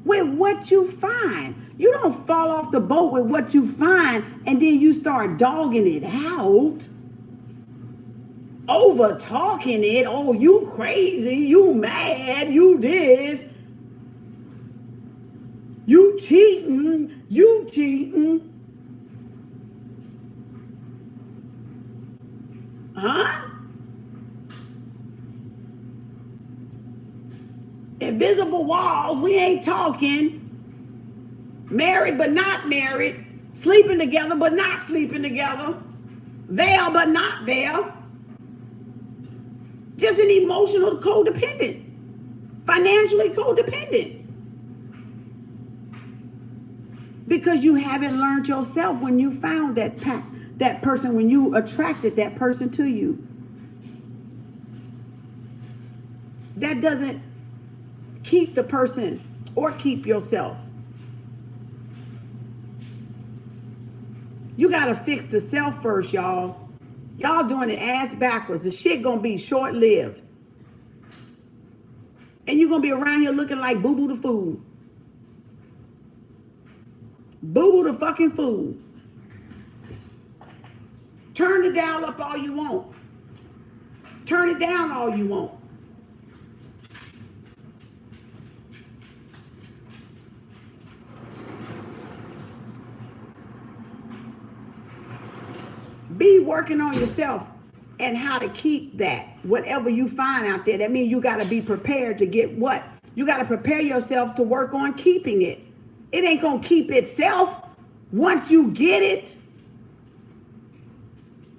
with what you find. You don't fall off the boat with what you find and then you start dogging it out, over talking it. Oh, you crazy, you mad, you this, you cheating, you cheating. Huh? Invisible walls, we ain't talking. Married but not married. Sleeping together but not sleeping together. There but not there. Just an emotional codependent. Financially codependent. Because you haven't learned yourself when you found that person, when you attracted that person to you. That doesn't keep the person or keep yourself. You got to fix the self first, y'all. Y'all doing it ass backwards. The shit gonna be short-lived. And you're gonna be around here looking like boo-boo the fool. Boo-boo the fucking fool. Turn the dial up all you want. Turn it down all you want. Be working on yourself and how to keep that. Whatever you find out there, that means you got to be prepared to get what? You got to prepare yourself to work on keeping it. It ain't going to keep itself once you get it.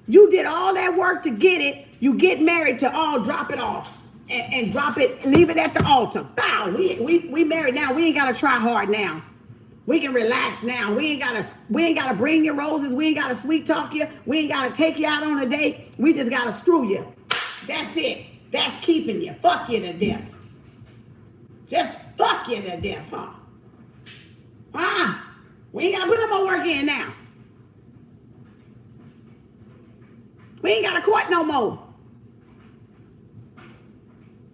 You did all that work to get it. You get married to all drop it off and drop it, leave it at the altar. Bow, we married now. We ain't got to try hard now. We can relax now. We ain't gotta bring you roses. We ain't gotta sweet talk you. We ain't gotta take you out on a date. We just gotta screw you. That's it. That's keeping you. Fuck you to death. Just fuck you to death, huh? Huh? We ain't gotta put no more work in now. We ain't gotta court no more.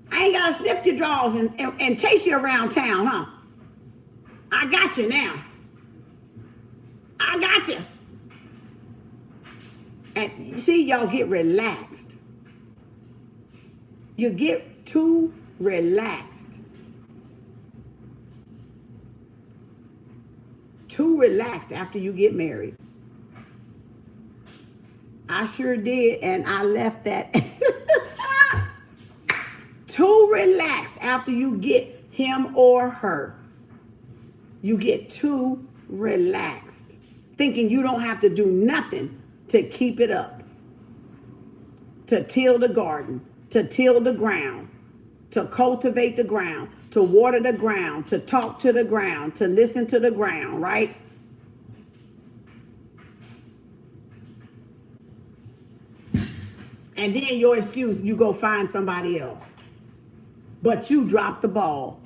I ain't gotta sniff your drawers and chase you around town, huh? I got you now. I got you. And you see, y'all get relaxed. You get too relaxed. Too relaxed after you get married. I sure did, and I left that. Too relaxed after you get him or her. You get too relaxed, thinking you don't have to do nothing to keep it up, to till the garden, to till the ground, to cultivate the ground, to water the ground, to talk to the ground, to listen to the ground, right? And then your excuse, you go find somebody else. But you dropped the ball.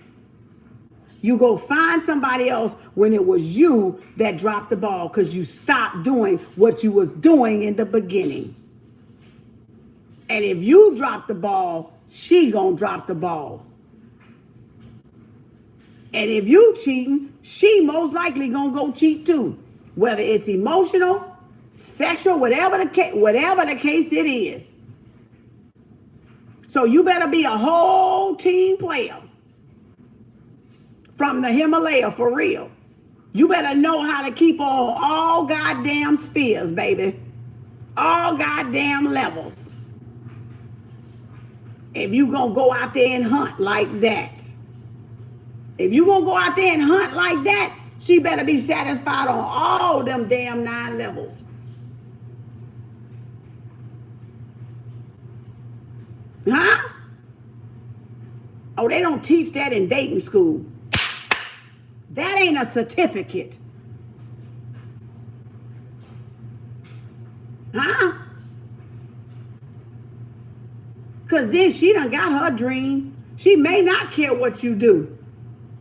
You go find somebody else when it was you that dropped the ball because you stopped doing what you was doing in the beginning. And if you drop the ball, she gonna drop the ball. And if you cheating, she most likely gonna go cheat too. Whether it's emotional, sexual, whatever the case it is. So you better be a whole team player. From the Himalaya, for real. You better know how to keep on all goddamn spheres, baby. All goddamn levels. If you gonna go out there and hunt like that. If you gonna go out there and hunt like that, she better be satisfied on all them damn 9 levels. Huh? Oh, they don't teach that in dating school. That ain't a certificate. Huh? Because then she done got her dream. She may not care what you do.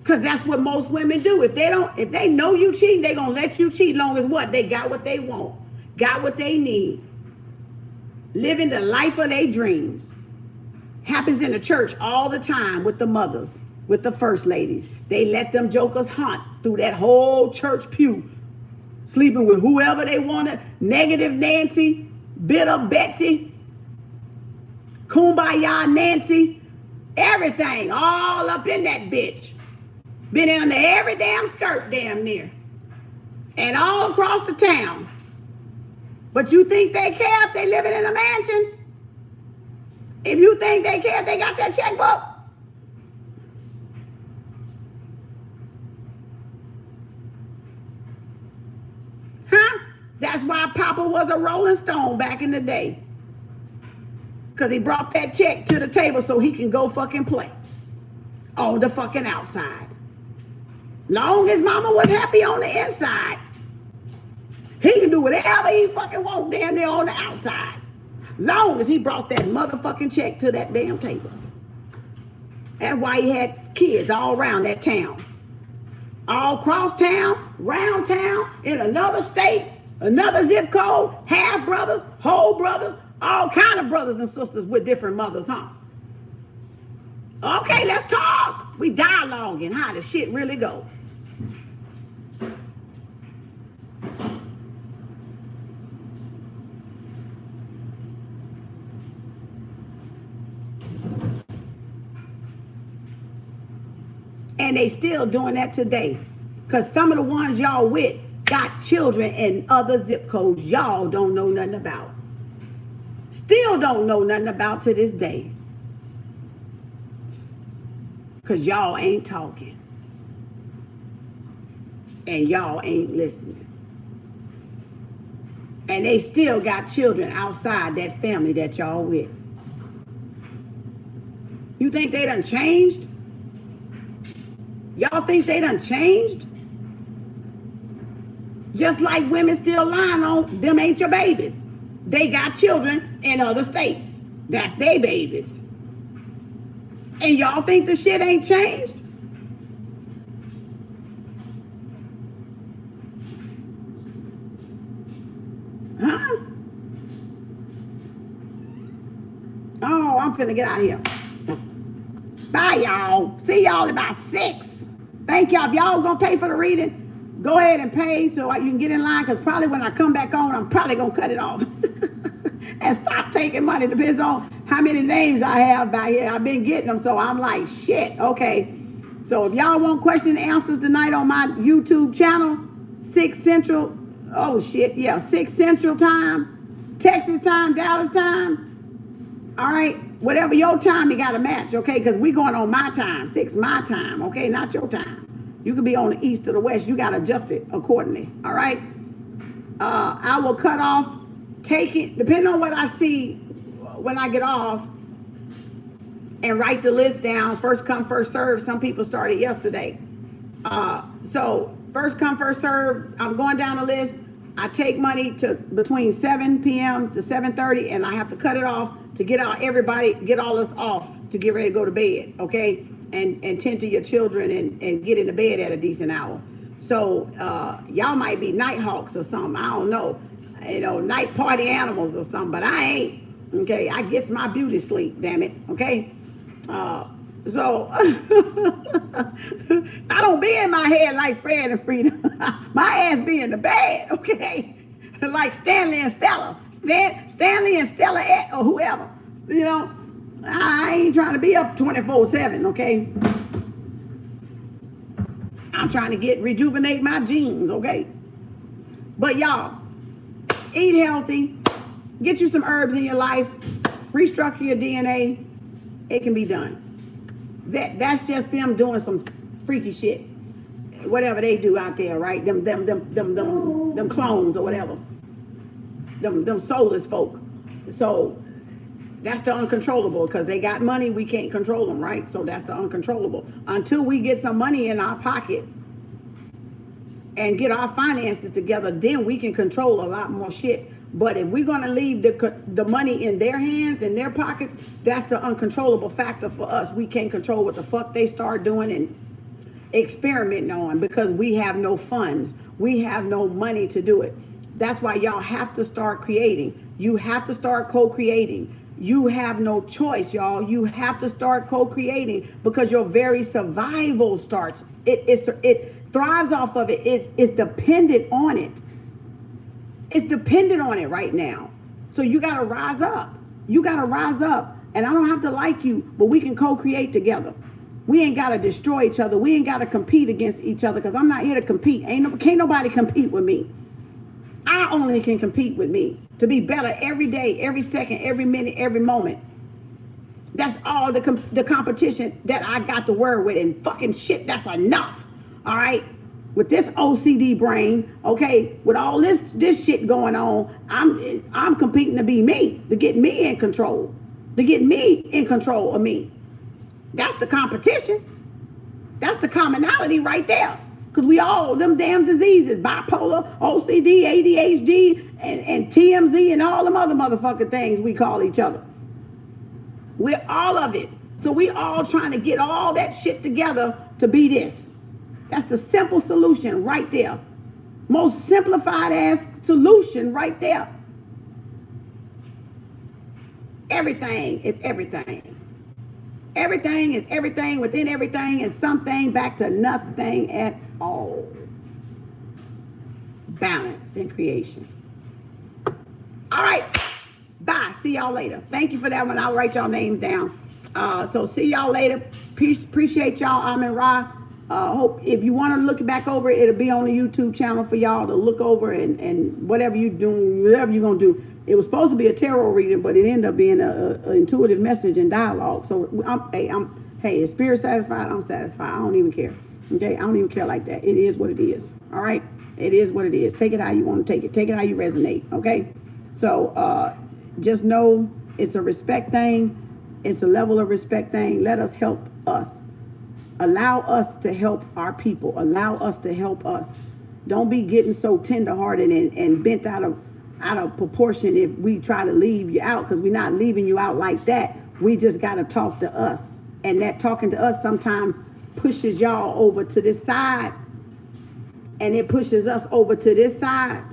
Because that's what most women do. If they know you cheating, they gonna let you cheat long as what? They got what they want, got what they need. Living the life of their dreams. Happens in the church all the time with the mothers, with the first ladies. They let them jokers hunt through that whole church pew, sleeping with whoever they wanted. Negative Nancy, bitter Betsy, kumbaya Nancy, everything, all up in that bitch. Been under every damn skirt damn near. And all across the town. But you think they care if they living in a mansion? If you think they care if they got that checkbook? Huh? That's why Papa was a Rolling Stone back in the day. Because he brought that check to the table so he can go fucking play on the fucking outside. Long as mama was happy on the inside, he can do whatever he fucking want damn near on the outside. Long as he brought that motherfucking check to that damn table. That's why he had kids all around that town. All across town, round town, in another state, another zip code, half brothers, whole brothers, all kind of brothers and sisters with different mothers, huh? Okay, let's talk. We dialoguing how the shit really go. And they still doing that today. Because some of the ones y'all with got children in other zip codes y'all don't know nothing about. Still don't know nothing about to this day. Because y'all ain't talking. And y'all ain't listening. And they still got children outside that family that y'all with. You think they done changed? Y'all think they done changed? Just like women still lying on them ain't your babies. They got children in other states. That's their babies. And y'all think the shit ain't changed? Huh? Oh, I'm finna get out of here. Bye, y'all. See y'all in about 6. Thank y'all. If y'all gonna pay for the reading, go ahead and pay so you can get in line, because probably when I come back on, I'm probably gonna cut it off and stop taking money. Depends on how many names I have by here. I've been getting them, so I'm like, shit, okay. So if y'all want question and answers tonight on my YouTube channel, 6 Central, oh shit, yeah, 6 Central time, Texas time, Dallas time, all right? Whatever your time, you got to match, okay? Because we going on my time, 6 my time, okay? Not your time. You could be on the east or the west. You got to adjust it accordingly, all right? I will cut off, take it, depending on what I see when I get off, and write the list down. First come, first serve. Some people started yesterday. So first come, first serve. I'm going down the list. I take money to between 7 p.m. to 7:30, and I have to cut it off to get out everybody, get all us off to get ready to go to bed, okay? And tend to your children and get into bed at a decent hour. So y'all might be night hawks or something. I don't know. You know, night party animals or something, but I ain't. Okay, I gets my beauty sleep, damn it, okay? So I don't be in my head like Fred and Frida. My ass be in the bed, okay? Like Stanley and Stella. Stanley and Stella or whoever. You know, I ain't trying to be up 24/7, okay? I'm trying to rejuvenate my genes, okay? But y'all, eat healthy. Get you some herbs in your life. Restructure your DNA. It can be done. That's just them doing some freaky shit. Whatever they do out there, right? Them clones or whatever. Them soulless folk. So that's the uncontrollable, because they got money, we can't control them, right? So that's the uncontrollable. Until we get some money in our pocket and get our finances together, then we can control a lot more shit. But if we're going to leave the money in their hands, in their pockets, that's the uncontrollable factor for us. We can't control what the fuck they start doing. And experimenting on because we have no funds. We have no money to do it. That's why y'all have to start creating. You have to start co-creating. You have no choice, y'all. You have to start co-creating because your very survival starts. It thrives off of it. It's dependent on it. It's dependent on it right now. So you got to rise up. You got to rise up. And I don't have to like you, but we can co-create together. We ain't got to destroy each other. We ain't got to compete against each other because I'm not here to compete. Can't nobody compete with me. I only can compete with me to be better every day, every second, every minute, every moment. That's all the competition that I got to work with, and fucking shit, that's enough. All right? With this OCD brain, okay, with all this shit going on, I'm competing to be me, to get me in control, to get me in control of me. That's the competition. That's the commonality right there. Because we all, them damn diseases, bipolar, OCD, ADHD, and TMZ, and all them other motherfucking things we call each other. We're all of it. So we all trying to get all that shit together to be this. That's the simple solution right there. Most simplified ass solution right there. Everything is everything. Everything is everything within everything and something back to nothing at all. Balance and creation. All right. Bye. See y'all later. Thank you for that one. I'll write y'all names down. So see y'all later. Appreciate y'all. I'm in Ra. Hope if you want to look it back over, it'll be on the YouTube channel for y'all to look over and whatever you doing, whatever you're gonna do. It was supposed to be a tarot reading, but it ended up being a intuitive message and dialogue. So hey, is spirit satisfied? I'm satisfied. I don't even care. Okay, I don't even care like that. It is what it is. All right, it is what it is. Take it how you want to take it. Take it how you resonate. Okay, so just know it's a respect thing. It's a level of respect thing. Let us help us. Allow us to help our people. Allow us to help us. Don't be getting so tenderhearted and bent out of proportion if we try to leave you out, because we're not leaving you out like that. We just got to talk to us. And that talking to us sometimes pushes y'all over to this side. And it pushes us over to this side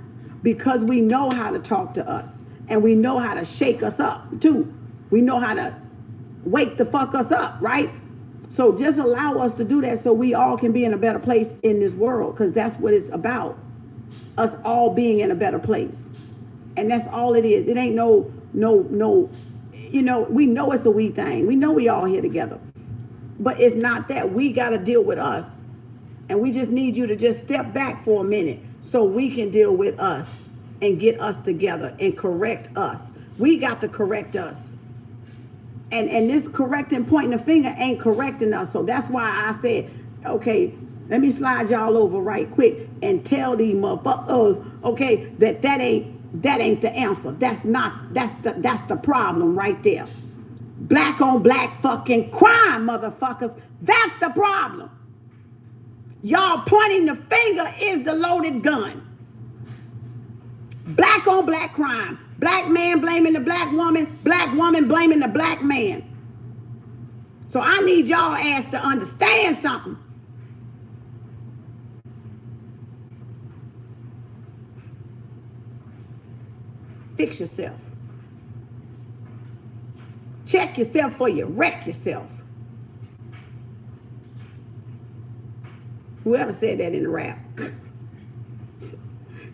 because we know how to talk to us. And we know how to shake us up too. We know how to wake the fuck us up, right? So just allow us to do that so we all can be in a better place in this world, because that's what it's about. Us all being in a better place. And that's all it is. It ain't no, we know it's a we thing. We know we all here together. But it's not that. We got to deal with us. And we just need you to just step back for a minute so we can deal with us and get us together and correct us. We got to correct us. And this correcting, pointing the finger ain't correcting us. So that's why I said, okay, let me slide y'all over right quick and tell these motherfuckers, okay, that ain't the answer. That's the problem right there. Black on black fucking crime, motherfuckers. That's the problem. Y'all pointing the finger is the loaded gun. Black on black crime. Black man blaming the black woman blaming the black man. So I need y'all ass to understand something. Fix yourself. Check yourself before you wreck yourself. Whoever said that in the rap.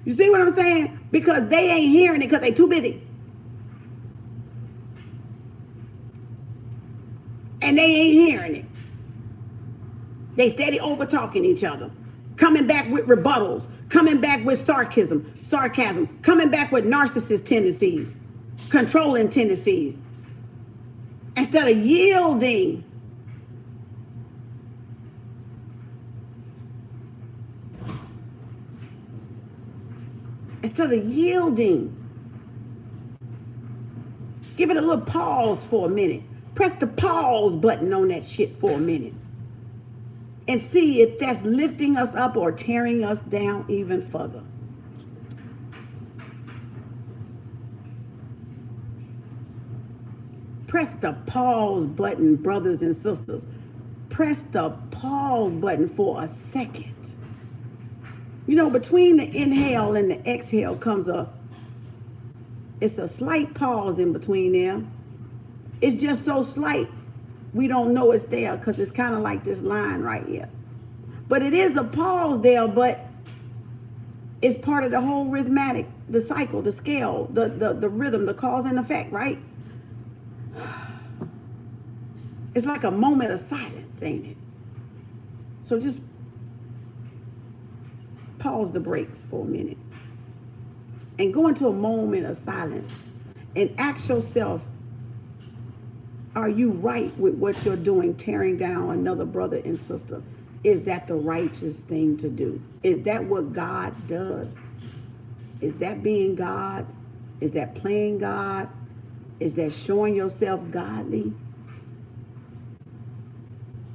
You see what I'm saying? Because they ain't hearing it because they too busy. And they ain't hearing it. They steady over talking each other. Coming back with rebuttals. Coming back with sarcasm. Coming back with narcissist tendencies. Controlling tendencies. Instead of yielding. Instead of yielding. Give it a little pause for a minute. Press the pause button on that shit for a minute. And see if that's lifting us up or tearing us down even further. Press the pause button, brothers and sisters. Press the pause pause button for a second. You know, between the inhale and the exhale comes it's a slight pause in between them. It's just so slight, we don't know it's there because it's kind of like this line right here. But it is a pause there, but it's part of the whole rhythmic, the cycle, the scale, the rhythm, the cause and effect, right? It's like a moment of silence, ain't it? So just pause the brakes for a minute and go into a moment of silence and ask yourself, are you right with what you're doing, tearing down another brother and sister? Is that the righteous thing to do? Is that what God does? Is that being God? Is that playing God? Is that showing yourself godly?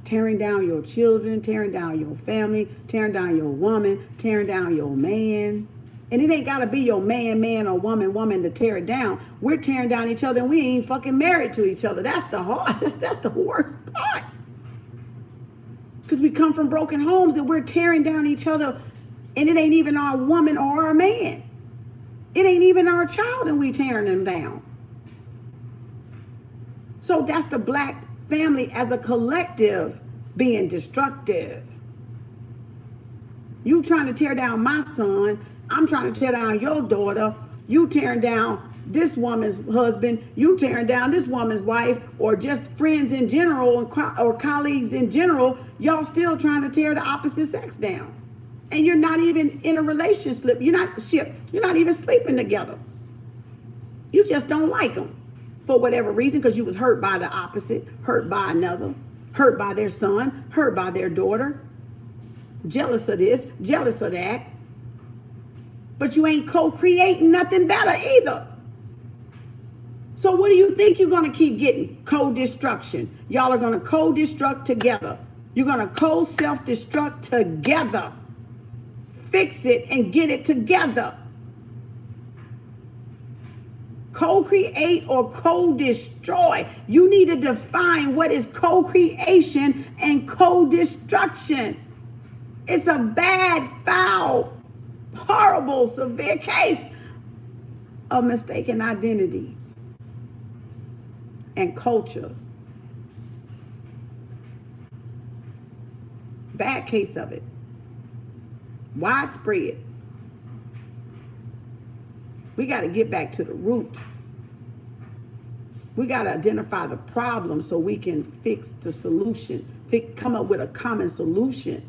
Tearing down your children, tearing down your family, tearing down your woman, tearing down your man. And it ain't got to be your man, or woman to tear it down. We're tearing down each other and we ain't fucking married to each other. That's the hardest. That's the worst part. Because we come from broken homes that we're tearing down each other and it ain't even our woman or our man. It ain't even our child and we tearing them down. So that's the black family as a collective being destructive. You trying to tear down my son, I'm trying to tear down your daughter, you tearing down this woman's husband, you tearing down this woman's wife, or just friends in general or colleagues in general, y'all still trying to tear the opposite sex down. And you're not even in a relationship, you're not even sleeping together. You just don't like them for whatever reason, because you was hurt by the opposite, hurt by another, hurt by their son, hurt by their daughter, jealous of this, jealous of that. But you ain't co-creating nothing better either. So what do you think you're going to keep getting? Co-destruction. Y'all are going to co-destruct together. You're going to co-self-destruct together. Fix it and get it together. Co-create or co-destroy. You need to define what is co-creation and co-destruction. It's a bad, foul, horrible, severe case of mistaken identity and culture. Bad case of it. Widespread. We got to get back to the root. We got to identify the problem so we can fix the solution, come up with a common solution.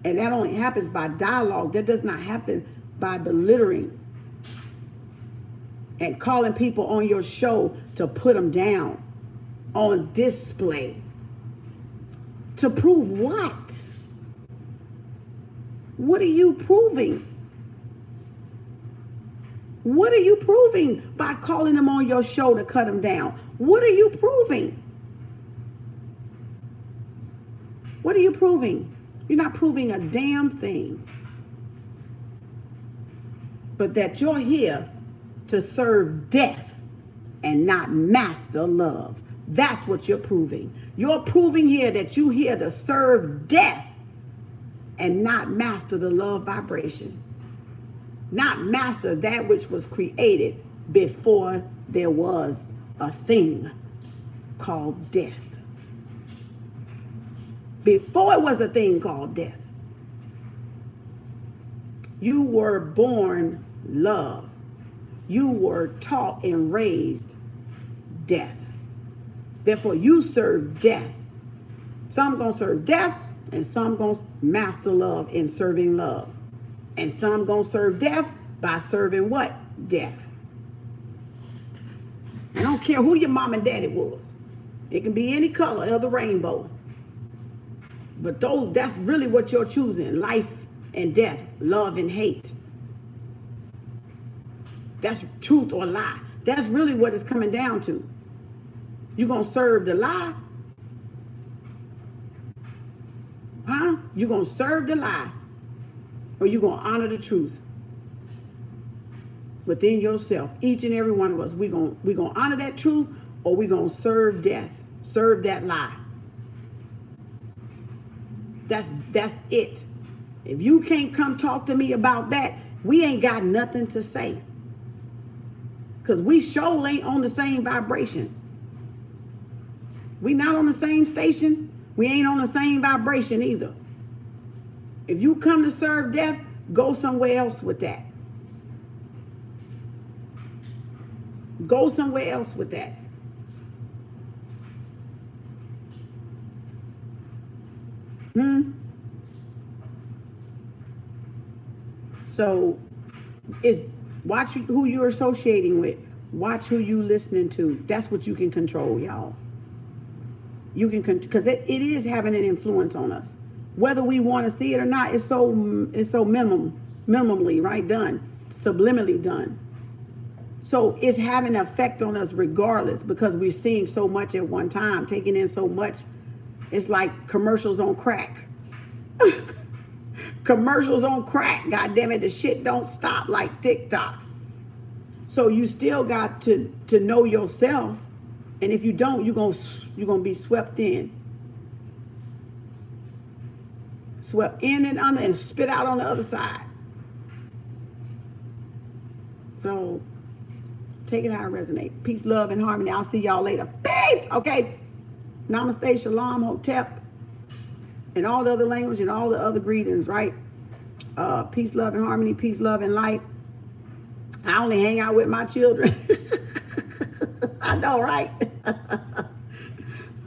And that only happens by dialogue. That does not happen by belittling and calling people on your show to put them down on display. To prove what? What are you proving? What are you proving by calling them on your show to cut them down? What are you proving? What are you proving? You're not proving a damn thing. But that you're here to serve death and not master love. That's what you're proving. You're proving here that you're here to serve death and not master the love vibration. Not master that which was created before there was a thing called death. Before it was a thing called death. You were born love. You were taught and raised death. Therefore, you serve death. Some gonna serve death, and some gonna master love in serving love. And some gonna serve death by serving what? Death. I don't care who your mom and daddy was. It can be any color of the rainbow. But that's really what you're choosing. Life and death, love and hate. That's truth or lie. That's really what it's coming down to. You gonna serve the lie? Huh? You gonna serve the lie? Or you gonna honor the truth? Within yourself, each and every one of us, we gonna honor that truth, or we gonna serve death, serve that lie. That's it. If you can't come talk to me about that, we ain't got nothing to say. Because we sure ain't on the same vibration. We not on the same station. We ain't on the same vibration either. If you come to serve death, go somewhere else with that. Go somewhere else with that. So watch who you're associating with. Watch who you listening to. That's what you can control, y'all. You can, because it is having an influence on us. Whether we want to see it or not, it's so minimally, right, done, subliminally done. So it's having an effect on us regardless, because we're seeing so much at one time, taking in so much. It's like commercials on crack. Commercials on crack. God damn it, the shit don't stop like TikTok. So you still got to know yourself, and if you don't, you're gonna be swept in. Swept in and under and spit out on the other side. So take it how it resonates. Peace, love, and harmony. I'll see y'all later. Peace. Okay. Namaste, shalom, hotep, and all the other language and all the other greetings, right? Peace, love, and harmony. Peace, love, and light. I only hang out with my children. I know, right?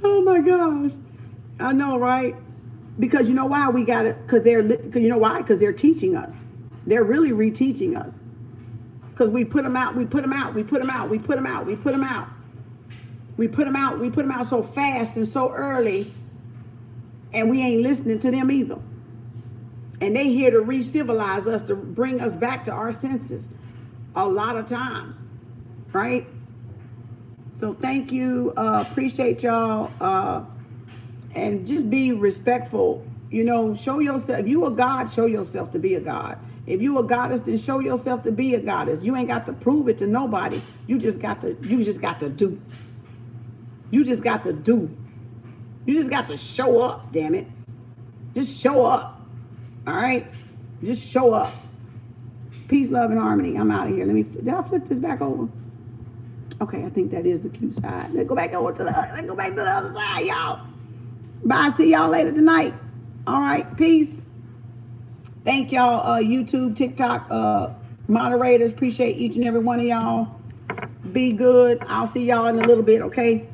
Oh my gosh. I know, right? Because you know why we got it? Because you know why? Because they're teaching us. They're really reteaching us. Because we put them out, we put them out, we put them out, we put them out, we put them out. We put them out, we put them out so fast and so early, and we ain't listening to them either. And they here to re-civilize us, to bring us back to our senses a lot of times, right? So thank you, appreciate y'all, and just be respectful. You know, show yourself. If you a god, show yourself to be a god. If you a goddess, then show yourself to be a goddess. You ain't got to prove it to nobody. You just got to do. You just got to do. You just got to show up, damn it. Just show up. All right? Just show up. Peace, love, and harmony. I'm out of here. Did I flip this back over? Okay, I think that is the cute side. Let's go back over to let's go back to the other side, y'all. Bye. See y'all later tonight. All right. Peace. Thank y'all, YouTube, TikTok, moderators. Appreciate each and every one of y'all. Be good. I'll see y'all in a little bit, okay?